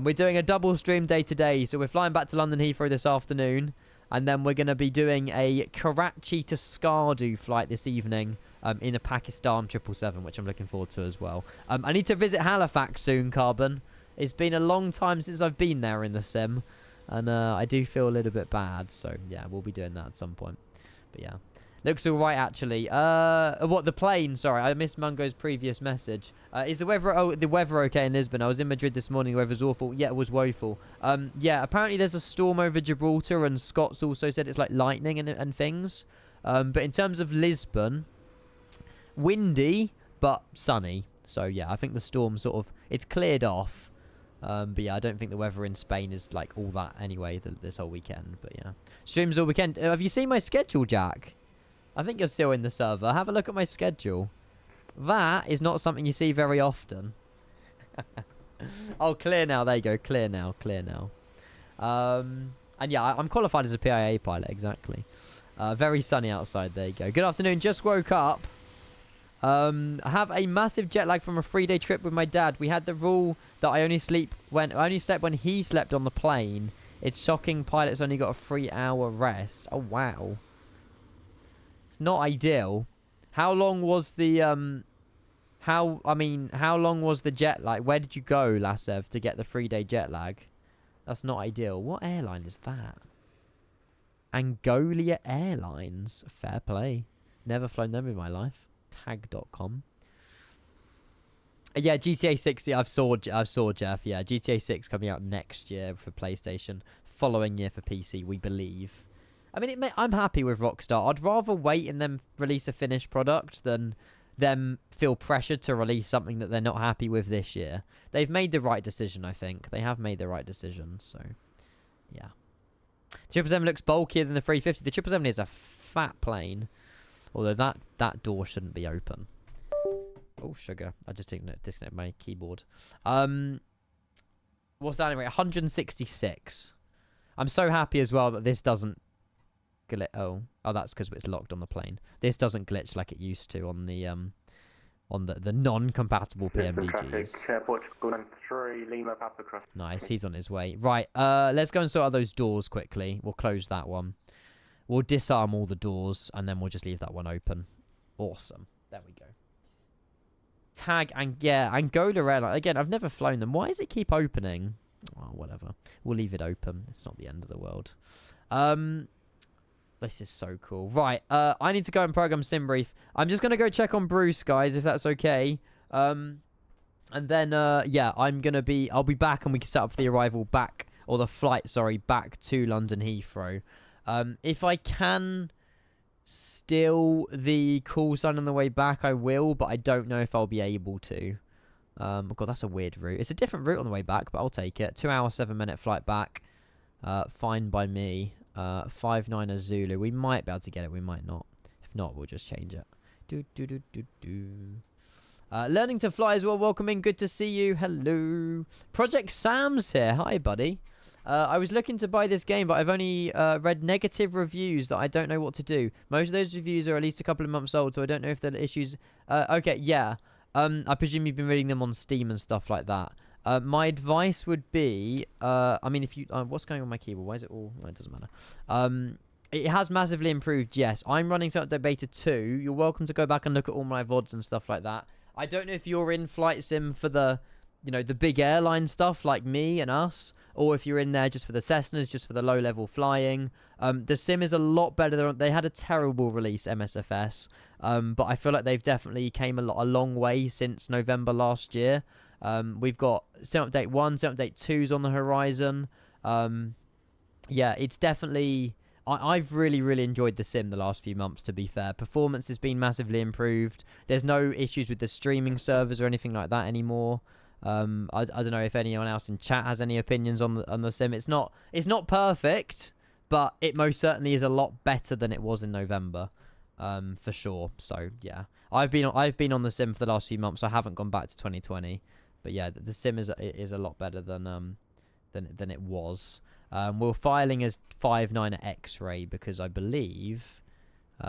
We're doing a double stream day today. So we're flying back to London Heathrow this afternoon. And then we're going to be doing a Karachi to Skardu flight this evening in a Pakistan 777, which I'm looking forward to as well. I need to visit Halifax soon, Carbon. It's been a long time since I've been there in the sim. And I do feel a little bit bad. So, yeah, we'll be doing that at some point. But, yeah. Looks all right, actually. What, the plane? Sorry, I missed Mungo's previous message. Is the weather... Oh, the weather okay in Lisbon? I was in Madrid this morning. The weather's awful. Yeah, it was woeful. Yeah, apparently there's a storm over Gibraltar. And Scott's also said it's like lightning and things. But in terms of Lisbon, windy, but sunny. So, yeah, I think the storm sort of... It's cleared off. But yeah, I don't think the weather in Spain is like all that anyway this whole weekend. But yeah, streams all weekend. Have you seen my schedule, Jack? I think you're still in the server. Have a look at my schedule. That is not something you see very often. Oh, clear now. There you go. Clear now. Clear now. And yeah, I'm qualified as a PIA pilot. Exactly. Very sunny outside. There you go. Good afternoon. Just woke up. I have a massive jet lag from a 3-day trip with my dad. We had the rule that I only slept when he slept on the plane. It's shocking. Pilots only got a 3-hour rest. Oh wow, it's not ideal. How long was the how long was the jet lag? Where did you go, Lassev, to get the 3-day jet lag? That's not ideal. What airline is that? Angolia Airlines. Fair play. Never flown them in my life. Tag.com. Yeah, GTA 6. Yeah, I've saw Jeff. Yeah, GTA 6 coming out next year for PlayStation. Following year for PC, we believe. I mean, I'm happy with Rockstar. I'd rather wait and then release a finished product than them feel pressured to release something that they're not happy with this year. They've made the right decision, I think. They have made the right decision, so yeah. The 777 looks bulkier than the 350. The 777 is a fat plane. Although that door shouldn't be open. Oh, sugar. I just disconnected my keyboard. What's that anyway? 166. I'm so happy as well that this doesn't glitch. Oh, that's because it's locked on the plane. This doesn't glitch like it used to on the non-compatible PMDGs. Portugal 3, Lima, Papa Cross. Nice, he's on his way. Right, let's go and sort out those doors quickly. We'll close that one. We'll disarm all the doors, and then we'll just leave that one open. Awesome. There we go. Tag, and yeah, Angola Airline. Again, I've never flown them. Why does it keep opening? Oh, whatever. We'll leave it open. It's not the end of the world. This is so cool. Right, I need to go and program SimBrief. I'm just going to go check on Bruce, guys, if that's okay. And then, yeah, I'll be back and we can set up for the arrival back, or the flight, sorry, back to London Heathrow. If I can steal the call sign on the way back, I will, but I don't know if I'll be able to. Oh god, that's a weird route. It's a different route on the way back, but I'll take it. 2 hour, 7-minute flight back. Fine by me. 59er Zulu. We might be able to get it, we might not. If not, we'll just change it. Learning to fly as well. Welcome in. Good to see you. Hello. Project Sam's here. Hi, buddy. I was looking to buy this game, but I've only read negative reviews that I don't know what to do. Most of those reviews are at least a couple of months old, so I don't know if the issues... okay, yeah. I presume you've been reading them on Steam and stuff like that. My advice would be... I mean, if you... what's going on with my keyboard? Why is it all... Well, it doesn't matter. It has massively improved, yes. I'm running Update Beta 2. You're welcome to go back and look at all my VODs and stuff like that. I don't know if you're in Flight Sim for the... You know, the big airline stuff like me and us, or if you're in there just for the Cessnas, just for the low-level flying. The sim is a lot better. They had a terrible release, MSFS, but I feel like they've definitely came a long way since November last year. We've got Sim Update 1, Sim Update 2's on the horizon. Yeah, it's definitely... I've really enjoyed the sim the last few months, to be fair. Performance has been massively improved. There's no issues with the streaming servers or anything like that anymore. I don't know if anyone else in chat has any opinions on the sim. It's not perfect, but it most certainly is a lot better than it was in November, for sure. So yeah, I've been on the sim for the last few months. I haven't gone back to 2020, but yeah, the sim is a lot better than it was. We're filing as 59 X-ray because I believe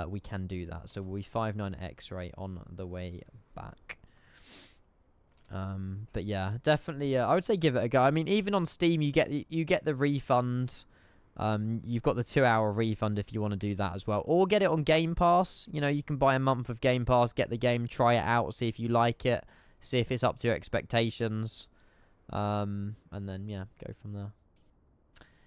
we can do that. So we'll be 59 X-ray on the way back. But yeah, definitely, I would say give it a go. I mean, even on Steam, you get the refund. You've got the 2 hour refund if you want to do that as well, or get it on Game Pass. You know, you can buy a month of Game Pass, get the game, try it out, see if you like it, see if it's up to your expectations, and then yeah, go from there.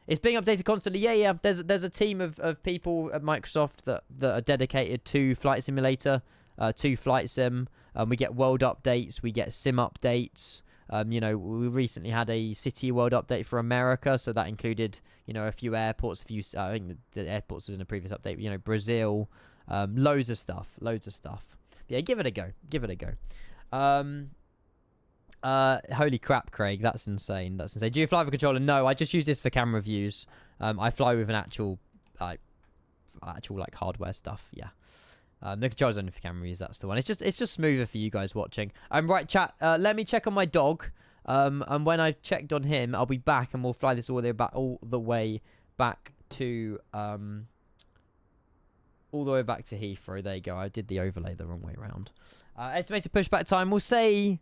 It's being updated constantly. Yeah. There's a team of people at Microsoft that are dedicated to Flight Simulator, to Flight Sim. We get world updates, we get sim updates. You know, we recently had a city world update for America, so that included, you know, a few airports, I think the airports was in a previous update, you know, Brazil, loads of stuff. Yeah, give it a go. Holy crap, Craig, that's insane. Do you fly with a controller? No, I just use this for camera views. I fly with an actual like hardware stuff, yeah. The controller's only for camera views, that's the one. It's just smoother for you guys watching. Right, chat, let me check on my dog. And when I've checked on him, I'll be back and we'll fly this all the way back to Heathrow. There you go. I did the overlay the wrong way around. Estimated pushback time, we'll say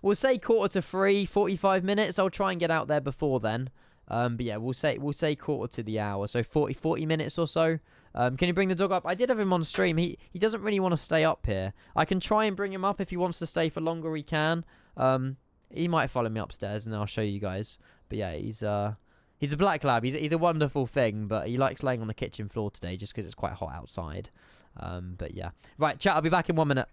2:45, 45 minutes. I'll try and get out there before then. But yeah, we'll say quarter to the hour, so 40 minutes or so. Can you bring the dog up? I did have him on stream. He doesn't really want to stay up here. I can try and bring him up if he wants to stay for longer. He can. He might follow me upstairs, and then I'll show you guys. But yeah, he's a black lab. He's a wonderful thing, but he likes laying on the kitchen floor today just because it's quite hot outside. But yeah, right, chat. I'll be back in 1 minute.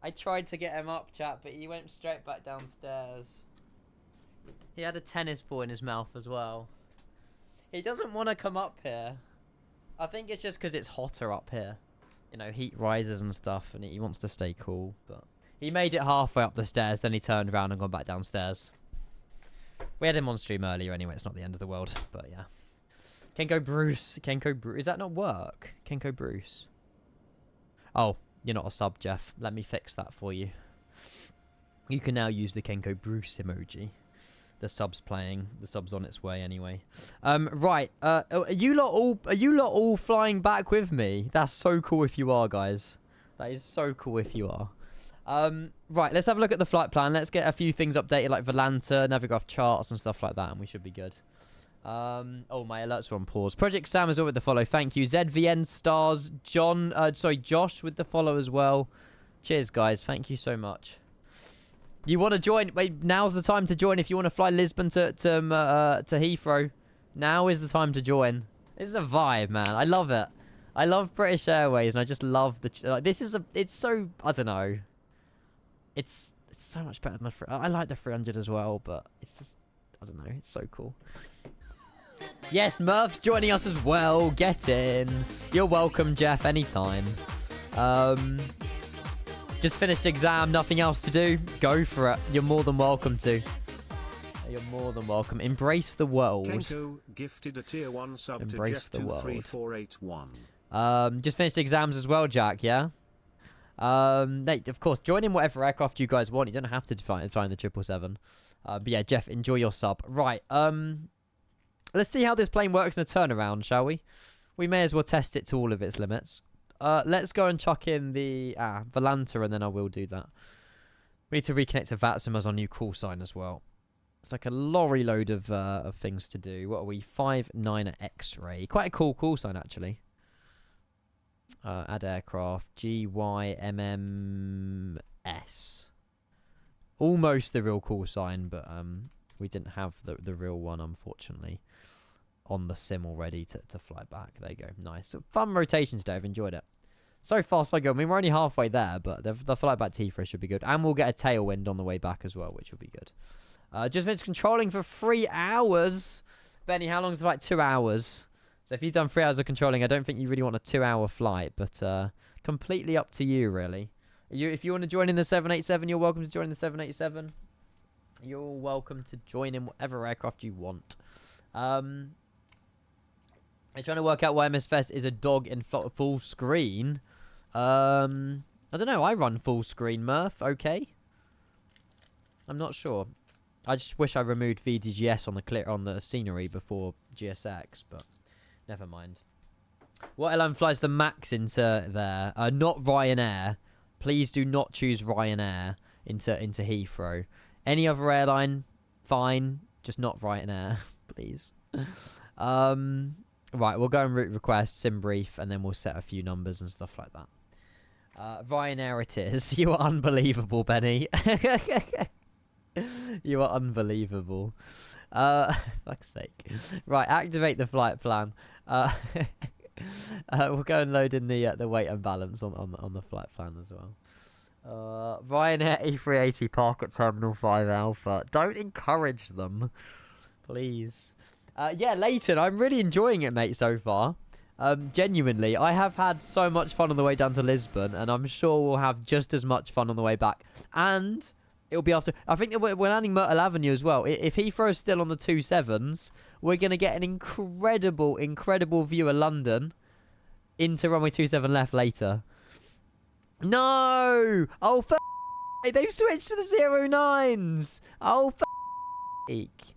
I tried to get him up, chat, but he went straight back downstairs. He had a tennis ball in his mouth as well. He doesn't want to come up here. I think it's just because it's hotter up here. You know, heat rises and stuff, and he wants to stay cool. But he made it halfway up the stairs, then he turned around and gone back downstairs. We had him on stream earlier anyway. It's not the end of the world, but yeah. Kenko Bruce. Kenko Bruce. Is that not work? Kenko Bruce. Oh, you're not a sub, Jeff. Let me fix that for you. You can now use the Kenko Bruce emoji. The sub's playing. The sub's on its way anyway. Right. Are you lot all flying back with me? That's so cool if you are, guys. That is so cool if you are. Right, let's have a look at the flight plan. Let's get a few things updated, like Volanta, Navigraph charts and stuff like that, and we should be good. Oh, my alerts are on pause. Project Sam is all with the follow. Thank you. ZVN Stars, Josh with the follow as well. Cheers, guys. Thank you so much. You want to join? Wait, now's the time to join if you want to fly Lisbon to Heathrow. Now is the time to join. This is a vibe, man. I love it. I love British Airways, and I just love the... Like, this is a... It's so... I don't know. It's so much better than the... I like the 300 as well, but it's just... I don't know. It's so cool. Yes, Murph's joining us as well. Get in. You're welcome, Jeff. Anytime. Just finished exam. Nothing else to do. Go for it. You're more than welcome to. You're more than welcome. Embrace the world. Kenko gifted a tier 1 sub Embrace to the world. Jeff23481. Just finished exams as well, Jack, yeah? Of course, join in whatever aircraft you guys want. You don't have to fly in the 777. But yeah, Jeff, enjoy your sub. Right, let's see how this plane works in a turnaround, shall we? We may as well test it to all of its limits. Let's go and chuck in the Volanta, and then I will do that. We need to reconnect to VATSIM as our new call sign as well. It's like a lorry load of things to do. What are we? 59 X-ray. Quite a cool call sign, actually. Add aircraft. GYMMS. Almost the real call sign, but we didn't have the real one, unfortunately, on the sim already to fly back. There you go. Nice. So fun rotations, Dave. Enjoyed it. So far, so good. I mean, we're only halfway there, but the flight back to Heathrow should be good. And we'll get a tailwind on the way back as well, which will be good. Just finished controlling for 3 hours. Benny, how long is the flight? 2 hours. So if you've done 3 hours of controlling, I don't think you really want a 2-hour flight, but completely up to you, really. If you want to join in the 787, you're welcome to join the 787. You're welcome to join in whatever aircraft you want. I'm trying to work out why MS Fest is a dog in full screen. I don't know. I run full screen, Murph. Okay. I'm not sure. I just wish I removed VDGS on the scenery before GSX, but never mind. What airline flies the Max into there? Not Ryanair. Please do not choose Ryanair into Heathrow. Any other airline, fine. Just not Ryanair, please. Right, we'll go and route request, sim brief, and then we'll set a few numbers and stuff like that. Ryanair it is. You are unbelievable, Benny. You are unbelievable. Fuck's sake. Right, activate the flight plan. We'll go and load in the weight and balance on the flight plan as well. Ryanair A380 park at Terminal 5 Alpha. Don't encourage them, please. Yeah, Leighton, I'm really enjoying it, mate, so far. Genuinely, I have had so much fun on the way down to Lisbon, and I'm sure we'll have just as much fun on the way back. And it'll be after... I think that we're landing Myrtle Avenue as well. If Heathrow is still on the 27s, we're going to get an incredible view of London into runway 27 left later. No! Oh, they've switched to the 09s! Oh,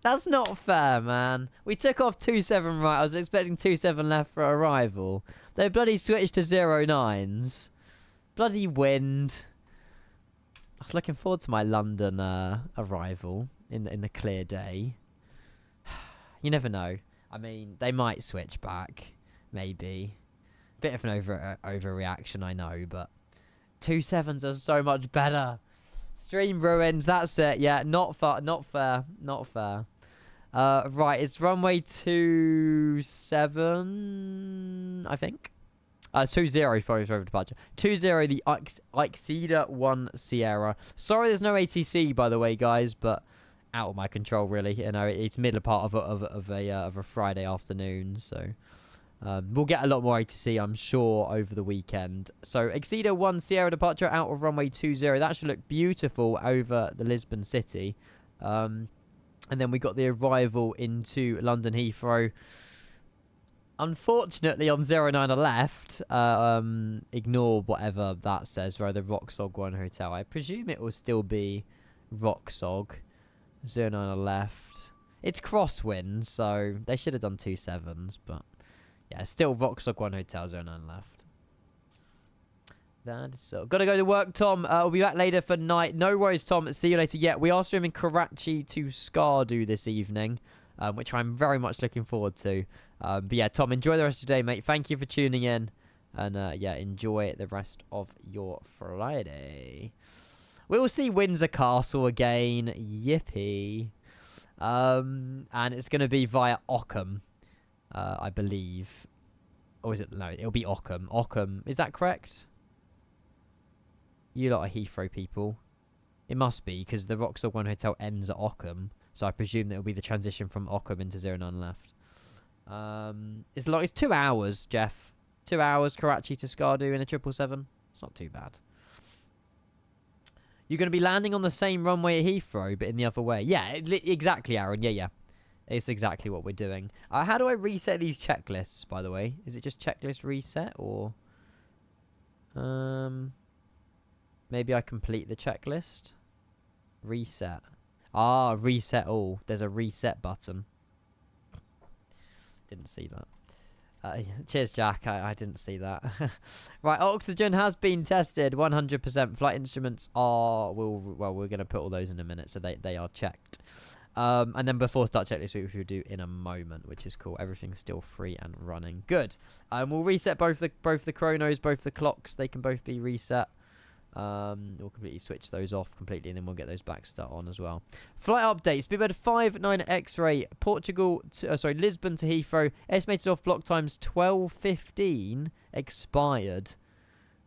that's not fair, man. We took off 27 right. I was expecting 27 left for arrival. They bloody switched to 09s. Bloody wind. I was looking forward to my London arrival in the clear day. You never know. I mean, they might switch back. Maybe. Bit of an overreaction, I know, but 27s are so much better. Stream ruins, that's it. Yeah, not fair. Right, it's runway 27, I think. 20 for over departure. 20 the Ixeda 1 Sierra. Sorry, there's no ATC by the way, guys, but out of my control really. You know, it's middle part of a Friday afternoon, so we'll get a lot more ATC, I'm sure, over the weekend. So Ixeda 1 Sierra departure out of runway 20. That should look beautiful over the Lisbon city. And then we got the arrival into London Heathrow. Unfortunately, on 09 left, ignore whatever that says, right? The Roxog 1 hotel. I presume it will still be Roxog. 09 left. It's crosswind, so they should have done 2 7s, but yeah, still Roxog 1 hotel, 09 left. That is so. Gotta go to work, Tom. We'll be back later for night. No worries, Tom. See you later. Yeah, we are streaming Karachi to Skardu this evening, which I'm very much looking forward to. But yeah, Tom, enjoy the rest of your day, mate. Thank you for tuning in. And yeah, enjoy the rest of your Friday. We will see Windsor Castle again. Yippee. And it's going to be via Ockham, I believe. Or is it? No, it'll be Ockham. Ockham. Is that correct? You lot are Heathrow people. It must be, because the Roxor 1 Hotel ends at Ockham. So I presume that it'll be the transition from Ockham into 09 left. It's long. It's 2 hours, Jeff. 2 hours, Karachi to Skardu in a 777. It's not too bad. You're going to be landing on the same runway at Heathrow, but in the other way. Yeah, exactly, Aaron. Yeah. It's exactly what we're doing. How do I reset these checklists, by the way? Is it just checklist reset, or... maybe I complete the checklist? Reset. Reset all. There's a reset button. Didn't see that. Cheers, Jack. I didn't see that. Right, oxygen has been tested 100%. Flight instruments are... we're going to put all those in a minute, so they are checked. And then before start checklist, which we'll do in a moment, which is cool. Everything's still free and running. Good. We'll reset both the chronos, both the clocks. They can both be reset. We'll completely switch those off completely, and then we'll get those back start on as well. Flight updates: Speedbird 59 X-ray, Portugal Lisbon to Heathrow, estimated off block times 12:15, expired.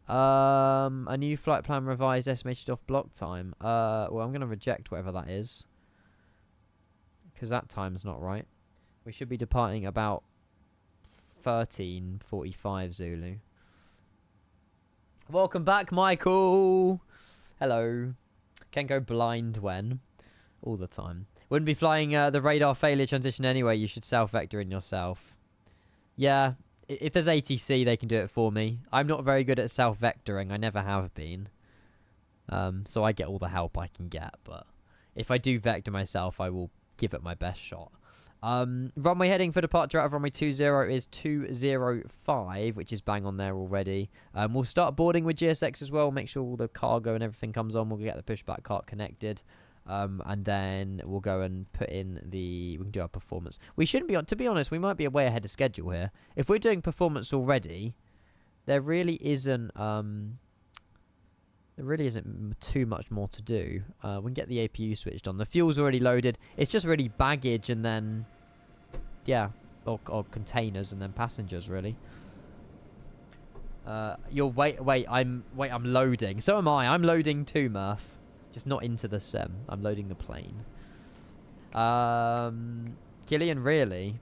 A new flight plan revised, estimated off block time. Well, I'm going to reject whatever that is, because that time's not right. We should be departing about 13:45 Zulu. Welcome back, Michael. Hello. Can go blind when? All the time. Wouldn't be flying the radar failure transition anyway. You should self-vector in yourself. Yeah, if there's ATC, they can do it for me. I'm not very good at self-vectoring. I never have been. So I get all the help I can get. But if I do vector myself, I will give it my best shot. Runway heading for departure out of runway 20 is 205, which is bang on there already. We'll start boarding with GSX as well. Make sure all the cargo and everything comes on. We'll get the pushback cart connected. And then we'll go and put in we can do our performance. We shouldn't be on, to be honest, we might be way ahead of schedule here. If we're doing performance already, there really isn't too much more to do. We can get the APU switched on. The fuel's already loaded. It's just really baggage and then, yeah, or containers and then passengers really. I'm loading. So am I. I'm loading too, Murph. Just not into the sim. I'm loading the plane. Gillian, really?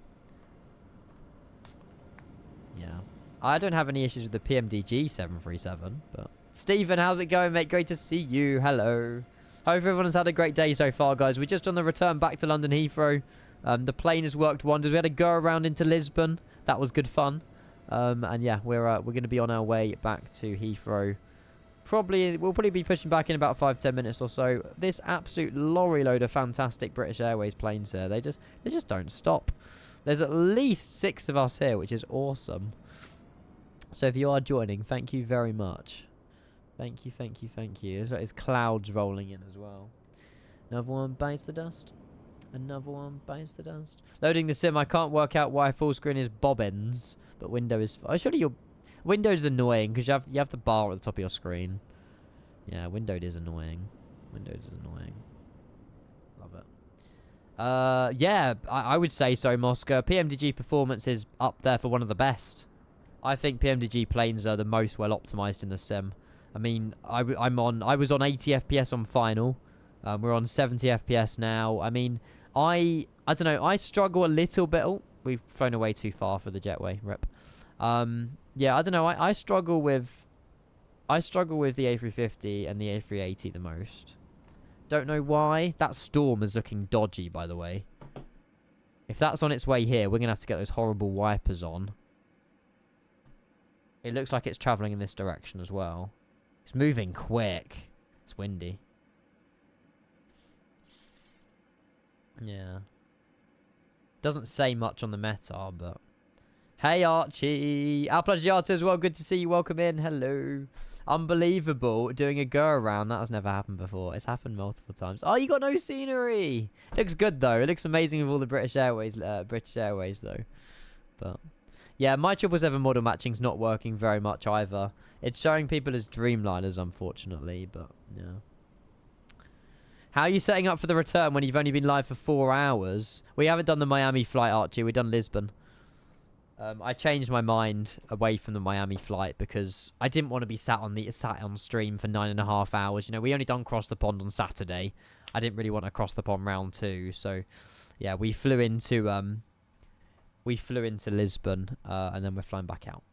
Yeah. I don't have any issues with the PMDG 737, but... Stephen, how's it going, mate? Great to see you. Hello. Hope everyone's had a great day so far, guys. We're just on the return back to London Heathrow. The plane has worked wonders. We had to go around into Lisbon. That was good fun. And yeah, we're going to be on our way back to Heathrow. We'll probably be pushing back in about 5-10 minutes or so. This absolute lorry load of fantastic British Airways planes here. They just don't stop. There's at least 6 of us here, which is awesome. So if you are joining, thank you very much. Thank you. There's clouds rolling in as well. Another one bites the dust. Loading the sim. I can't work out why full screen is bobbins, but window is... Oh, surely your... Windowed is annoying, because you have the bar at the top of your screen. Yeah, windowed is annoying. Love it. Yeah, I would say so, Moscow. PMDG performance is up there for one of the best. I think PMDG planes are the most well optimized in the sim. I mean, I was on 80 FPS on final. We're on 70 FPS now. I mean, I don't know. I struggle a little bit. Oh, we've flown away too far for the jetway. Rip. Yeah, I don't know. I struggle with the A350 and the A380 the most. Don't know why. That storm is looking dodgy, by the way. If that's on its way here, we're gonna have to get those horrible wipers on. It looks like it's traveling in this direction as well. It's moving quick. It's windy. Yeah. Doesn't say much on the meta, but... Hey, Archie! Alplagiato as well. Good to see you. Welcome in. Hello. Unbelievable. Doing a go around. That has never happened before. It's happened multiple times. Oh, you got no scenery! Looks good, though. It looks amazing with all the British Airways, though. But... yeah, my 777 model matching's not working very much either. It's showing people as Dreamliners, unfortunately, but, yeah. How are you setting up for the return when you've only been live for 4 hours? We haven't done the Miami flight, Archie. We've done Lisbon. I changed my mind away from the Miami flight because I didn't want to be sat on stream for 9.5 hours. You know, we only done Cross the Pond on Saturday. I didn't really want to cross the pond round 2, so, yeah, we flew into Lisbon, and then we're flying back out.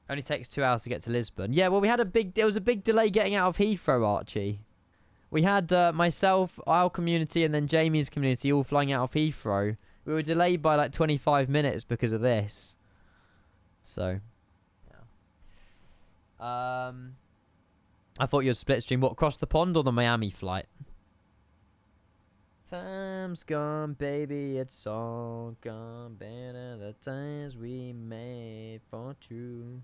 Only takes 2 hours to get to Lisbon. Yeah, well, there was a big delay getting out of Heathrow, Archie. We had myself, our community, and then Jamie's community all flying out of Heathrow. We were delayed by like 25 minutes because of this. So, yeah. I thought you'd split stream. What, across the pond or the Miami flight? Time's gone, baby, it's all gone. Better the times we made for two.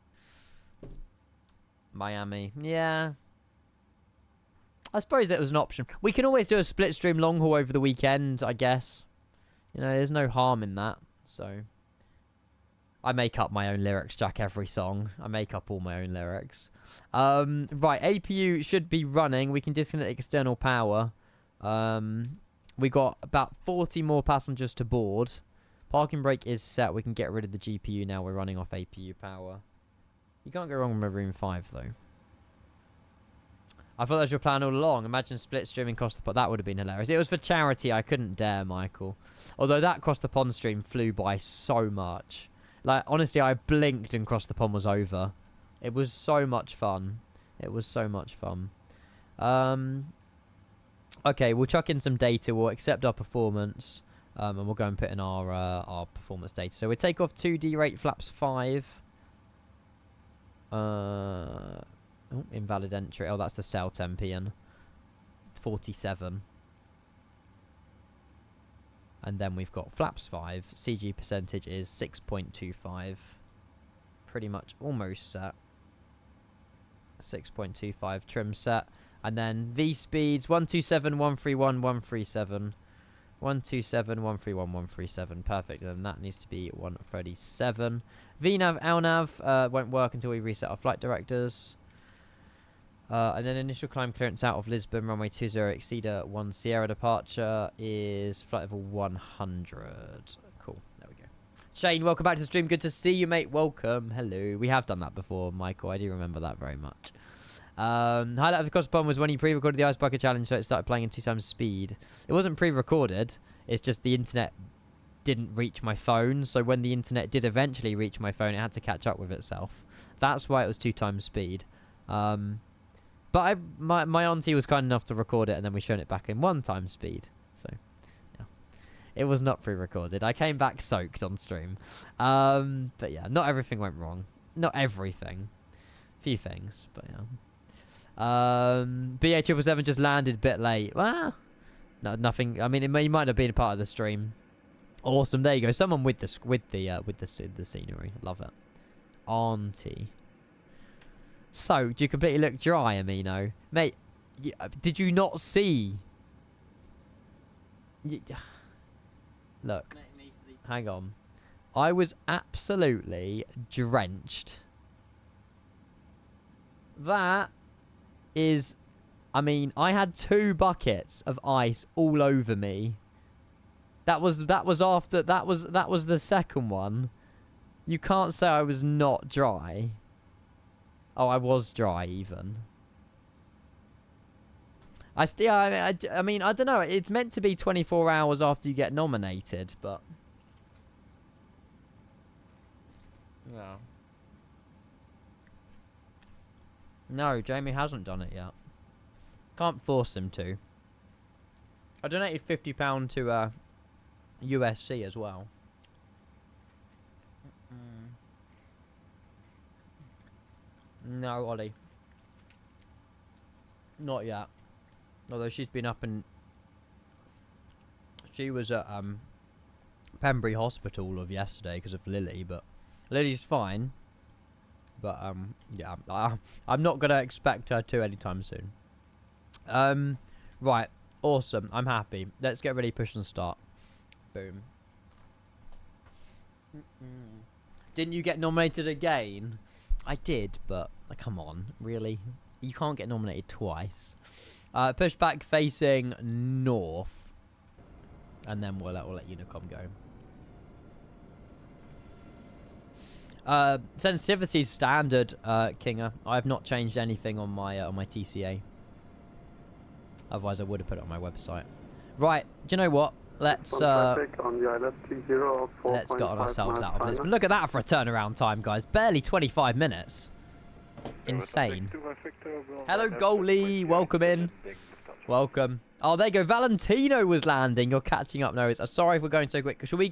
Miami, yeah. I suppose that was an option. We can always do a split stream long haul over the weekend, I guess. You know, there's no harm in that. So, I make up my own lyrics, Jack, every song. I make up all my own lyrics. Right, APU should be running. We can disconnect external power. We got about 40 more passengers to board. Parking brake is set. We can get rid of the GPU now. We're running off APU power. You can't go wrong with room 5, though. I thought that was your plan all along. Imagine split streaming across the pond. That would have been hilarious. It was for charity. I couldn't dare, Michael. Although that cross the pond stream flew by so much. Like, honestly, I blinked and cross the pond was over. It was so much fun. It was so much fun. Okay, we'll chuck in some data. We'll accept our performance. And we'll go and put in our performance data. So we take off 2D rate flaps 5. Oh, invalid entry. Oh, that's the cell tempian. 47. And then we've got flaps 5. CG percentage is 6.25. Pretty much almost set. 6.25 trim set. And then V speeds 127, 131, 137. 127, 131, 137. Perfect. And then that needs to be 137. VNAV, LNAV won't work until we reset our flight directors. And then initial climb clearance out of Lisbon, runway 20, Exceeder 1 Sierra departure is flight level 100. Cool, there we go. Shane, welcome back to the stream. Good to see you, mate. Welcome. Hello. We have done that before, Michael. I do remember that very much. Highlight of the cross bomb was when he pre-recorded the Ice Bucket Challenge, so it started playing in 2 times speed. It wasn't pre-recorded. It's just the internet didn't reach my phone, so when the internet did eventually reach my phone, it had to catch up with itself. That's why it was 2 times speed. But my auntie was kind enough to record it, and then we shown it back in 1 time speed. So, yeah. It was not pre-recorded. I came back soaked on stream. But yeah, not everything went wrong. Not everything. Few things, but yeah. BA777 just landed a bit late. Well, no, nothing. I mean, he might have been a part of the stream. Awesome. There you go. Someone with the scenery. Love it. Auntie. So, do you completely look dry, Amino? Mate, did you not see? Look. Hang on. I was absolutely drenched. That is... I mean, I had 2 buckets of ice all over me. That was after... That was the second one. You can't say I was not dry. Oh, I was dry even. I mean, I don't know. It's meant to be 24 hours after you get nominated, but no. No, Jamie hasn't done it yet. Can't force him to. I donated £50 to USC as well. No, Ollie. Not yet. Although she's been up and she was at Pembury Hospital all of yesterday because of Lily, but Lily's fine. But yeah, I'm not gonna expect her to anytime soon. Right, awesome. I'm happy. Let's get ready, push and start. Boom. Didn't you get nominated again? I did, but come on, really? You can't get nominated twice. Pushback facing north, and then we'll let Unicom go. Sensitivity standard, Kinger. I have not changed anything on my TCA. Otherwise, I would have put it on my website. Right. Do you know what? Let's get ourselves out of Lisbon. Look at that for a turnaround time, guys. Barely 25 minutes. Insane. Hello, goalie. Welcome in. Welcome. Oh, there you go. Valentino was landing. You're catching up. No, sorry if we're going so quick. Should we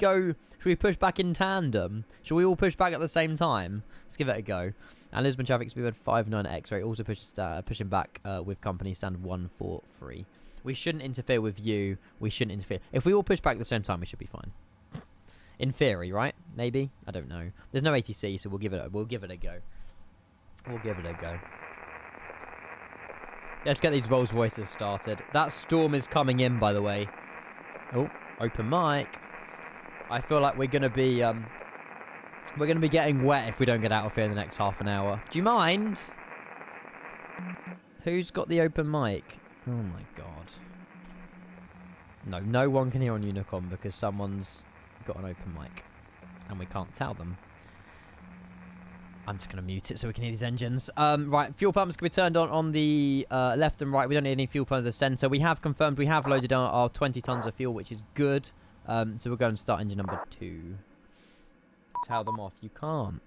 push back in tandem? Should we all push back at the same time? Let's give it a go. And Lisbon traffic speed 59 X-ray. Also pushing back with company standard 143. We shouldn't interfere with you. We shouldn't interfere. If we all push back at the same time, we should be fine. In theory, right? Maybe. I don't know. There's no ATC, so we'll give it a go. We'll give it a go. Let's get these Rolls Royces started. That storm is coming in, by the way. Oh, open mic. I feel like we're gonna be getting wet if we don't get out of here in the next half an hour. Do you mind? Who's got the open mic? Oh my god. No one can hear on Unicom because someone's got an open mic. And we can't tell them. I'm just going to mute it so we can hear these engines. Right, fuel pumps can be turned on the left and right. We don't need any fuel pump in the centre. We have confirmed we have loaded our 20 tons of fuel, which is good. So we'll go and start engine number 2. Tell them off. You can't.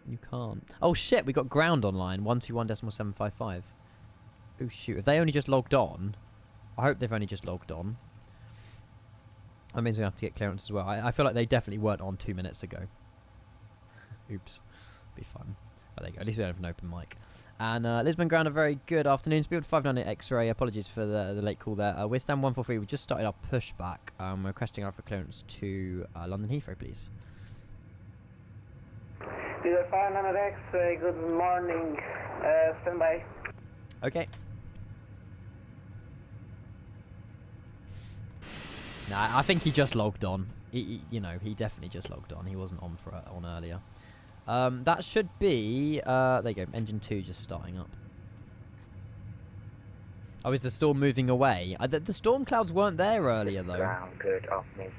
You can't. Oh, shit. We got ground online. 121.755. Oh, shoot. Have they only just logged on? I hope they've only just logged on. That means we have to get clearance as well. I feel like they definitely weren't on 2 minutes ago. Oops. Be fun. Oh, there you go. At least we don't have an open mic. And Lisbon ground, a very good afternoon. Speed 598 X-ray. Apologies for the late call there. We're stand 143. We just started our pushback. We're requesting our clearance to London Heathrow, please. Speed 500 X-ray. Good morning. Stand by. Okay. Nah, I think he just logged on. He definitely just logged on. He wasn't on earlier. That should be... there you go. Engine 2 just starting up. Oh, is the storm moving away? The storm clouds weren't there earlier, though. Good afternoon,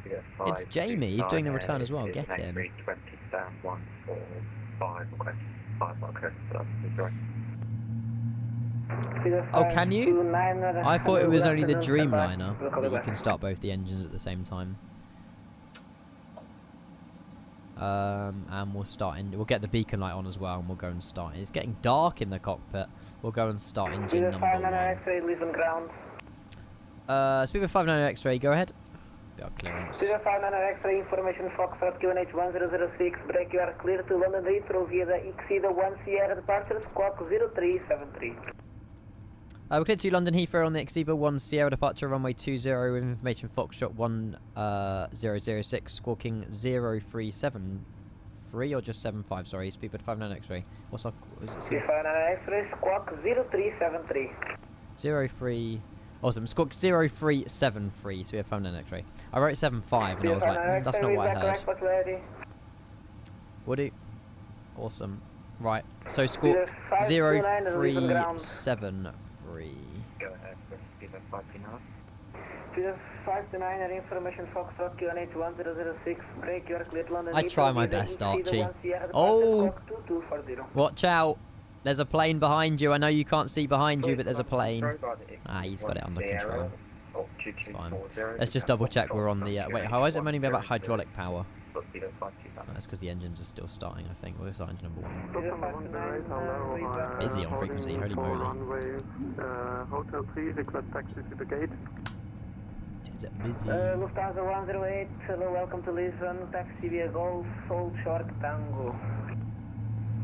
It's Jamie. He's doing the return as well. Get in. 20 stand 145 request 5 request. Oh, can you? I thought it was only the Dreamliner that you can start both the engines at the same time. And we'll get the beacon light on as well, and we'll go and start. It's getting dark in the cockpit. We'll go and start engine number 1. X-ray, Lisbon ground. Speed 590 X-ray, go ahead. Got clearance. Speed 590 X-ray, information Foxtrot QNH 1006, break, you are clear to London Heathrow via the Exceeder 1 Sierra departure, squawk 0373. We're clear to London Heathrow on the Exceeder 1 Sierra departure, runway 20 with information Foxtrot 1006, squawking 0373 or just 75, sorry, speed 590 X-ray. What's our... Is it 590 X-ray, squawk 0373. 03... Awesome, squawk 0373, so we have 590 X-ray. I wrote 75 and I was like, that's not what I heard. Would it? Awesome. Right, so squawk 0373. Go ahead, speed 5 now. 529 information Foxtrot QNH 1006, break, you are clear to London. I try my best, Archie. Oh! Watch out! There's a plane behind you. I know you can't see behind you, but there's a plane. Ah, he's got it under control. It's fine. Let's just double check we're on the... wait, how is it only about hydraulic power? That's because the engines are still starting, I think. We're starting number 1. It's busy on frequency, holy moly. Hotel 3, request taxi to the gate. Is it busy? Lufthansa 108, hello, welcome to Lisbon, taxi via Golf, Old Short Tango.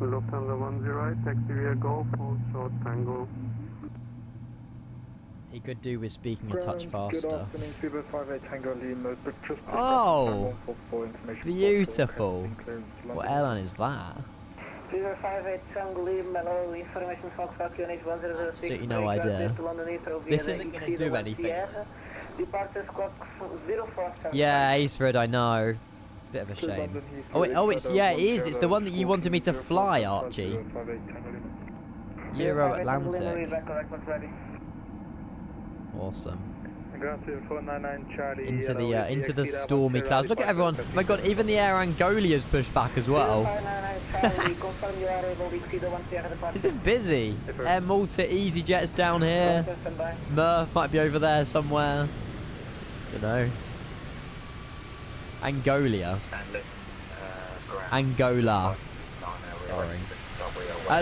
Lufthansa 108, taxi via Golf, Old Short Tango. He could do with speaking a touch faster. Oh! Beautiful! What airline is that? Absolutely no idea. This isn't going to do anything. Yeah, Heathrow, I know. Bit of a shame. Oh, it's yeah, it is. It's the one that you wanted me to fly, Archie. Euro Atlantic. Awesome. Into the stormy clouds. Look at everyone. My God, even the Air Angolia's pushed back as well. This is busy. Air Malta, EasyJet's down here. Murph might be over there somewhere. Don't know. Angola. Sorry.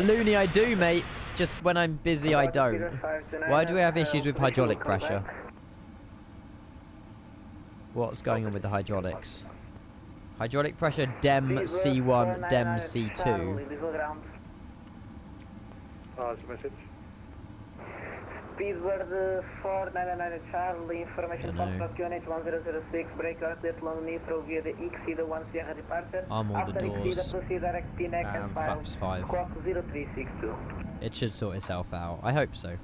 Looney, I do, mate. Just when I'm busy, I don't. Why do we have issues with hydraulic pressure? What's going on with the hydraulics? Hydraulic pressure DEM C1, DEM C2. Speedbird 499 Charlie, information Foxtrot QNH 1006, break out at London Heathrow via the XC, the 1 Sierra departure. Arm all the doors. Proceed direct PNEC and flaps 5. Squawk 0362. It should sort itself out. I hope so.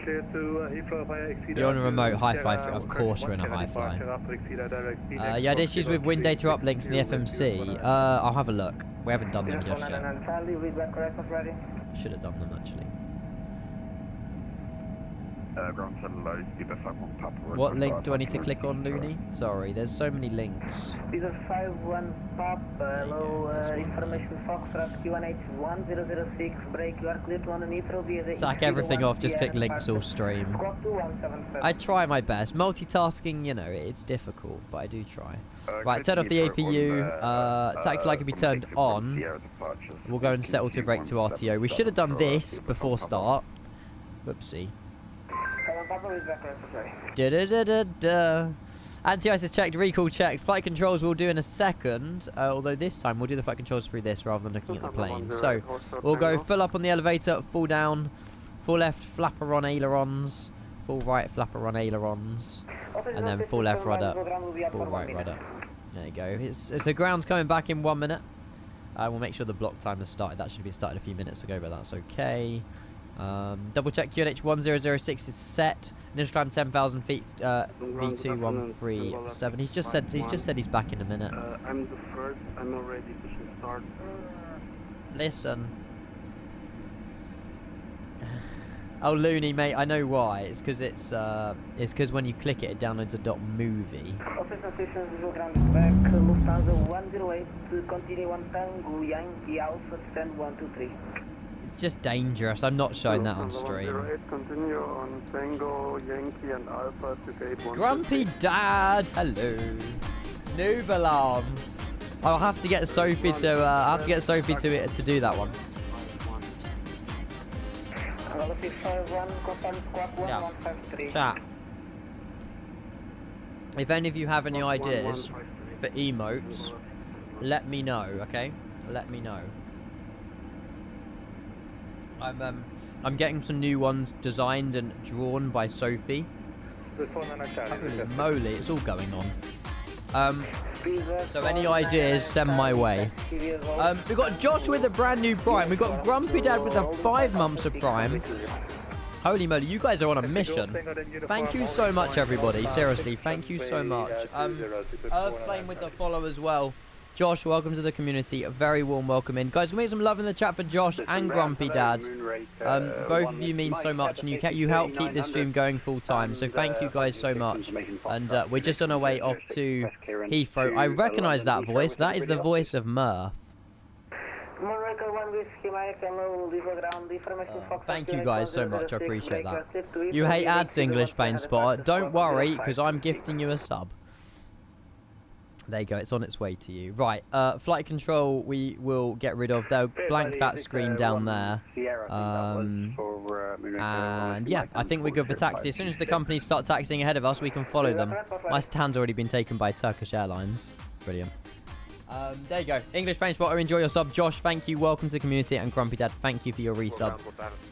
Clear to Heathrow via XC. You're on a remote hi-fi, of course we're in a hi-fi. You had issues with wind data uplinks in the FMC. I'll have a look. We haven't done them just yet. Should have done them actually. What link do I need to click on, Looney? Sorry, there's so many links. Peter 51 Pop, hello, information Foxtrot QNH 1006, break, you are clear to London Heathrow via the Sack everything off, just click links or stream. I try my best. Multitasking, you know, it's difficult, but I do try. Right, turn off the APU. Taxi light can be turned on. We'll go and settle to brake to RTO. We should have done this before start. Whoopsie. Anti-ice is checked, recall checked. Flight controls we'll do in a second. Although this time we'll do the flight controls through this rather than looking at the plane. So we'll go full up on the elevator, full down, full left flapper on ailerons, full right flapper on ailerons, and then full left rudder, full right rudder. There you go. So ground's coming back in 1 minute. We'll make sure the block time has started. That should have been started a few minutes ago, but that's okay. Double check QNH 1006 is set. Initial climb 10,000 feet. V2137. He's just said he's back in a minute. I'm the first. I'm already pushing start. Listen. Oh, Looney, mate, I know why. It's because when you click it, it downloads a .movie. Officer stations will ground back. Lufthansa 108 to continue on Tango Yankee Alpha stand 123. It's just dangerous. I'm not showing that on stream. Continue on Tango, Yankee, and Alpha to gate 1. Grumpy Dad, hello. Noob alarm. I'll have to get Sophie to do that one. Yeah. Chat. If any of you have any ideas for emotes, let me know. Okay, let me know. I'm getting some new ones designed and drawn by Sophie. Holy moly, it's all going on. So any ideas, send my way. We've got Josh with a brand new Prime. We've got Grumpy Dad with a 5 months of Prime. Holy moly, you guys are on a mission. Thank you so much, everybody. Seriously, thank you so much. Earth playing with the follow as well. Josh, welcome to the community. A very warm welcome in. Guys, make some love in the chat for Josh and Grumpy Dad. Both of you mean so much, and you help keep this stream going full time. So thank you guys so much. And we're just on our way off to Heathrow. I recognise that voice. That is the voice of Murph. Thank you guys so much. I appreciate that. You hate ads, English Plane Spotter. Don't worry, because I'm gifting you a sub. There you go, it's on its way to you. Right, flight control we will get rid of. They'll blank that screen down there. And yeah, I think we're good for taxi. As soon as the companies start taxiing ahead of us, we can follow them. My stand's already been taken by Turkish Airlines. Brilliant. There you go. English Plane Spotter, enjoy your sub. Josh, thank you. Welcome to the community. And Grumpy Dad, thank you for your resub.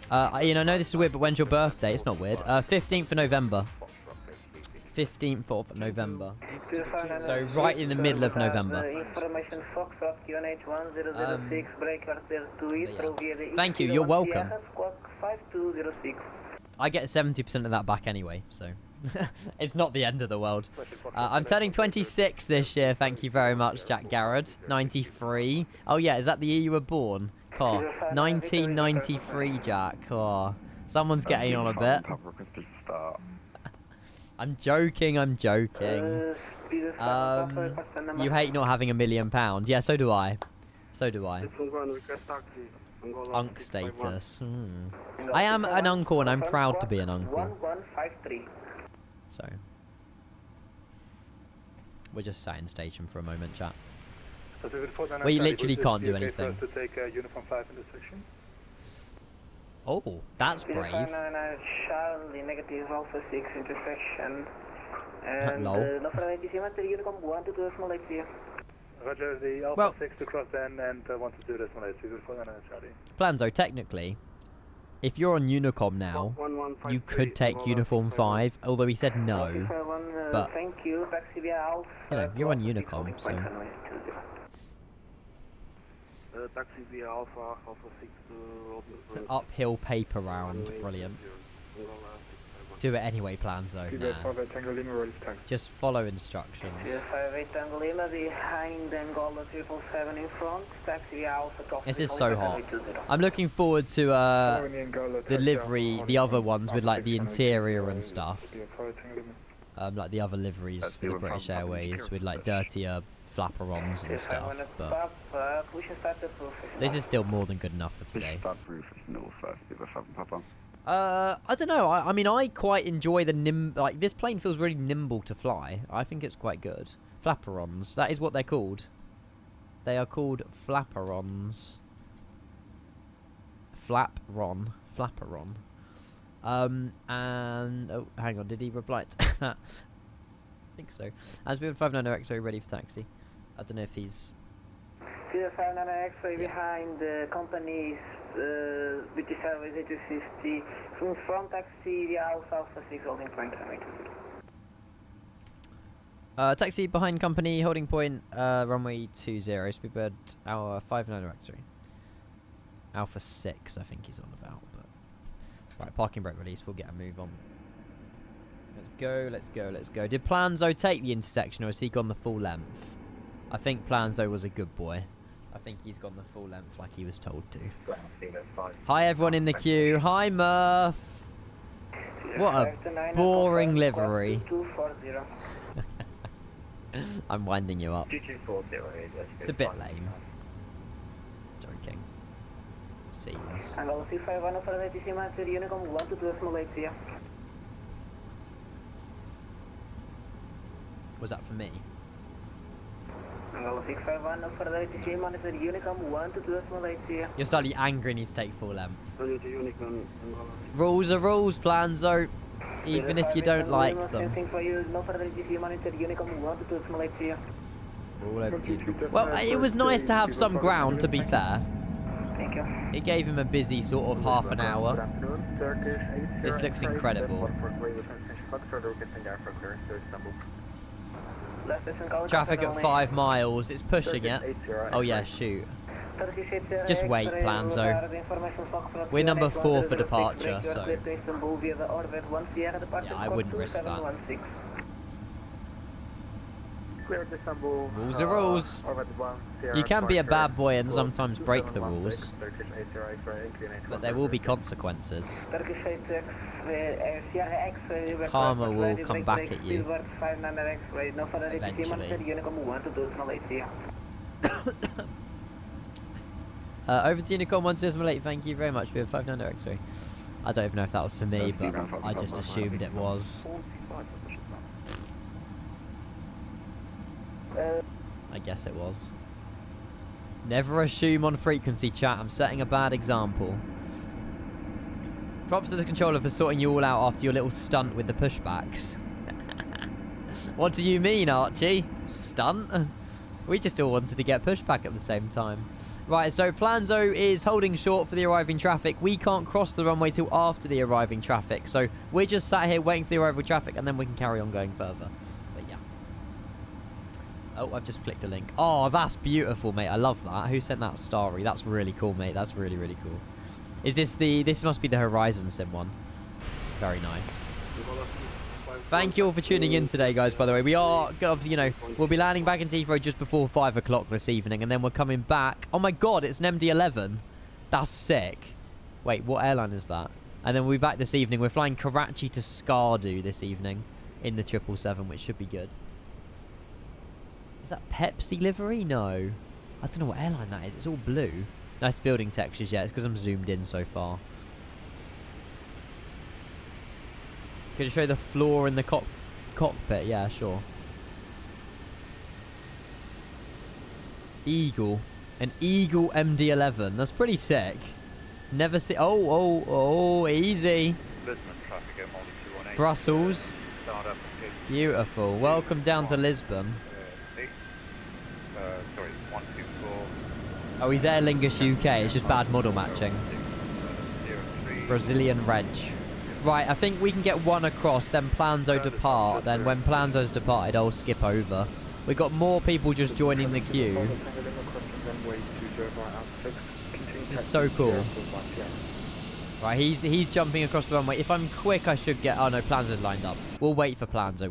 I know this is weird, but when's your birthday? It's not weird. 15th of November. 15th of November. So right in the middle of November. Thank you, you're welcome. I get 70% of that back anyway, so it's not the end of the world. I'm turning 26 this year, thank you very much, Jack Garrett. 93. Oh yeah, is that the year you were born? Car. 1993, Jack. Oh, someone's getting on a bit. I'm joking, I'm joking. You hate not having £1 million. Yeah, so do I. So do I. Unc status. I am an uncle and I'm proud to be an uncle. So. We're just sat in station for a moment, chat. We literally can't do anything. Oh, that's brave. Lol. Well, Planzo, technically, if you're on Unicom now, you could take Uniform 5, although he said no. But, you know, you're on Unicom, so... Taxi via Alpha 6 An uphill paper round, brilliant. Do it anyway, Planzo. Nah. Just follow instructions. This is so hot. I'm looking forward to the livery, the other ones with like the interior and stuff. Like the other liveries for the British Airways with like dirtier flaperons and stuff, but this is still more than good enough for today. I don't know. I mean, I quite enjoy the like this plane feels really nimble to fly. I think it's quite good. Flaperons, that is what they're called. They are called flaperons. Flaperon. And oh, hang on, did he reply to that? I think so. As we have 590 X-ray ready for taxi. I don't know if he's... 590 X-ray behind the company's British Airways A250 from taxi the Alpha 6 holding point. Taxi behind company holding point runway 20 speedbird hour 590 X-ray. Alpha 6 I think he's on about, but right, parking brake release, we'll get a move on. Let's go. Did Planzo take the intersection or has he gone the full length? I think Planzo was a good boy. I think he's gone the full length like he was told to. Hi everyone in the queue. Hi Murph. What a boring livery. I'm winding you up. It's a bit lame. Joking. Seems. Was that for me? You're slightly angry and need to take full length. Rules are rules, Planzo. Even if you don't like them. Well, it was nice to have some ground, to be fair. It gave him a busy sort of half an hour. This looks incredible. Traffic at 5 miles, it's pushing it. Oh yeah, shoot. Just wait, Planzo. We're number 4 for departure, so... Yeah, I wouldn't risk that. Cleared Istanbul. Rules are rules. You can be a bad boy and sometimes break the rules, but there will be consequences. Karma will come back at you eventually. Over to Unicorn 128, thank you very much. We have 500 X-ray. I don't even know if that was for me, but I just assumed it was. I guess it was. Never assume on frequency, chat. I'm setting a bad example. Props to this controller for sorting you all out after your little stunt with the pushbacks. What do you mean, Archie? Stunt? We just all wanted to get pushback at the same time. Right, so Planzo is holding short for the arriving traffic. We can't cross the runway till after the arriving traffic. So we're just sat here waiting for the arriving traffic and then we can carry on going further. But yeah. Oh, I've just clicked a link. Oh, that's beautiful, mate. I love that. Who sent that starry? That's really cool, mate. That's really, really cool. Is this the... This must be the Horizon Sim one. Very nice. Thank you all for tuning in today, guys, by the way. We are, obviously, you know, we'll be landing back in Heathrow just before 5 o'clock this evening, and then we're coming back. Oh, my God, it's an MD-11. That's sick. Wait, what airline is that? And then we'll be back this evening. We're flying Karachi to Skardu this evening in the 777, which should be good. Is that Pepsi livery? No. I don't know what airline that is. It's all blue. Nice building textures, yeah. It's because I'm zoomed in so far. Could you show the floor in the cockpit? Yeah, sure. Eagle. An Eagle MD-11. That's pretty sick. Never see... Oh, easy. Brussels. Beautiful. Welcome down to Lisbon. Oh, he's Aer Lingus UK. It's just bad model matching. Brazilian Reg. Right, I think we can get one across, then Planzo depart. Then when Planzo's departed, I'll skip over. We've got more people just joining the queue. This is so cool. Right, he's jumping across the runway. If I'm quick, I should get... Oh, no, Planzo's lined up. We'll wait for Planzo.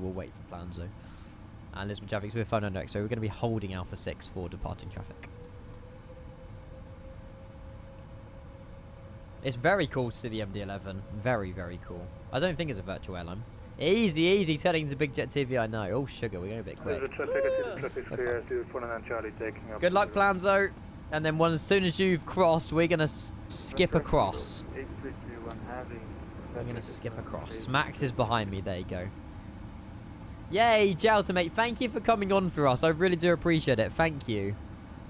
And Lisbon traffic's with 500 X, so we're going to be holding Alpha 6 for departing traffic. It's very cool to see the MD-11. Very, very cool. I don't think it's a virtual airline. Easy, turning into Big Jet TV, I know. Oh, sugar, we're going a bit quick. Good luck, Planzo. And then as soon as you've crossed, we're going to skip across. We're going to skip across. Max is behind me. There you go. Yay, Jalta, mate. Thank you for coming on for us. I really do appreciate it. Thank you.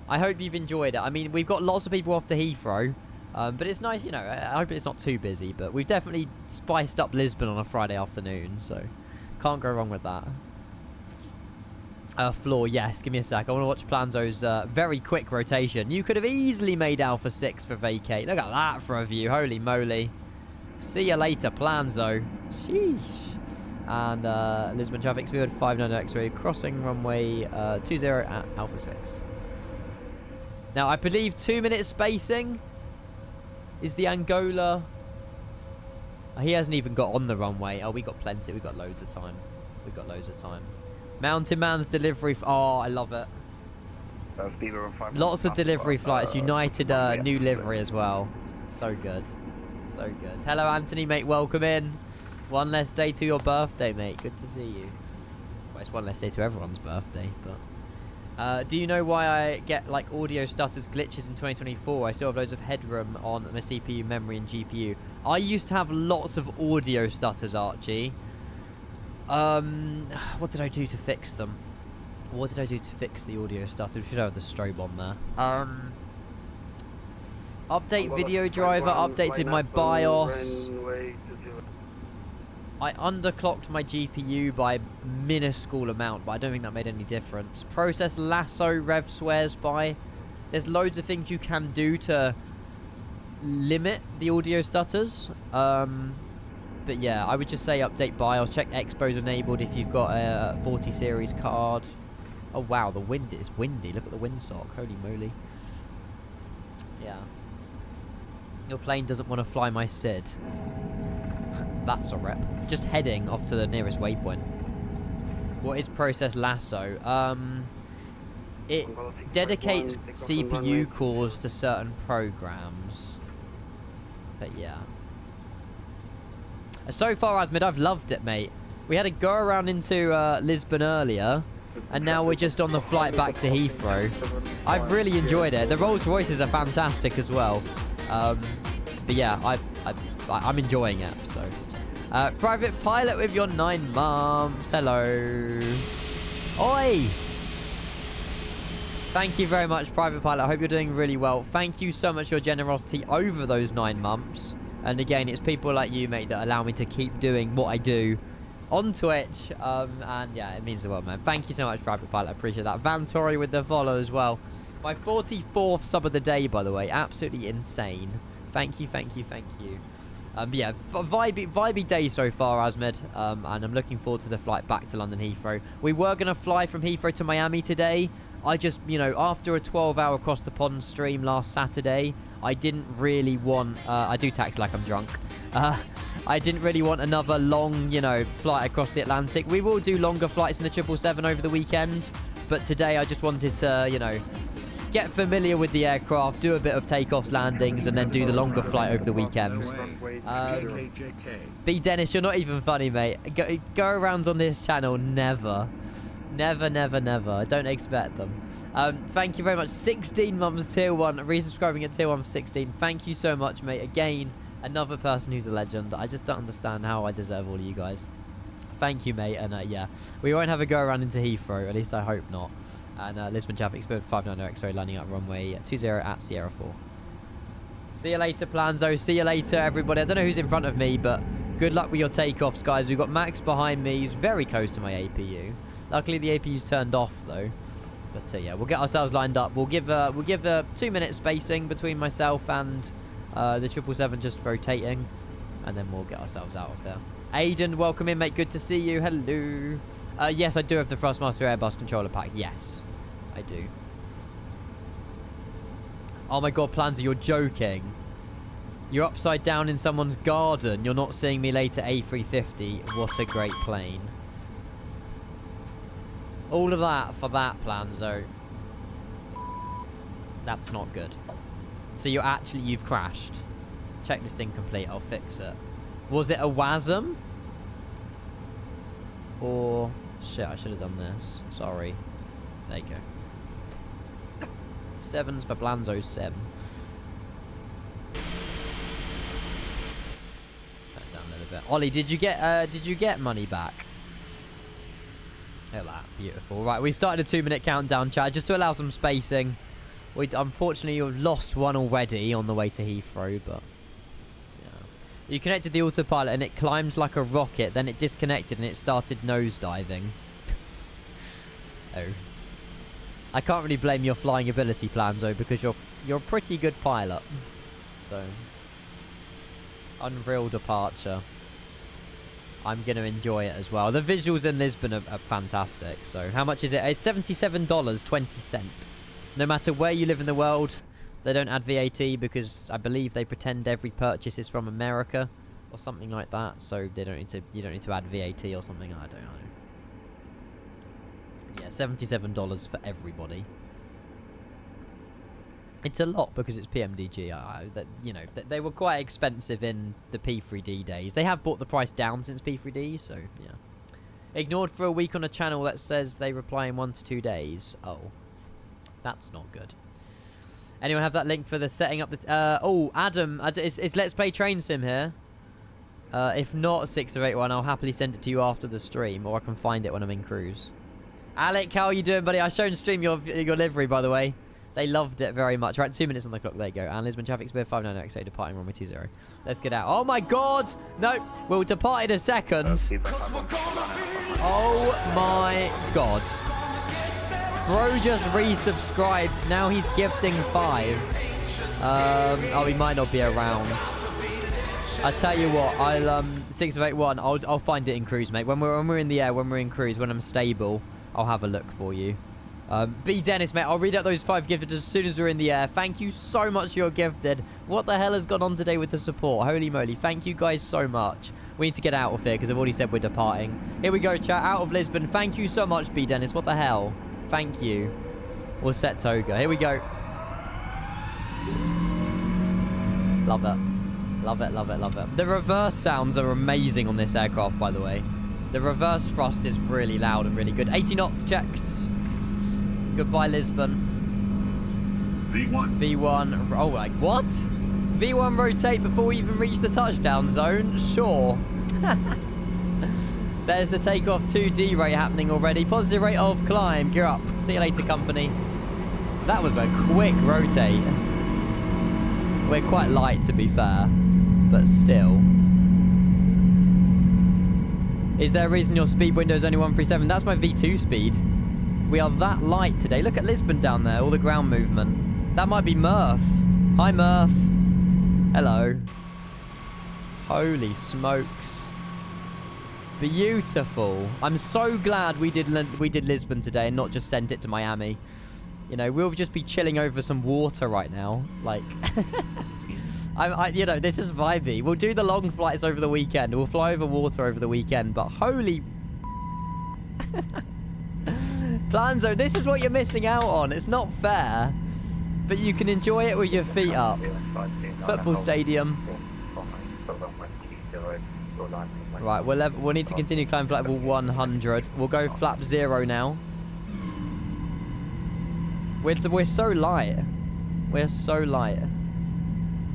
I hope you've enjoyed it. I mean, we've got lots of people off to Heathrow. But it's nice, you know, I hope it's not too busy, but we've definitely spiced up Lisbon on a Friday afternoon, so can't go wrong with that. Floor, yes, give me a sec. I want to watch Planzo's very quick rotation. You could have easily made Alpha 6 for vacate. Look at that for a view, holy moly. See you later, Planzo. Sheesh. And Lisbon traffic speed 59 X-ray, crossing runway 20 at Alpha 6. Now, I believe 2 minute spacing is the Angola. He hasn't even got on the runway. Oh, we got plenty. We got loads of time. Mountain Man's delivery. Oh, I love it. Lots of delivery flights. United new livery as well. So good. Hello, Anthony, mate. Welcome in. One less day to your birthday, mate. Good to see you. Well, it's one less day to everyone's birthday, but... do you know why I get like audio stutters, glitches in 2024? I still have loads of headroom on my CPU, memory, and GPU. I used to have lots of audio stutters, Archie. What did I do to fix them? What did I do to fix the audio stutters? We should have the strobe on there. Update video driver, updated my BIOS. I underclocked my GPU by a minuscule amount, but I don't think that made any difference. Process lasso, Rev swears by. There's loads of things you can do to limit the audio stutters. But yeah, I would just say update BIOS, check Expo's enabled if you've got a 40 series card. Oh wow, the wind is windy. Look at the windsock. Holy moly. Yeah. Your plane doesn't want to fly my SID. That's a rep. Just heading off to the nearest waypoint. What is process lasso? It dedicates CPU cores to certain programs. But yeah. So far, Asmid, I've loved it, mate. We had a go around into Lisbon earlier, and now we're just on the flight back to Heathrow. I've really enjoyed it. The Rolls Royces are fantastic as well. But yeah, I'm enjoying it. So, private pilot with your 9 months. Hello. Oi. Thank you very much, private pilot. I hope you're doing really well. Thank you so much for your generosity over those 9 months. And again, it's people like you, mate, that allow me to keep doing what I do on Twitch. And yeah, it means the world, man. Thank you so much, private pilot. I appreciate that. Vantori with the follow as well. My 44th sub of the day, by the way. Absolutely insane. Thank you, thank you, thank you. Yeah, vibey day so far, Asmid. And I'm looking forward to the flight back to London Heathrow. We were going to fly from Heathrow to Miami today. I just, you know, after a 12-hour across the pond stream last Saturday, I didn't really want... I do tax like I'm drunk. I didn't really want another long, you know, flight across the Atlantic. We will do longer flights in the 777 over the weekend. But today I just wanted to, you know, get familiar with the aircraft, do a bit of takeoffs, landings, and then do the longer flight over the weekend. B. Dennis, you're not even funny, mate. Go arounds on this channel, never. Never, never, never. I don't expect them. Thank you very much. 16 months, tier 1. Resubscribing at tier 1 for 16. Thank you so much, mate. Again, another person who's a legend. I just don't understand how I deserve all of you guys. Thank you, mate. And yeah, we won't have a go around into Heathrow. At least I hope not. And Lisbon traffic speed 590 X-ray landing at runway 20 at Sierra 4. See you later, Planzo. See you later, everybody. I don't know who's in front of me, but good luck with your takeoffs, guys. We've got Max behind me. He's very close to my APU. Luckily, the APU's turned off, though. But yeah, we'll get ourselves lined up. We'll give a 2-minute spacing between myself and the 777 just rotating. And then we'll get ourselves out of there. Aiden, welcome in, mate. Good to see you. Hello. Yes, I do have the Thrustmaster Airbus controller pack. Yes, I do. Oh my god, Planzer, you're joking. You're upside down in someone's garden. You're not seeing me later, A350. What a great plane. All of that for that, Planzo. That's not good. So you've crashed. Checklist incomplete. I'll fix it. Was it a WASM? Or... Shit, I should have done this. Sorry. There you go. 7s for Blanzo 7. Turn it down a little bit. Ollie, did you get money back? Look at that. Beautiful. Right, we started a 2-minute countdown, chat, just to allow some spacing. We unfortunately have lost one already on the way to Heathrow, but yeah. You connected the autopilot and it climbed like a rocket, then it disconnected and it started nosediving. Oh. I can't really blame your flying ability, Planzo, because you're a pretty good pilot. So, unreal departure. I'm going to enjoy it as well. The visuals in Lisbon are fantastic. So, how much is it? It's $77.20. No matter where you live in the world, they don't add VAT because I believe they pretend every purchase is from America or something like that. So, you don't need to add VAT or something. I don't know. Yeah, $77 for everybody. It's a lot because it's PMDG. You know, they were quite expensive in the P3D days. They have brought the price down since P3D, so yeah. Ignored for a week on a channel that says they reply in 1 to 2 days. Oh, that's not good. Anyone have that link for the setting up the... oh, Adam, is Let's Play Train Sim here? If not 6081, I'll happily send it to you after the stream, or I can find it when I'm in cruise. Alec, how are you doing, buddy? I showed stream your livery, by the way. They loved it very much. Right, 2 minutes on the clock. There you go. And Lisbon traffic speed 590 XA departing runway 20. Let's get out. Oh my god! No, we'll depart in a second. Oh my god. Bro just resubscribed. Now he's gifting 5. Oh, he might not be around. I tell you what, I'll 681. I'll find it in cruise, mate. When we're in the air, when we're in cruise, when I'm stable, I'll have a look for you. B. Dennis, mate, I'll read out those 5 gifted as soon as we're in the air. Thank you so much for your gifted. What the hell has gone on today with the support? Holy moly. Thank you guys so much. We need to get out of here because I've already said we're departing. Here we go, chat. Out of Lisbon. Thank you so much, B. Dennis. What the hell? Thank you. We'll set toga. Here we go. Love it. Love it, love it, love it. The reverse sounds are amazing on this aircraft, by the way. The reverse thrust is really loud and really good. 80 knots checked. Goodbye, Lisbon. V1. V1. Oh, like, what? V1 rotate before we even reach the touchdown zone? Sure. There's the takeoff 2D rate happening already. Positive rate of climb. Gear up. See you later, company. That was a quick rotate. We're quite light, to be fair. But still. Is there a reason your speed window is only 137? That's my V2 speed. We are that light today. Look at Lisbon down there. All the ground movement. That might be Murph. Hi, Murph. Hello. Holy smokes. Beautiful. I'm so glad we did Lisbon today and not just sent it to Miami. You know, we'll just be chilling over some water right now. Like, you know, this is vibey. We'll do the long flights over the weekend. We'll fly over water over the weekend. But holy... Planzo, this is what you're missing out on. It's not fair. But you can enjoy it with your feet up. Football stadium. Right, we'll need to continue climbing flight level 100. We'll go flap 0 now. We're so light. We're so light.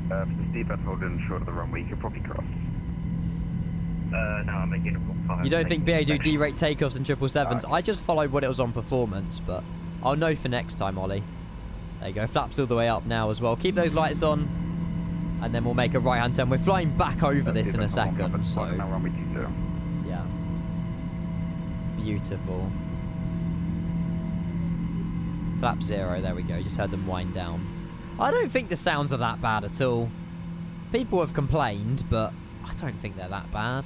For the steep hold in short of the runway, you could probably cross. No, I'm making a 5. You don't think BA do D-rate takeoffs and 777s? I just followed what it was on performance, but I'll know for next time, Ollie. There you go. Flaps all the way up now as well. Keep those lights on, and then we'll make a right-hand turn. We're flying back over this in a second, so... Yeah. Beautiful. Flap 0, there we go. Just heard them wind down. I don't think the sounds are that bad at all. People have complained, but I don't think they're that bad.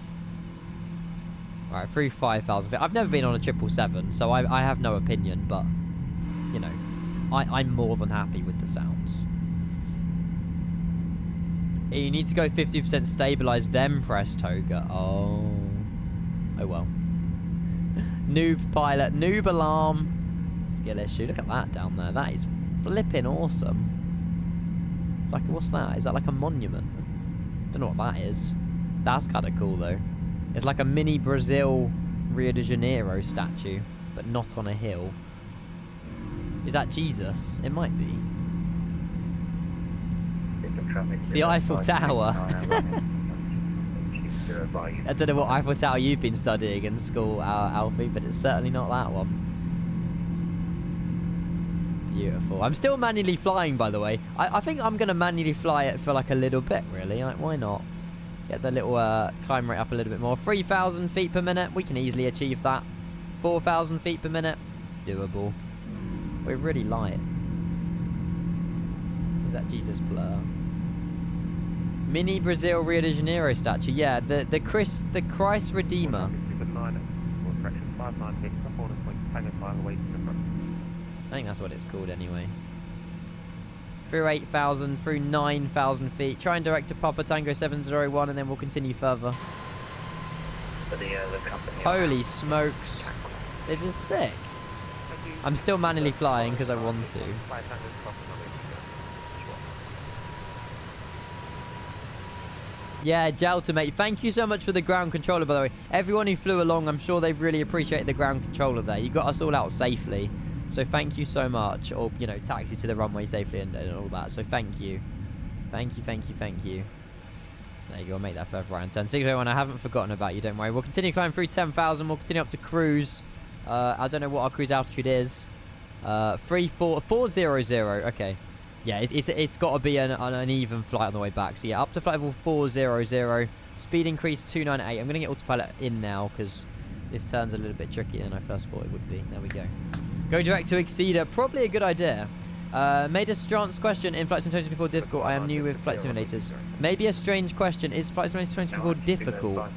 Alright, through 5,000 feet. I've never been on a 777, so I have no opinion, but, you know, I'm more than happy with the sounds. You need to go 50% stabilize, then press toga. Oh. Oh well. Noob pilot, noob alarm. Skill issue. Look at that down there. That is flipping awesome. It's like, what's that? Is that like a monument? Don't know what that is. That's kind of cool though. It's like a mini Brazil Rio de Janeiro statue, but not on a hill. Is that Jesus? It might be. It's the Eiffel Tower. I don't know what Eiffel Tower you've been studying in school, Alfie, but it's certainly not that one. Beautiful. I'm still manually flying, by the way. I think I'm going to manually fly it for like a little bit, really. Like, why not? Get the little climb rate up a little bit more. 3,000 feet per minute. We can easily achieve that. 4,000 feet per minute. Doable. We're really light. Is that Jesus blur? Mini Brazil Rio de Janeiro statue. Yeah, the Christ Redeemer. I think that's what it's called anyway. Through 8,000, through 9,000 feet. Try and direct to Papa Tango 701 and then we'll continue further. Holy smokes. This is sick. I'm still manually flying because I want to. Yeah, Jalta, mate. Thank you so much for the ground controller, by the way. Everyone who flew along, I'm sure they've really appreciated the ground controller there. You got us all out safely. So thank you so much. Or, you know, taxi to the runway safely and all that. So thank you. Thank you, thank you, thank you. There you go. I'll make that further right turn. 601, I haven't forgotten about you. Don't worry. We'll continue climbing through 10,000. We'll continue up to cruise. I don't know what our cruise altitude is. 400. Okay. Yeah, it's got to be an even flight on the way back. So yeah, up to flight level 400. Speed increase 298. I'm going to get autopilot in now because this turn's a little bit trickier than I first thought it would be. There we go. Go direct to Exceeder. Probably a good idea. Made a strange question. In Flight Sim 2024 difficult? I am new with flight simulators. Maybe a strange question. Is Flight Sim 2024 difficult?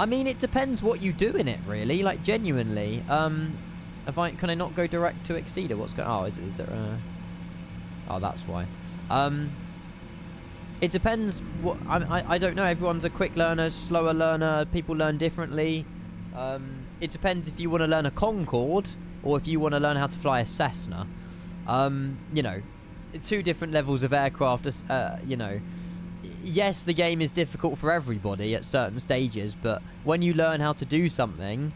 I mean, it depends what you do in it, really. Like, genuinely. Can I not go direct to Exceeder? What's going? Oh, is it? Oh, that's why. It depends. What I don't know. Everyone's a quick learner, slower learner. People learn differently. It depends if you want to learn a Concorde or if you want to learn how to fly a Cessna. You know, 2 different levels of aircraft. You know, yes, the game is difficult for everybody at certain stages, but when you learn how to do something,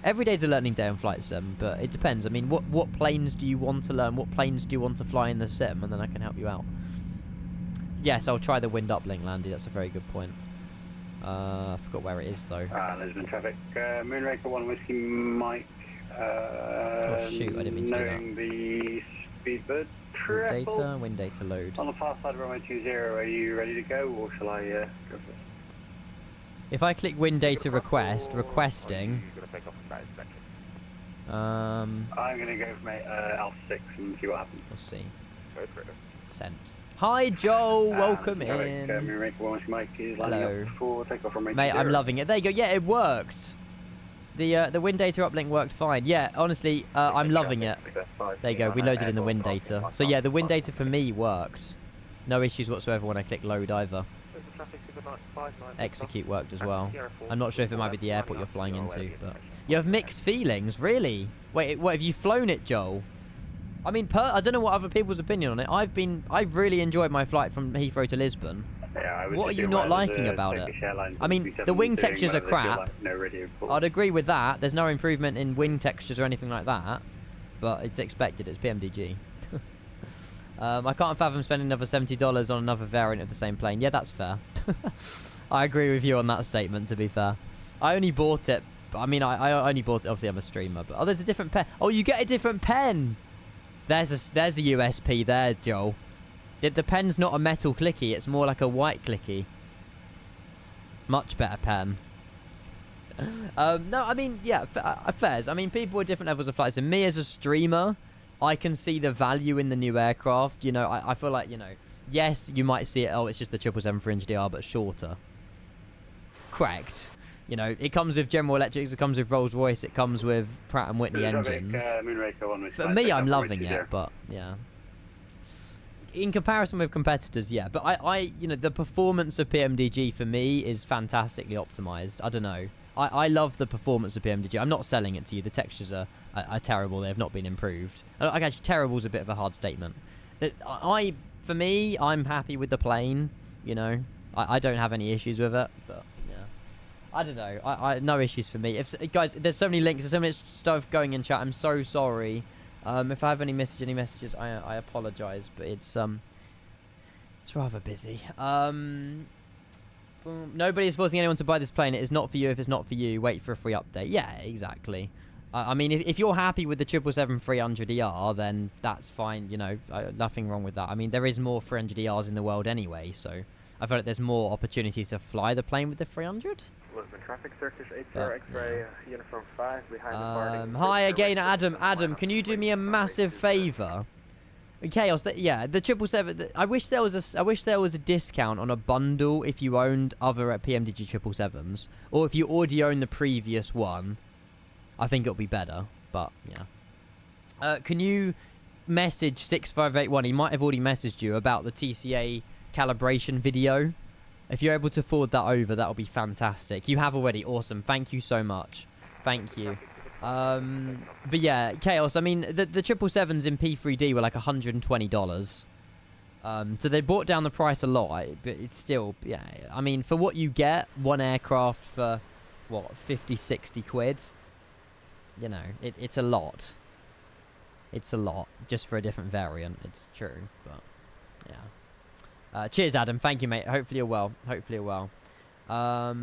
every day's a learning day on Flight Sim. But it depends. I mean, what planes do you want to learn? What planes do you want to fly in the sim? And then I can help you out. Yes, I'll try the wind uplink, Landy. That's a very good point. I forgot where it is, though. Lisbon traffic. Moonraker 1 Whiskey Mike. Oh, shoot, I didn't mean to do that. Knowing the Speedbird Wind data load. On the far side of runway 20, are you ready to go, or shall I go first? If I click wind data requesting... I'm going to go for Alpha 6 and see what happens. We'll see. Go for it. Sent. Hi, Joel. Welcome in. Moonraker 1 Whiskey Mike is lining Hello. up for takeoff from Mate, I'm loving it. There you go. Yeah, it worked. The wind data uplink worked fine. Yeah, honestly, I'm loving it. There you go. We loaded in the wind data. So yeah, the wind data for me worked. No issues whatsoever when I click load either. Execute worked as well. I'm not sure if it might be the airport you're flying into, but you have mixed feelings, really. Wait, what have you flown it, Joel? I mean, I don't know what other people's opinion on it. I really enjoyed my flight from Heathrow to Lisbon. Yeah, what are you not liking about it? I mean, the wing textures are crap. I'd agree with that. There's no improvement in wing textures or anything like that. But it's expected. It's PMDG. I can't fathom spending another $70 on another variant of the same plane. Yeah, that's fair. I agree with you on that statement, to be fair. I only bought it. I mean, I only bought it. Obviously, I'm a streamer. But, oh, there's a different pen. Oh, you get a different pen. There's a USP there, Joel. The pen's not a metal clicky, it's more like a white clicky. Much better pen. No, I mean, yeah, fairs. I mean, people with different levels of flights. And me as a streamer, I can see the value in the new aircraft. You know, I feel like, you know, yes, you might see it, oh, it's just the 777 for HDR, but shorter. Correct. You know, it comes with General Electric, it comes with Rolls-Royce, it comes with Pratt & Whitney engines. For me, I'm loving it, but, yeah. In comparison with competitors, yeah. But you know, the performance of PMDG for me is fantastically optimized. I don't know. I love the performance of PMDG. I'm not selling it to you. The textures are terrible. They have not been improved. Actually, terrible is a bit of a hard statement. For me, I'm happy with the plane. You know, I don't have any issues with it. But yeah, I don't know. No issues for me. Guys, there's so many links. There's so much stuff going in chat. I'm so sorry. If I have any messages, I apologise, but it's rather busy. Nobody's forcing anyone to buy this plane. It is not for you if it's not for you. Wait for a free update. Yeah, exactly. I mean, if you're happy with the 777-300ER, then that's fine. You know, nothing wrong with that. I mean, there is more 300ERs in the world anyway, so I feel like there's more opportunities to fly the plane with the 300. Lisbon traffic, Turkish 80 X-ray, uniform 5 behind the party. Hi again, Adam. Adam, can you do me a massive favour? Chaos. Yeah, the 777. I wish there was a discount on a bundle if you owned other PMDG 777s, or if you already own the previous one. I think it'll be better, but yeah. Can you message 6581? He might have already messaged you about the TCA calibration video. If you're able to forward that over, that'll be fantastic. You have already. Awesome. Thank you so much. Thank you. But yeah, Chaos. I mean, the 777s in P3D were like $120. So they brought down the price a lot, but it's still, yeah. I mean, for what you get, one aircraft for, what, 50, 60 quid? You know, it's a lot. It's a lot, just for a different variant. It's true, but yeah. Cheers, Adam. Thank you, mate. Hopefully you're well. Hopefully you're well. But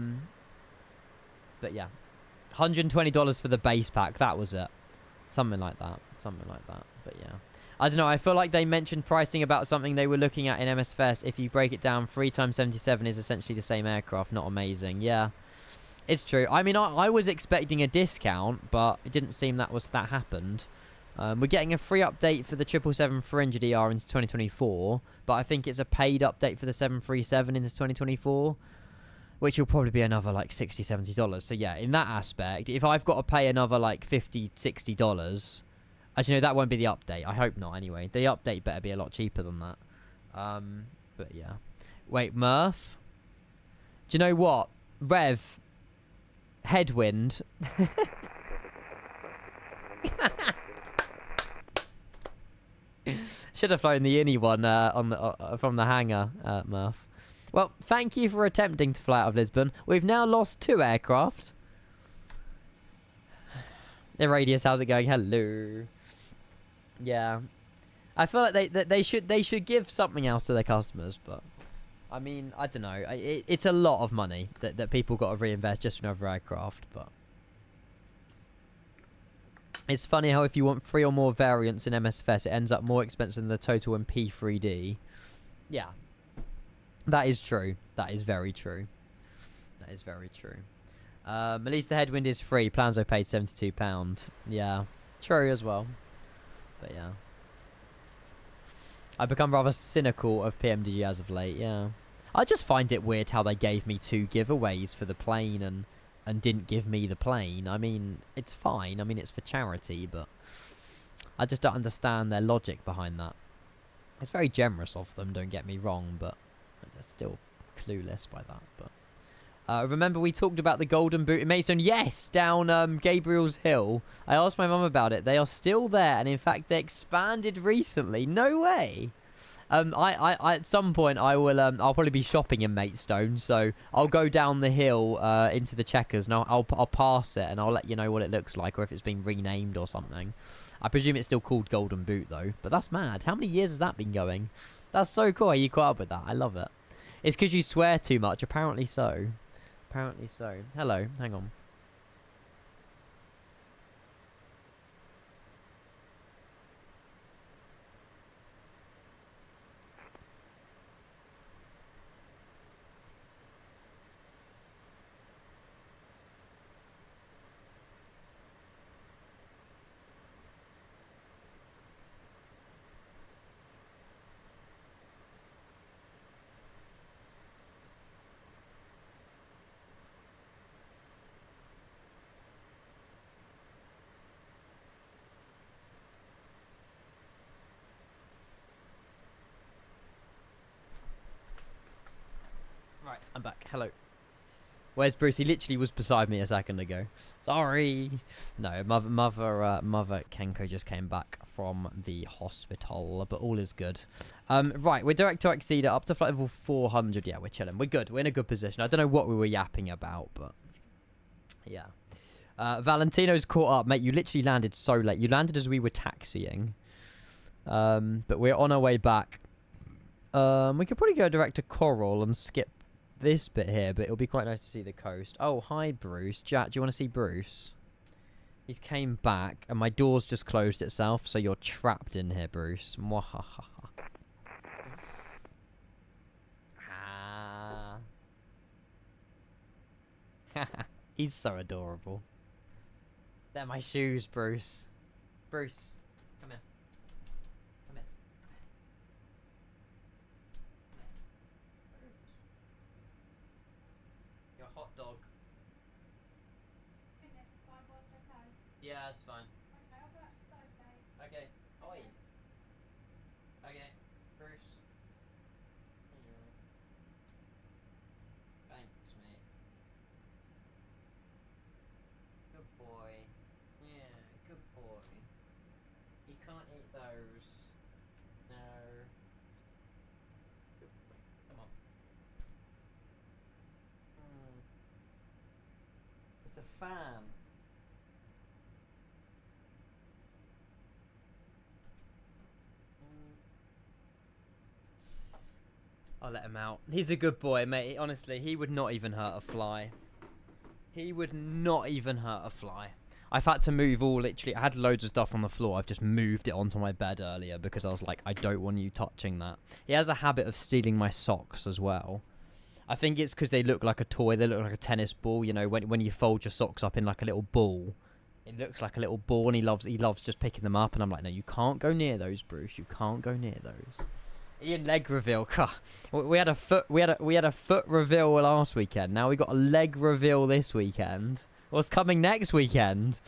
yeah. $120 for the base pack. That was it. Something like that. Something like that. But yeah. I don't know. I feel like they mentioned pricing about something they were looking at in MSFS. If you break it down, 3x77 is essentially the same aircraft. Not amazing. Yeah. It's true. I mean, I was expecting a discount, but it didn't seem that happened. We're getting a free update for the 777-300ER into 2024, but I think it's a paid update for the 737 into 2024. which will probably be another like $60, $70. So yeah, in that aspect, if I've got to pay another like $50, $60, as you know, that won't be the update. I hope not anyway. The update better be a lot cheaper than that. But yeah. Wait, Murph? Do you know what? Rev. Headwind. Should have flown the innie one from the hangar, Murph. Well, thank you for attempting to fly out of Lisbon. We've now lost 2 aircraft. The Radius, how's it going? Hello. Yeah, I feel like they should give something else to their customers, but I mean, I don't know. It's a lot of money that people got to reinvest just for another aircraft, but it's funny how if you want 3 or more variants in MSFS, it ends up more expensive than the total in P3D. Yeah. That is true. That is very true. That is very true. At least the headwind is free. Planzo paid £72. Yeah. True as well. But yeah. I've become rather cynical of PMDG as of late, yeah. I just find it weird how they gave me 2 giveaways for the plane and didn't give me the plane. I mean, it's fine. I mean, it's for charity, but I just don't understand their logic behind that. It's very generous of them, don't get me wrong, but I'm still clueless by that. But remember we talked about the golden boot in Maidstone? Yes, down Gabriel's Hill. I asked my mum about it. They are still there, and in fact, they expanded recently. No way. I at some point I will I'll probably be shopping in Maidstone, so I'll go down the hill into the Checkers, and I'll pass it, and I'll let you know what it looks like, or if it's been renamed or something. I presume it's still called Golden Boot though, but that's mad. How many years has that been going? That's so cool. Are you caught up with that? I love it. It's because you swear too much. Apparently so. Apparently so. Hello. Hang on. Right, I'm back. Hello. Where's Bruce? He literally was beside me a second ago. Sorry. No, mother Kenko just came back from the hospital, but all is good. Right, we're direct to Exceeder up to flight level 400. Yeah, we're chilling. We're good. We're in a good position. I don't know what we were yapping about, but yeah. Valentino's caught up, mate. You literally landed so late. You landed as we were taxiing. But we're on our way back. We could probably go direct to Coral and skip this bit here, but it'll be quite nice to see the coast. Oh, hi, Bruce. Jack, do you want to see Bruce? He's came back, and my door's just closed itself, so you're trapped in here, Bruce. Mwahaha. Ah. He's so adorable. They're my shoes, Bruce. Bruce, come here. Come here. You're a hot dog. Yeah, that's fine. Okay. Oi. Okay. Bruce. Thanks, mate. Good boy. Yeah, good boy. You can't eat those. No. Good boy. Come on. It's a fan. I'll let him out. He's a good boy, mate. Honestly, he would not even hurt a fly. He would not even hurt a fly. I've had to move literally, I had loads of stuff on the floor. I've just moved it onto my bed earlier because I was like, I don't want you touching that. He has a habit of stealing my socks as well. I think it's because they look like a toy. They look like a tennis ball. You know, when you fold your socks up in like a little ball, it looks like a little ball, and he loves just picking them up. And I'm like, no, you can't go near those, Bruce. You can't go near those. Ian leg reveal. We had a foot reveal last weekend. Now we got a leg reveal this weekend. What's coming next weekend?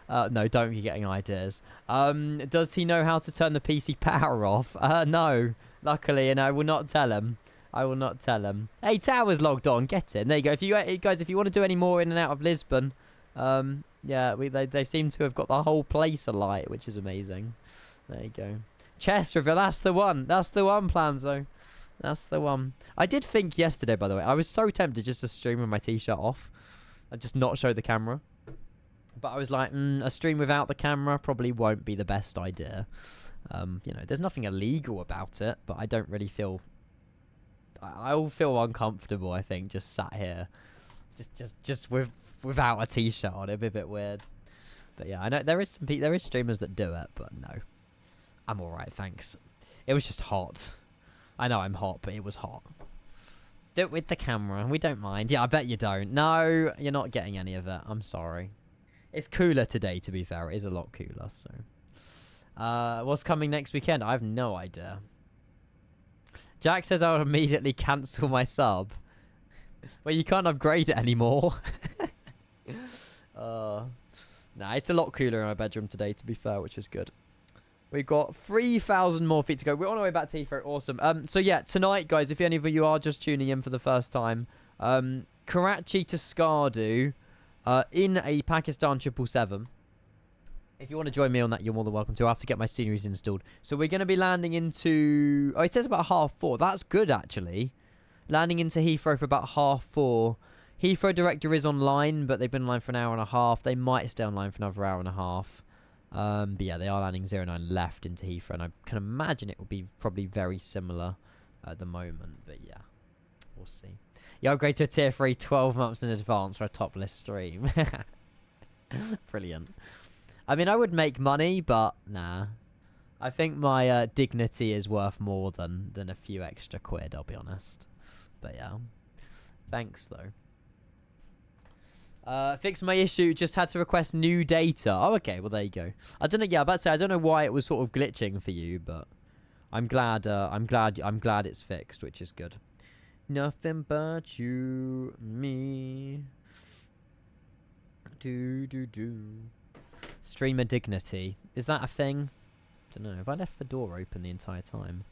No, don't be getting ideas. Does he know how to turn the PC power off? No. Luckily, and I will not tell him. I will not tell him. Hey, Tower's logged on. Get in. There you go. If you guys, if you want to do any more in and out of Lisbon, yeah, they seem to have got the whole place alight, which is amazing. There you go. Chest reveal. That's the one. That's the one, Planzo. That's the one. I did think yesterday, by the way, I was so tempted just to stream with my t-shirt off and just not show the camera. But I was like, a stream without the camera probably won't be the best idea. You know, there's nothing illegal about it, but I don't really feel... I'll feel uncomfortable, I think, just sat here. Just without a t-shirt on. It'd be a bit weird. But yeah, I know there is streamers that do it, but no. I'm alright, thanks. It was just hot. I know I'm hot, but it was hot. Do it with the camera. We don't mind. Yeah, I bet you don't. No, you're not getting any of it. I'm sorry. It's cooler today, to be fair. It is a lot cooler, so... what's coming next weekend? I have no idea. Jack says I'll immediately cancel my sub. Well, you can't upgrade it anymore. Nah, it's a lot cooler in my bedroom today, to be fair, which is good. We've got 3,000 more feet to go. We're on our way back to Heathrow. Awesome. So, yeah, tonight, guys, if any of you are just tuning in for the first time, Karachi to Skardu in a Pakistan 777. If you want to join me on that, you're more than welcome to. I have to get my sceneries installed. So we're going to be landing into... Oh, it says about 4:30. That's good, actually. Landing into Heathrow for about 4:30. Heathrow Director is online, but they've been online for an hour and a half. They might stay online for another hour and a half. But yeah, they are landing 09 left into Heathrow. And I can imagine it will be probably very similar at the moment. But yeah, we'll see. You upgrade to a tier 3 12 months in advance for a top list stream. Brilliant. I mean, I would make money, but nah. I think my dignity is worth more than a few extra quid, I'll be honest. But yeah. Thanks, though. Fix my issue, just had to request new data. Oh, okay, well, there you go. I don't know, yeah, I'm about to say, I don't know why it was sort of glitching for you, but I'm glad it's fixed, which is good. Nothing but you, me. Do. Streamer dignity. Is that a thing? Don't know. Have I left the door open the entire time?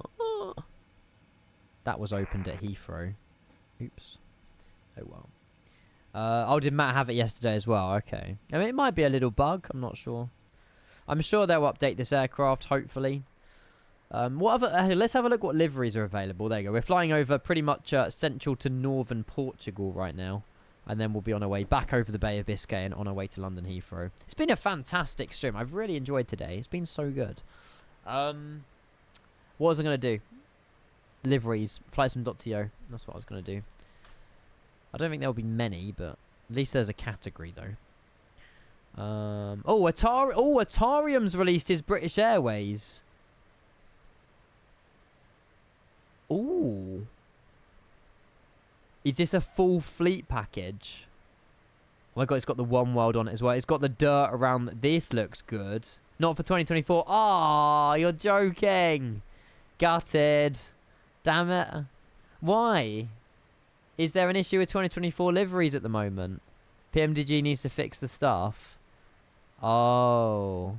That was opened at Heathrow. Oops. Oh well. Oh, did Matt have it yesterday as well? Okay. I mean, it might be a little bug. I'm not sure. I'm sure they'll update this aircraft, hopefully. What other? Let's have a look what liveries are available. There you go. We're flying over pretty much central to northern Portugal right now. And then we'll be on our way back over the Bay of Biscay and on our way to London Heathrow. It's been a fantastic stream. I've really enjoyed today. It's been so good. What was I going to do? Liveries. Flightsum.to. That's what I was going to do. I don't think there'll be many, but at least there's a category, though. Atarium's released his British Airways. Ooh. Is this a full fleet package? Oh my god, it's got the One World on it as well. It's got the dirt around. This looks good. Not for 2024. Ah, you're joking. Gutted. Damn it. Why? Is there an issue with 2024 liveries at the moment? PMDG needs to fix the stuff. Oh.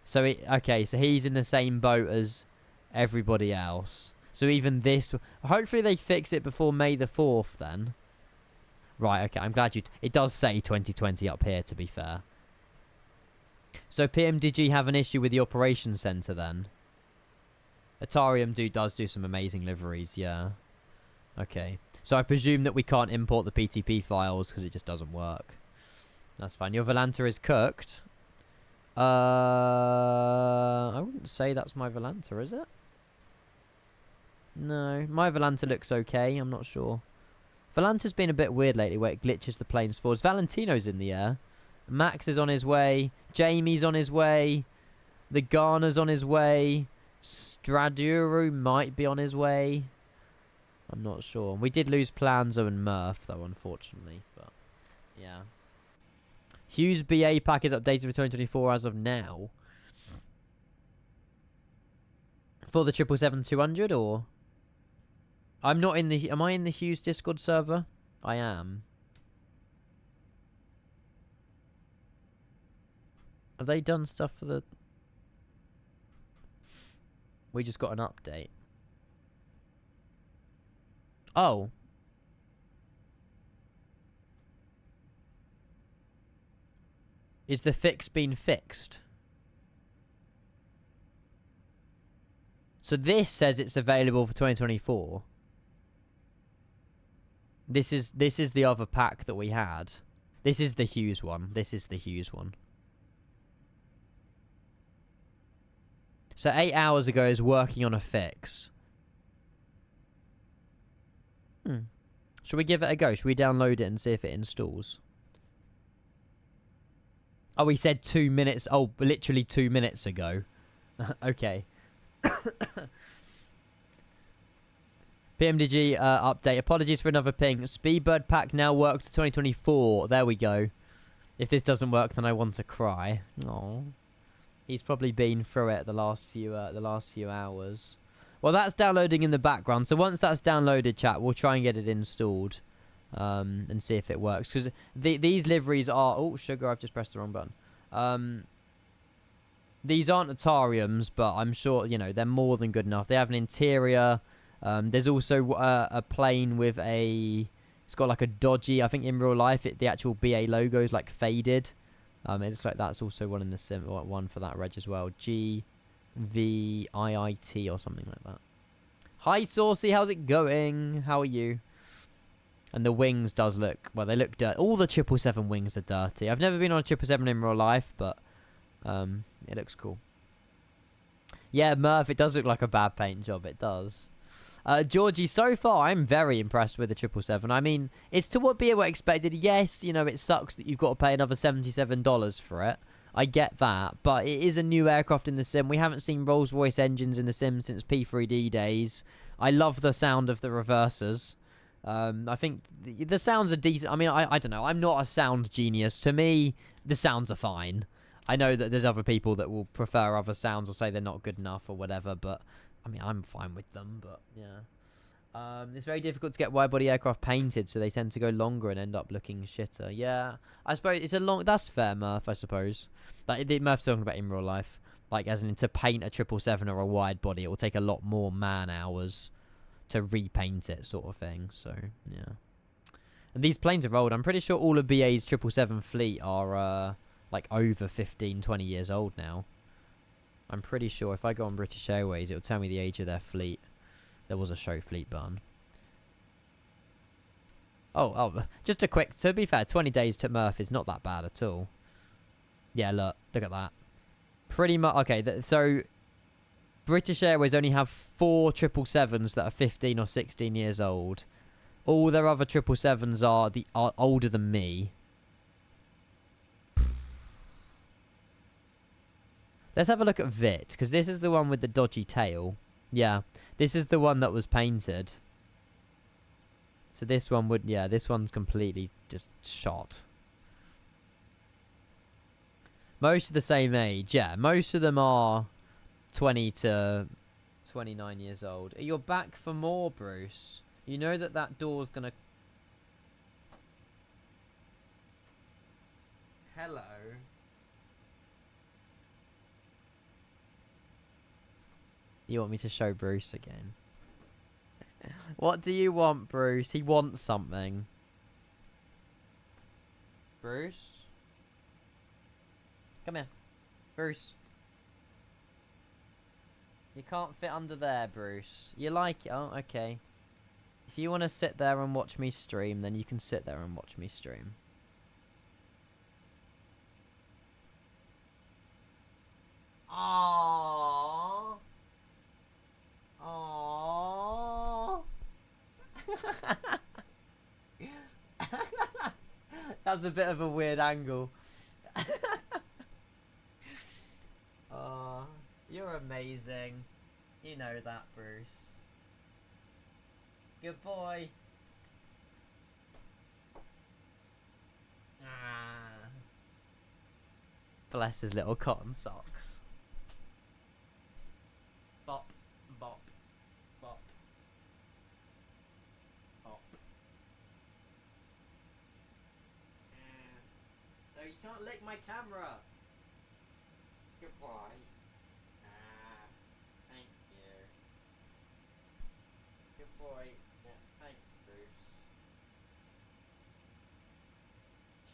So, okay, so he's in the same boat as everybody else. So even this... Hopefully they fix it before May the 4th, then. Right, okay, I'm glad you... It does say 2020 up here, to be fair. So PMDG have an issue with the operations centre, then? Atarium does do some amazing liveries, yeah. Okay. So I presume that we can't import the PTP files because it just doesn't work. That's fine. Your Volanta is cooked. I wouldn't say that's my Volanta, is it? No. My Volanta looks okay. I'm not sure. Volanta's been a bit weird lately where it glitches the planes forwards. Valentino's in the air. Max is on his way. Jamie's on his way. The Garner's on his way. Straduru might be on his way. I'm not sure. We did lose Planzo and Murph, though, unfortunately. But, yeah. Hughes BA pack is updated for 2024 as of now. For the 777-200, or? I'm not in the... Am I in the Hughes Discord server? I am. Have they done stuff for the... We just got an update. Oh. Is the fix been fixed? So this says it's available for 2024. This is the other pack that we had. This is the Hughes one. This is the Hughes one. So 8 hours ago is working on a fix. Should we give it a go? Should we download it and see if it installs? Oh, we said 2 minutes. Oh, literally 2 minutes ago. Okay. PMDG update. Apologies for another ping. Speedbird pack now works to 2024. There we go. If this doesn't work, then I want to cry. Aww. He's probably been through it the last few hours. Well, that's downloading in the background. So once that's downloaded, chat, we'll try and get it installed and see if it works. Because these liveries are... Oh, sugar, I've just pressed the wrong button. These aren't Atariums, but I'm sure, you know, they're more than good enough. They have an interior. There's also a plane with a... It's got like a dodgy... I think in real life, the actual BA logo is like faded. It looks like that's also one in the sim, one for that reg as well. GVIIT or something like that. Hi, Saucy. How's it going? How are you? And the wings does look... Well, they look dirty. All the 777 wings are dirty. I've never been on a 777 in real life, but it looks cool. Yeah, Murph, it does look like a bad paint job. It does. Georgie, so far, I'm very impressed with the 777. I mean, it's to what BA expected. Yes, you know, it sucks that you've got to pay another $77 for it. I get that. But it is a new aircraft in the sim. We haven't seen Rolls-Royce engines in the sim since P3D days. I love the sound of the reversers. I think the sounds are decent. I mean, I don't know. I'm not a sound genius. To me, the sounds are fine. I know that there's other people that will prefer other sounds or say they're not good enough or whatever, but... I mean, I'm fine with them, but yeah. It's very difficult to get wide-body aircraft painted, so they tend to go longer and end up looking shitter. Yeah, I suppose it's a long... That's fair, Murph, I suppose. Like, Murph's talking about in real life. Like, as in, to paint a 777 or a wide-body, it will take a lot more man-hours to repaint it, sort of thing. So, yeah. And these planes are old. I'm pretty sure all of BA's 777 fleet are, like, over 15, 20 years old now. I'm pretty sure if I go on British Airways, it'll tell me the age of their fleet. There was a show fleet button. Oh, just a quick... To be fair, 20 days to Murph is not that bad at all. Yeah, look at that. Pretty much... Okay, so... British Airways only have 4 777s that are 15 or 16 years old. All their other 777s are older than me. Let's have a look at Vit, because this is the one with the dodgy tail. Yeah, this is the one that was painted. So this one would... Yeah, this one's completely just shot. Most of the same age, yeah. Most of them are 20 to 29 years old. You're back for more, Bruce. You know that door's gonna... Hello. You want me to show Bruce again? What do you want, Bruce? He wants something. Bruce? Come here. Bruce. You can't fit under there, Bruce. You like it? Oh, okay. If you want to sit there and watch me stream, then you can sit there and watch me stream. Aww. Aww. That's a bit of a weird angle. You're amazing. You know that, Bruce. Good boy. Bless his little cotton socks. Bop. you can't lick my camera. Good boy. Ah, thank you. Good boy. Yeah, thanks, Bruce.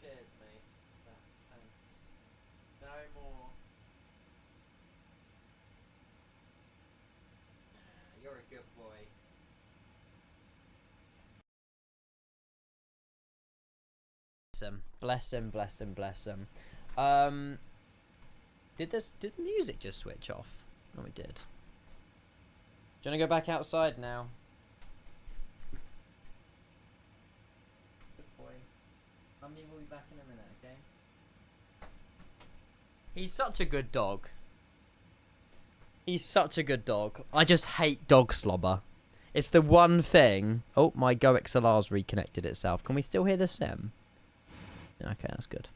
Cheers, mate. Thanks. No more. You're a good boy. Bless him, bless him, bless him. Did the music just switch off? No, it did. Do you want to go back outside now? Good boy. Mummy will be back in a minute, okay? He's such a good dog. He's such a good dog. I just hate dog slobber. It's the one thing... Oh, my Go XLR's reconnected itself. Can we still hear the sim? Okay, that's good.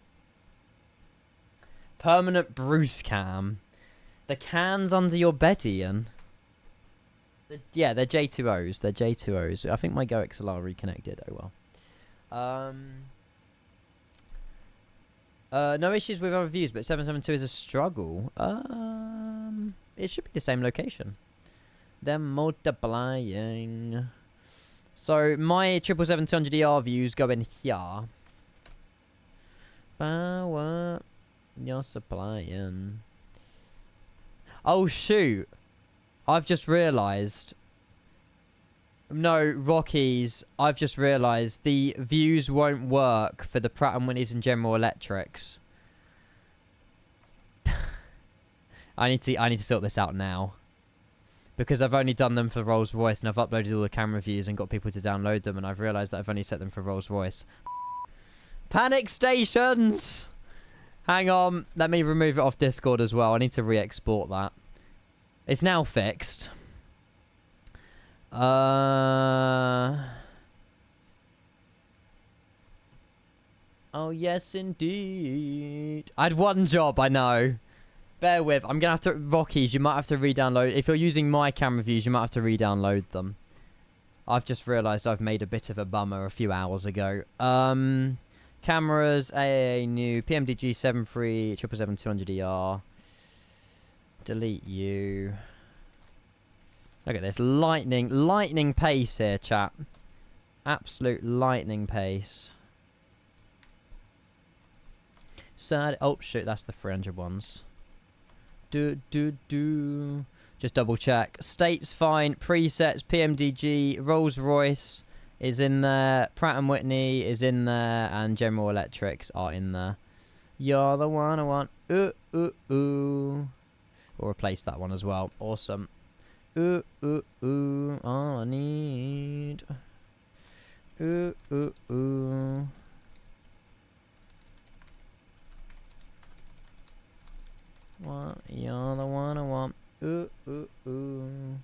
Permanent Bruce cam. The can's under your bed, Ian. Yeah, they're J2Os. They're J2Os. I think my Go XLR reconnected. Oh, well. No issues with other views, but 772 is a struggle. It should be the same location. They're multiplying. So, my 777-200ER views go in here. Power. You're supplying. Oh, shoot. I've just realised. No, Rockies. I've just realised the views won't work for the Pratt & Whitneys and General Electrics. I need to sort this out now. Because I've only done them for Rolls-Royce and I've uploaded all the camera views and got people to download them, and I've realised that I've only set them for Rolls-Royce. Panic stations! Hang on. Let me remove it off Discord as well. I need to re-export that. It's now fixed. Oh, yes, indeed. I had one job, I know. Bear with. I'm going to have to... Rockies, you might have to re-download... If you're using my camera views, you might have to re-download them. I've just realised I've made a bit of a bummer a few hours ago. Cameras, AAA new, PMDG 73, 777-200ER. Delete you. Look at this. Lightning pace here, chat. Absolute lightning pace. Sad. Oh, shoot. That's the 300 ones. Just double check. State's fine. Presets, PMDG, Rolls-Royce is in there. Pratt & Whitney is in there. And General Electrics are in there. You're the one I want. Ooh, ooh, ooh. We'll replace that one as well. Awesome. Ooh, ooh, ooh. All I need. Ooh, ooh, ooh. What? You're the one I want. Ooh, ooh, ooh.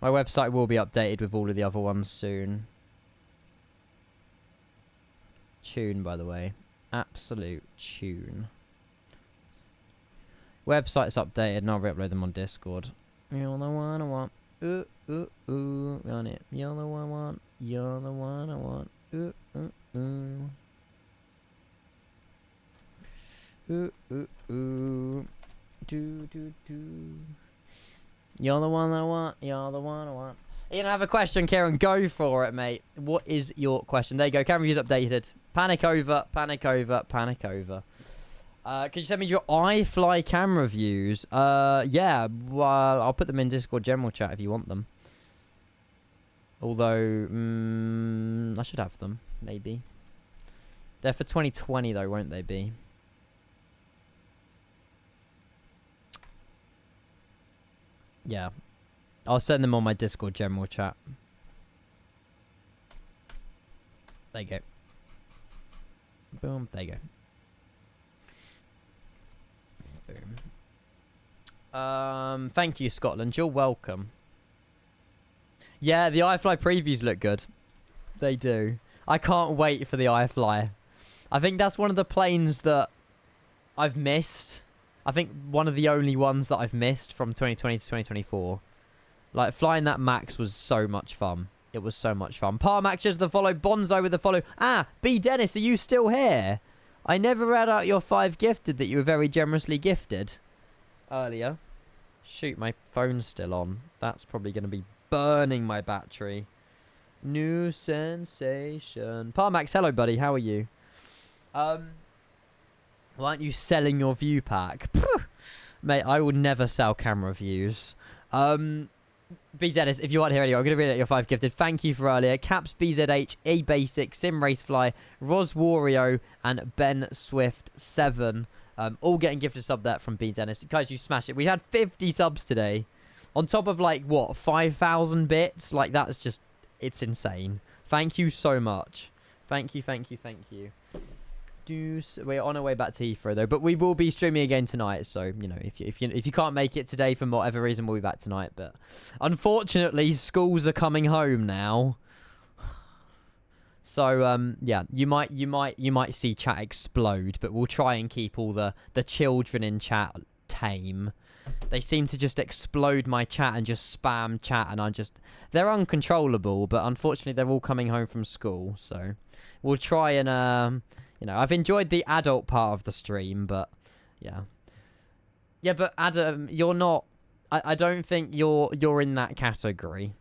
My website will be updated with all of the other ones soon. Tune, by the way. Absolute tune. Website's updated and I'll re-upload them on Discord. You're the one I want. Ooh, ooh, ooh. On it. You're the one I want. You're the one I want. Ooh, ooh, ooh. Ooh, ooh, ooh. Do, do, do. You're the one I want. You're the one I want. Ian, I have a question, Kieran. Go for it, mate. What is your question? There you go. Camera views updated. Panic over. Panic over. Panic over. Could you send me your iFly camera views? Yeah. Well, I'll put them in Discord general chat if you want them. Although, I should have them. Maybe. They're for 2020 though, won't they be? Yeah. I'll send them on my Discord general chat. There you go. Boom. There you go. Boom. Thank you, Scotland. You're welcome. Yeah, the iFly previews look good. They do. I can't wait for the iFly. I think that's one of the planes that I've missed. I think one of the only ones that I've missed from 2020 to 2024. Like, flying that Max was so much fun. It was so much fun. Parmax just the follow. Bonzo with the follow. Ah, B. Dennis, are you still here? I never read out your 5 gifted that you were very generously gifted earlier. Shoot, my phone's still on. That's probably going to be burning my battery. New sensation. Parmax, hello, buddy. How are you? Why aren't you selling your view pack? Mate, I will never sell camera views. B Dennis, if you aren't here anyway, I'm going to read out your 5 gifted. Thank you for earlier. Caps BZH, A Basic, Sim Racefly, Ros Wario, and Ben Swift 7. All getting gifted sub that from B Dennis. Guys, you smashed it. We had 50 subs today. On top of, like, what, 5,000 bits? Like, that's just, it's insane. Thank you so much. Thank you, thank you, thank you. We're on our way back to Heathrow, though. But we will be streaming again tonight. So, you know, if you can't make it today for whatever reason, we'll be back tonight. But unfortunately, schools are coming home now. So, yeah, you might see chat explode. But we'll try and keep all the children in chat tame. They seem to just explode my chat and just spam chat, and they're uncontrollable, but unfortunately they're all coming home from school, so we'll try and, you know, I've enjoyed the adult part of the stream, but, yeah. Yeah, but Adam, you're not, I don't think you're in that category.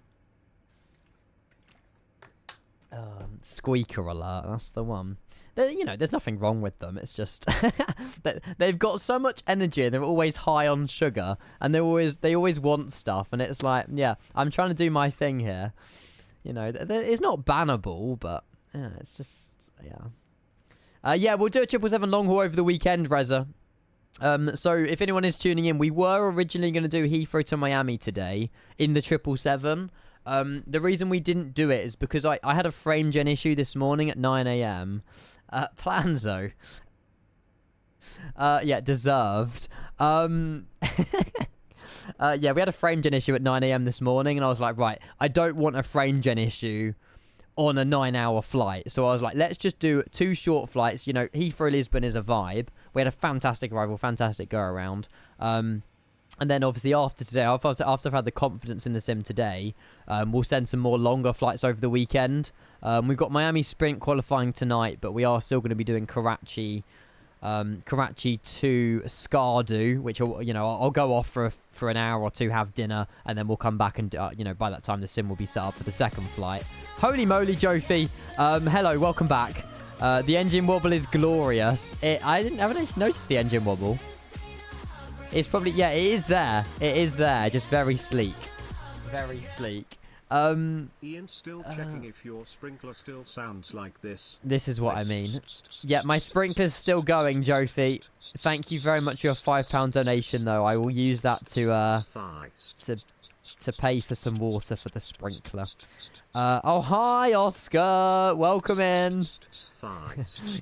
Squeaker alert, that's the one. You know, there's nothing wrong with them. It's just they've got so much energy and they're always high on sugar and they always want stuff. And it's like, yeah, I'm trying to do my thing here. You know, it's not bannable, but yeah, it's just, yeah. Yeah, we'll do a 777 long haul over the weekend, Reza. So if anyone is tuning in, we were originally going to do Heathrow to Miami today in the 777. The reason we didn't do it is because I had a frame gen issue this morning at 9 a.m. Planzo. Yeah, deserved. Yeah, we had a frame gen issue at 9 a.m. this morning, and I was like, right, I don't want a frame gen issue on a 9-hour flight. So I was like, let's just do 2 short flights. You know, Heathrow Lisbon is a vibe. We had a fantastic arrival, fantastic go around. And then obviously after today, after I've had the confidence in the sim today, we'll send some more longer flights over the weekend. We've got Miami Sprint qualifying tonight, but we are still going to be doing Karachi to Skardu, which you know, I'll go off for an hour or two, have dinner, and then we'll come back and you know, by that time the sim will be set up for the second flight. Holy moly, Jofi! Hello, welcome back. The engine wobble is glorious. I haven't noticed the engine wobble. It's probably, yeah, it is there. It is there. Just very sleek. Very sleek. Ian, still checking if your sprinkler still sounds like this. This is what I mean. Yeah, my sprinkler's still going, Jofi. Thank you very much for your £5 donation, though. I will use that to pay for some water for the sprinkler. Oh, hi, Oscar. Welcome in.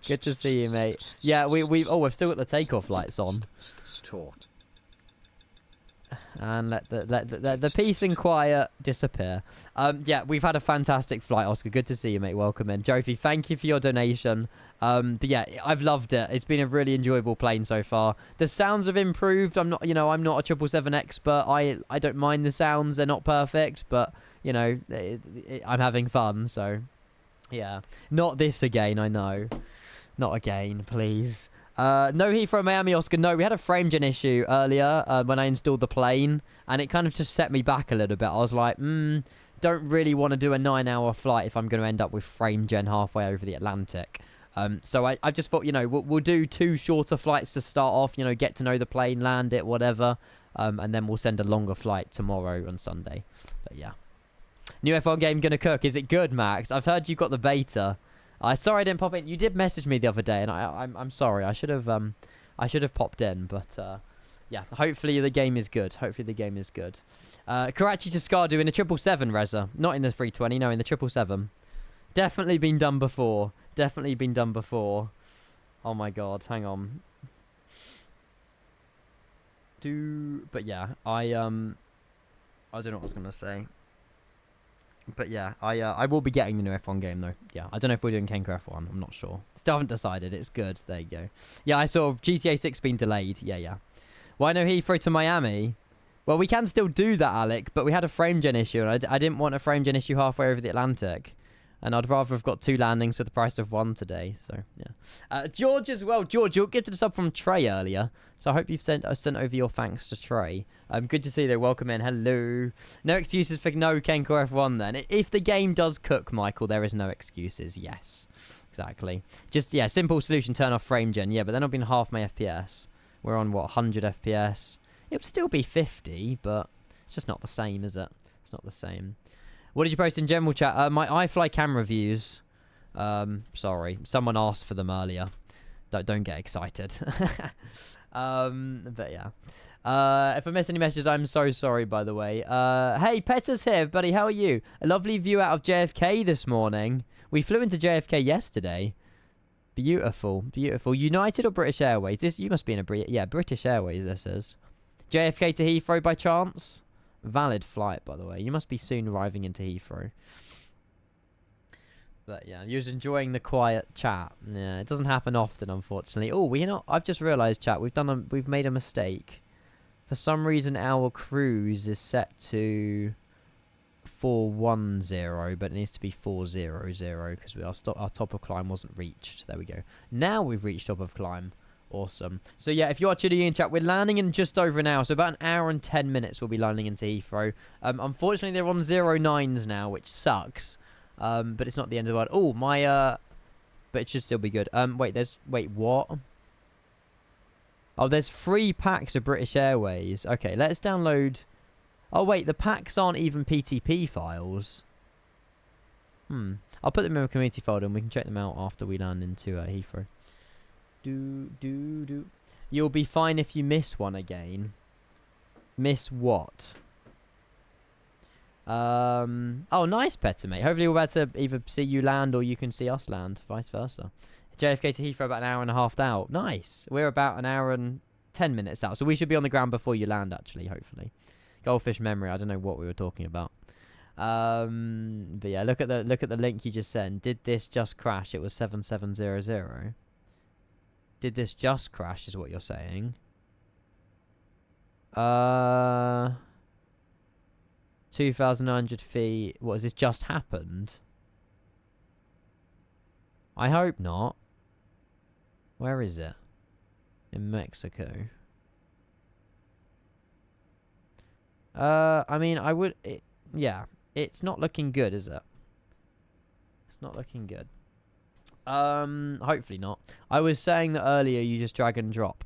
Good to see you, mate. Yeah, we've still got the takeoff lights on. And let the peace and quiet disappear. Yeah, we've had a fantastic flight, Oscar. Good to see you, mate. Welcome in. Jofi, thank you for your donation. But yeah, I've loved it. It's been a really enjoyable plane so far. The sounds have improved. I'm not a 777 expert. I don't mind the sounds. They're not perfect, but you know, I'm having fun. So yeah, not this again. I know, not again, please. No Heathrow Miami, Oscar. No, we had a frame gen issue earlier when I installed the plane, and it kind of just set me back a little bit. I was like, don't really want to do a 9-hour flight if I'm going to end up with frame gen halfway over the Atlantic. So I just thought, you know, we'll do 2 shorter flights to start off, you know, get to know the plane, land it, whatever. And then we'll send a longer flight tomorrow on Sunday. But yeah. New F1 game gonna cook. Is it good, Max? I've heard you got the beta. Sorry I didn't pop in. You did message me the other day, and I'm sorry. I should have popped in, but yeah. Hopefully the game is good. Hopefully the game is good. Karachi to Skardu in a 777, Reza. Not in the 320. No, in the 777. Definitely been done before. Definitely been done before. Oh my god. Hang on. But yeah, I don't know what I was gonna say. But yeah, I will be getting the new F1 game though. Yeah, I don't know if we're doing Kenko F1. I'm not sure. Still haven't decided. It's good. There you go. Yeah, I saw GTA 6 being delayed. Yeah. Why no Heathrow to Miami? Well, we can still do that, Alec, but we had a frame gen issue, and I didn't want a frame gen issue halfway over the Atlantic. And I'd rather have got 2 landings for the price of 1 today. So, yeah. George as well. George, you gifted us up from Trey earlier. So I hope you've sent over your thanks to Trey. Good to see you. Welcome in. Hello. No excuses for no Kenko F1 then. If the game does cook, Michael, there is no excuses. Yes. Exactly. Just, yeah, simple solution, turn off frame gen. Yeah, but then I've been half my FPS. We're on, what, 100 FPS? It would still be 50, but it's just not the same, is it? It's not the same. What did you post in general chat? My iFly camera views. Sorry. Someone asked for them earlier. Don't get excited. But yeah. If I missed any messages, I'm so sorry, by the way. Hey, Petter's here, buddy. How are you? A lovely view out of JFK this morning. We flew into JFK yesterday. Beautiful. Beautiful. United or British Airways? You must be in a... British Airways, this is. JFK to Heathrow by chance? Valid flight, by the way. You must be soon arriving into Heathrow. But yeah, you was enjoying the quiet chat. Yeah, it doesn't happen often, unfortunately. Oh, I've just realised, chat, we've made a mistake. For some reason, our cruise is set to 410, but it needs to be 400 because our top of climb wasn't reached. There we go. Now we've reached top of climb. Awesome. So yeah, if you're tuning in chat, we're landing in just over an hour. So about an hour and 10 minutes we'll be landing into Heathrow. Unfortunately, they're on 09s now, which sucks. But it's not the end of the world. Oh, but it should still be good. Wait, what? Oh, there's 3 packs of British Airways. Okay, let's download... Oh, wait, the packs aren't even PTP files. I'll put them in a community folder and we can check them out after we land into Heathrow. You'll be fine if you miss one again. Miss what? Oh, nice, Petter, mate. Hopefully we're about to either see you land or you can see us land. Vice versa. JFK to Heathrow about an hour and a half out. Nice. We're about an hour and 10 minutes out. So we should be on the ground before you land, actually, hopefully. Goldfish memory. I don't know what we were talking about. But yeah, look at the link you just sent. Did this just crash? It was 7700. Did this just crash is what you're saying. 2,900 feet. What, has this just happened? I hope not. Where is it? In Mexico. I mean, I would... yeah. It's not looking good, is it? It's not looking good. Hopefully not. I was saying that earlier you just drag and drop.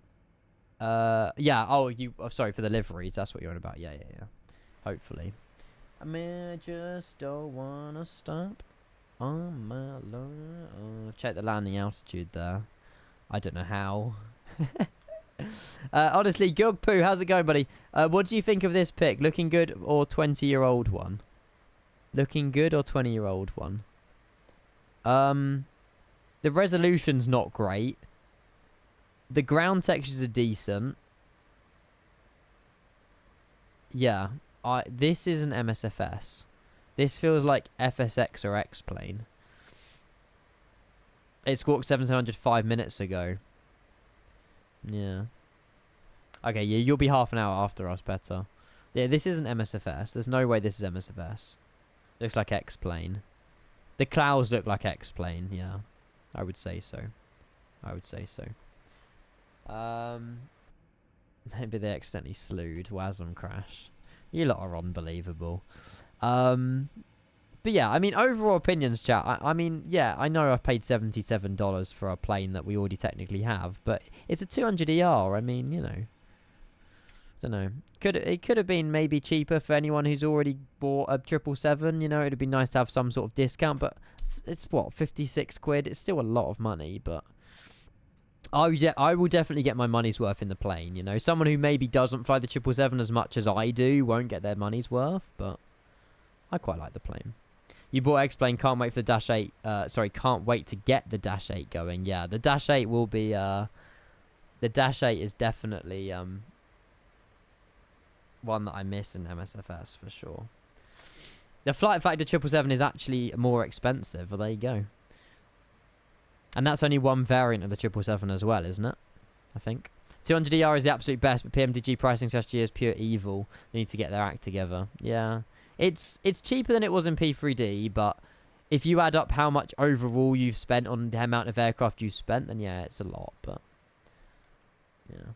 Yeah. Oh, sorry, for the liveries. That's what you're on about. Yeah. Hopefully. I mean, I just don't wanna stop on my line. Check the landing altitude there. I don't know how. Honestly, Gug Poo, how's it going, buddy? What do you think of this pic? Looking good or 20-year-old one? Looking good or 20-year-old one? The resolution's not great. The ground textures are decent. Yeah. This isn't MSFS. This feels like FSX or X-Plane. It squawked 700 5 minutes ago. Yeah. Okay, yeah, you'll be half an hour after us, better. Yeah, this isn't MSFS. There's no way this is MSFS. Looks like X-Plane. The clouds look like X-Plane, yeah. I would say so. Maybe they accidentally slewed. WASM crash. You lot are unbelievable. But yeah, I mean, overall opinions, chat. I mean, yeah, I know I've paid $77 for a plane that we already technically have, but it's a 200ER. I mean, you know. Don't know. It could have been maybe cheaper for anyone who's already bought a 777. You know, it'd be nice to have some sort of discount, but it's what, 56 quid? It's still a lot of money, but I will definitely get my money's worth in the plane. You know, someone who maybe doesn't fly the 777 as much as I do won't get their money's worth, but I quite like the plane. You bought X-Plane, can't wait for the Dash 8. Sorry, can't wait to get the Dash 8 going. Yeah, the Dash 8 will be... the Dash 8 is definitely one that I miss in MSFS, for sure. The Flight Factor 777 is actually more expensive. Well, there you go. And that's only one variant of the 777 as well, isn't it? I think. 200ER is the absolute best, but PMDG pricing strategy is pure evil. They need to get their act together. Yeah. It's cheaper than it was in P3D, but if you add up how much overall you've spent on the amount of aircraft you've spent, then yeah, it's a lot. But yeah.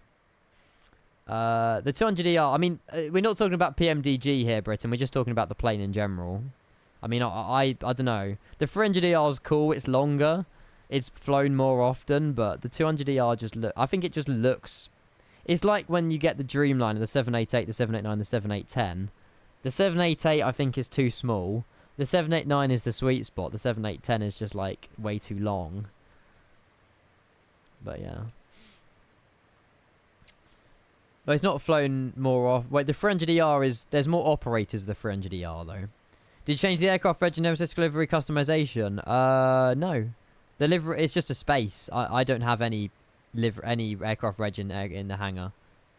The 200ER, I mean, we're not talking about PMDG here, Britain. We're just talking about the plane in general. I mean, I don't know. The 300ER is cool. It's longer. It's flown more often, but the 200ER just I think it just looks... It's like when you get the Dreamliner, the 788, the 789, the 7810. The 788, I think, is too small. The 789 is the sweet spot. The 7810 is just, like, way too long. But, yeah. Well, it's not flown more off. Wait, the 300ER is... There's more operators of the 300ER, though. Did you change the aircraft reg and Nemesis delivery customization? No. Delivery, it's just a space. I don't have any aircraft reg in the hangar.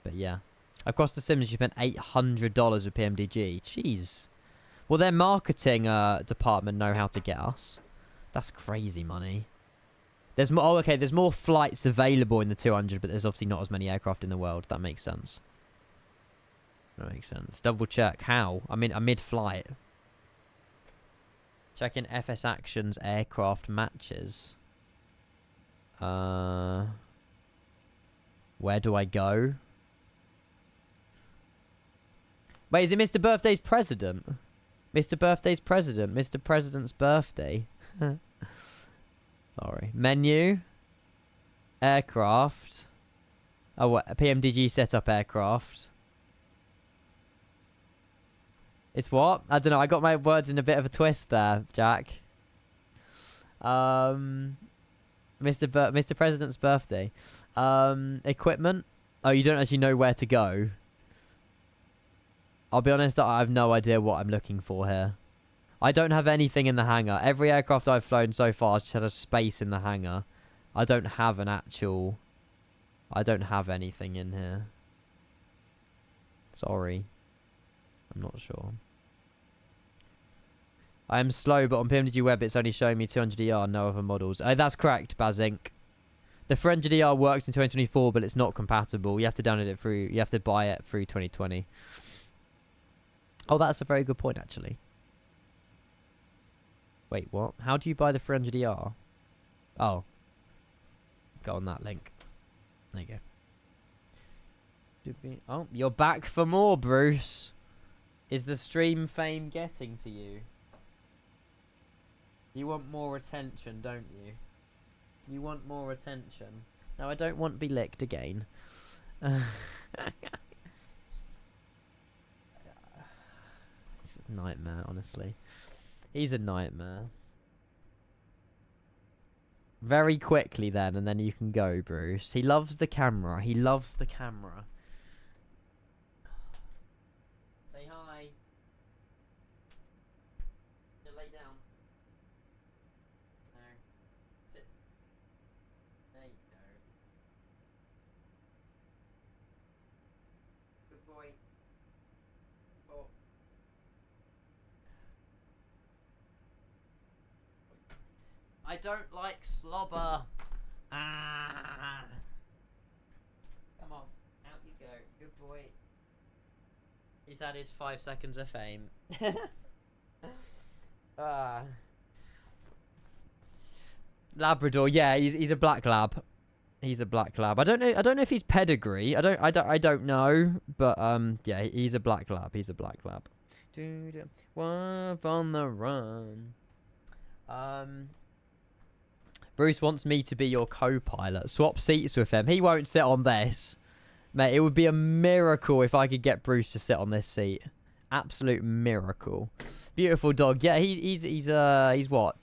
But yeah. Across the Sims, you spent $800 with PMDG. Jeez. Well, their marketing department know how to get us. That's crazy money. There's more. Oh, okay. There's more flights available in the 200, but there's obviously not as many aircraft in the world. That makes sense. That makes sense. Double check. How? I mean, a mid-flight. Checking FS Actions aircraft matches. Where do I go? Wait, is it Mr. Birthday's president? Mr. Birthday's president. Mr. President's birthday. Sorry. Menu. Aircraft. Oh, what? PMDG setup aircraft. It's what? I don't know. I got my words in a bit of a twist there, Jack. Mr. President's birthday. Equipment. Oh, you don't actually know where to go. I'll be honest, I have no idea what I'm looking for here. I don't have anything in the hangar. Every aircraft I've flown so far has just had a space in the hangar. I don't have an actual... I don't have anything in here. Sorry. I'm not sure. I am slow, but on PMDG Web it's only showing me 200ER, no other models. That's correct, Bazink. The 300ER worked in 2024, but it's not compatible. You have to download it through... You have to buy it through 2020. Oh, that's a very good point, actually. Wait, what? How do you buy the 300ER? Oh. Go on that link. There you go. Oh, you're back for more, Bruce. Is the stream fame getting to you? You want more attention, don't you? You want more attention. No, I don't want to be licked again. It's a nightmare, honestly. He's a nightmare. Very quickly then, and then you can go, Bruce. He loves the camera. He loves the camera. Say hi. Yeah, lay down. No. Sit. There you go. Good boy. Oh. I don't like slobber. Ah. Come on, out you go. Good boy. He's had his 5 seconds of fame. Labrador, yeah, he's a black lab. He's a black lab. I don't know if he's pedigree. I don't know, but yeah, he's a black lab. He's a black lab. Wolf on the run. Bruce wants me to be your co-pilot. Swap seats with him. He won't sit on this. Mate, it would be a miracle if I could get Bruce to sit on this seat. Absolute miracle. Beautiful dog. Yeah, he's what?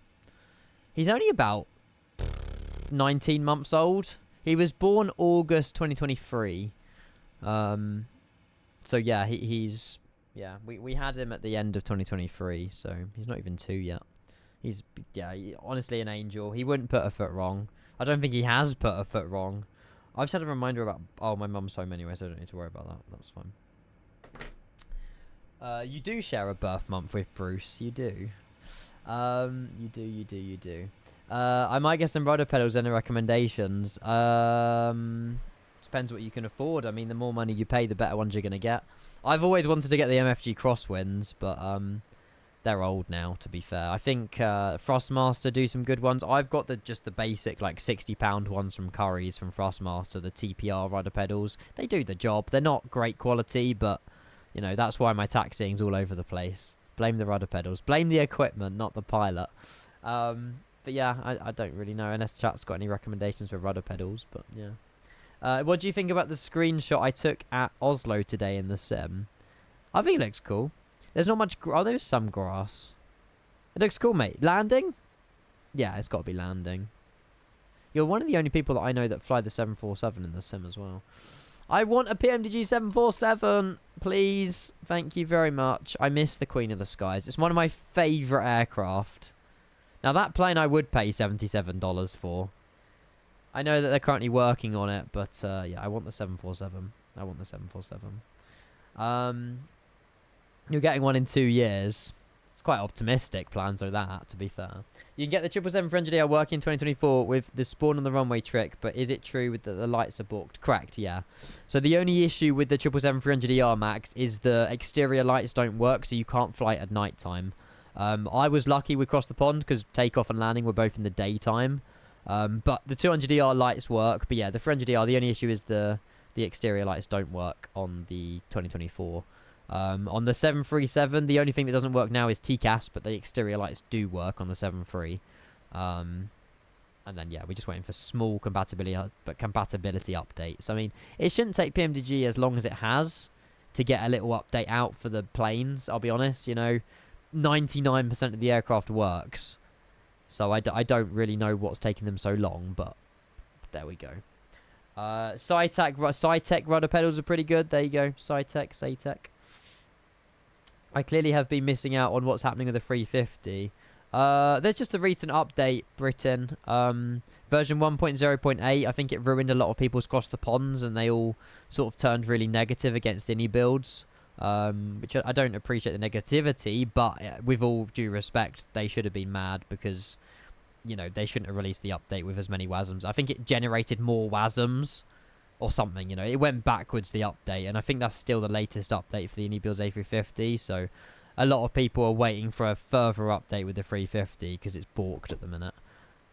He's only about 19 months old. He was born August 2023. So yeah, he's yeah, we had him at the end of 2023, so he's not even 2 yet. He's, yeah, honestly an angel. He wouldn't put a foot wrong. I don't think he has put a foot wrong. I've just had a reminder about... Oh, my mum's home anyway, so I don't need to worry about that. That's fine. You do share a birth month with Bruce. You do. You do. I might get some rudder pedals. Any recommendations? Depends what you can afford. I mean, the more money you pay, the better ones you're going to get. I've always wanted to get the MFG Crosswinds, but... they're old now, to be fair. I think Frostmaster do some good ones. I've got just the basic, like, £60 ones from Curry's from Frostmaster, the TPR rudder pedals. They do the job. They're not great quality, but, you know, that's why my taxiing's all over the place. Blame the rudder pedals. Blame the equipment, not the pilot. But yeah, I don't really know unless chat's got any recommendations for rudder pedals, but yeah. What do you think about the screenshot I took at Oslo today in the sim? I think it looks cool. There's not much... Oh, there's some grass. It looks cool, mate. Landing? Yeah, it's got to be landing. You're one of the only people that I know that fly the 747 in the sim as well. I want a PMDG 747, please. Thank you very much. I miss the Queen of the Skies. It's one of my favourite aircraft. Now, that plane I would pay $77 for. I know that they're currently working on it, but yeah, I want the 747. I want the 747. You're getting one in 2 years. It's quite optimistic plans like that, to be fair. You can get the 777-300ER working in 2024 with the spawn on the runway trick, but is it true that the lights are booked? Correct, yeah. So the only issue with the 777-300ER Max is the exterior lights don't work, so you can't fly it at night time. I was lucky we crossed the pond because takeoff and landing were both in the daytime. But the 200ER lights work. But yeah, the 300ER, the only issue is the exterior lights don't work on the 2024. On the 737, the only thing that doesn't work now is TCAS, but the exterior lights do work on the 73. And then, yeah, we're just waiting for small compatibility updates. I mean, it shouldn't take PMDG as long as it has to get a little update out for the planes, I'll be honest. You know, 99% of the aircraft works. So I don't really know what's taking them so long, but there we go. Cytec rudder pedals are pretty good. There you go. Cytec. I clearly have been missing out on what's happening with the 350. There's just a recent update, Britain. Version 1.0.8, I think it ruined a lot of people's cross the ponds, and they all sort of turned really negative against INI builds. Which I don't appreciate the negativity, but with all due respect, they should have been mad because, you know, they shouldn't have released the update with as many WASMs. I think it generated more WASMs or something, you know. It went backwards, the update, and I think that's still the latest update for the INI-Builds A350, so a lot of people are waiting for a further update with the 350 because it's balked at the minute.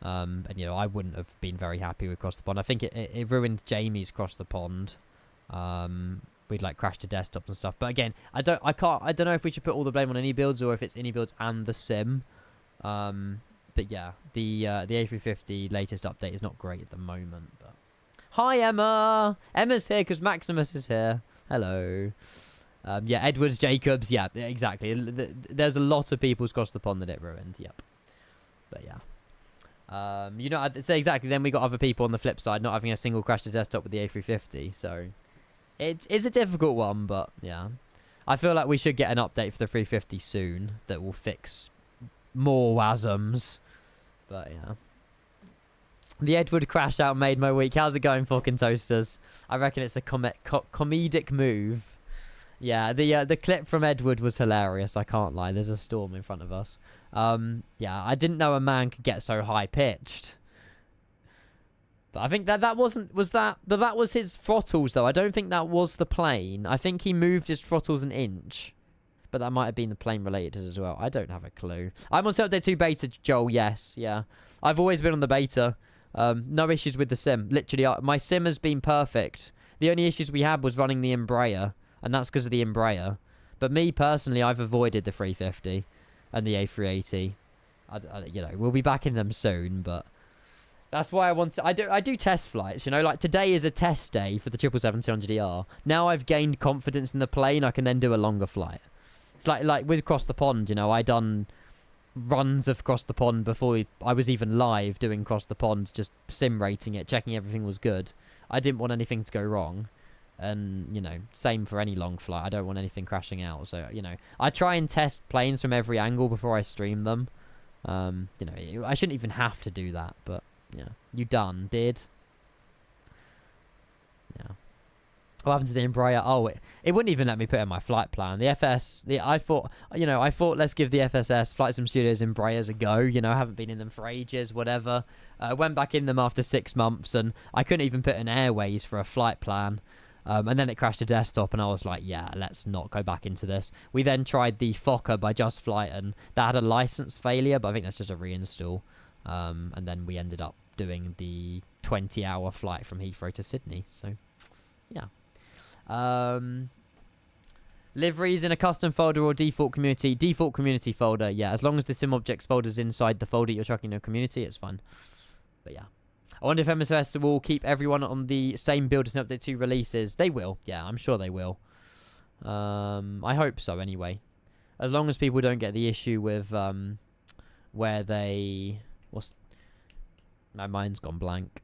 And, you know, I wouldn't have been very happy with Cross the Pond. I think it ruined Jamie's Cross the Pond. We'd like crashed to desktops and stuff. But again, I don't know if we should put all the blame on INI-Builds or if it's INI-Builds and the sim. But yeah, the A350 latest update is not great at the moment. But hi, Emma. Emma's here because Maximus is here. Hello. Yeah, Edwards, Jacobs. Yeah, exactly. There's a lot of people's cross the pond that it ruined. Yep. But yeah. You know, I'd say exactly. Then we got other people on the flip side not having a single crash to desktop with the A350. So it's a difficult one, but yeah. I feel like we should get an update for the 350 soon that will fix more WASMs. But yeah. The Edward crash out made my week. How's it going, fucking toasters? I reckon it's a comedic move. Yeah, the clip from Edward was hilarious. I can't lie. There's a storm in front of us. Yeah, I didn't know a man could get so high pitched. But I think that was his throttles though. I don't think that was the plane. I think he moved his throttles an inch. But that might have been the plane related as well. I don't have a clue. I'm on Update 2 beta, Joel. Yes, yeah. I've always been on the beta. No issues with the sim. Literally, my sim has been perfect. The only issues we had was running the Embraer. And that's because of the Embraer. But me, personally, I've avoided the 350 and the A380. You know, we'll be back in them soon, but that's why I want to... I do test flights, you know? Like, today is a test day for the 777-200ER. Now I've gained confidence in the plane, I can then do a longer flight. It's like with Cross the Pond, you know, I done runs of Cross the Pond before I was even live doing Cross the Pond, just sim rating it, checking everything was good. I didn't want anything to go wrong. And, you know, same for any long flight. I don't want anything crashing out. So, you know, I try and test planes from every angle before I stream them. You know, I shouldn't even have to do that, but, yeah. You did. Yeah. What happened to the Embraer? Oh, it wouldn't even let me put in my flight plan. The FS, I thought let's give the FSS, Flight Sim Studios Embraers a go. You know, I haven't been in them for ages, whatever. Went back in them after 6 months, and I couldn't even put in Airways for a flight plan. And then it crashed to desktop, and I was like, yeah, let's not go back into this. We then tried the Fokker by Just Flight, and that had a license failure, but I think that's just a reinstall. And then we ended up doing the 20-hour flight from Heathrow to Sydney. So, yeah. Liveries in a custom folder or default community? Default community folder, yeah. As long as the sim objects folder is inside the folder you're chucking in a community, it's fine. But yeah. I wonder if MSOS will keep everyone on the same build as Update 2 releases. They will. Yeah, I'm sure they will. I hope so anyway. As long as people don't get the issue with where they... My mind's gone blank.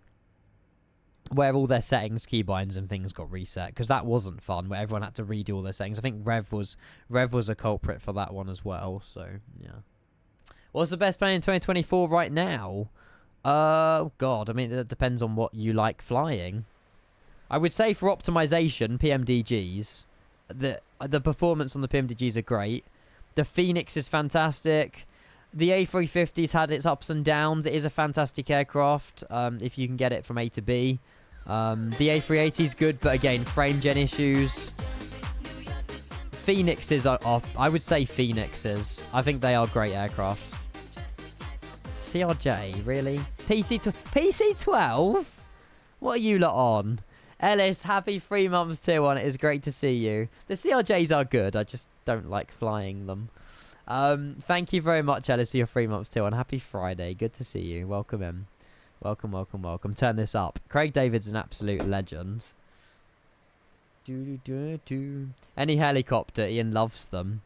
Where all their settings, keybinds and things got reset, because that wasn't fun, where everyone had to redo all their settings. I think Rev was a culprit for that one as well, so yeah. What's the best plane in 2024 right now? God, I mean, that depends on what you like flying. I would say for optimization, PMDGs, the performance on the PMDGs are great. The Phoenix is fantastic. The A350's had its ups and downs. It is a fantastic aircraft, if you can get it from A to B. The A380 is good, but again, frame gen issues. Phoenixes are I would say Phoenixes. I think they are great aircraft. CRJ, really? PC12? What are you lot on? Ellis, happy 3 months tier 1. It is great to see you. The CRJs are good. I just don't like flying them. Thank you very much, Ellis, for your 3 months tier 1. Happy Friday. Good to see you. Welcome in. Welcome, welcome, welcome. Turn this up. Craig David's an absolute legend. Any helicopter, Ian loves them.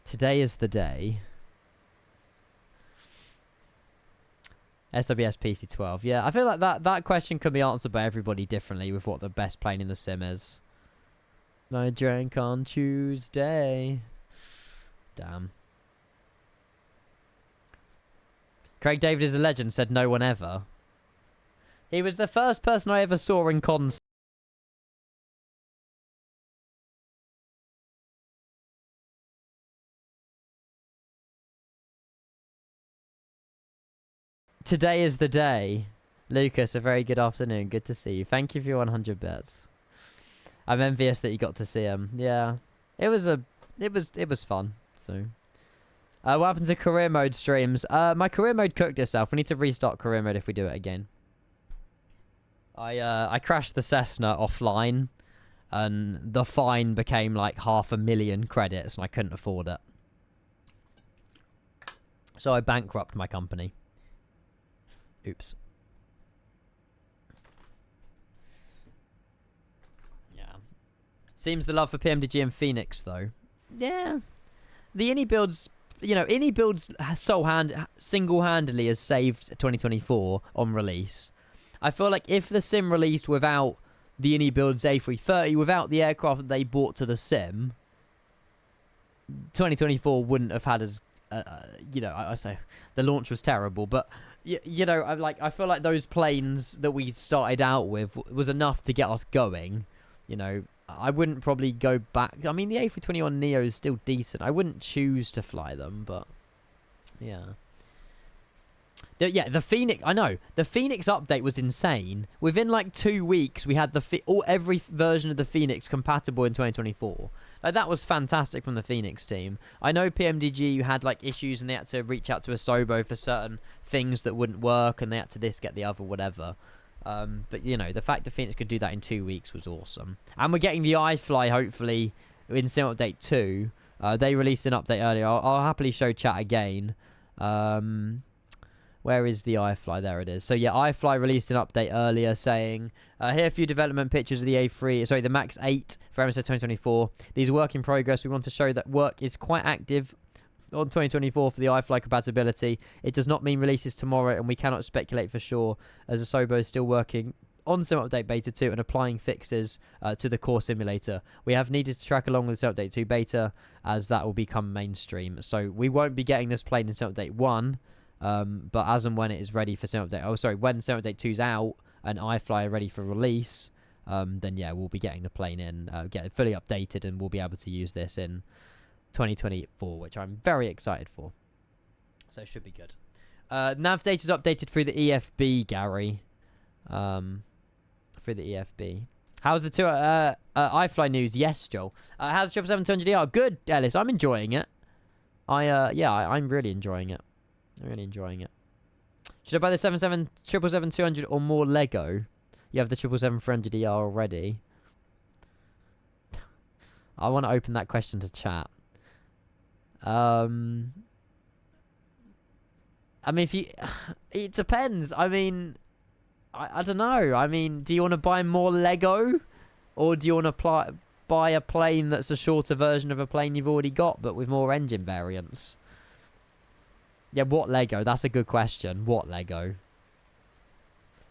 Today is the day. SWS PC12. Yeah, I feel like that question could be answered by everybody differently with what the best plane in the sim is. I drank on Tuesday. Damn. Craig David is a legend, said no one ever. He was the first person I ever saw in concert. Today is the day. Lucas, a very good afternoon. Good to see you. Thank you for your 100 bits. I'm envious that you got to see him. Yeah. It was fun. So what happens to career mode streams? My career mode cooked itself. We need to restart career mode if we do it again. I crashed the Cessna offline, and the fine became like 500,000 credits, and I couldn't afford it. So I bankrupted my company. Oops. Yeah. Seems the love for PMDG and Phoenix, though. Yeah. The Innie builds, Innie builds single-handedly has saved 2024 on release. I feel like if the sim released without the Innie builds A330, without the aircraft that they bought to the sim, 2024 wouldn't have had as, I say the launch was terrible, but I feel like those planes that we started out with was enough to get us going. I wouldn't probably go back. I mean, the A321 Neo is still decent. I wouldn't choose to fly them, but yeah. The Phoenix, I know. The Phoenix update was insane. Within like 2 weeks, we had every version of the Phoenix compatible in 2024. Like, that was fantastic from the Phoenix team. I know PMDG had like issues and they had to reach out to Asobo for certain things that wouldn't work, and they had to this, get the other, whatever. But the fact that Phoenix could do that in 2 weeks was awesome. And we're getting the iFly hopefully in Sim Update 2. They released an update earlier. I'll happily show chat again. Where is the iFly? There it is. So yeah, iFly released an update earlier saying, here are a few development pictures of the Max 8 for MSS 2024. These are work in progress. We want to show that work is quite active on 2024 for the iFly compatibility. It does not mean releases tomorrow, and we cannot speculate for sure, as Asobo is still working on Sim Update Beta 2 and applying fixes to the core simulator. We have needed to track along with Sim Update 2 Beta, as that will become mainstream. So we won't be getting this plane in Sim Update 1, but as and when it is ready for Sim Update... when Sim Update 2 is out and iFly are ready for release, then yeah, we'll be getting the plane in, get it fully updated, and we'll be able to use this in 2024, which I'm very excited for. So it should be good. Nav data is updated through the EFB, Gary. Through the EFB. How's the iFly news? Yes, Joel. How's the 777-200ER? Good, Ellis. I'm enjoying it. I'm really enjoying it. I'm really enjoying it. Should I buy the 777-777-200 or more Lego? You have the 777-400ER already. I want to open that question to chat. I mean, if you... It depends. I mean... I don't know. I mean, do you want to buy more Lego? Or do you want to buy a plane that's a shorter version of a plane you've already got, but with more engine variants? Yeah, what Lego? That's a good question. What Lego?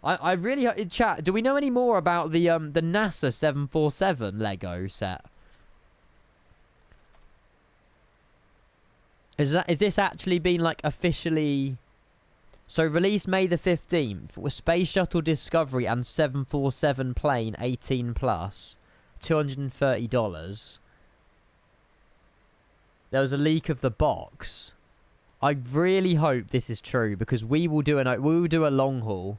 I really... In chat, do we know any more about the NASA 747 Lego set? Is this actually been, like, officially... So, released May the 15th, with Space Shuttle Discovery and 747 plane 18+, $230. There was a leak of the box. I really hope this is true, because we will do a long haul.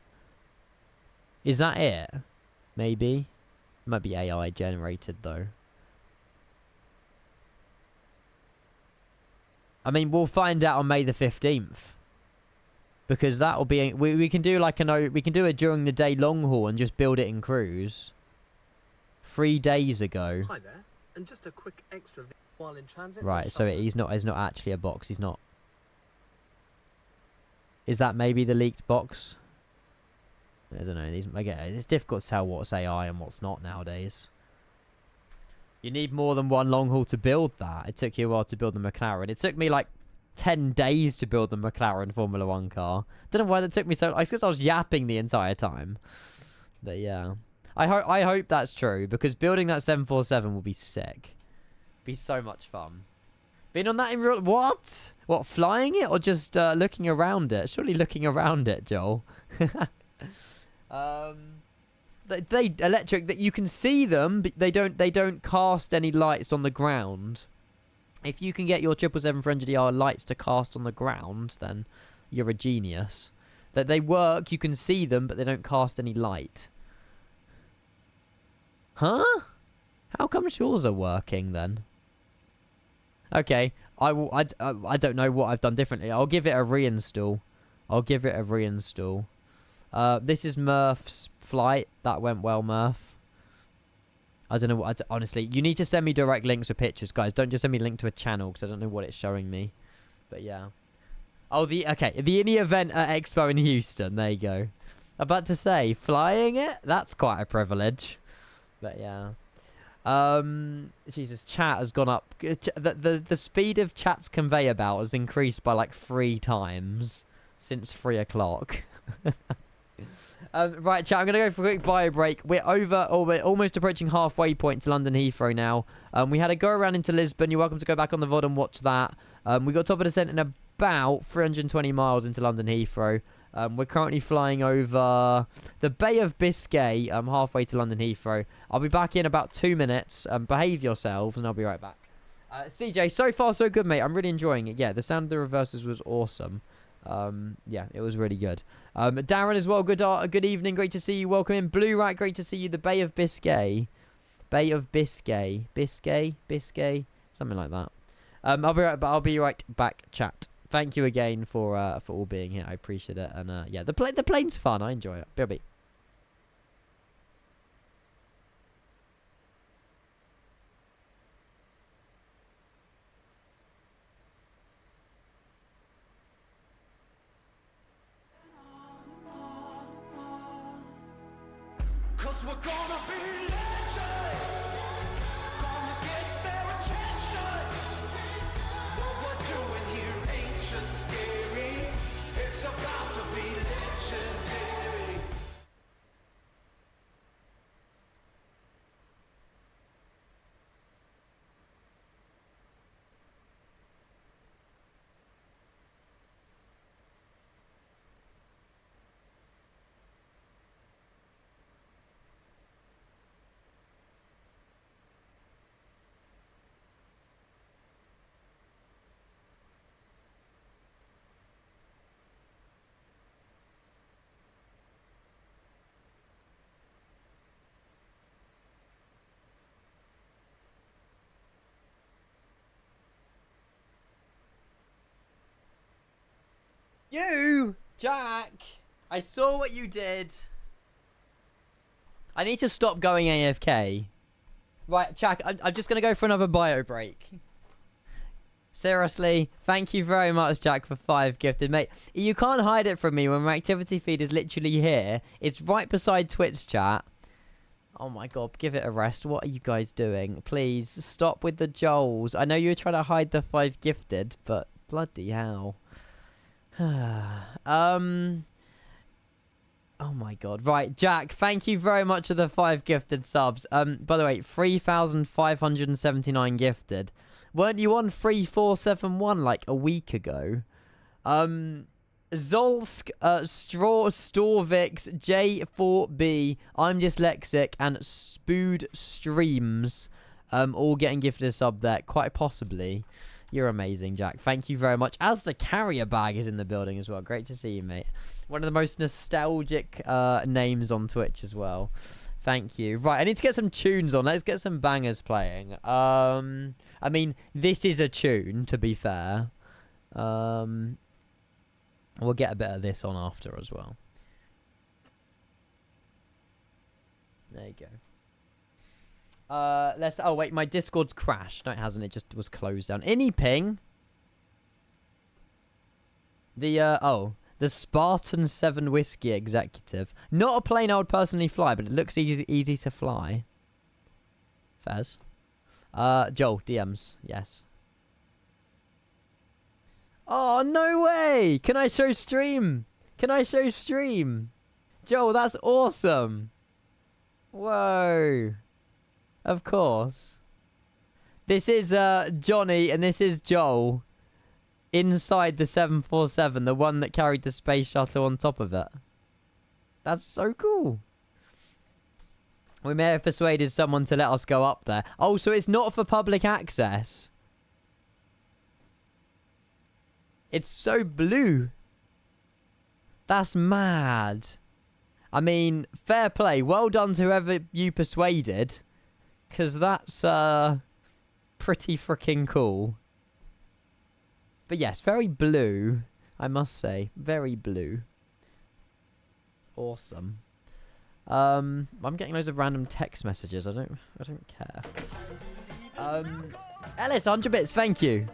Is that it? Maybe? It might be AI generated, though. I mean, we'll find out on May the 15th. Because that'll be... We can do like we can do a during the day long haul and just build it in cruise. 3 days ago. Hi there, and just a quick extra while in transit. Right, so he's not actually a box. He's not. Is that maybe the leaked box? I don't know. It's difficult to tell what's AI and what's not nowadays. You need more than one long haul to build that. It took you a while to build the McLaren. It took me like 10 days to build the McLaren Formula 1 car. Don't know why that took me so... I guess I was yapping the entire time. But yeah. I hope that's true, because building that 747 will be sick. Be so much fun. Been on that in real... What? What, flying it or just looking around it? Surely looking around it, Joel. They electric, that you can see them, but they don't cast any lights on the ground. If you can get your 777-400ER lights to cast on the ground, then you're a genius. That they work, you can see them, but they don't cast any light. Huh? How come yours are working then? Okay, I don't know what I've done differently. I'll give it a reinstall. This is Murph's flight. That went well, Murph. I don't know what... honestly, you need to send me direct links or pictures, guys. Don't just send me a link to a channel, because I don't know what it's showing me. But yeah. Oh, the INI event at Expo in Houston. There you go. About to say, flying it? That's quite a privilege. But yeah. Jesus, chat has gone up. The speed of chat's conveyor belt has increased by like 3 times since 3 o'clock. Right, chat, I'm going to go for a quick bio break. We're almost approaching halfway point to London Heathrow now. We had a go around into Lisbon. You're welcome to go back on the VOD and watch that. We got top of descent in about 320 miles into London Heathrow. We're currently flying over the Bay of Biscay, halfway to London Heathrow. I'll be back in about 2 minutes. Behave yourselves, and I'll be right back. CJ, so far so good, mate. I'm really enjoying it. Yeah, the sound of the reversers was awesome. Yeah, it was really good. Darren as well, good evening, great to see you. Welcome in. Blue Rat, great to see you. The Bay of Biscay. Bay of Biscay. Biscay, something like that. I'll be right back, chat. Thank you again for all being here. I appreciate it. And yeah, the plane's fun. I enjoy it. BRB. Cause we're gonna be legends, gonna get their attention. What we're doing here ain't just scary, it's about to be legendary. You, Jack. I saw what you did. I need to stop going AFK. Right, Jack, I'm just going to go for another bio break. Seriously, thank you very much, Jack, for 5 gifted. Mate, you can't hide it from me when my activity feed is literally here. It's right beside Twitch chat. Oh my god, give it a rest. What are you guys doing? Please, stop with the Joels. I know you were trying to hide the 5 gifted, but bloody hell. Oh my god. Right, Jack, thank you very much for the 5 gifted subs. By the way, 3,579 gifted. Weren't you on 3471 like a week ago? Zolsk, Storvix, J4B, I'm Dyslexic, and Spood Streams, all getting gifted a sub there, quite possibly. You're amazing, Jack. Thank you very much. As the carrier bag is in the building as well. Great to see you, mate. One of the most nostalgic names on Twitch as well. Thank you. Right, I need to get some tunes on. Let's get some bangers playing. I mean, this is a tune, to be fair. We'll get a bit of this on after as well. There you go. Oh wait, my Discord's crashed. No, it hasn't. It just was closed down. Any ping? The Spartan 7 Whiskey Executive. Not a plane I would personally fly, but it looks easy to fly. Fez. Joel, DMs. Yes. Oh, no way! Can I show stream? Can I show stream? Joel, that's awesome. Whoa. Of course. This is Johnny and this is Joel. Inside the 747, the one that carried the space shuttle on top of it. That's so cool. We may have persuaded someone to let us go up there. Oh, so it's not for public access. It's so blue. That's mad. I mean, fair play. Well done to whoever you persuaded. Because that's pretty freaking cool. But yes, very blue, I must say. Very blue. It's awesome. I'm getting loads of random text messages. I don't care. Ellis, 100 bits, thank you.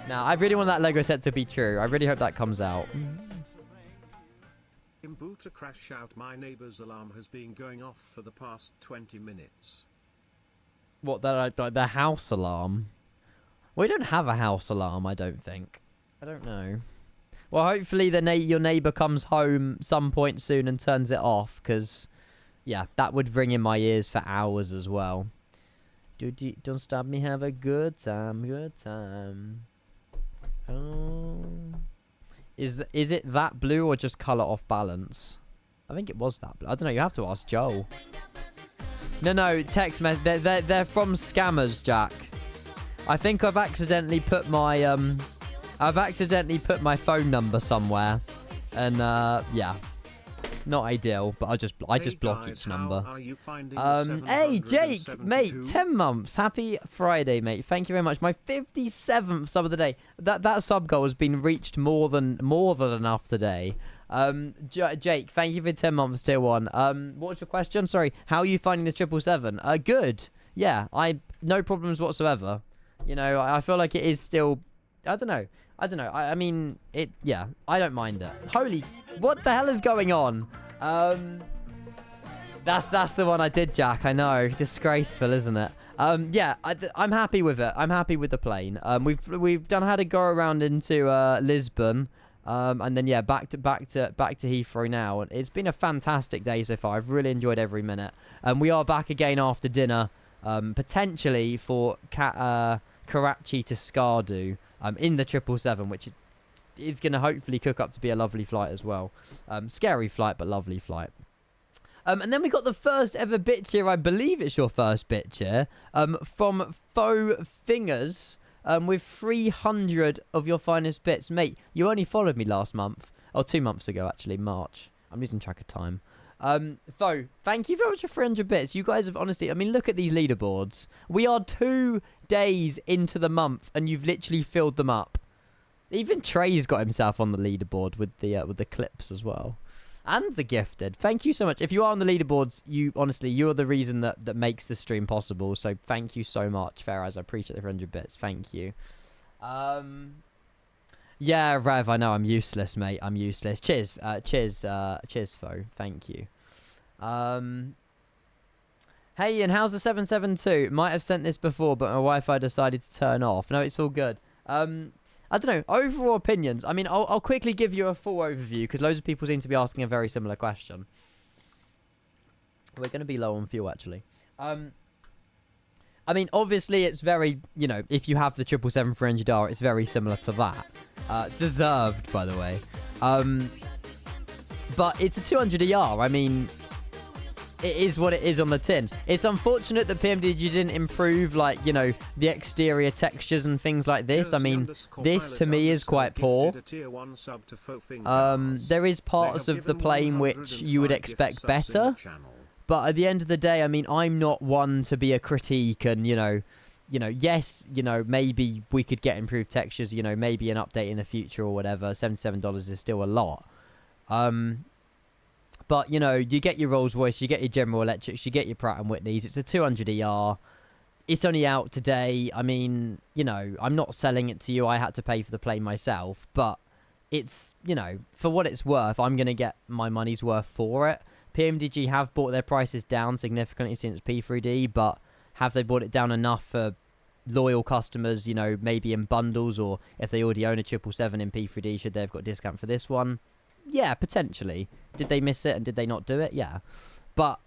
Now, I really want that Lego set to be true. I really hope that comes out. Imbuta crash out. My neighbor's alarm has been going off for the past 20 minutes. What, the house alarm? We don't have a house alarm, I don't think. I don't know. Well, hopefully your neighbor comes home some point soon and turns it off, because, yeah, that would ring in my ears for hours as well. Don't stop me, have a good time, good time. Oh. Is it that blue or just color off balance? I think it was that blue. I don't know, you have to ask Joel. No, text message. They're from scammers, Jack. I think I've accidentally put my phone number somewhere, and yeah, not ideal. But I just block each number. Hey Jake, mate, 10 months. Happy Friday, mate. Thank you very much. My 57th sub of the day. That sub goal has been reached more than enough today. Jake, thank you for 10 months, tier 1. What's your question? Sorry, how are you finding the 777? Good. Yeah, no problems whatsoever. You know, I feel like it is still, I don't know. I mean, yeah, I don't mind it. Holy, what the hell is going on? That's the one I did, Jack. I know, disgraceful, isn't it? Yeah, I'm happy with it. I'm happy with the plane. We've had a go around into Lisbon. And then yeah, back to Heathrow now. And it's been a fantastic day so far. I've really enjoyed every minute. We are back again after dinner, potentially for Karachi to Skardu, in the 777, which is going to hopefully cook up to be a lovely flight as well. Scary flight, but lovely flight. And then we got the first ever bit here. I believe it's your first bit here, from Faux Fingers. With 300 of your finest bits. Mate, you only followed me last month. Oh, 2 months ago, actually. March. I'm losing track of time. Faux, thank you very much for 300 bits. You guys have honestly... I mean, look at these leaderboards. We are 2 days into the month, and you've literally filled them up. Even Trey's got himself on the leaderboard with the clips as well. And the gifted. Thank you so much. If you are on the leaderboards, honestly, you're the reason that makes the stream possible. So thank you so much, Faraz. I appreciate the 100 bits. Thank you. Yeah, Rev, I know I'm useless, mate. I'm useless. Cheers, Fo. Thank you. Hey, and how's the 772? Might have sent this before, but my Wi-Fi decided to turn off. No, it's all good. I don't know. Overall opinions. I mean, I'll quickly give you a full overview because loads of people seem to be asking a very similar question. We're going to be low on fuel, actually. I mean, obviously, it's very, you know, if you have the 777 400R, it's very similar to that. Deserved, by the way. But it's a 200ER. I mean, it is what it is on the tin. It's unfortunate that PMDG didn't improve, like, you know, the exterior textures and things like this. I mean, this to me is quite poor. There is parts of the plane which you would expect better. But at the end of the day, I mean, I'm not one to be a critique and, you know, yes, you know, maybe we could get improved textures, you know, maybe an update in the future or whatever. $77 is still a lot. But, you know, you get your Rolls-Royce, you get your General Electrics, you get your Pratt & Whitneys. It's a 200ER. It's only out today. I mean, you know, I'm not selling it to you. I had to pay for the plane myself. But it's, you know, for what it's worth, I'm going to get my money's worth for it. PMDG have brought their prices down significantly since P3D, but have they brought it down enough for loyal customers, you know, maybe in bundles, or if they already own a 777 in P3D, should they have got a discount for this one? Yeah, potentially. Did they miss it and did they not do it? Yeah. But,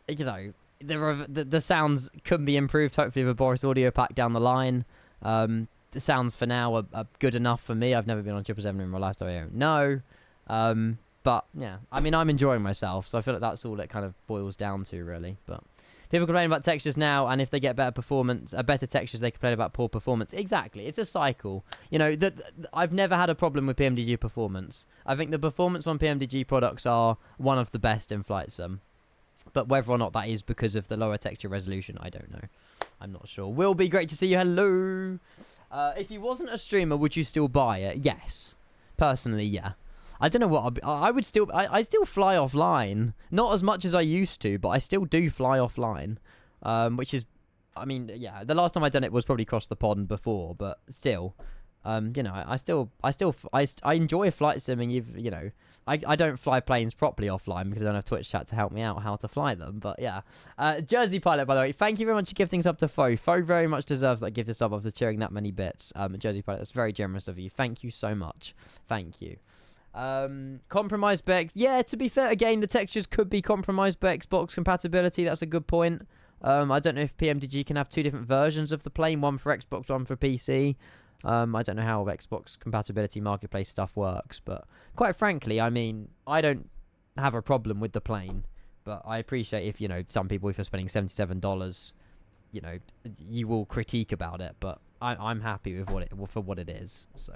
you know, the sounds could be improved, hopefully, with a Boris audio pack down the line. The sounds for now are good enough for me. I've never been on 777 in my life, so I don't know. But, yeah, I mean, I'm enjoying myself, so I feel like that's all it kind of boils down to, really. But people complain about textures now, and if they get better performance, better textures, they complain about poor performance. Exactly. It's a cycle. You know, I've never had a problem with PMDG performance. I think the performance on PMDG products are one of the best in flight sim. But whether or not that is because of the lower texture resolution, I don't know. I'm not sure. Will be great to see you. Hello. If you wasn't a streamer, would you still buy it? Yes. Personally, yeah. I don't know what I would still. I still fly offline, not as much as I used to, but I still do fly offline, which is, I mean, yeah. The last time I done it was probably across the pond before, but still, you know, I enjoy flight simming. You know, I don't fly planes properly offline because I don't have Twitch chat to help me out how to fly them. But yeah, Jersey Pilot, by the way, thank you very much for gifting sub to Fo. Fo very much deserves that gift of sub after cheering that many bits. Jersey Pilot, that's very generous of you. Thank you so much. Thank you. Compromised by, yeah, to be fair, again, the textures could be compromised by Xbox compatibility. That's a good point. I don't know if PMDG can have two different versions of the plane, one for Xbox, one for PC. I don't know how Xbox compatibility marketplace stuff works, but quite frankly, I mean, I don't have a problem with the plane, but I appreciate if, you know, some people, if you're spending $77, you know, you will critique about it, but I'm happy with what it is, so.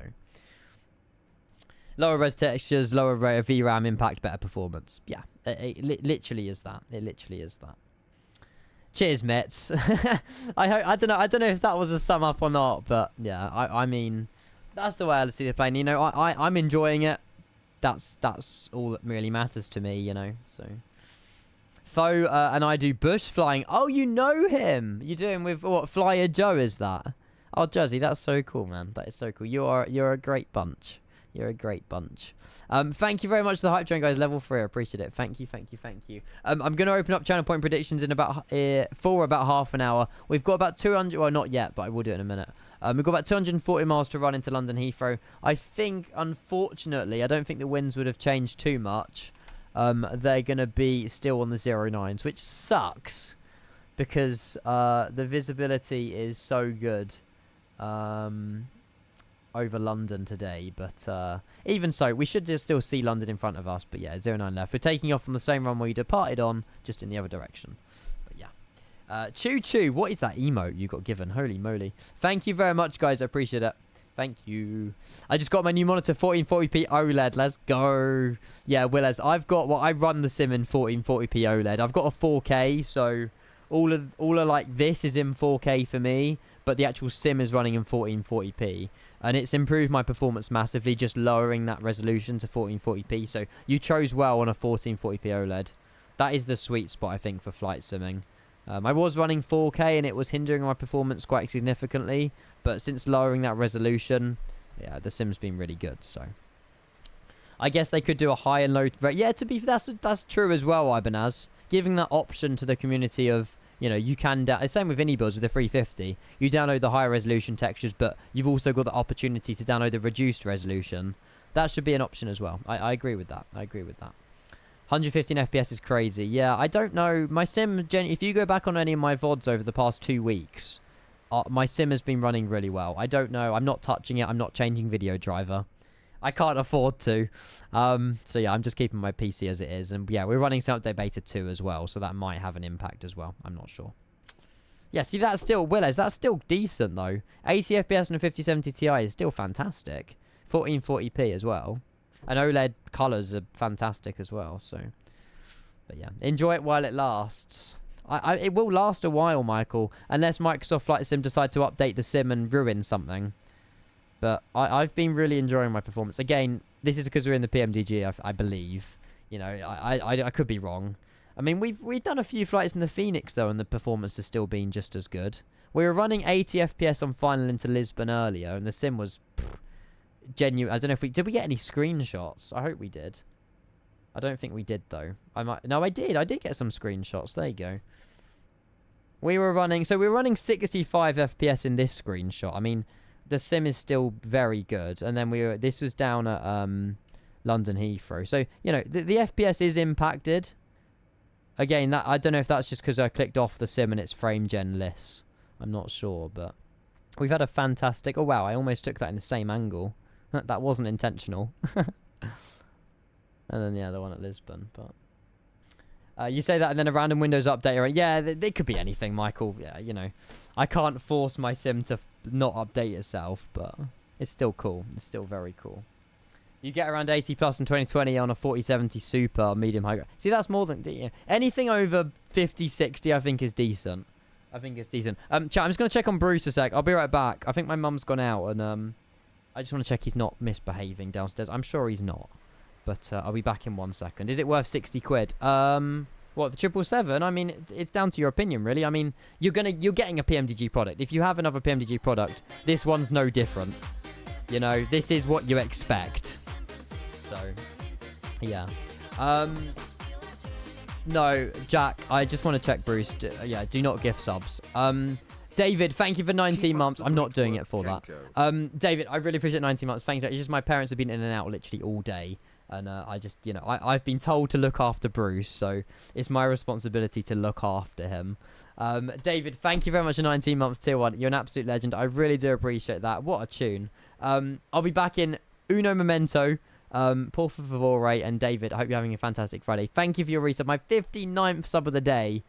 Lower res textures, lower VRAM impact, better performance. Yeah, it literally is that. It literally is that. Cheers, Mets. I don't know if that was a sum up or not, but yeah, I mean, that's the way I see the plane. You know, I'm enjoying it. That's all that really matters to me. You know, so. Fo and I do bush flying. Oh, you know him. You're doing with what? Flyer Joe is that? Oh, Jersey, that's so cool, man. That is so cool. You're a great bunch. You're a great bunch. Thank you very much to the hype train, guys. Level 3, I appreciate it. Thank you. I'm going to open up channel point predictions in about for about half an hour. We've got about 200. Well, not yet, but I will do it in a minute. We've got about 240 miles to run into London Heathrow. I think, unfortunately, I don't think the winds would have changed too much. They're going to be still on the 09s, which sucks because the visibility is so good. Over London today, but even so, we should just still see London in front of us. But yeah, 09 left. We're taking off on the same runway we departed on, just in the other direction. But yeah, Choo Choo, what is that emote you got given? Holy moly! Thank you very much, guys. I appreciate it. Thank you. I just got my new monitor, 1440p OLED. Let's go. Yeah, Willez, I've got I run the sim in 1440p OLED. I've got a 4K, so all of like this is in 4K for me, but the actual sim is running in 1440p. And it's improved my performance massively, just lowering that resolution to 1440p. So you chose well on a 1440p OLED. That is the sweet spot, I think, for flight simming. I was running 4K and it was hindering my performance quite significantly. But since lowering that resolution, yeah, the sim's been really good. So I guess they could do a high and low... Yeah, that's true as well, Ibanaz. Giving that option to the community of... You know, you can... Same with any builds with the 350. You download the higher resolution textures, but you've also got the opportunity to download the reduced resolution. That should be an option as well. I agree with that. 115 FPS is crazy. Yeah, I don't know. My sim... If you go back on any of my VODs over the past 2 weeks, my sim has been running really well. I don't know. I'm not touching it. I'm not changing video driver. I can't afford to. So yeah, I'm just keeping my PC as it is. And yeah, we're running some update beta 2 as well. So that might have an impact as well. I'm not sure. Yeah, see, that's still... Willis, that's still decent though. 80 FPS and a 5070 Ti is still fantastic. 1440p as well. And OLED colours are fantastic as well. So, but yeah, enjoy it while it lasts. It will last a while, Michael. Unless Microsoft Flight Sim decide to update the sim and ruin something. But I've been really enjoying my performance. Again, this is because we're in the PMDG, I believe. You know, I could be wrong. I mean, we've done a few flights in the Phoenix, though, and the performance has still been just as good. We were running 80 FPS on final into Lisbon earlier, and the sim was genuine. I don't know if we... Did we get any screenshots? I hope we did. I don't think we did, though. No, I did. I did get some screenshots. There you go. We were running... So we were running 65 FPS in this screenshot. I mean... The sim is still very good, and then this was down at London Heathrow. So you know the FPS is impacted. Again, that I don't know if that's just because I clicked off the sim and it's frame gen less. I'm not sure, but we've had a fantastic. Oh wow, I almost took that in the same angle. That wasn't intentional. And then yeah, the one at Lisbon, but. You say that and then a random Windows update. Right? Yeah, it could be anything, Michael. Yeah, you know. I can't force my sim to not update itself, but it's still cool. It's still very cool. You get around 80 plus in 2020 on a 4070 Super medium high. See, that's more than... You know, anything over 50, 60 I think is decent. Chat, I'm just going to check on Bruce a sec. I'll be right back. I think my mum's gone out and I just want to check he's not misbehaving downstairs. I'm sure he's not. But I'll be back in 1 second. Is it worth 60 quid? What, the 777? I mean, it's down to your opinion, really. I mean, you're getting a PMDG product. If you have another PMDG product, this one's no different. You know, this is what you expect. So, yeah. No, Jack, I just want to check Bruce. Yeah, do not gift subs. David, thank you for 19 months. I'm not doing it for that. David, I really appreciate 19 months. Thanks. It's just my parents have been in and out literally all day. And I just, you know, I've been told to look after Bruce, so it's my responsibility to look after him. David, thank you very much for 19 months, tier 1. You're an absolute legend. I really do appreciate that. What a tune. I'll be back in Uno Momento. Por favore, and David, I hope you're having a fantastic Friday. Thank you for your resub. My 59th sub of the day.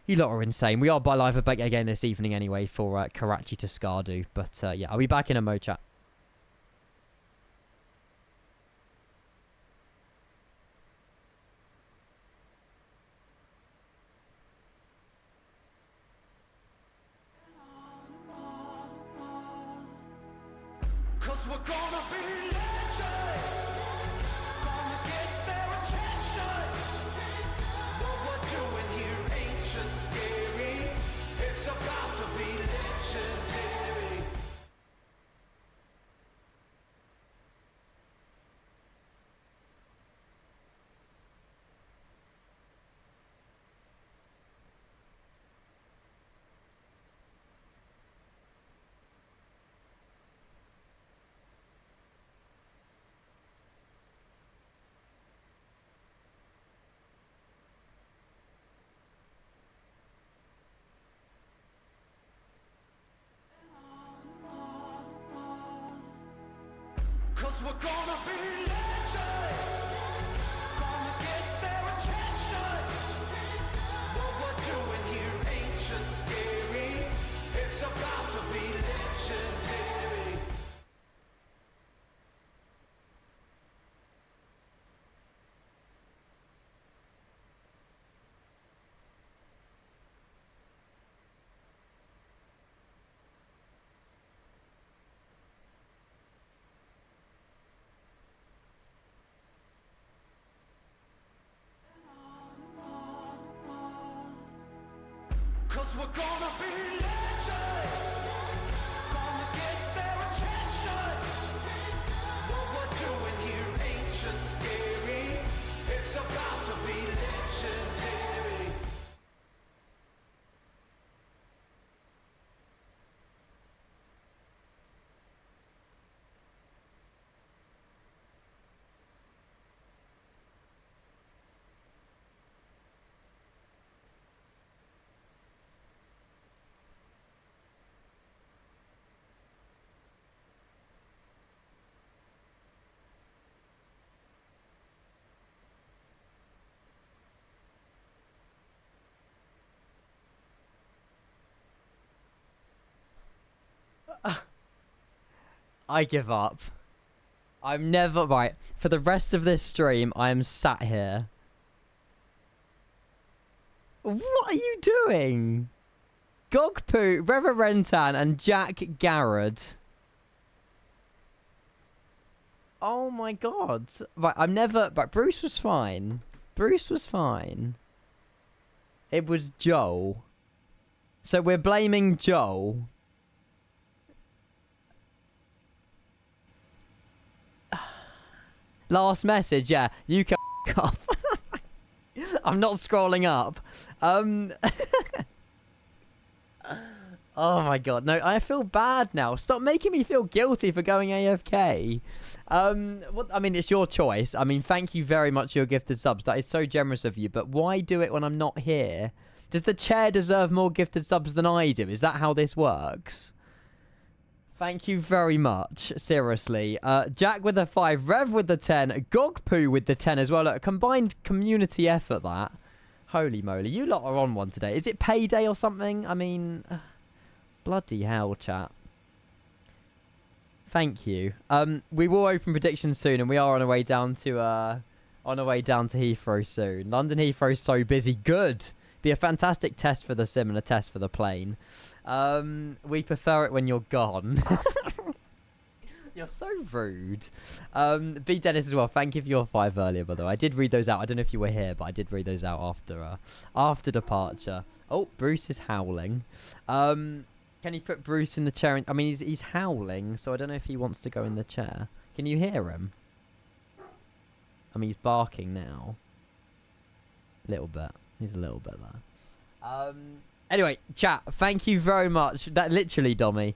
You lot are insane. We are by live again this evening anyway for Karachi to Skardu. But yeah, I'll be back in a mo chat. Cause we're gonna be legends. Gonna get their attention. What we're doing here ain't just scary. It's about to be legendary. Cause we're gonna be legends. Gonna get their attention. What we're doing here ain't just scary. It's about to be legendary. gonna be legends. Gonna get their attention. What we're doing here ain't just scary. It's about to be legendary. I give up. I'm never... Right, for the rest of this stream, I am sat here. What are you doing? Gogpoo, Reverentan, and Jack Garrett. Oh my god. Right, I'm never... Right, Bruce was fine. Bruce was fine. It was Joel. So we're blaming Joel. Last message, yeah. You can f*** off. I'm not scrolling up. Oh my god. No, I feel bad now. Stop making me feel guilty for going AFK. What, I mean, it's your choice. I mean, thank you very much for your gifted subs. That is so generous of you. But why do it when I'm not here? Does the chair deserve more gifted subs than I do? Is that how this works? Thank you very much. Seriously. Jack with the 5, Rev with the 10, Gogpoo with the 10 as well. Look, combined community effort, that. Holy moly. You lot are on one today. Is it payday or something? I mean, bloody hell, chat. Thank you. We will open predictions soon, and we are on our way down to Heathrow soon. London Heathrow is so busy. Good. Be a fantastic test for the sim and a test for the plane. We prefer it when you're gone. You're so rude. B Dennis as well. Thank you for your 5 earlier, by the way. I did read those out. I don't know if you were here, but I did read those out after departure. Oh, Bruce is howling. Can you put Bruce in the chair? I mean, he's howling, so I don't know if he wants to go in the chair. Can you hear him? I mean, he's barking now. A little bit. He's a little bit there. Anyway, chat, thank you very much. That literally, Dommy.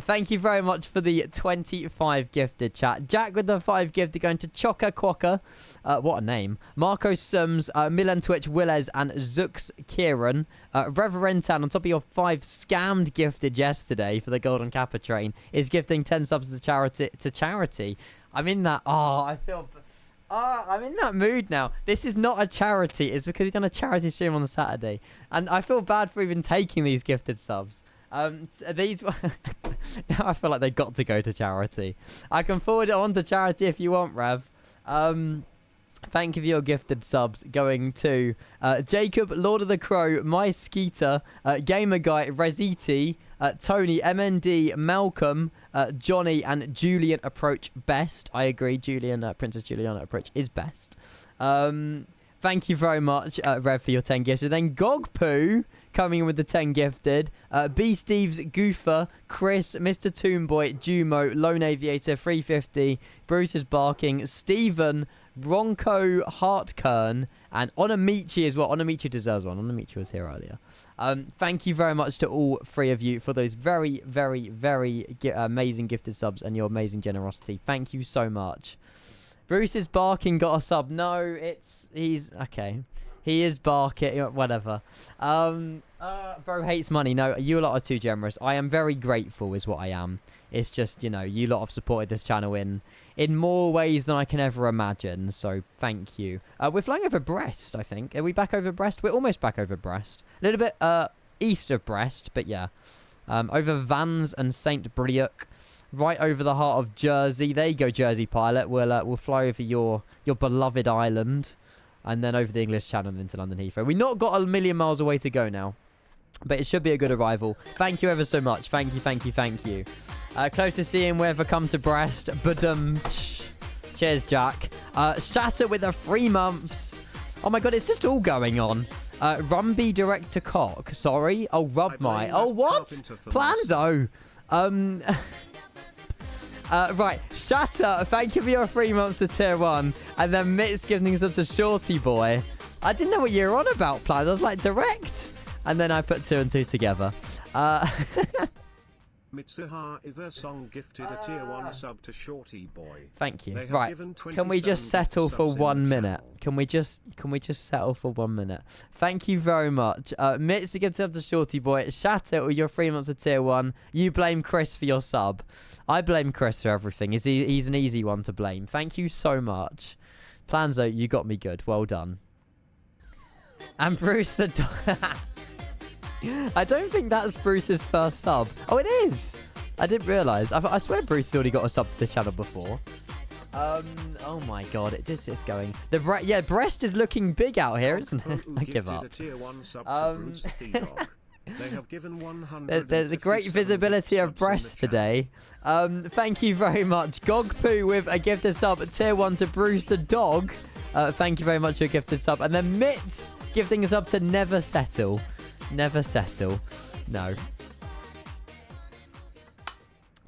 Thank you very much for the 25 gifted, chat. Jack with the 5 gifted going to Chocker Quokka. What a name. Marco Sims, Milan Twitch, Willez, and Zux Kieran. Reverentan, on top of your 5 scammed gifted yesterday for the Golden Kappa train, is gifting 10 subs to charity. I'm in that... Oh, I feel... I'm in that mood now. This is not a charity. It's because he's done a charity stream on Saturday. And I feel bad for even taking these gifted subs. These... now I feel like they got to go to charity. I can forward it on to charity if you want, Rev. Thank you for your gifted subs going to Jacob, Lord of the Crow, My Skeeter, Gamer Guy, Reziti, Tony, MND, Malcolm, Johnny, and Julian Approach best. I agree, Julian, Princess Juliana Approach is best. Thank you very much, Rev, for your 10 gifted. Then Gogpoo coming in with the 10 gifted. B. Steve's, Goofer, Chris, Mr. Toonboy, Jumo, Lone Aviator, 350, Bruce is barking, Stephen, Ronco, Hartkern, and Onamichi as well. Onamichi deserves one. Onamichi was here earlier. Thank you very much to all 3 of you for those very, very, very amazing gifted subs and your amazing generosity. Thank you so much. Bruce is barking, got a sub. No, he's okay. He is barking, whatever. Bro hates money. No, you lot are too generous. I am very grateful is what I am. It's just, you know, you lot have supported this channel in more ways than I can ever imagine. So thank you. We're flying over Brest, I think. Are we back over Brest? We're almost back over Brest. A little bit east of Brest, but yeah. Over Vannes and St. Brieuc. Right over the heart of Jersey. There you go, Jersey pilot. We'll fly over your beloved island. And then over the English Channel and into London Heathrow. We've not got a million miles away to go now. But it should be a good arrival. Thank you ever so much. Thank you, thank you, thank you. Close to seeing we ever come to Brest. Cheers, Jack. Shatter with the 3 months. Oh my god, it's just all going on. Rumby direct to cock. Sorry. Oh, rub my. Oh, what? Planzo. Right. Shatter, thank you for your 3 months to tier 1. And then Mitz giving us up to Shorty Boy. I didn't know what you were on about, Plans. I was like, direct. And then I put 2 and 2 together. Mitsuha Iversong gifted a tier 1 sub to Shorty Boy. Thank you. Right. Can we just settle for 1 minute? Can we just settle for 1 minute? Thank you very much. Mitsu gifted up to Shorty Boy. Shatter or your 3 months of tier 1. You blame Chris for your sub. I blame Chris for everything. He's an easy one to blame. Thank you so much. Planzo, you got me good. Well done. And Bruce the dog. I don't think that's Bruce's first sub. Oh, it is. I didn't realise. I swear Bruce has already got a sub to the channel before. Oh my god, this is going. Breast is looking big out here, isn't it? I give up. They have given 100. There's a great visibility of breasts today. Thank you very much. Gogpoo with a gifted sub at tier 1 to Bruce the dog. Thank you very much for a gifted sub. And then Mitz gifting us up to Never Settle. Never Settle. No.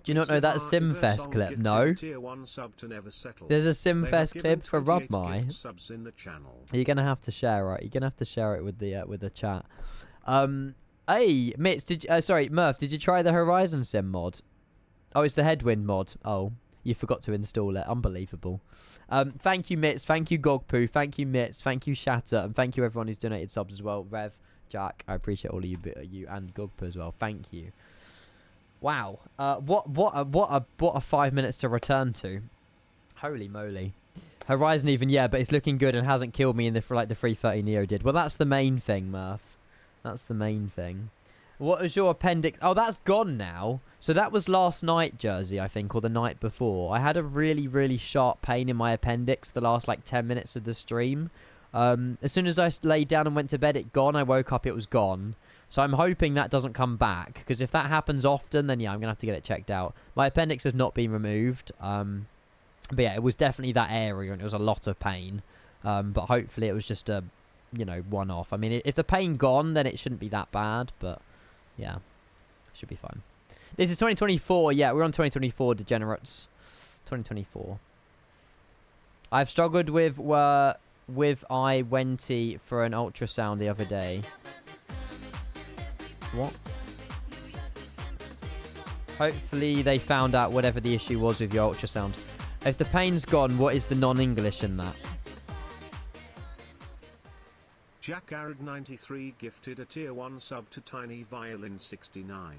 Do you not know that Simfest clip? No. There's a Simfest clip for Rub My. You're gonna have to share it. You're gonna have to share it with the chat. Hey, Mitz, sorry, Murph, did you try the Horizon Sim mod? Oh, it's the Headwind mod. Oh, you forgot to install it. Unbelievable. Thank you, Mitz. Thank you, Gogpoo. Thank you, Mitz. Thank you, Shatter. And thank you, everyone who's donated subs as well. Rev, Jack, I appreciate all of you and Gogpoo as well. Thank you. Wow. What a 5 minutes to return to. Holy moly. Horizon even, yeah, but it's looking good and hasn't killed me in the 330 Neo did. Well, that's the main thing, Murph. That's the main thing. What was your appendix? Oh, that's gone now. So that was last night, Jersey, I think, or the night before. I had a really, really sharp pain in my appendix the last, 10 minutes of the stream. As soon as I laid down and went to bed, it gone. I woke up, it was gone. So I'm hoping that doesn't come back. Because if that happens often, then yeah, I'm going to have to get it checked out. My appendix has not been removed. But yeah, it was definitely that area and it was a lot of pain. But hopefully it was just a... one off. I mean, if the pain gone, then it shouldn't be that bad, but yeah, should be fine. This is 2024. Yeah, we're on 2024, degenerates. 2024. I've struggled with I-20 for an ultrasound the other day. What? Hopefully they found out whatever the issue was with your ultrasound. If the pain's gone, what is the non-English in that? Jack Arad 93 gifted a tier 1 sub to Tiny Violin 69.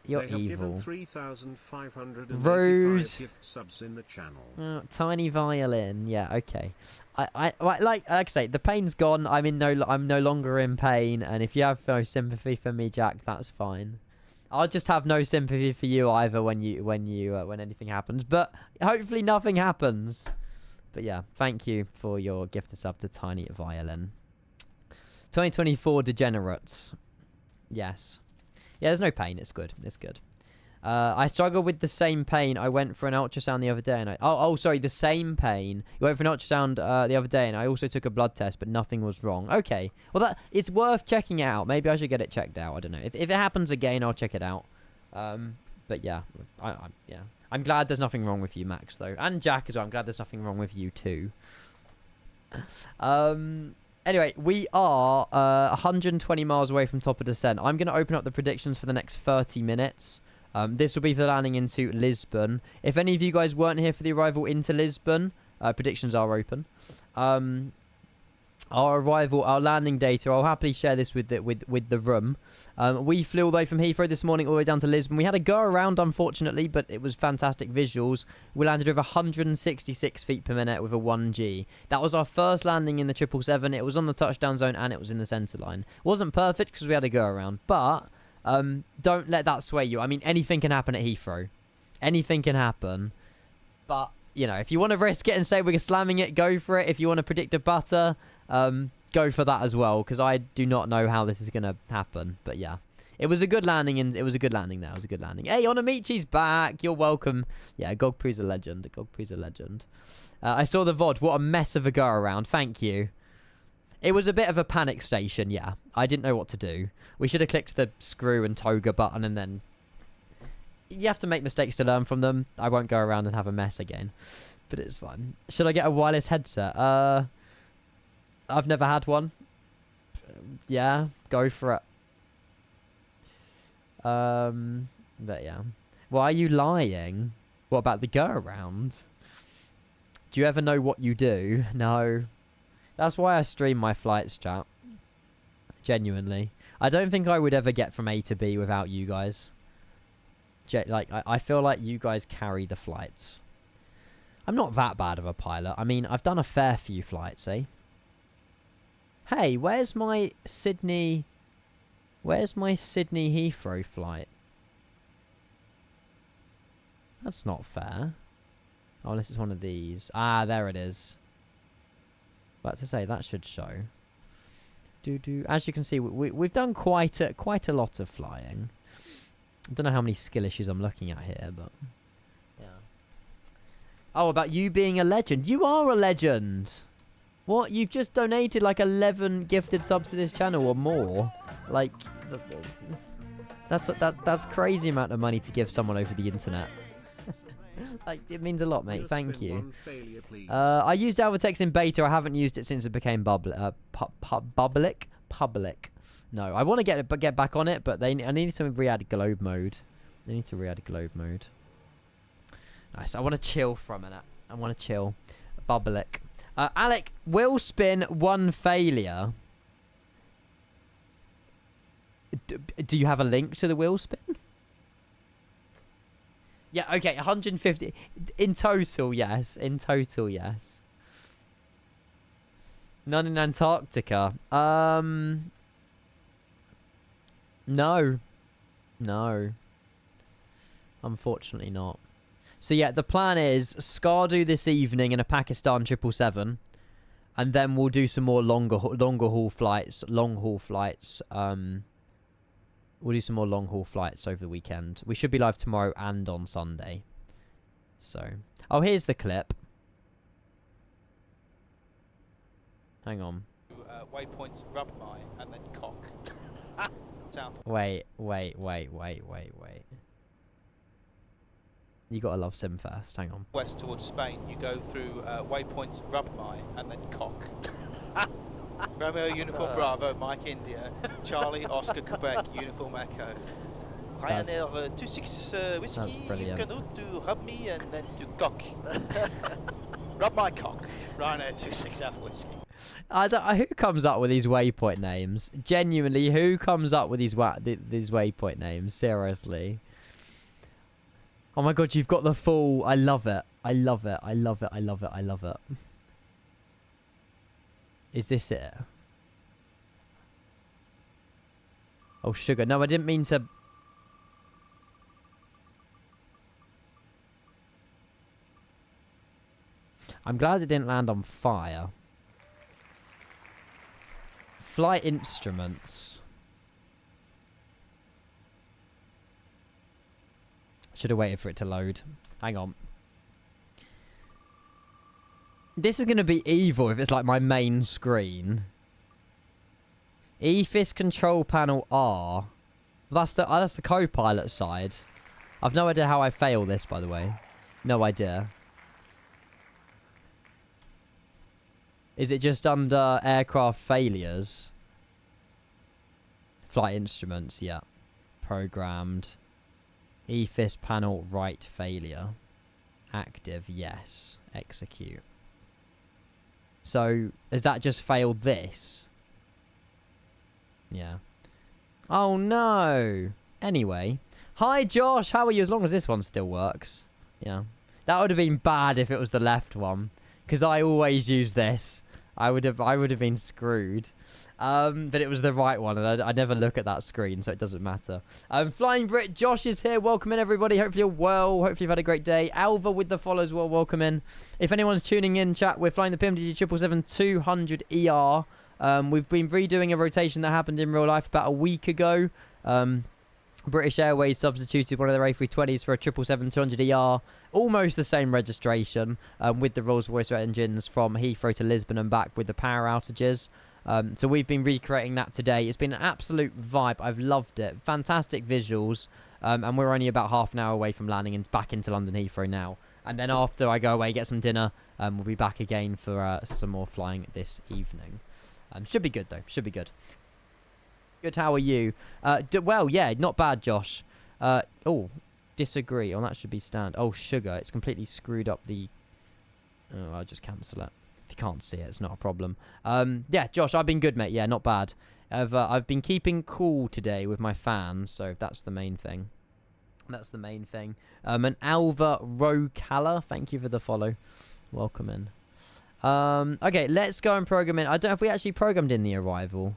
You're they have evil. Given 3,585 Rose. gift subs in the channel. Tiny Violin. Yeah, okay. Like I say, the pain's gone. I'm no longer in pain, and if you have no sympathy for me, Jack, that's fine. I'll just have no sympathy for you either when anything happens. But hopefully nothing happens. But yeah, thank you for your gift sub to Tiny Violin. 2024 degenerates. Yes. Yeah, there's no pain. It's good. It's good. I struggle with the same pain. I went for an ultrasound the other day, and sorry, the same pain. You went for an ultrasound the other day, and I also took a blood test, but nothing was wrong. Okay. Well, it's worth checking it out. Maybe I should get it checked out. I don't know. If it happens again, I'll check it out. But yeah, yeah. I'm glad there's nothing wrong with you, Max, though, and Jack as well. I'm glad there's nothing wrong with you too. Anyway, we are 120 miles away from top of descent. I'm going to open up the predictions for the next 30 minutes. This will be for landing into Lisbon. If any of you guys weren't here for the arrival into Lisbon, predictions are open. Our landing data, I'll happily share this with the room. We flew all the way from Heathrow this morning all the way down to Lisbon. We had to go around, unfortunately, but it was fantastic visuals. We landed with 166 feet per minute with a 1G. That was our first landing in the 777. It was on the touchdown zone and it was in the centre line. It wasn't perfect because we had to go around, but don't let that sway you. I mean, anything can happen at Heathrow. Anything can happen. But, if you want to risk it and say we're slamming it, go for it. If you want to predict a butter... go for that as well, because I do not know how this is going to happen. But yeah, it was a good landing, and it was a good landing there. It was a good landing. Hey, Onamichi's back. You're welcome. Yeah, Gogpoo's a legend. Gogpoo's a legend. I saw the VOD. What a mess of a go around. Thank you. It was a bit of a panic station, yeah. I didn't know what to do. We should have clicked the screw and toga button and then... You have to make mistakes to learn from them. I won't go around and have a mess again. But it's fine. Should I get a wireless headset? I've never had one. Yeah, go for it. But yeah. Why are you lying? What about the go around? Do you ever know what you do? No. That's why I stream my flights, chat. Genuinely. I don't think I would ever get from A to B without you guys. Like, I feel like you guys carry the flights. I'm not that bad of a pilot. I mean, I've done a fair few flights, eh? Hey, where's my Sydney... Where's my Sydney Heathrow flight? That's not fair. Oh, unless it's one of these. Ah, there it is. About to say, that should show. As you can see, we've done quite a lot of flying. I don't know how many skill issues I'm looking at here, but... Yeah. Oh, about you being a legend. You are a legend! What? You've just donated like 11 gifted subs to this channel or more. Like, that's crazy amount of money to give someone over the internet. Like, it means a lot, mate. Thank you. I used Alvatex in beta. I haven't used it since it became public. No, I want to get back on it, but I need to re-add globe mode. They need to re-add globe mode. Nice. I want to chill for a minute. I want to chill. Public. Alec, wheel spin, 1 failure. Do you have a link to the wheel spin? Yeah, okay, 150. In total, yes. In total, yes. None in Antarctica. No. No. Unfortunately not. So yeah, the plan is Skardu this evening in a Pakistan 777. And then we'll do some more longer haul flights. We'll do some more long haul flights over the weekend. We should be live tomorrow and on Sunday. So, oh, here's the clip. Hang on. Waypoints Rubmai and then Cock. Wait. You gotta love Simfast. Hang on. West towards Spain, you go through waypoints Rubmai and then Cock. Romeo Uniform Bravo, Mike India, Charlie Oscar Quebec Uniform Echo. Ryanair 26 whiskey, you can go to Rubme and then to Cock. Rub my cock. Ryanair 26 Alpha whiskey. Who comes up with these waypoint names? Genuinely, who comes up with these waypoint names? Seriously. Oh my god, you've got the full... I love it. I love it. I love it. I love it. I love it. Is this it? Oh, sugar. No, I didn't mean to... I'm glad it didn't land on fire. Flight instruments. Should have waited for it to load. Hang on. This is going to be evil if it's like my main screen. EFIS control panel R. That's the co-pilot side. I've no idea how I fail this, by the way. No idea. Is it just under aircraft failures? Flight instruments, yeah. Programmed. EFIS panel right failure. Active, yes. Execute. So, has that just failed this? Yeah. Oh no! Anyway. Hi Josh, how are you? As long as this one still works. Yeah. That would have been bad if it was the left one. Because I always use this. I would have been screwed. But it was the right one, and I never look at that screen, so it doesn't matter. Flying Brit, Josh is here. Welcome in, everybody. Hopefully you're well. Hopefully you've had a great day. Alva with the follows, well, welcome in. If anyone's tuning in, chat, we're flying the PMDG 777-200ER. We've been redoing a rotation that happened in real life about a week ago. British Airways substituted one of their A320s for a 777-200ER. Almost the same registration with the Rolls-Royce engines from Heathrow to Lisbon and back with the power outages. So we've been recreating that today. It's been an absolute vibe. I've loved it. Fantastic visuals. And we're only about half an hour away from landing and back into London Heathrow now. And then after I go away, get some dinner, we'll be back again for some more flying this evening. Should be good, though. Should be good. Good, how are you? Well, yeah, not bad, Josh. Oh, disagree. Oh, that should be stand. Oh, sugar. It's completely screwed up the... Oh, I'll just cancel it. If you can't see it, it's not a problem. Yeah, Josh, I've been good, mate. Yeah, not bad. I've been keeping cool today with my fans, so that's the main thing. That's the main thing. And Alva Rocala, thank you for the follow. Welcome in. Okay, let's go and program in. I don't know if we actually programmed in the arrival.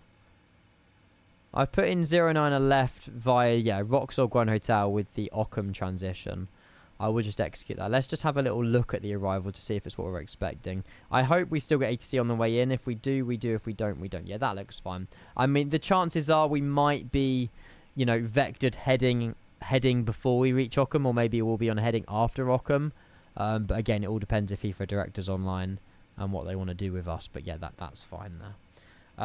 I've put in 09 left via, yeah, Roxor Guan Hotel with the Ockham transition. I will just execute that. Let's just have a little look at the arrival to see if it's what we're expecting. I hope we still get ATC on the way in. If we do, we do. If we don't, we don't. Yeah, that looks fine. I mean, the chances are we might be, you know, vectored heading before we reach Ockham, or maybe we'll be on heading after Ockham. But again, it all depends if Heathrow Director's online and what they want to do with us. But yeah, that's fine there.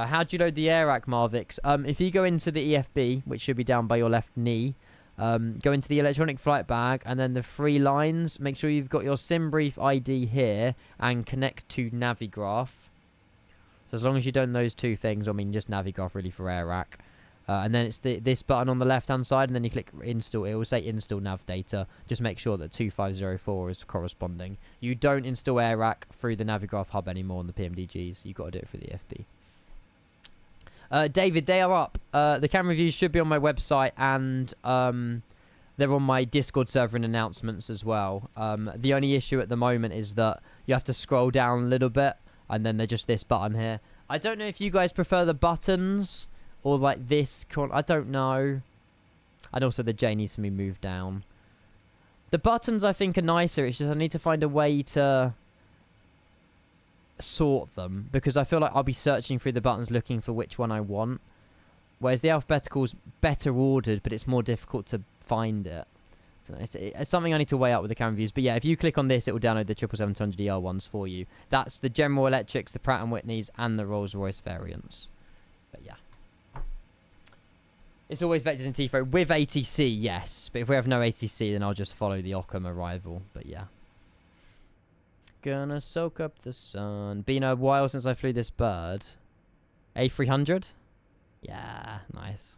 How do you load the AirRack, Marvix? If you go into the EFB, which should be down by your left knee, go into the electronic flight bag, and then the 3 lines. Make sure you've got your SimBrief ID here and connect to Navigraph. So as long as you don't know those 2 things, I mean just Navigraph really for AirRack. And then it's this button on the left-hand side, and then you click install. It will say install nav data. Just make sure that 2504 is corresponding. You don't install AirRack through the Navigraph hub anymore on the PMDGs. You've got to do it through the FB. David, they are up. The camera reviews should be on my website, and they're on my Discord server and announcements as well. The only issue at the moment is that you have to scroll down a little bit, and then they're just this button here. I don't know if you guys prefer the buttons or like this. I don't know. And also the J needs to be moved down. The buttons I think are nicer. It's just I need to find a way to sort them, because I feel like I'll be searching through the buttons looking for which one I want, whereas the alphabetical's better ordered, but it's more difficult to find it. It's something I need to weigh up with the camera views. But yeah, if you click on this, it will download the 777-200ER ones for you. That's the General Electrics, the Pratt & Whitneys, and the Rolls-Royce variants. But yeah, it's always vectors in Heathrow with ATC, yes, but if we have no ATC, then I'll just follow the Ockham arrival. But yeah, gonna soak up the sun. Been a while since I flew this bird. A300? Yeah, nice.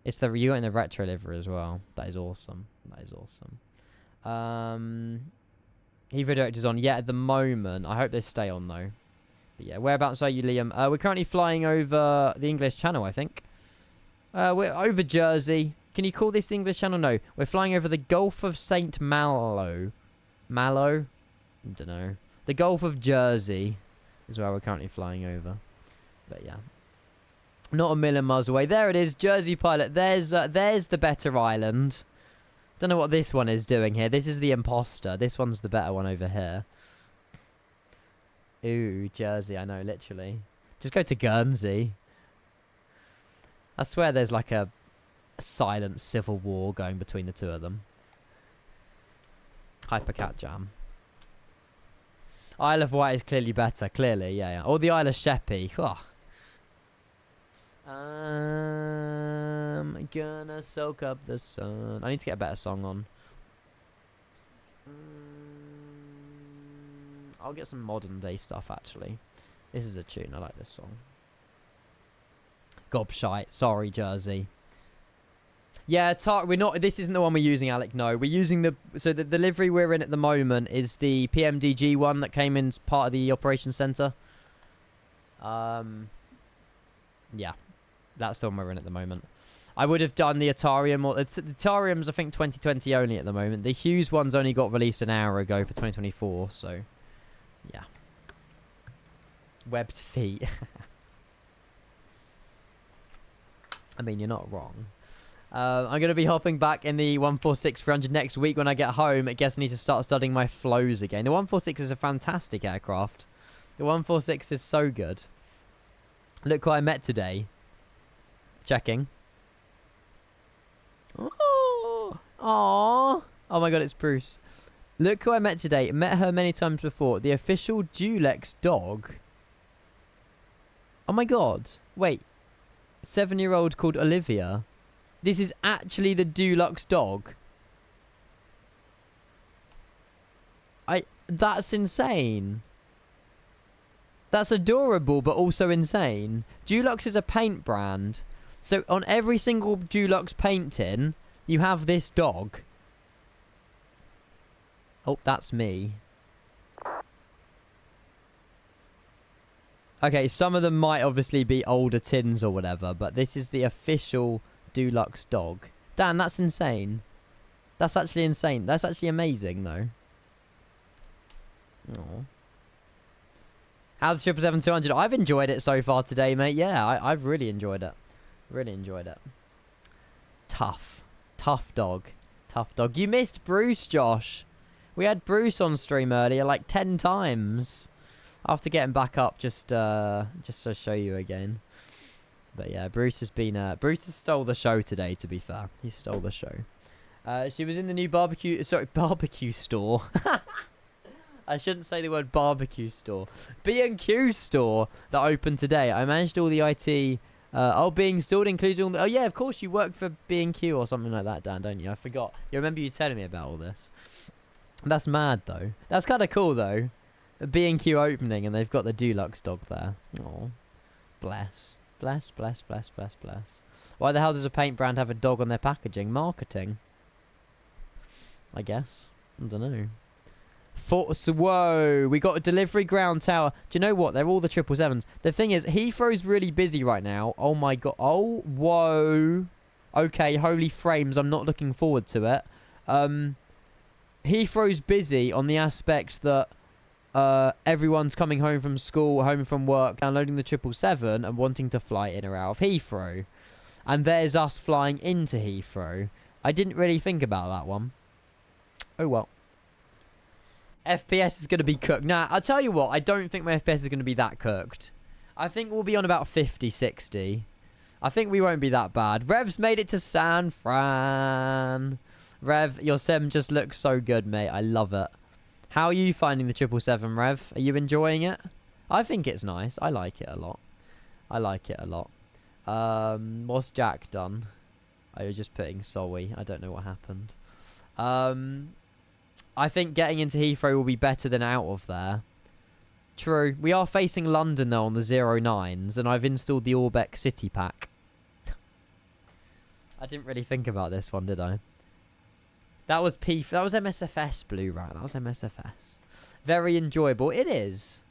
It's the you in the retro liver as well. That is awesome. That is awesome. Heathrow Director's on. Yeah, at the moment. I hope they stay on though. But yeah, whereabouts are you, Liam? We're currently flying over the English Channel, I think. We're over Jersey. Can you call this the English Channel? No. We're flying over the Gulf of St. Malo. Malo? I don't know. The Gulf of Jersey is where we're currently flying over. But yeah. Not a million miles away. There it is. Jersey Pilot. There's the better island. Don't know what this one is doing here. This is the imposter. This one's the better one over here. Ooh, Jersey. I know, literally. Just go to Guernsey. I swear there's like a silent civil war going between the 2 of them. Hypercat Jam. Isle of Wight is clearly better. Clearly, yeah. Or the Isle of Sheppey. Oh. I'm gonna soak up the sun. I need to get a better song on. I'll get some modern day stuff actually. This is a tune. I like this song. Gobshite. Sorry, Jersey. Yeah, we're not. This isn't the one we're using, Alec. No, we're using the. So the delivery we're in at the moment is the PMDG one that came in as part of the operations center. Yeah, that's the one we're in at the moment. I would have done the Atarium. Or the Atarium's I think 2020 only at the moment. The Hughes one's only got released an hour ago for 2024. So, yeah. Webbed feet. I mean, you're not wrong. I'm going to be hopping back in the 146-300 next week when I get home. I guess I need to start studying my flows again. The 146 is a fantastic aircraft. The 146 is so good. Look who I met today. Checking. Oh, aww. Oh my god, it's Bruce. Look who I met today. Met her many times before. The official Dulex dog. Oh my god. Wait. 7-year-old called Olivia. This is actually the Dulux dog. That's insane. That's adorable, but also insane. Dulux is a paint brand. So on every single Dulux painting, you have this dog. Oh, that's me. Okay, some of them might obviously be older tins or whatever, but this is the official Dulux dog. Dan, that's insane. That's actually insane. That's actually amazing, though. Aww. How's the 777-200? I've enjoyed it so far today, mate. Yeah, I've really enjoyed it. Really enjoyed it. Tough. Tough dog. Tough dog. You missed Bruce, Josh. We had Bruce on stream earlier like 10 times. After getting back up, just to show you again. But yeah, Bruce has been... Bruce has stole the show today, to be fair. He stole the show. She was in the new barbecue store. I shouldn't say the word barbecue store. B&Q store that opened today. I managed all the IT... being installed, including all the... Oh, yeah, of course you work for B&Q or something like that, Dan, don't you? I forgot. You remember you telling me about all this. That's mad, though. That's kind of cool, though. A B&Q opening, and they've got the Dulux dog there. Oh, bless. Bless, bless, bless, bless, bless. Why the hell does a paint brand have a dog on their packaging? Marketing. I guess. I don't know. Whoa, we got a delivery ground tower. Do you know what? They're all the 777s. The thing is, Heathrow's really busy right now. Oh my god. Oh, whoa. Okay, holy frames. I'm not looking forward to it. Heathrow's busy on the aspect that everyone's coming home from school, home from work, downloading the 777 and wanting to fly in or out of Heathrow. And there's us flying into Heathrow. I didn't really think about that one. Oh well. FPS is going to be cooked. Nah, I'll tell you what, I don't think my FPS is going to be that cooked. I think we'll be on about 50, 60. I think we won't be that bad. Rev's made it to San Fran. Rev, your sim just looks so good, mate. I love it. How are you finding the 777, Rev? Are you enjoying it? I think it's nice. I like it a lot. I like it a lot. What's Jack done? Oh, you're just putting sorry. I don't know what happened. I think getting into Heathrow will be better than out of there. True. We are facing London, though, on the 09s, and I've installed the Orbeck City Pack. I didn't really think about this one, did I? That was that was MSFS, Blue, right? That was MSFS. Very enjoyable. It is.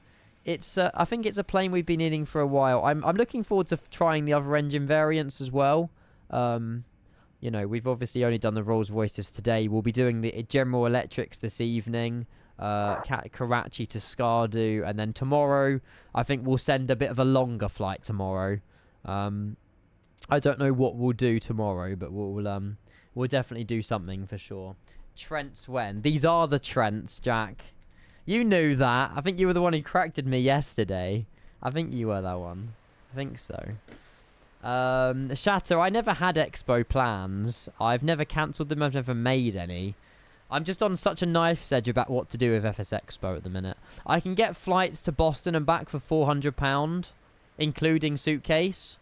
It's. I think it's a plane we've been needing for a while. I'm looking forward to trying the other engine variants as well. You know, we've obviously only done the Rolls-Royces today. We'll be doing the General Electrics this evening. Karachi to Skardu. And then tomorrow, I think we'll send a bit of a longer flight tomorrow. I don't know what we'll do tomorrow, but we'll definitely do something for sure. Trents when? These are the Trents, Jack. You knew that. I think you were the one who corrected me yesterday. I think you were that one. I think so. Shatter, I never had Expo plans. I've never cancelled them. I've never made any. I'm just on such a knife's edge about what to do with FS Expo at the minute. I can get flights to Boston and back for £400, including suitcase.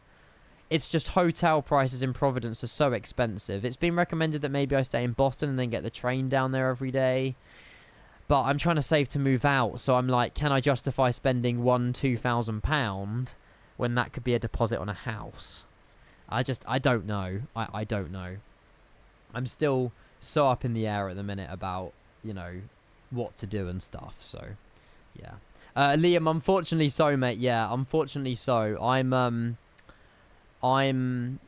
It's just hotel prices in Providence are so expensive. It's been recommended that maybe I stay in Boston and then get the train down there every day. But I'm trying to save to move out, so I'm like, can I justify spending £2,000 when that could be a deposit on a house? I don't know. I don't know. I'm still so up in the air at the minute about, you know, what to do and stuff, so, yeah. Liam, unfortunately so, mate, yeah, unfortunately so. I'm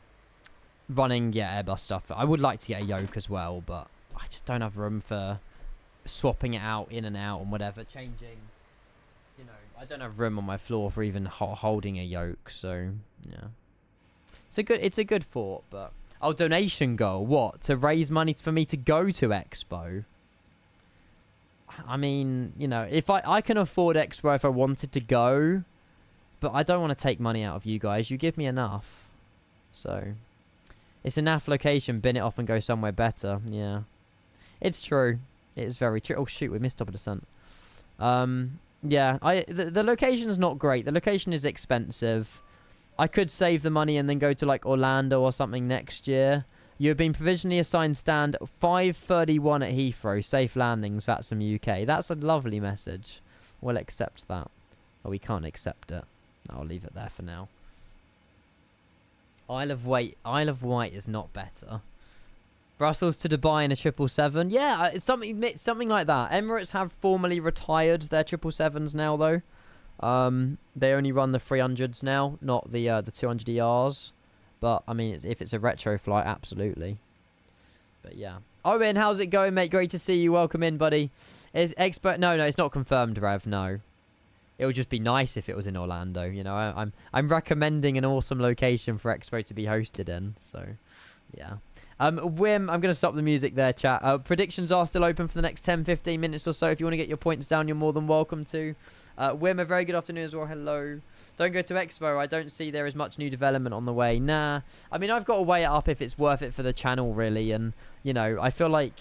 running, yeah, Airbus stuff. I would like to get a yoke as well, but I just don't have room for swapping it out, in and out, and whatever, changing. You know, I don't have room on my floor for even holding a yoke, so, yeah. It's a good thought, but... Oh, donation goal. What? To raise money for me to go to Expo? I mean, you know, if I can afford Expo if I wanted to go, but I don't want to take money out of you guys. You give me enough. So, it's enough location. Bin it off and go somewhere better. Yeah. It's true. It is very true. Oh, shoot. We missed top of descent. Yeah, the location's not great. The location is expensive. I could save the money and then go to like Orlando or something next year. You have been provisionally assigned stand 531 at Heathrow. Safe landings, Vatsum UK. That's a lovely message. We'll accept that. Oh, we can't accept it. I'll leave it there for now. Isle of Wight is not better. Brussels to Dubai in a 777. Yeah, it's something like that. Emirates have formally retired their 777s now, though. They only run the 300s now, not the 200ERs. But, I mean, if it's a retro flight, absolutely. But, yeah. Owen, how's it going, mate? Great to see you. Welcome in, buddy. Is expert? No, it's not confirmed, Rev. No. It would just be nice if it was in Orlando. You know, I'm recommending an awesome location for Expo to be hosted in. So, yeah. Wim, I'm going to stop the music there, chat. Predictions are still open for the next 10-15 minutes or so. If you want to get your points down, you're more than welcome to. Wim, a very good afternoon as well. Hello. Don't go to Expo. I don't see there is much new development on the way. Nah. I mean, I've got to weigh it up if it's worth it for the channel, really. And, you know, I feel like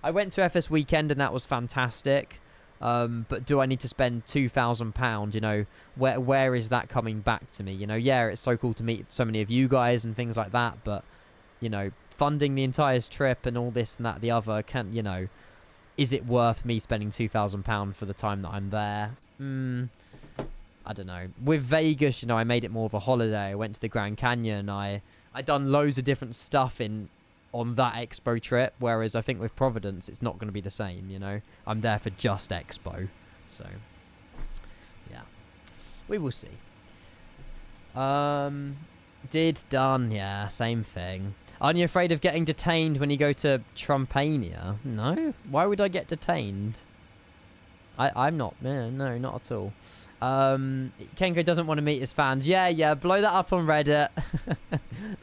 I went to FS Weekend and that was fantastic. But do I need to spend £2,000? You know, where is that coming back to me? You know, yeah, it's so cool to meet so many of you guys and things like that. But, you know, funding the entire trip and all this and that, the other, you know, is it worth me spending £2,000 for the time that I'm there? I don't know. With Vegas, you know, I made it more of a holiday. I went to the Grand Canyon. I done loads of different stuff on that Expo trip, whereas I think with Providence, it's not going to be the same, you know. I'm there for just Expo. So, yeah. We will see. Done. Yeah, same thing. Aren't you afraid of getting detained when you go to Trumpania? No. Why would I get detained? I'm not. No, not at all. Kenko doesn't want to meet his fans. Yeah. Blow that up on Reddit.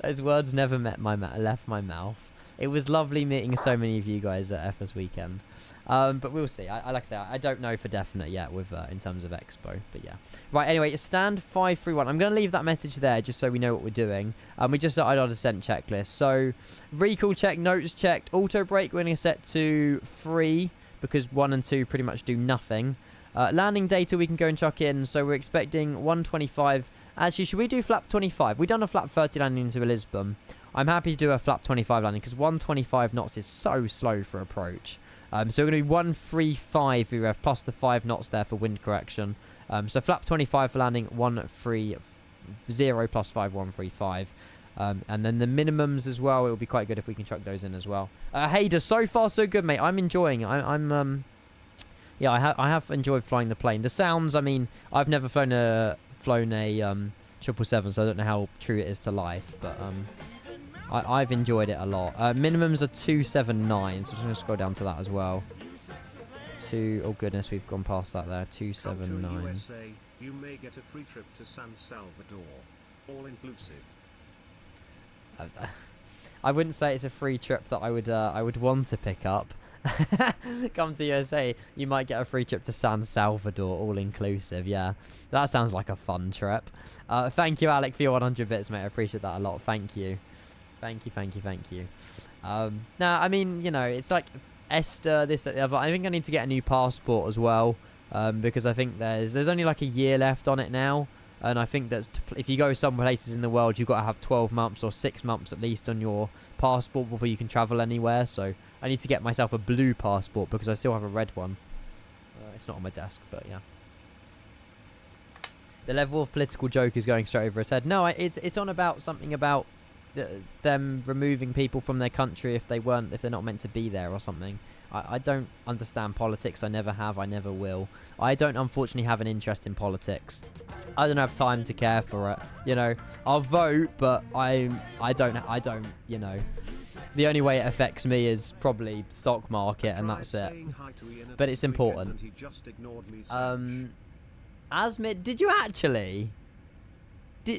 Those words never left my mouth. It was lovely meeting so many of you guys at FS Weekend. But we'll see. Like I say, I don't know for definite yet with in terms of Expo. But yeah. Right, anyway, stand 531. I'm going to leave that message there just so we know what we're doing. We just started our descent checklist. So, recall check, notes checked, auto brake, we're going to set to 3 because 1 and 2 pretty much do nothing. Landing data we can go and chuck in. So, we're expecting 125. Actually, should we do flap 25? We've done a flap 30 landing into Lisbon. I'm happy to do a flap 25 landing because 125 knots is so slow for approach. So we're going to be 135 VREF plus the 5 knots there for wind correction. So flap 25 for landing 130 plus 5, 135. And then the minimums as well, it will be quite good if we can chuck those in as well. Hader, so far so good, mate. I'm enjoying it. Yeah, I have enjoyed flying the plane. The sounds, I mean, I've never flown a 777, so I don't know how true it is to life, but I've enjoyed it a lot. Minimums are 279, so I'm just going to scroll down to that as well. Oh goodness, we've gone past that there. 279. USA, you may get a free trip to San Salvador, all inclusive. I wouldn't say it's a free trip that I would want to pick up. Come to the USA, you might get a free trip to San Salvador, all inclusive. Yeah, that sounds like a fun trip. Thank you, Alec, for your 100 bits, mate. I appreciate that a lot. Thank you. Thank you. Now, I mean, you know, it's like Esther, this, that, the other. I think I need to get a new passport as well, because I think there's only like a year left on it now, and I think that if you go some places in the world, you've got to have 12 months or 6 months at least on your passport before you can travel anywhere. So I need to get myself a blue passport because I still have a red one. It's not on my desk, but yeah. The level of political joke is going straight over its head. No, it's on about something about them removing people from their country if they're not meant to be there or something. I don't understand politics. I never have. I never will. I don't unfortunately have an interest in politics. I don't have time to care for it. You know, I'll vote, but I don't. You know, the only way it affects me is probably stock market, and that's it. But it's important. Asmid, did you actually?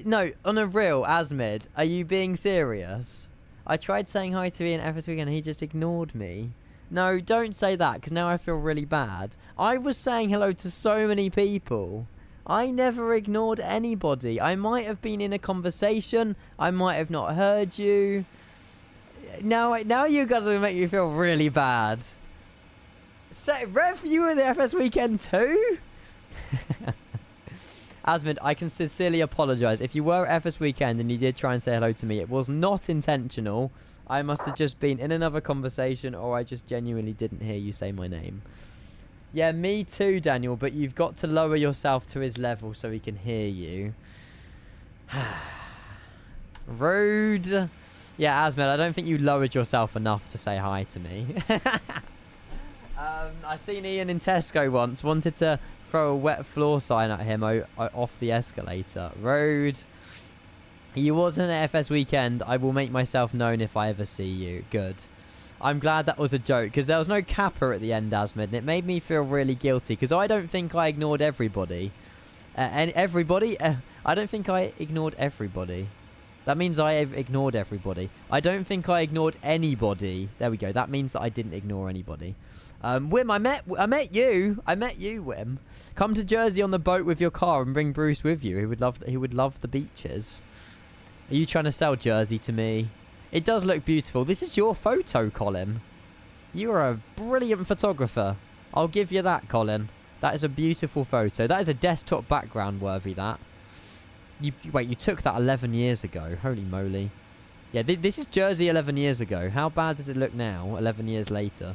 No, on a real, Asmid, are you being serious? I tried saying hi to Ian every weekend and he just ignored me. No, don't say that, because now I feel really bad. I was saying hello to so many people. I never ignored anybody. I might have been in a conversation. I might have not heard you. Now you guys are make me feel really bad. So, Rev, you were the FS weekend too? Asmund, I can sincerely apologise. If you were at FS Weekend and you did try and say hello to me, it was not intentional. I must have just been in another conversation, or I just genuinely didn't hear you say my name. Yeah, me too, Daniel, but you've got to lower yourself to his level so he can hear you. Rude. Yeah, Asmund, I don't think you lowered yourself enough to say hi to me. I seen Ian in Tesco once. Wanted to throw a wet floor sign at him off the escalator. Rude. You wasn't at FS Weekend. I will make myself known if I ever see you. Good. I'm glad that was a joke, because there was no capper at the end, Asmund, and it made me feel really guilty, because I don't think I ignored everybody. I don't think I ignored everybody. That means I have ignored everybody. I don't think I ignored anybody. There we go. That means that I didn't ignore anybody. Wim, I met you. I met you, Wim. Come to Jersey on the boat with your car and bring Bruce with you. He would love the beaches. Are you trying to sell Jersey to me? It does look beautiful. This is your photo, Colin. You are a brilliant photographer. I'll give you that, Colin. That is a beautiful photo. That is a desktop background worthy, that. Wait, you took that 11 years ago. Holy moly. Yeah, this is Jersey 11 years ago. How bad does it look now, 11 years later?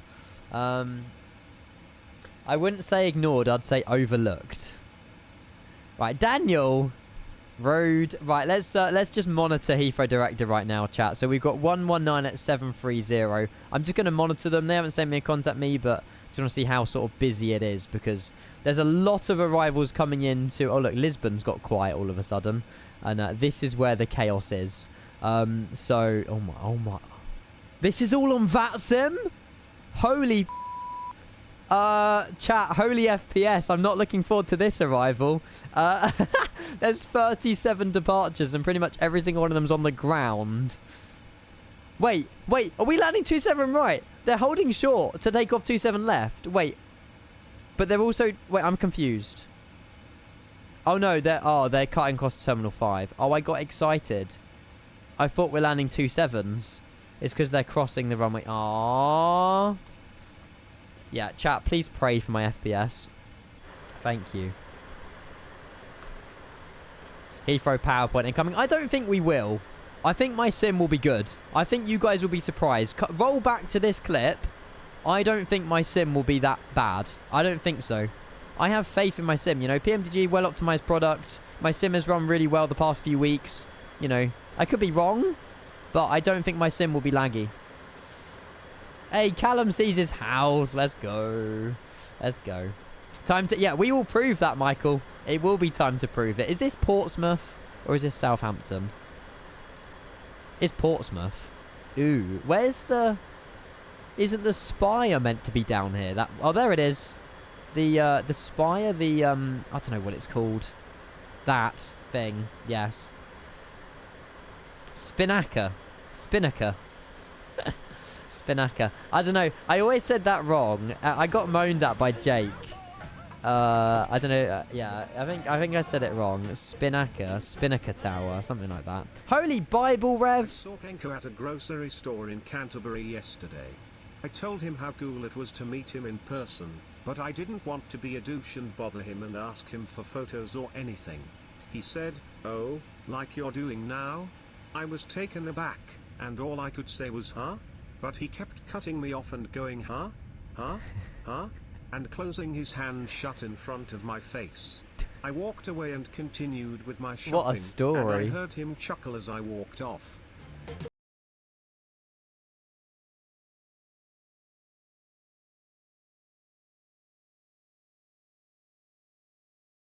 I wouldn't say ignored. I'd say overlooked. Right, Daniel. Road. Right, let's just monitor Heathrow Director right now, chat. So we've got 119 at 730. I'm just going to monitor them. They haven't sent me a contact me, but just want to see how sort of busy it is, because there's a lot of arrivals coming into... Oh, look, Lisbon's got quiet all of a sudden. And this is where the chaos is. So... Oh my... This is all on VATSIM? Holy... chat, holy FPS. I'm not looking forward to this arrival. There's 37 departures and pretty much every single one of them's on the ground. Wait, are we landing 27 right? They're holding short to take off 27 left. Wait. But they're also... Wait, I'm confused. Oh no, they're cutting across Terminal 5. Oh, I got excited. I thought we're landing 27s. It's because they're crossing the runway. Aww. Yeah, chat, please pray for my FPS. Thank you. Heathrow PowerPoint incoming. I don't think we will. I think my sim will be good. I think you guys will be surprised. Roll back to this clip. I don't think my sim will be that bad. I don't think so. I have faith in my sim. You know, PMDG, well-optimized product. My sim has run really well the past few weeks. You know, I could be wrong, but I don't think my sim will be laggy. Hey, Callum sees his house. Let's go. Let's go. Time to... Yeah, we will prove that, Michael. It will be time to prove it. Is this Portsmouth or is this Southampton? It's Portsmouth. Ooh, where's the... Isn't the Spire meant to be down here? That... Oh, there it is. The Spire, the... I don't know what it's called. That thing. Yes. Spinnaker. Spinnaker. Spinnaker. I don't know. I always said that wrong. I got moaned at by Jake. I don't know. Yeah, I think I said it wrong. Spinnaker Tower, something like that. Holy Bible, Rev! I saw Kenko at a grocery store in Canterbury yesterday. I told him how cool it was to meet him in person, but I didn't want to be a douche and bother him and ask him for photos or anything. He said, "Oh, like you're doing now?" I was taken aback, and all I could say was, "Huh?" But he kept cutting me off and going, "Huh? Huh? Huh?" and closing his hand shut in front of my face. I walked away and continued with my shopping. What a story. And I heard him chuckle as I walked off.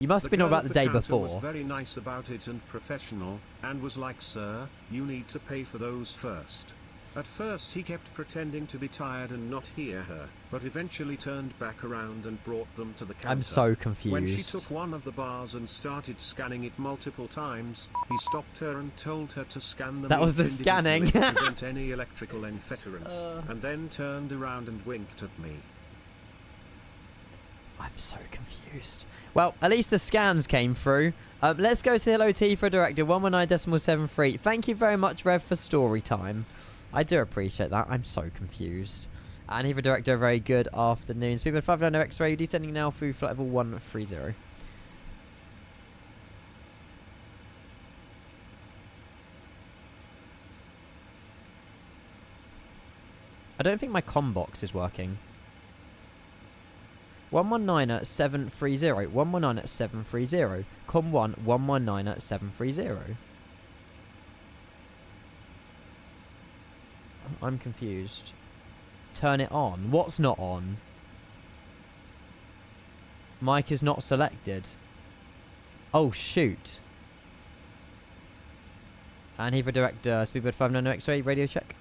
You must be know about the day before. Was very nice about it and professional, and was like, "Sir, you need to pay for those first." At first he kept pretending to be tired and not hear her, but eventually turned back around and brought them to the counter. I'm so confused. When she took one of the bars and started scanning it multiple times, he stopped her and told her to scan them. That was the scanning. To prevent any electrical interference, and then turned around and winked at me. I'm so confused. Well, at least the scans came through. Let's go say hello to Heathrow Director 119.73. Thank you very much, Rev, for story time. I do appreciate that. I'm so confused. And Heathrow Director, very good afternoon. Speedbird 590 X-ray, descending now through flight level 130. I don't think my comm box is working. 119 at 730. 119 at 730. Com 1, 119 at 730. I'm confused. Turn it on. What's not on? Mic is not selected. Oh, shoot. And Heathrow Direct, Speedbird 590 X-ray, radio check.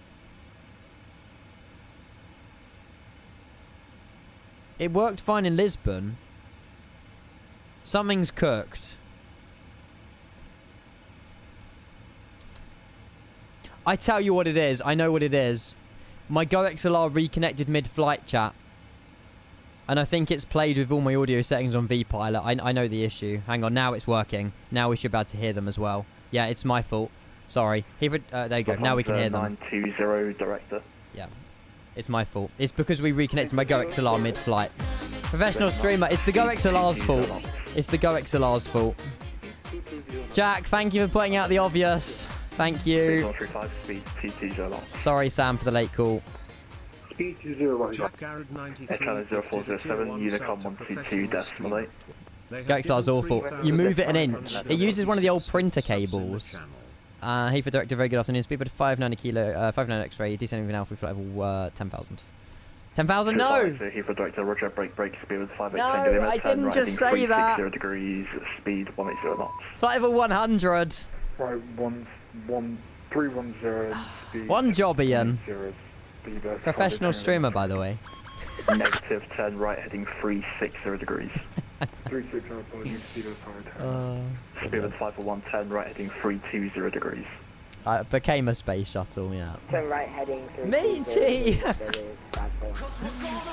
It worked fine in Lisbon. Something's cooked. I tell you what it is. I know what it is. My GoXLR reconnected mid-flight chat. And I think it's played with all my audio settings on vPilot. I know the issue. Hang on, now it's working. Now we should be able to hear them as well. Yeah, it's my fault. Sorry. There you go. Now we can hear them. 920 director. Yeah. It's my fault. It's because we reconnected my GoXLR mid-flight. Professional streamer. It's the GoXLR's fault. It's the GoXLR's fault. Jack, thank you for putting out the obvious. Thank you. Sorry, Sam, for the late call. Speed 201. Jack Garrett 93. Echo 0407, Unicom 122, decimal 8. GoXLR's awful. You move it an inch. It uses one of the old printer cables. Hey, for Director, very good afternoon. Speedbird 590 kilo, 590 X-ray, descending Alpha flight level 10,000. 10,000, no! Hey, for Director, Roger, break, speed with 58 No, I didn't just say that. 0 degrees, speed 180 knots. Flight level 100. Right, 1310, speed. One job, Ian. 0, speed, Professional streamer, by the way. Negative 10, right heading 360 degrees. 36, apologies, speed of 510. Speed with 54110, right heading 320 degrees. It became a space shuttle, yeah. Turn right heading 320.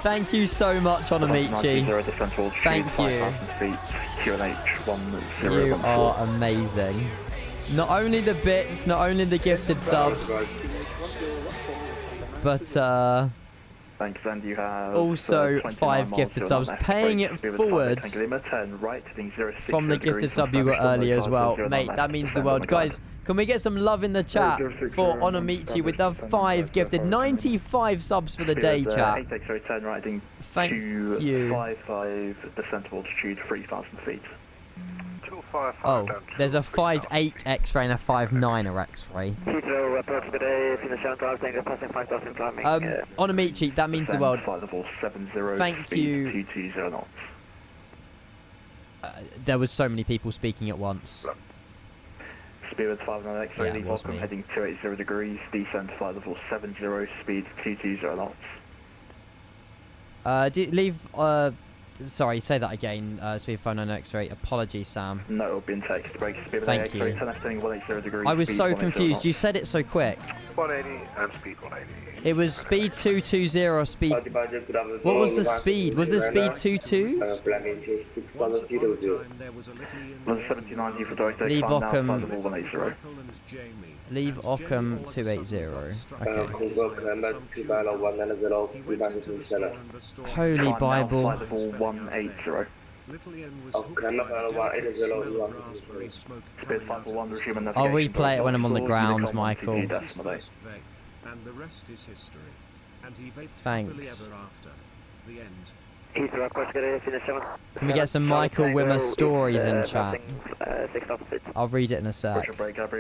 Thank you so much, Onamichi. Thank you. You are amazing. Not only the bits, not only the gifted subs, but thanks, and you have also 5 gifted subs, paying it forward from the gifted sub you got earlier as well. Mate, that means the world. Guys, can we get some love in the chat for Onamichi with the 5 gifted, 95 subs for the day, chat. Thank you. 55 descent of altitude, 3,000 feet. Oh, there's a 5.8 X-ray and a 5.9 X-ray. Heathrow, approach today, finish on drive, tanker passing 5,000 climbing. Onamichi, that means the world. Thank you. 220 knots. There was so many people speaking at once. Speed 59 X-ray, leave Welcome heading 280 degrees, descend flight level 70, speed 220 knots. Leave, sorry, say that again, speed 59 X-ray. Apologies, Sam. No, it'll be in text. Break speed Thank you. 180 degrees. I was so confused. You said it so quick. 180 and speed 180. It was speed 220, speed... What was the speed? Was the speed 22? 179 for direct Leave Ockham... 180. Leave Ockham 280. Okay. Holy Bible. 180. I'll replay it when I'm on the ground, Michael. And the rest is history. And he vaped Thanks. ever after. The end. Can we get some Michael Wimmer stories in chat? I'll read it in a sec. Speed break. There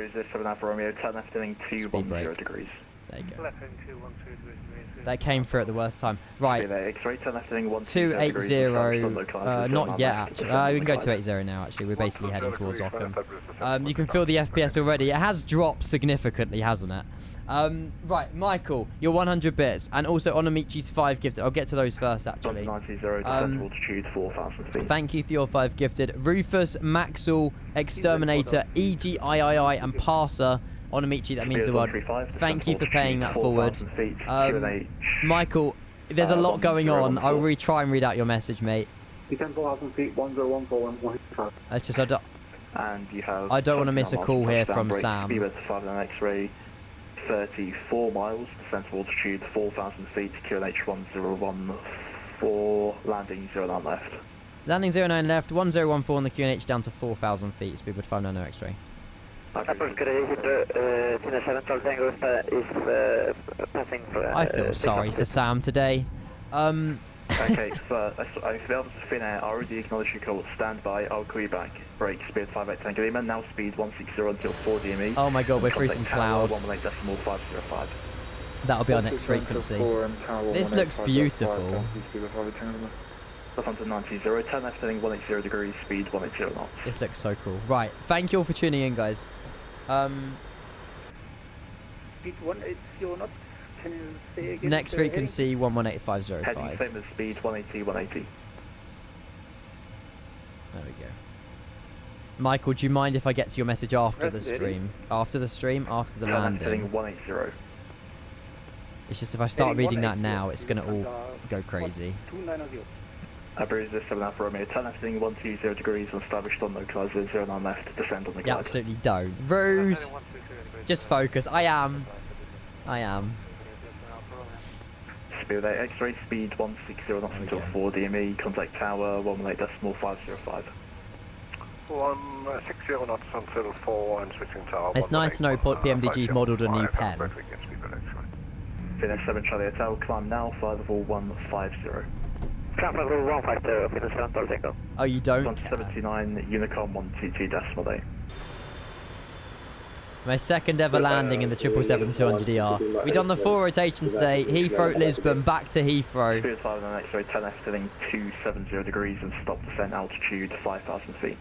you go. That came through at the worst time. Right. 280. Not yet, actually. We can go 280 now, actually. We're basically heading towards Ockham. You can feel the FPS already. It has dropped significantly, hasn't it? Right, Michael, your 100 bits. And also Onamichi's 5 gifted. I'll get to those first, actually. Thank you for your 5 gifted. Rufus, Maxwell, Exterminator, EGIII, and Parser. Onamichi, that means the world. Thank you for paying that forward. Michael, there's a lot going on. I'll try and read out your message, mate. 10,000 feet, 1014. It's just I don't want to miss a call here from Sam. X-ray, 34 miles, descent of altitude 4,000 feet, QNH 1014, landing 09 left. Landing 09 left, 1014 on the QNH down to 4,000 feet, speedbird 590 X-ray. Approach Heathrow, 7 Charlie Tango is passing for... I feel sorry for Sam today. Okay, so I failed to fin air. I already acknowledged your call. Stand by. I'll call you back. Break. Speed 58 Tango Lima. Now speed 160 until 4 DME. Oh my god, we're through some clouds. 118.505. That'll be our next frequency. This looks beautiful. Plus onto 90, turn left heading 180 degrees, speed 180 knots. This looks so cool. Right, thank you all for tuning in, guys. Speed 180 knots. Can you say again? Next frequency 118505. Heading same as speed 180, 180. There we go. Michael, do you mind if I get to your message after the stream? After the stream, after the landing? Heading 180. It's just if I start reading that now, it's going to all go crazy. 290. Bruiser 7 Alpha Romeo, turn left heading 120 degrees, established on localizer, 09 left, descend on the glide. You absolutely don't. Ruse! Just focus. I am. Speed 8 X-ray, speed 160 knots until 4 DME, contact tower 118.505. 160 knots until 4 and switching tower. It's nice to know PMDG modelled a new pen. Finish 7 Charlie Hotel, climb now, fly level 150. Climb level 150, finish 7 Charlie Tango. Oh, you don't care. 79, Unicom 122.8. My second ever landing in the 777-200ER. We've done the 4 rotations today. Heathrow, Lisbon, back to Heathrow. Speed 5 on X-ray, 10 left heading 270 degrees and stop descent altitude 5,000 feet.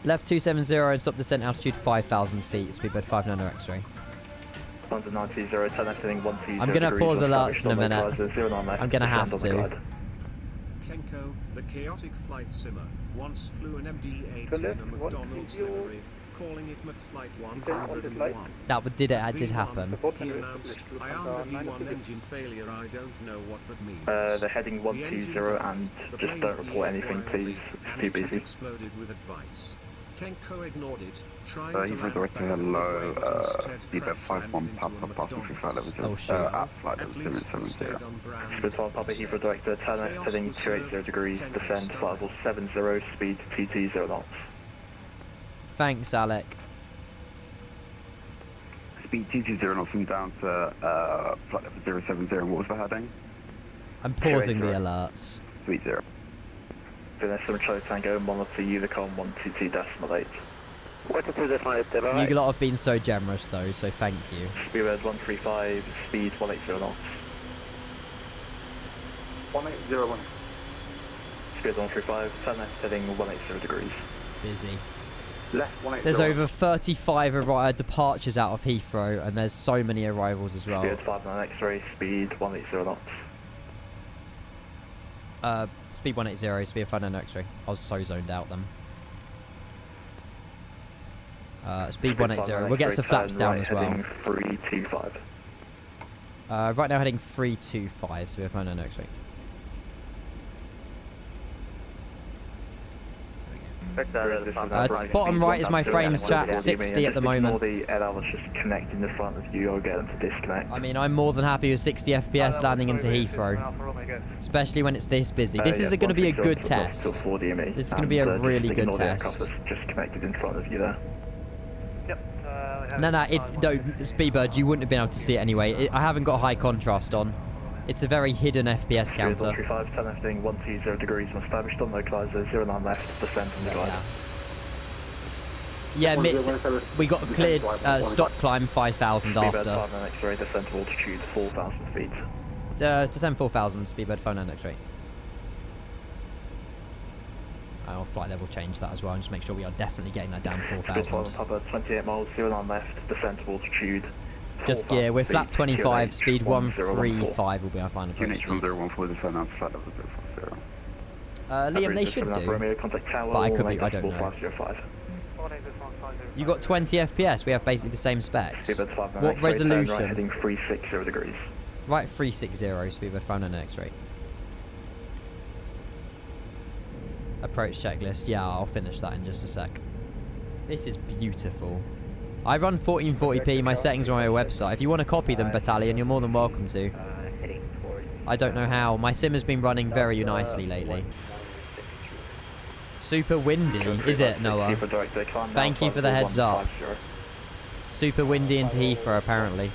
Left 270 and stop descent altitude 5,000 feet. Speedbird 59 X-ray. 190, 10 left heading 120 I'm going to pause alerts in a minute. I'm going to have to. Kenko, the chaotic flight simmer, once flew an MD-18 a McDonald's livery, calling it McFlight 101. That did happen. He announced, I am the V1 engine failure, I don't know what that means. They're heading 120 and just don't report anything, please. It's too busy. Exploded with advice. Kenko ignored it, trying to He's redirecting a low speedbird 51 Papa passing through flight level 0. At flight level 070. Speed 12 Papa Heathrow director, turn left heading 280 degrees, descend flight level 70, speed 220 knots. Thanks, Alec. Speed 220 knots and down to flight level 070. And what was the heading? I'm pausing the alerts. Sweet 0. Finish 7 Charlie Tango, monitor Unicom 122.8. You lot have been so generous though, so thank you. Speedbird 135, speed 180 knots. 1801. Speed 135, turn left heading 180 degrees. It's busy. Left 180. There's over 35 departures out of Heathrow, and there's so many arrivals as well. Speed 59 X-ray, speed 180 knots. Speed 180, speed 59 X-ray. I was so zoned out then. Speed 180. We'll get some flaps down as well. Heading 325. Right now heading 325, so we have 59 X-ray. Bottom right is my frames chat, 60 at the moment. The LL is just connecting the front of you, I'll get them to disconnect. I mean, I'm more than happy with 60 FPS landing into Heathrow. Especially when it's this busy. This is going to be a good test. This is going to be a really good test. Just connected in front of you there. No, it's no, Speedbird, you wouldn't have been able to see it anyway. I haven't got high contrast on. It's a very hidden FPS counter. 135, 10 left heading 120 degrees, established on localizer, 09 left, descend on the glide. Yeah, we got cleared stop climb 5,000 after. Speedbird 59 X-ray, descend to altitude 4,000 feet. Descend 4,000, Speedbird 59 X-ray. I'll flight level change that as well, and just make sure we are definitely getting that down 4,000. Papa 28 miles, 09 left, descend to altitude. Just gear, we're flap 25, speed 135 will be our final approach speed. Liam, they should do, but I could be, I don't know. You got 20 FPS, we have basically the same specs. What resolution? Heading 360 degrees. Right, 360, Speedbird 59 X-ray. Approach checklist, yeah, I'll finish that in just a sec. This is beautiful. I run 1440p, my settings are on my website. If you want to copy them, Battalion, you're more than welcome to. I don't know how. My sim has been running very nicely lately. Super windy, is it, Noah? Thank you for the heads up. Super windy into Heathrow, apparently.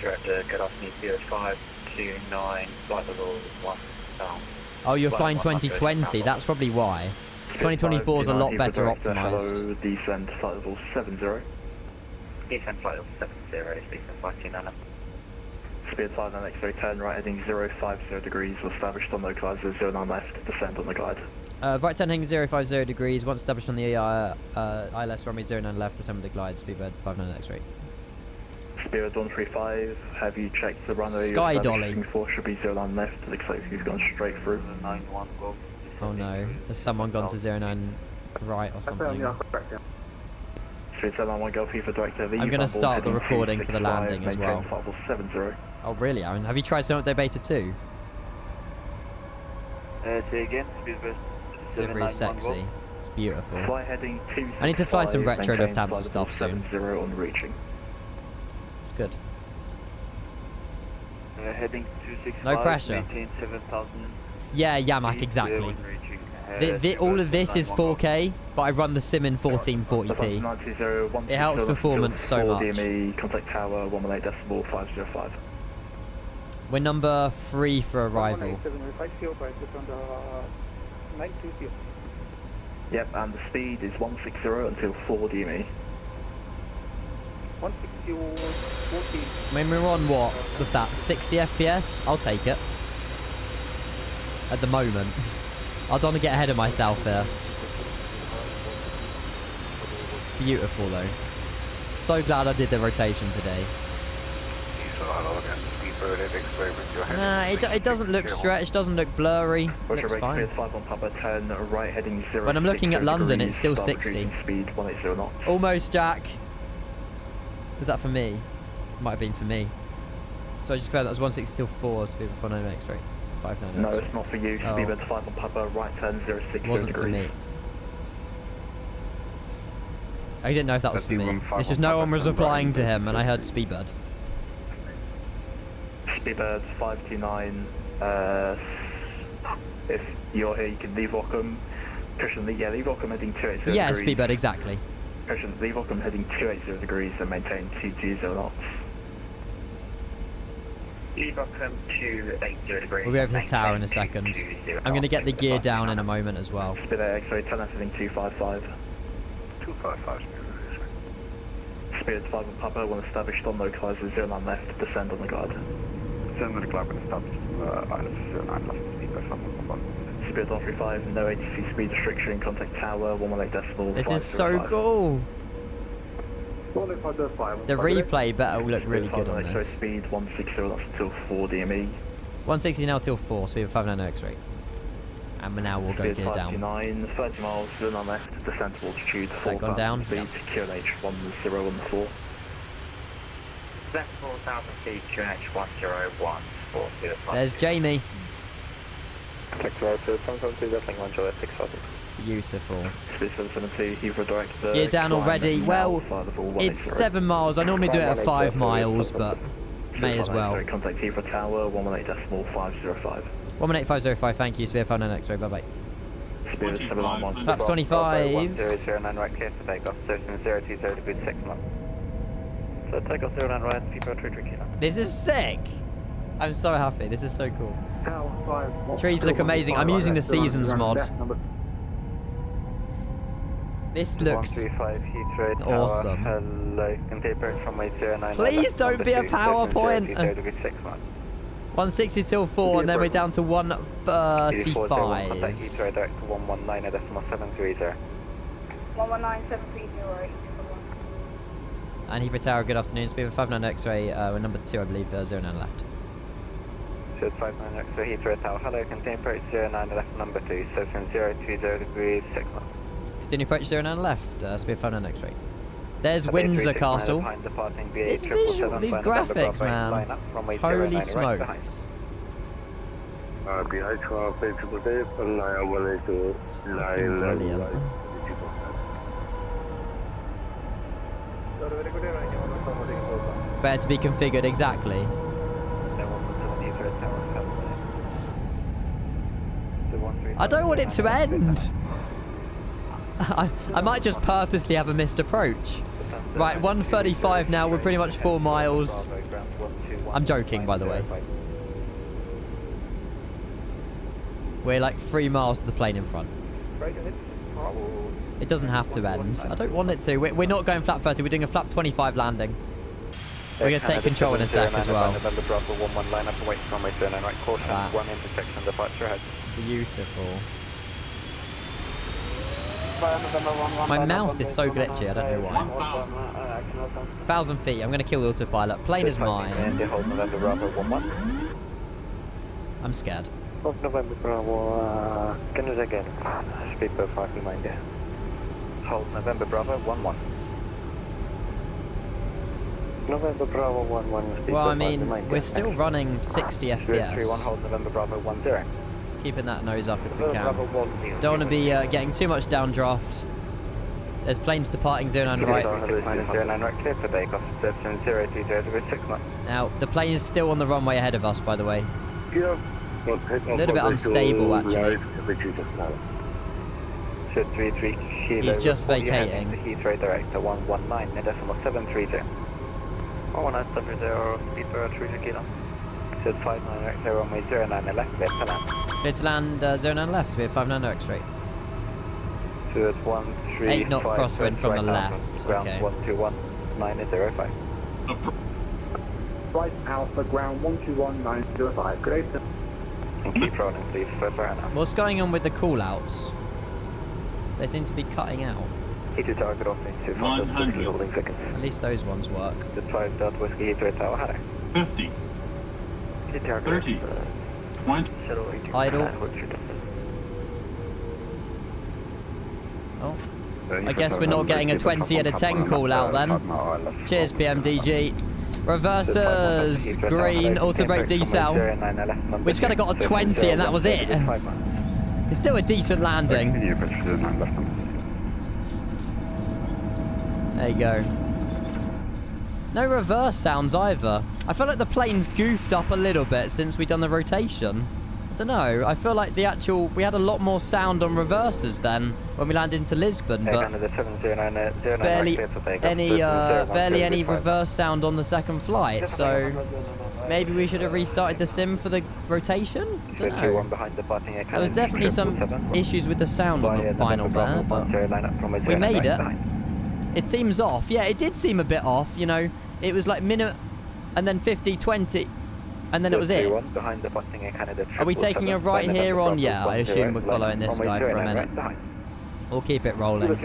Sure, have to get off New 529, flight level 1 down. Oh, you're flying 2020. That's probably why. 2024 is a lot better optimized. Hello, descent flight level 70. Descent flight level 70, descent 529. Speed 59 X-ray 10, right heading 050 degrees, established on localizer 09 left, descend on the glide. Right 10 heading 050 degrees, once established on the ILS runway 09 left, descend with the glide, speedbird 59 X-ray. Spirit 135, have you checked the runway? Sky dolly. For should be 09 left, it looks like you've gone straight through. 91 go. Oh no, has someone gone to 09 right or something? Street 791 Golf for director. I'm going to start the recording for the landing as well. 70. Oh really, Aaron? Have you tried Summit Day Beta 2? Say again, speedbird. Delivery is sexy. It's beautiful. Fly heading 265, I need to fly some retro Lufthansa stuff soon. 70 on reaching. It's good. Heading 265. No pressure. Maintain 7,000. Yeah, Yamak, exactly. All of this is 4K, but I run the sim in 1440p. It helps performance so much. DME, contact tower 118.505. We're number 3 for arrival. Yep, and the speed is 160 until 4 DME. 160, 14. When we're on what? What's that? 60 FPS? I'll take it. At the moment. I don't want to get ahead of myself here. It's beautiful though. So glad I did the rotation today. Nah, it doesn't look stretched, doesn't look blurry. Looks fine. When I'm looking at London, it's still 60. Speed 180 knots. Almost, Jack. Was that for me? Might have been for me. So I just cleared that was 160 till 4, speed of 49 X-ray. 59. No, it's not for you. Oh. Speed 5 on Papa, right turn 06 Wasn't degrees. for me. I didn't know if that was for me. It's just no one was replying to him, and I heard Speedbird. Speedbird 529. If you're here, you can leave Ockham. Cushion, leave Ockham heading 280 yeah, degrees. Speedbird, exactly. Cushion, leave Ockham heading 280 degrees and maintain 220 knots. Leave Ockham 280 degrees. We'll be over to the tower in a second. I'm going to get the gear down in a moment as well. Speed X-ray 10 heading 255. 255. Spirit 5 on Papa, when established on localizer 09 left, descend on the guard. Descend on the guard when established, ILS 09 left, speed by 5 on Papa. Spirit 135, no ATC speed restriction, contact tower, 118.505. This is so cool! The replay better will look really good on this. Speed 160 knots until 4 DME. 160 now till 4, speed of 59 X-ray. And now we'll go gear down. 30 miles, 09 left, descend to altitude, 4 gone down? speed, QNH 1014. That's 4,000 feet, QNH 101. There's Jamie. Contact road to 772, definitely 1 Juliet 6000. Beautiful. Speed 772, Heathrow direct. Gear down already. Well, it's 7 miles. I normally do it at 5 miles, but may as well. Contact Heathrow Tower, 118.505. 118.505, thank you. Speed 59 X-ray, bye bye. Speed 791. Flaps 25. 1009 right, clear for takeoff, 020 degrees 6 knots. So takeoff 09 right, people are tree kilo. This is sick. I'm so happy. This is so cool. Trees look amazing. I'm using the Seasons mod. This looks awesome. Hello, contain approach from way 09. Please don't be a PowerPoint. 160 till 4, and then we're down to 135. Contact Heathrow direct to 119.730. 119.730. And Heathrow Tower, good afternoon. Speed of 59 X-ray. We're number 2, I believe. 09 left. 59 X-ray Heathrow Tower. Hello, contain approach 09 left, number 2. 020 degrees 6 knots. Continue approach 09 left. Speed of 59 X-ray. There's Windsor Castle. This visual, these graphics, man. Holy smokes. Brilliant. Better to be configured, exactly. I don't want it to end. I might just purposely have a missed approach. Right, 135 now. We're pretty much 4 miles. I'm joking, by the way. We're like 3 miles to the plane in front. It doesn't have to end. I don't want it to. We're not going flap 30. We're doing a flap 25 landing. We're going to take control in a sec as well. Beautiful. My mouse is so glitchy, I don't know why. 1,000 feet, I'm going to kill the autopilot. Plane is mine. I'm scared. November Bravo, can you say again? Speed per 5 reminder. Hold November Bravo 11. November Bravo 11. Well, I mean, we're still running 60 FPS. 31, hold November Bravo 10. Keeping that nose up if we can. Don't want to be getting too much downdraft. There's planes departing zone on right. Now, the plane is still on the runway ahead of us, by the way. A little bit unstable, actually. He's just vacating. Heathrow director 119.730. 119.70, speed per 30 kilo. Said 59 right, runway 09 left, clear to land. Clear to land 09 left, speed 59 X-ray. So it's 135. 8 knot crosswind from the left. Ground Okay. 121905. Right Alpha, ground 121905. Great. And keep rolling, please, for now. What's going on with the call-outs? They seem to be cutting out. Heathrow target off me, 200 holding seconds. At least those ones work. The 5 Delta Whiskey Heathrow Tower, Harry. 50. 30. 20. Idle. Oh. I guess we're not getting a 20 and a 10 call out then. Cheers, PMDG. Reversers, green, auto brake decel. We just kind of got a 20 and that was it. It's still a decent landing. There you go. No reverse sounds either. I feel like the plane's goofed up a little bit since we've done the rotation. I don't know. I feel like we had a lot more sound on reversers then when we landed into Lisbon, but barely any reverse sound on the second flight. So maybe we should have restarted the sim for the rotation. I don't know. There was definitely some issues with the sound on the final there, but we made it. It seems off. Yeah, it did seem a bit off, you know. It was like minute and then 50, 20, and then it was it. Are we taking a right here on? Yeah, I assume we're following this guy for a minute. We'll keep it rolling.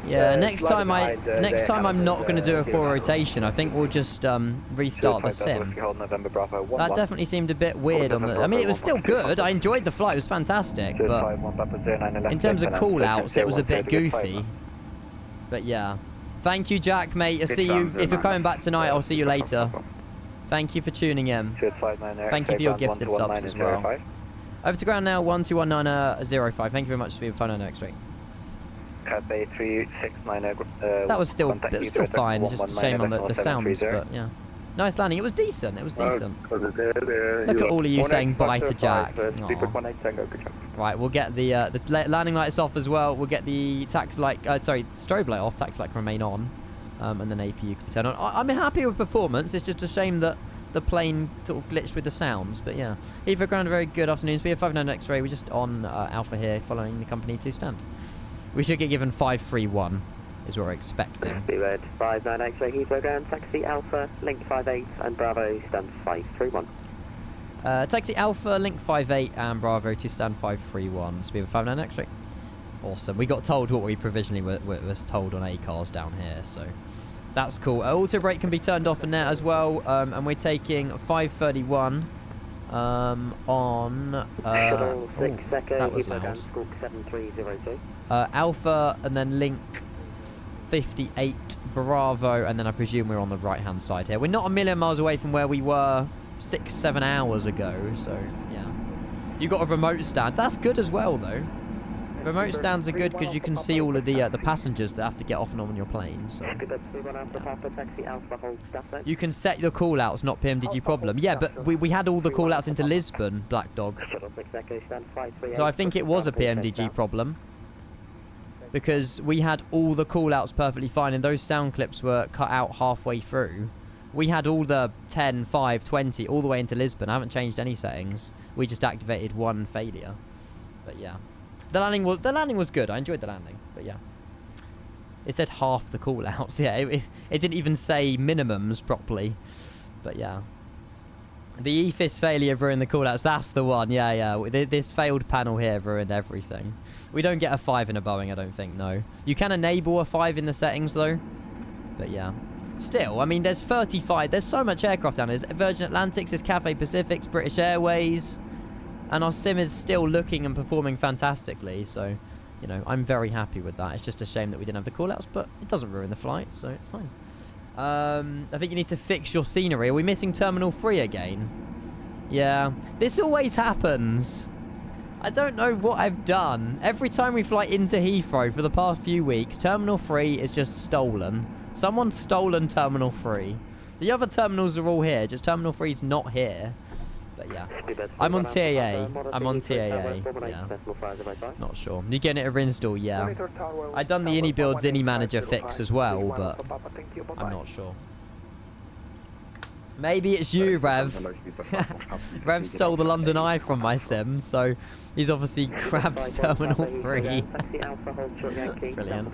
Yeah, next time I'm not going to do a full rotation. I think we'll just restart the sim. That definitely seemed a bit weird on the... I mean, it was still good. I enjoyed the flight. It was fantastic. But in terms of call-outs, it was a bit goofy. But yeah. Thank you, Jack, mate. I'll see you. If you're coming back tonight, I'll see you later. Thank you for tuning in. Thank you for your gifted subs as well. Over to ground now, 121905. Thank you very much for being fun on X-ray. That was still fine. Just a shame on the sounds, but yeah. Nice landing. It was decent. It was decent. Look at all of you saying bye to Jack. Right, we'll get the landing lights off as well. We'll get the tax light, strobe light off. Tax light can remain on, and then APU can be turned on. I'm happy with performance. It's just a shame that the plane sort of glitched with the sounds. But yeah, Heathrow ground. Very good afternoon. Speed 59 X-ray. We're just on Alpha here, following the company 2 stand. We should get given 531. Is what we're expecting. Be red, 59 X-ray Heathrow ground, taxi Alpha, link 58 and Bravo stand 531. Taxi Alpha, link 58 and Bravo to stand 531. Speed of 59 X-ray. Awesome. We got told what we provisionally was told on ACARS down here, so that's cool. Auto brake can be turned off in there as well, and we're taking 531 on Shuttle 6 second, that was Heathrow loud. ground, squawk 7302. Alpha and then link 58 Bravo, and then I presume we're on the right hand side here. We're not a million miles away from where we were 6-7 hours ago, so yeah. You got a remote stand. That's good as well though. Remote stands are good because you can see all of the passengers that have to get off and on your plane. So you can set your call outs, not PMDG problem. Yeah, but we had all the call outs into Lisbon, Black Dog. So I think it was a PMDG problem. because we had all the call-outs perfectly fine, and those sound clips were cut out halfway through. We had all the 10, 5, 20 all the way into Lisbon. I haven't changed any settings. We just activated one failure. But yeah, the landing was good. I enjoyed the landing. But yeah, it said half the call-outs. Yeah, it didn't even say minimums properly. But yeah, the EFIS failure ruined the call-outs. That's the one. Yeah. This failed panel here ruined everything. We don't get a 5 in a Boeing, I don't think. No, you can enable a 5 in the settings though. But yeah. Still, I mean, there's 35. There's so much aircraft down there. There's Virgin Atlantics, there's Cathay Pacifics, British Airways. And our sim is still looking and performing fantastically. So, you know, I'm very happy with that. It's just a shame that we didn't have the call-outs, but it doesn't ruin the flight, so it's fine. I think you need to fix your scenery. Are we missing Terminal 3 again? Yeah. This always happens. I don't know what I've done. Every time we fly into Heathrow for the past few weeks, Terminal 3 is just stolen. Someone's stolen Terminal 3. The other terminals are all here, just Terminal 3's not here. But yeah. I'm on TAA. I'm on TAA. Yeah. Not sure. You getting it a install? Yeah. I done the Ini Builds Ini Manager fix as well, but I'm not sure. Maybe it's you, Rev. Rev stole the London Eye from my sim, so he's obviously grabbed Terminal 3. Brilliant.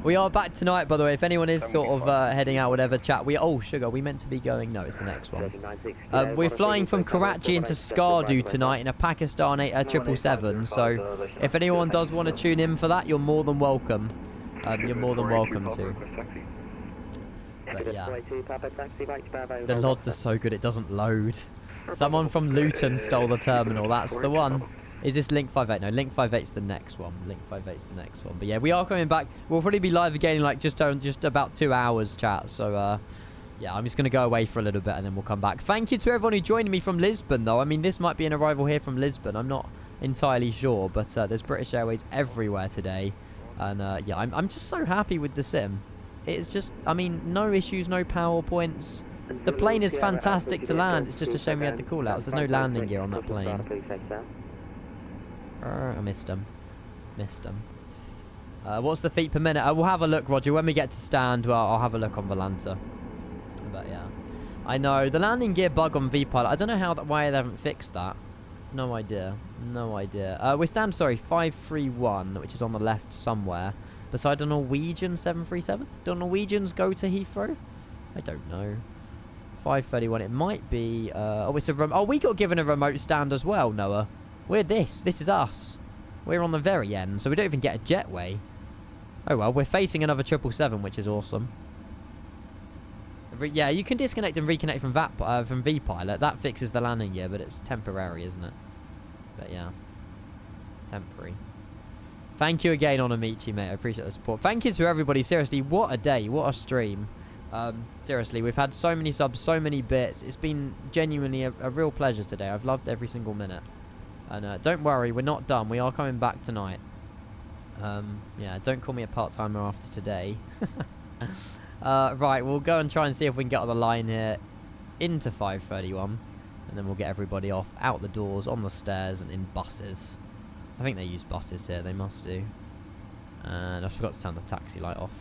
We are back tonight, by the way. If anyone is sort of heading out, whatever, chat. Oh, sugar, we meant to be going. No, it's the next one. We're flying from Karachi into Skardu tonight in a Pakistan 777. So if anyone does want to tune in for that, you're more than welcome. You're more than welcome to. But yeah, the LODs are so good it doesn't load. Someone from Luton stole the terminal. That's the one. Is this Link 58? No, Link 58's the next one. Link 58's the next one. But yeah, we are coming back. We'll probably be live again in like just about 2 hours, chat. So yeah, I'm just going to go away for a little bit and then we'll come back. Thank you to everyone who joined me from Lisbon, though. I mean, this might be an arrival here from Lisbon. I'm not entirely sure, but there's British Airways everywhere today. And yeah, I'm just so happy with the sim. It's just, I mean, no issues, no PowerPoints. The plane is fantastic to land. It's just a shame we had the call-outs. There's no landing gear on that plane. I missed him. What's the feet per minute? We'll have a look, Roger. When we get to stand, well, I'll have a look on Volanta. But yeah, I know the landing gear bug on V-Pilot. I don't know why they haven't fixed that. No idea. We stand, sorry, 531, which is on the left somewhere. Beside a Norwegian 737? Do Norwegians go to Heathrow? I don't know. 531. It might be. It's a. Oh, we got given a remote stand as well, Noah. We're this. This is us. We're on the very end, so we don't even get a jetway. Oh well, we're facing another 777, which is awesome. Yeah, you can disconnect and reconnect from V-Pilot. That fixes the landing gear, but it's temporary, isn't it? But yeah, temporary. Thank you again, Onamichi, mate. I appreciate the support. Thank you to everybody. Seriously, what a day. What a stream. Seriously, we've had so many subs, so many bits. It's been genuinely a real pleasure today. I've loved every single minute. And don't worry, we're not done. We are coming back tonight. Yeah, don't call me a part-timer after today. Right, we'll go and try and see if we can get on the line here into 531. And then we'll get everybody off, out the doors, on the stairs, and in buses. I think they use buses here. They must do. And I forgot to turn the taxi light off.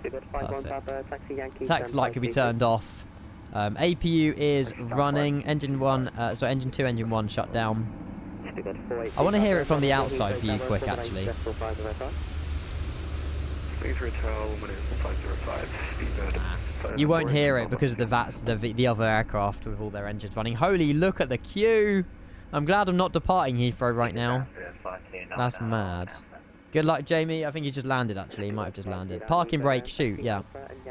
Perfect. Taxi light could be turned off. APU is running. Engine 2, engine 1 shut down. I want to hear it from the outside view quick, actually. You won't hear it because of the other aircraft with all their engines running. Holy, look at the queue! I'm glad I'm not departing Heathrow right now. That's mad. Good luck, Jamie. I think he just landed, actually. He might have just landed. Parking brake, shoot, yeah.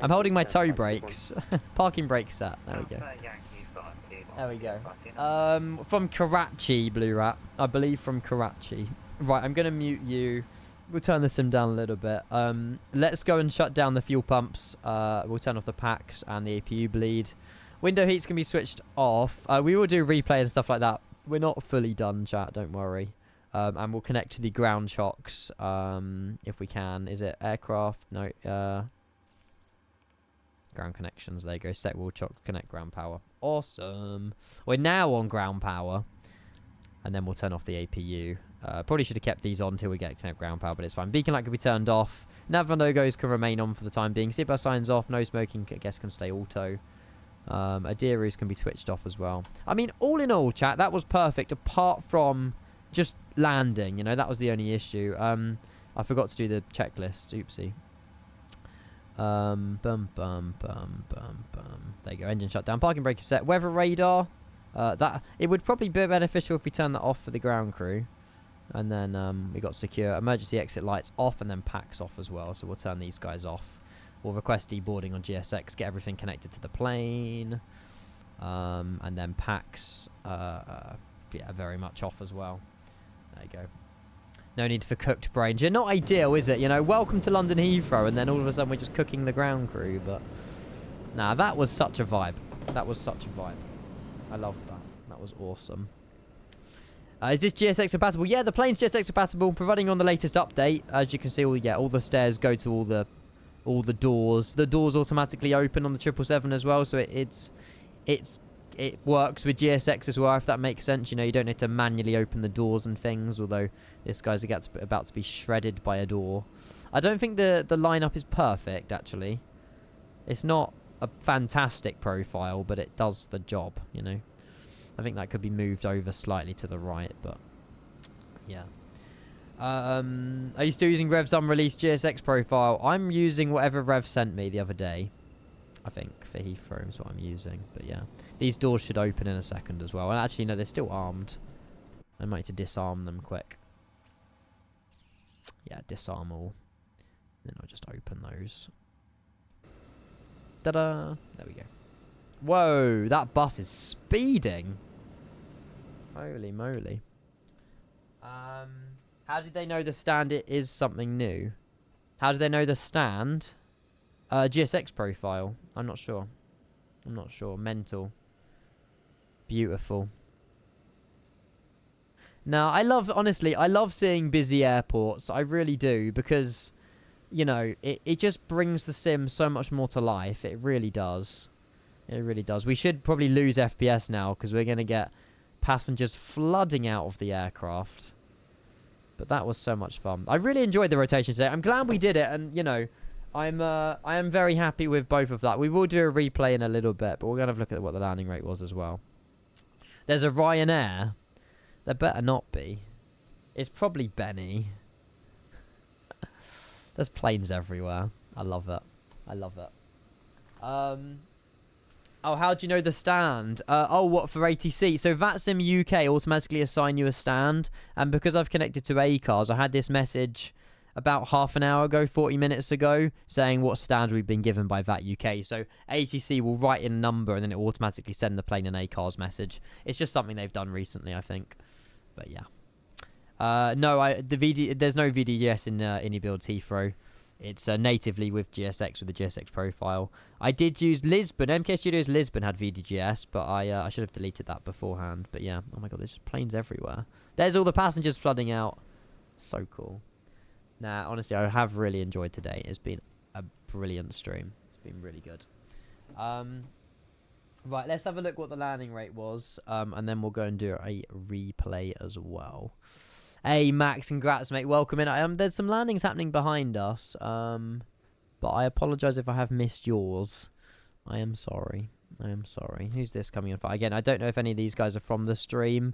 I'm holding my toe brakes. Parking brake set. There we go. There we go. From Karachi, Blue Rat. I believe from Karachi. Right, I'm going to mute you. We'll turn the sim down a little bit. Let's go and shut down the fuel pumps. We'll turn off the packs and the APU bleed. Window heats can be switched off. We will do replay and stuff like that. We're not fully done, chat. Don't worry. And we'll connect to the ground shocks if we can. Is it aircraft? No. Ground connections. There you go. Set wheel chocks. Connect ground power. Awesome. We're now on ground power. And then we'll turn off the APU. Probably should have kept these on until we get ground power, but it's fine. Beacon light can be turned off. Nav logos can remain on for the time being. Seatbelt signs off. No smoking, I guess, can stay auto. Adiras can be switched off as well. I mean, all in all, chat, that was perfect, apart from just landing. You know, that was the only issue. I forgot to do the checklist. Oopsie. There you go. Engine shut down. Parking brake is set. Weather radar. That it would probably be beneficial if we turn that off for the ground crew. And then we got secure. Emergency exit lights off and then packs off as well. So we'll turn these guys off. We'll request deboarding on GSX. Get everything connected to the plane. And then packs. Yeah, very much off as well. There you go. No need for cooked brains. You're not ideal, is it? You know, welcome to London Heathrow, and then all of a sudden we're just cooking the ground crew. But nah, that was such a vibe. That was such a vibe. I loved that. That was awesome. Is this GSX compatible? Yeah, the plane's GSX compatible, providing on the latest update. As you can see, all the stairs go to all the doors. The doors automatically open on the 777 as well, so it works with GSX as well, if that makes sense. You know, you don't need to manually open the doors and things, although this guy's about to be shredded by a door. I don't think the lineup is perfect, actually. It's not a fantastic profile, but it does the job, you know. I think that could be moved over slightly to the right, but yeah. Are you still using Rev's unreleased GSX profile? I'm using whatever Rev sent me the other day. I think for Heathrow is what I'm using, but yeah. These doors should open in a second as well. And actually, no, they're still armed. I might need to disarm them quick. Yeah, disarm all. Then I'll just open those. Ta-da! There we go. Whoa, that bus is speeding. Holy moly. How did they know the stand is something new? How did they know the stand? GSX profile. I'm not sure. I'm not sure. Mental. Beautiful. Now, honestly, I love seeing busy airports. I really do, because, you know, it just brings the sim so much more to life. It really does. It really does. We should probably lose FPS now, because we're going to get passengers flooding out of the aircraft. But that was so much fun. I really enjoyed the rotation today. I'm glad we did it, and, you know, I am very happy with both of that. We will do a replay in a little bit, but we're going to have a look at what the landing rate was as well. There's a Ryanair. There better not be. It's probably Benny. There's planes everywhere. I love it. I love it. Oh, how do you know the stand? Oh, what, for ATC? So VATSIM UK automatically assign you a stand. And because I've connected to ACARS, I had this message about half an hour ago, 40 minutes ago, saying what stand we've been given by VAT UK. So ATC will write in a number and then it will automatically send the plane an ACARS message. It's just something they've done recently, I think. But yeah. No, there's no VDGS in Build Heathrow. It's natively with GSX, with the GSX profile. I did use Lisbon. MK Studios Lisbon had VDGS, but I should have deleted that beforehand. But yeah, oh my god, there's just planes everywhere. There's all the passengers flooding out. So cool. Nah, honestly, I have really enjoyed today. It's been a brilliant stream. It's been really good. Right, let's have a look what the landing rate was, and then we'll go and do a replay as well. Hey, Max, congrats, mate. Welcome in. There's some landings happening behind us, but I apologise if I have missed yours. I am sorry. I am sorry. Who's this coming in for? Again, I don't know if any of these guys are from the stream.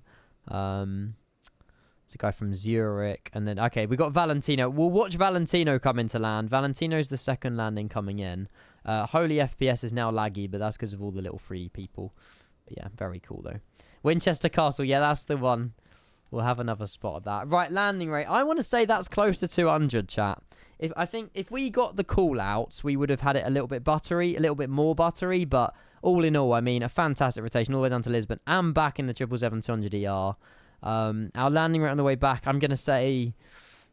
It's a guy from Zurich, and then, okay, we got Valentino. We'll watch Valentino come into land. Valentino's the second landing coming in. Holy FPS is now laggy, but that's because of all the little free people. But yeah, very cool, though. Winchester Castle, yeah, that's the one. We'll have another spot of that. Right, landing rate. I want to say that's close to 200, chat. I think if we got the call-outs, we would have had it a little bit buttery, a little bit more buttery, but all in all, I mean, a fantastic rotation all the way down to Lisbon and back in the 777-200ER. Our landing rate on the way back, I'm going to say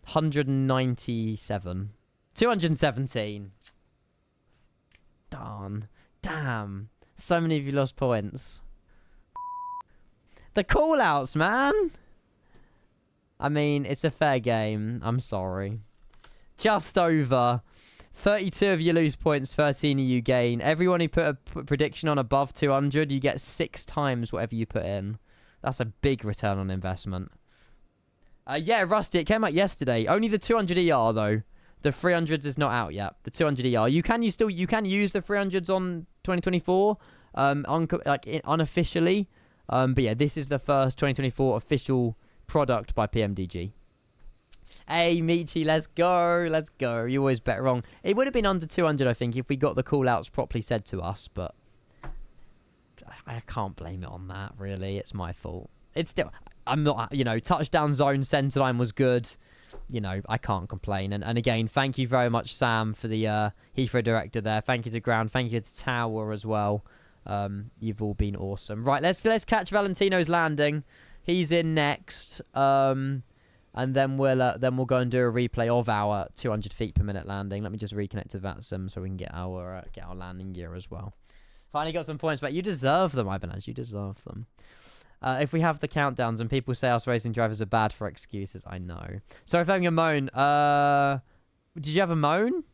197. 217. Darn. Damn. So many of you lost points. The call-outs, man. I mean, it's a fair game. I'm sorry. Just over. 32 of you lose points, 13 of you gain. Everyone who put a prediction on above 200, you get 6 times whatever you put in. That's a big return on investment. Yeah, Rusty, it came out yesterday. Only the 200ER though. The 300s is not out yet. The 200ER. You can use the 300s on 2024, unofficially. But yeah, this is the first 2024 official product by PMDG. Hey, Michi, let's go. Let's go. You always bet wrong. It would have been under 200, I think, if we got the call-outs properly said to us, but I can't blame it on that, really. It's my fault. It's still... I'm not... You know, touchdown zone centerline was good. You know, I can't complain. And again, thank you very much, Sam, for the Heathrow director there. Thank you to Ground. Thank you to Tower as well. You've all been awesome. Right, let's catch Valentino's landing. He's in next. And then we'll go and do a replay of our 200 feet per minute landing. Let me just reconnect to that sim so we can get our landing gear as well. Finally got some points back. You deserve them, Ibanez. You deserve them. If we have the countdowns and people say us racing drivers are bad for excuses, I know. Sorry for having a moan. Did you have a moan?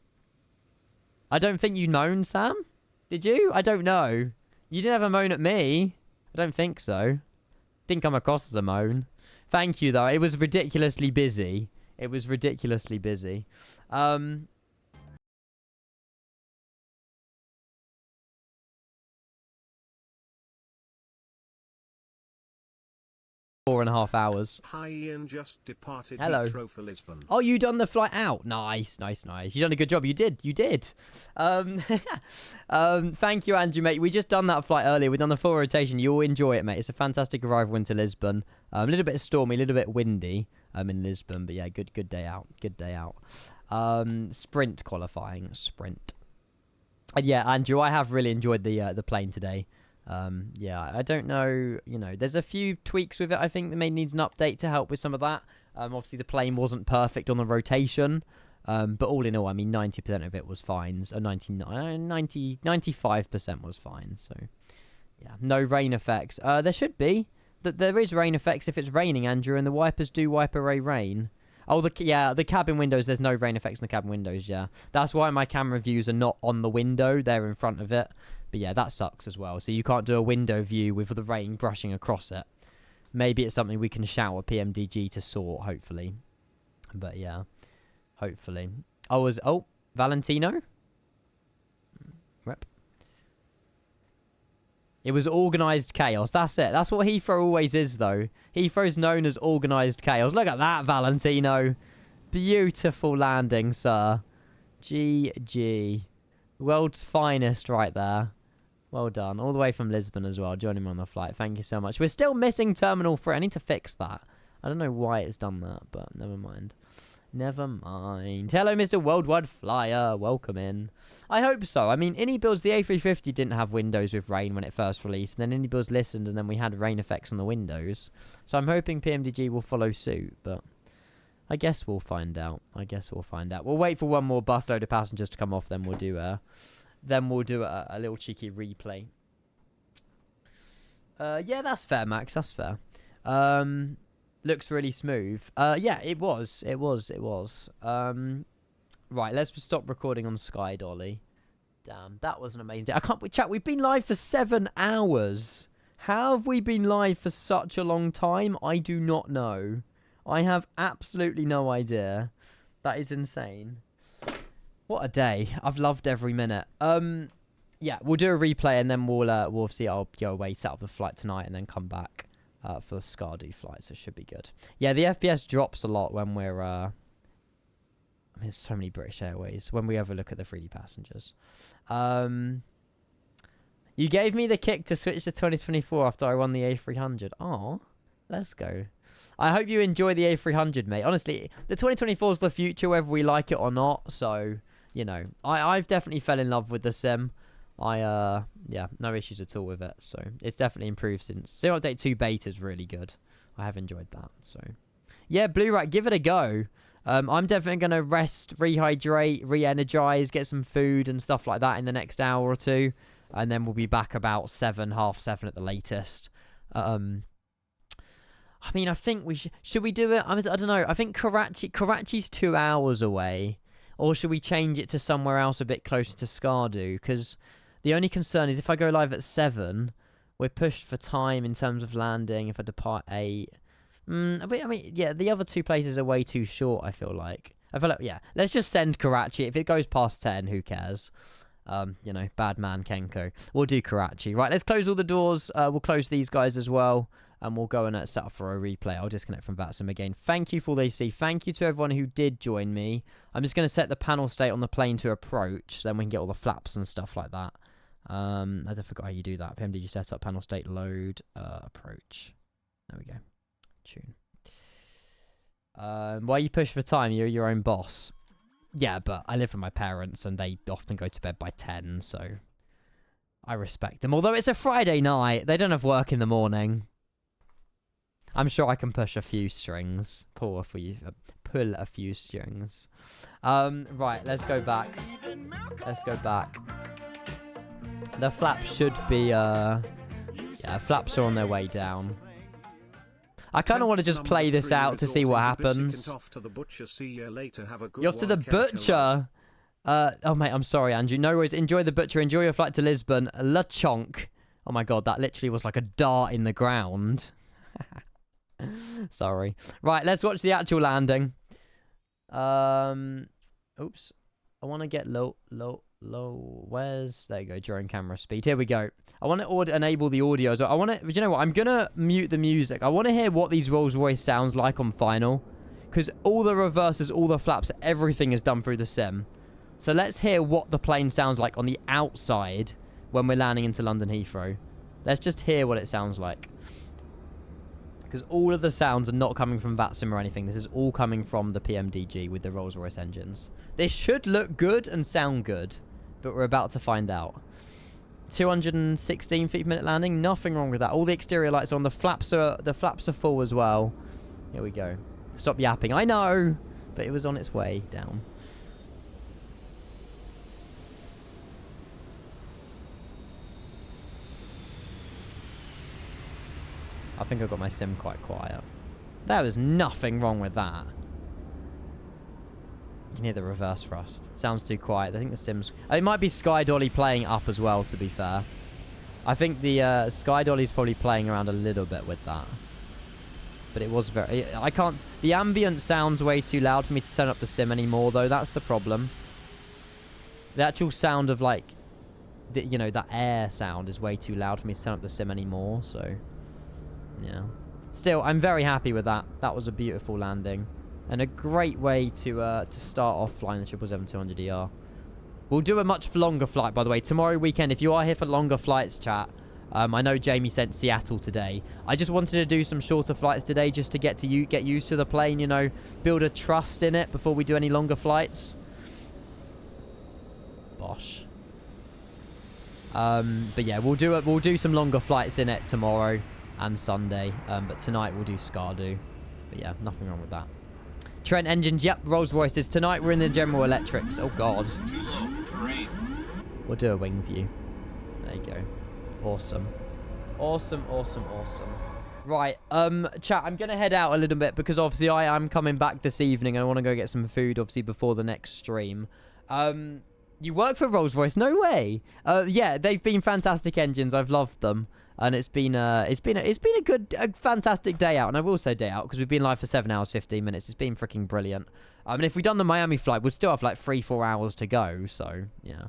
I don't think you moaned, Sam. Did you? I don't know. You didn't have a moan at me. I don't think so. Didn't come across as a moan. Thank you, though. It was ridiculously busy. It was ridiculously busy. 4.5 hours. Hi, Ian just departed Hello. Heathrow for Lisbon. Oh, you done the flight out? Nice, nice, nice. You done a good job. You did. Thank you, Andrew, mate. We just done that flight earlier. We done the full rotation. You'll enjoy it, mate. It's a fantastic arrival into Lisbon. A little bit stormy, a little bit windy. In Lisbon, but yeah, good day out. Good day out. Sprint qualifying. Sprint. And yeah, Andrew, I have really enjoyed the plane today. Yeah, I don't know, you know, there's a few tweaks with it, I think, that may need an update to help with some of that. Obviously, the plane wasn't perfect on the rotation, but all in all, I mean, 90% of it was fine, so 95% was fine, so, yeah, no rain effects. There should be, there is rain effects if it's raining, Andrew, and the wipers do wipe away rain. Oh, the cabin windows, there's no rain effects in the cabin windows, yeah. That's why my camera views are not on the window, they're in front of it. But yeah, that sucks as well. So you can't do a window view with the rain brushing across it. Maybe it's something we can shower PMDG to sort, hopefully. But yeah, hopefully. Oh, Valentino? Rep. It was organised chaos. That's it. That's what Heathrow always is, though. Heathrow's known as organised chaos. Look at that, Valentino. Beautiful landing, sir. GG. World's finest right there. Well done. All the way from Lisbon as well. Joining me on the flight. Thank you so much. We're still missing Terminal 3. I need to fix that. I don't know why it's done that, but never mind. Never mind. Hello, Mr. Worldwide Flyer. Welcome in. I hope so. I mean, IndyBuilds, the A350 didn't have windows with rain when it first released. And then IndyBuilds listened, and then we had rain effects on the windows. So I'm hoping PMDG will follow suit, but I guess we'll find out. We'll wait for one more bus load of passengers to come off, then we'll do a little cheeky replay. Yeah, that's fair, Max. That's fair. Looks really smooth. Yeah, it was. Right, let's stop recording on Sky Dolly. Damn, that was an amazing day. I can't believe, chat, we've been live for 7 hours. How have we been live for such a long time? I do not know. I have absolutely no idea. That is insane. What a day. I've loved every minute. Yeah, we'll do a replay and then we'll see. I'll go away, set up the flight tonight and then come back for the Scardu flight, so it should be good. Yeah, the FPS drops a lot when we're I mean, there's so many British Airways when we ever look at the 3D passengers. You gave me the kick to switch to 2024 after I won the A300. Oh, let's go. I hope you enjoy the A300, mate. Honestly, the 2024 is the future, whether we like it or not. So, you know, I've definitely fell in love with the sim. Yeah, no issues at all with it. So, it's definitely improved since. Sim Update 2 beta is really good. I have enjoyed that. So, yeah, Blu-ray, give it a go. I'm definitely going to rest, rehydrate, re-energize, get some food and stuff like that in the next hour or two. And then we'll be back about 7, half 7 at the latest. I mean, I think we should we do it? I don't know. I think Karachi's 2 hours away. Or should we change it to somewhere else a bit closer to Skardu? Because the only concern is if I go live at 7, we're pushed for time in terms of landing. If I depart 8, I mean, yeah, the other 2 places are way too short, I feel like. Yeah, let's just send Karachi. If it goes past 10, who cares? You know, bad man Kenko. We'll do Karachi. Right, let's close all the doors. We'll close these guys as well. And we'll go and set up for a replay. I'll disconnect from VATSIM again. Thank you for all they see. Thank you to everyone who did join me. I'm just going to set the panel state on the plane to approach. So then we can get all the flaps and stuff like that. I forgot how you do that. PMDG setup, panel state, load, approach. There we go. Tune. Why you push for time? You're your own boss. Yeah, but I live with my parents and they often go to bed by 10, so I respect them. Although it's a Friday night, they don't have work in the morning. I'm sure I can push a few strings. Pull a few strings. Right, let's go back. Let's go back. The flaps should be, yeah, flaps are on their way down. I kind of want to just play this out to see what happens. You're off to the butcher? Oh, mate, I'm sorry, Andrew. No worries. Enjoy the butcher. Enjoy your flight to Lisbon. La Chonk. Oh, my God. That literally was like a dart in the ground. Sorry. Right, let's watch the actual landing. Oops. I want to get low. Where's... There you go, during camera speed. Here we go. I want to enable the audio. So I want to... You know what? I'm going to mute the music. I want to hear what these Rolls-Royce sounds like on final. Because all the reverses, all the flaps, everything is done through the sim. So let's hear what the plane sounds like on the outside when we're landing into London Heathrow. Let's just hear what it sounds like. Because all of the sounds are not coming from VATSIM or anything. This is all coming from the PMDG with the Rolls-Royce engines. This should look good and sound good. But we're about to find out. 216 feet per minute landing. Nothing wrong with that. All the exterior lights are on. The flaps are full as well. Here we go. Stop yapping. I know. But it was on its way down. I think I got my sim quite quiet. There was nothing wrong with that. You can hear the reverse thrust. Sounds too quiet. I think the sim's... It might be Sky Dolly playing up as well, to be fair. I think the Sky Dolly's probably playing around a little bit with that. But it was very... I can't... The ambient sound's way too loud for me to turn up the sim anymore, though. That's the problem. The actual sound of, like... You know, that air sound is way too loud for me to turn up the sim anymore, so... Yeah. Still, I'm very happy with that. That was a beautiful landing. And a great way to start off flying the 777-200ER. We'll do a much longer flight, by the way. Tomorrow weekend, if you are here for longer flights, chat. I know Jamie sent Seattle today. I just wanted to do some shorter flights today just to get used to the plane, you know. Build a trust in it before we do any longer flights. Bosh. But yeah, we'll do some longer flights in it tomorrow and Sunday. But tonight we'll do Scardo. But yeah, nothing wrong with that. Trent engines, yep, Rolls Royces. Tonight we're in the General Electrics. Oh god. We'll do a wing view. There you go. Awesome. Awesome. Right, chat, I'm gonna head out a little bit because obviously I am coming back this evening. I want to go get some food, obviously, before the next stream. You work for Rolls Royce? No way. Yeah, they've been fantastic engines. I've loved them. And it's been a fantastic day out. And I will say day out because we've been live for 7 hours, 15 minutes. It's been freaking brilliant. And if we'd done the Miami flight, we'd still have like 3-4 hours to go. So, yeah.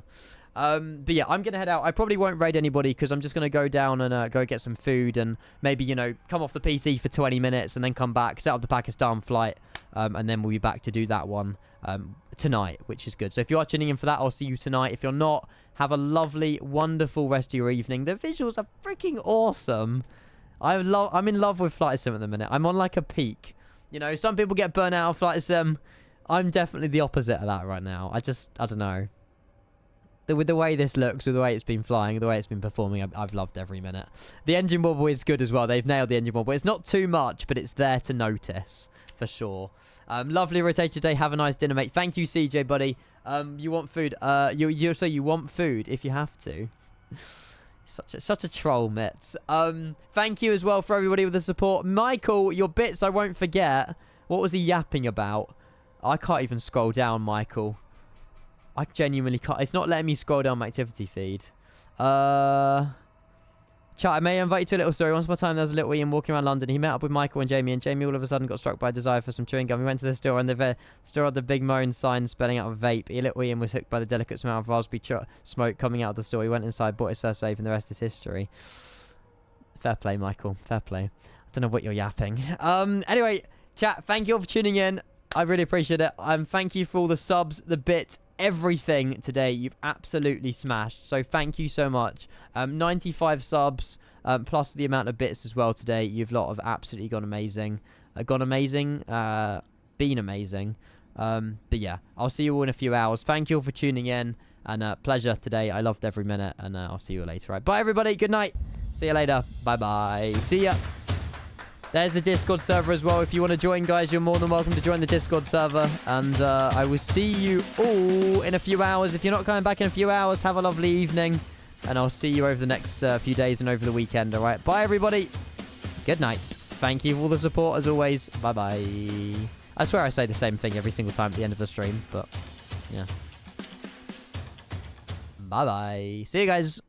But yeah, I'm going to head out. I probably won't raid anybody because I'm just going to go down and go get some food and maybe, you know, come off the PC for 20 minutes and then come back, set up the Pakistan flight. And then we'll be back to do that one tonight, which is good. So if you are tuning in for that, I'll see you tonight. If you're not, have a lovely, wonderful rest of your evening. The visuals are freaking awesome. I'm in love with Flight Sim at the minute. I'm on like a peak. You know, some people get burnt out of Flight Sim. I'm definitely the opposite of that right now. I don't know. With the way this looks, with the way it's been flying, the way it's been performing, I've loved every minute. The engine wobble is good as well. They've nailed the engine wobble. It's not too much, but it's there to notice, for sure. Lovely rotation today. Have a nice dinner, mate. Thank you, CJ, buddy. You want food? You want food if you have to. Such a troll, Mitz. Thank you as well for everybody with the support. Michael, your bits I won't forget. What was he yapping about? I can't even scroll down, Michael. I genuinely can't. It's not letting me scroll down my activity feed. Chat, I may invite you to a little story. Once upon a time, there was a little Ian walking around London. He met up with Michael and Jamie all of a sudden got struck by a desire for some chewing gum. He went to the store, and the store had the big moan sign spelling out vape. Little Ian was hooked by the delicate smell of raspberry smoke coming out of the store. He went inside, bought his first vape, and the rest is history. Fair play, Michael. Fair play. I don't know what you're yapping. Anyway, chat, thank you all for tuning in. I really appreciate it. Thank you for all the subs, the bits, everything today. You've absolutely smashed. So thank you so much. 95 subs, plus the amount of bits as well today. You've lot of absolutely gone amazing. Been amazing. But yeah, I'll see you all in a few hours. Thank you all for tuning in. And pleasure today. I loved every minute. And I'll see you later. Right. Bye, everybody. Good night. See you later. Bye-bye. See ya. There's the Discord server as well. If you want to join, guys, you're more than welcome to join the Discord server. And I will see you all in a few hours. If you're not coming back in a few hours, have a lovely evening. And I'll see you over the next few days and over the weekend. All right. Bye, everybody. Good night. Thank you for all the support, as always. Bye-bye. I swear I say the same thing every single time at the end of the stream. But, yeah. Bye-bye. See you guys.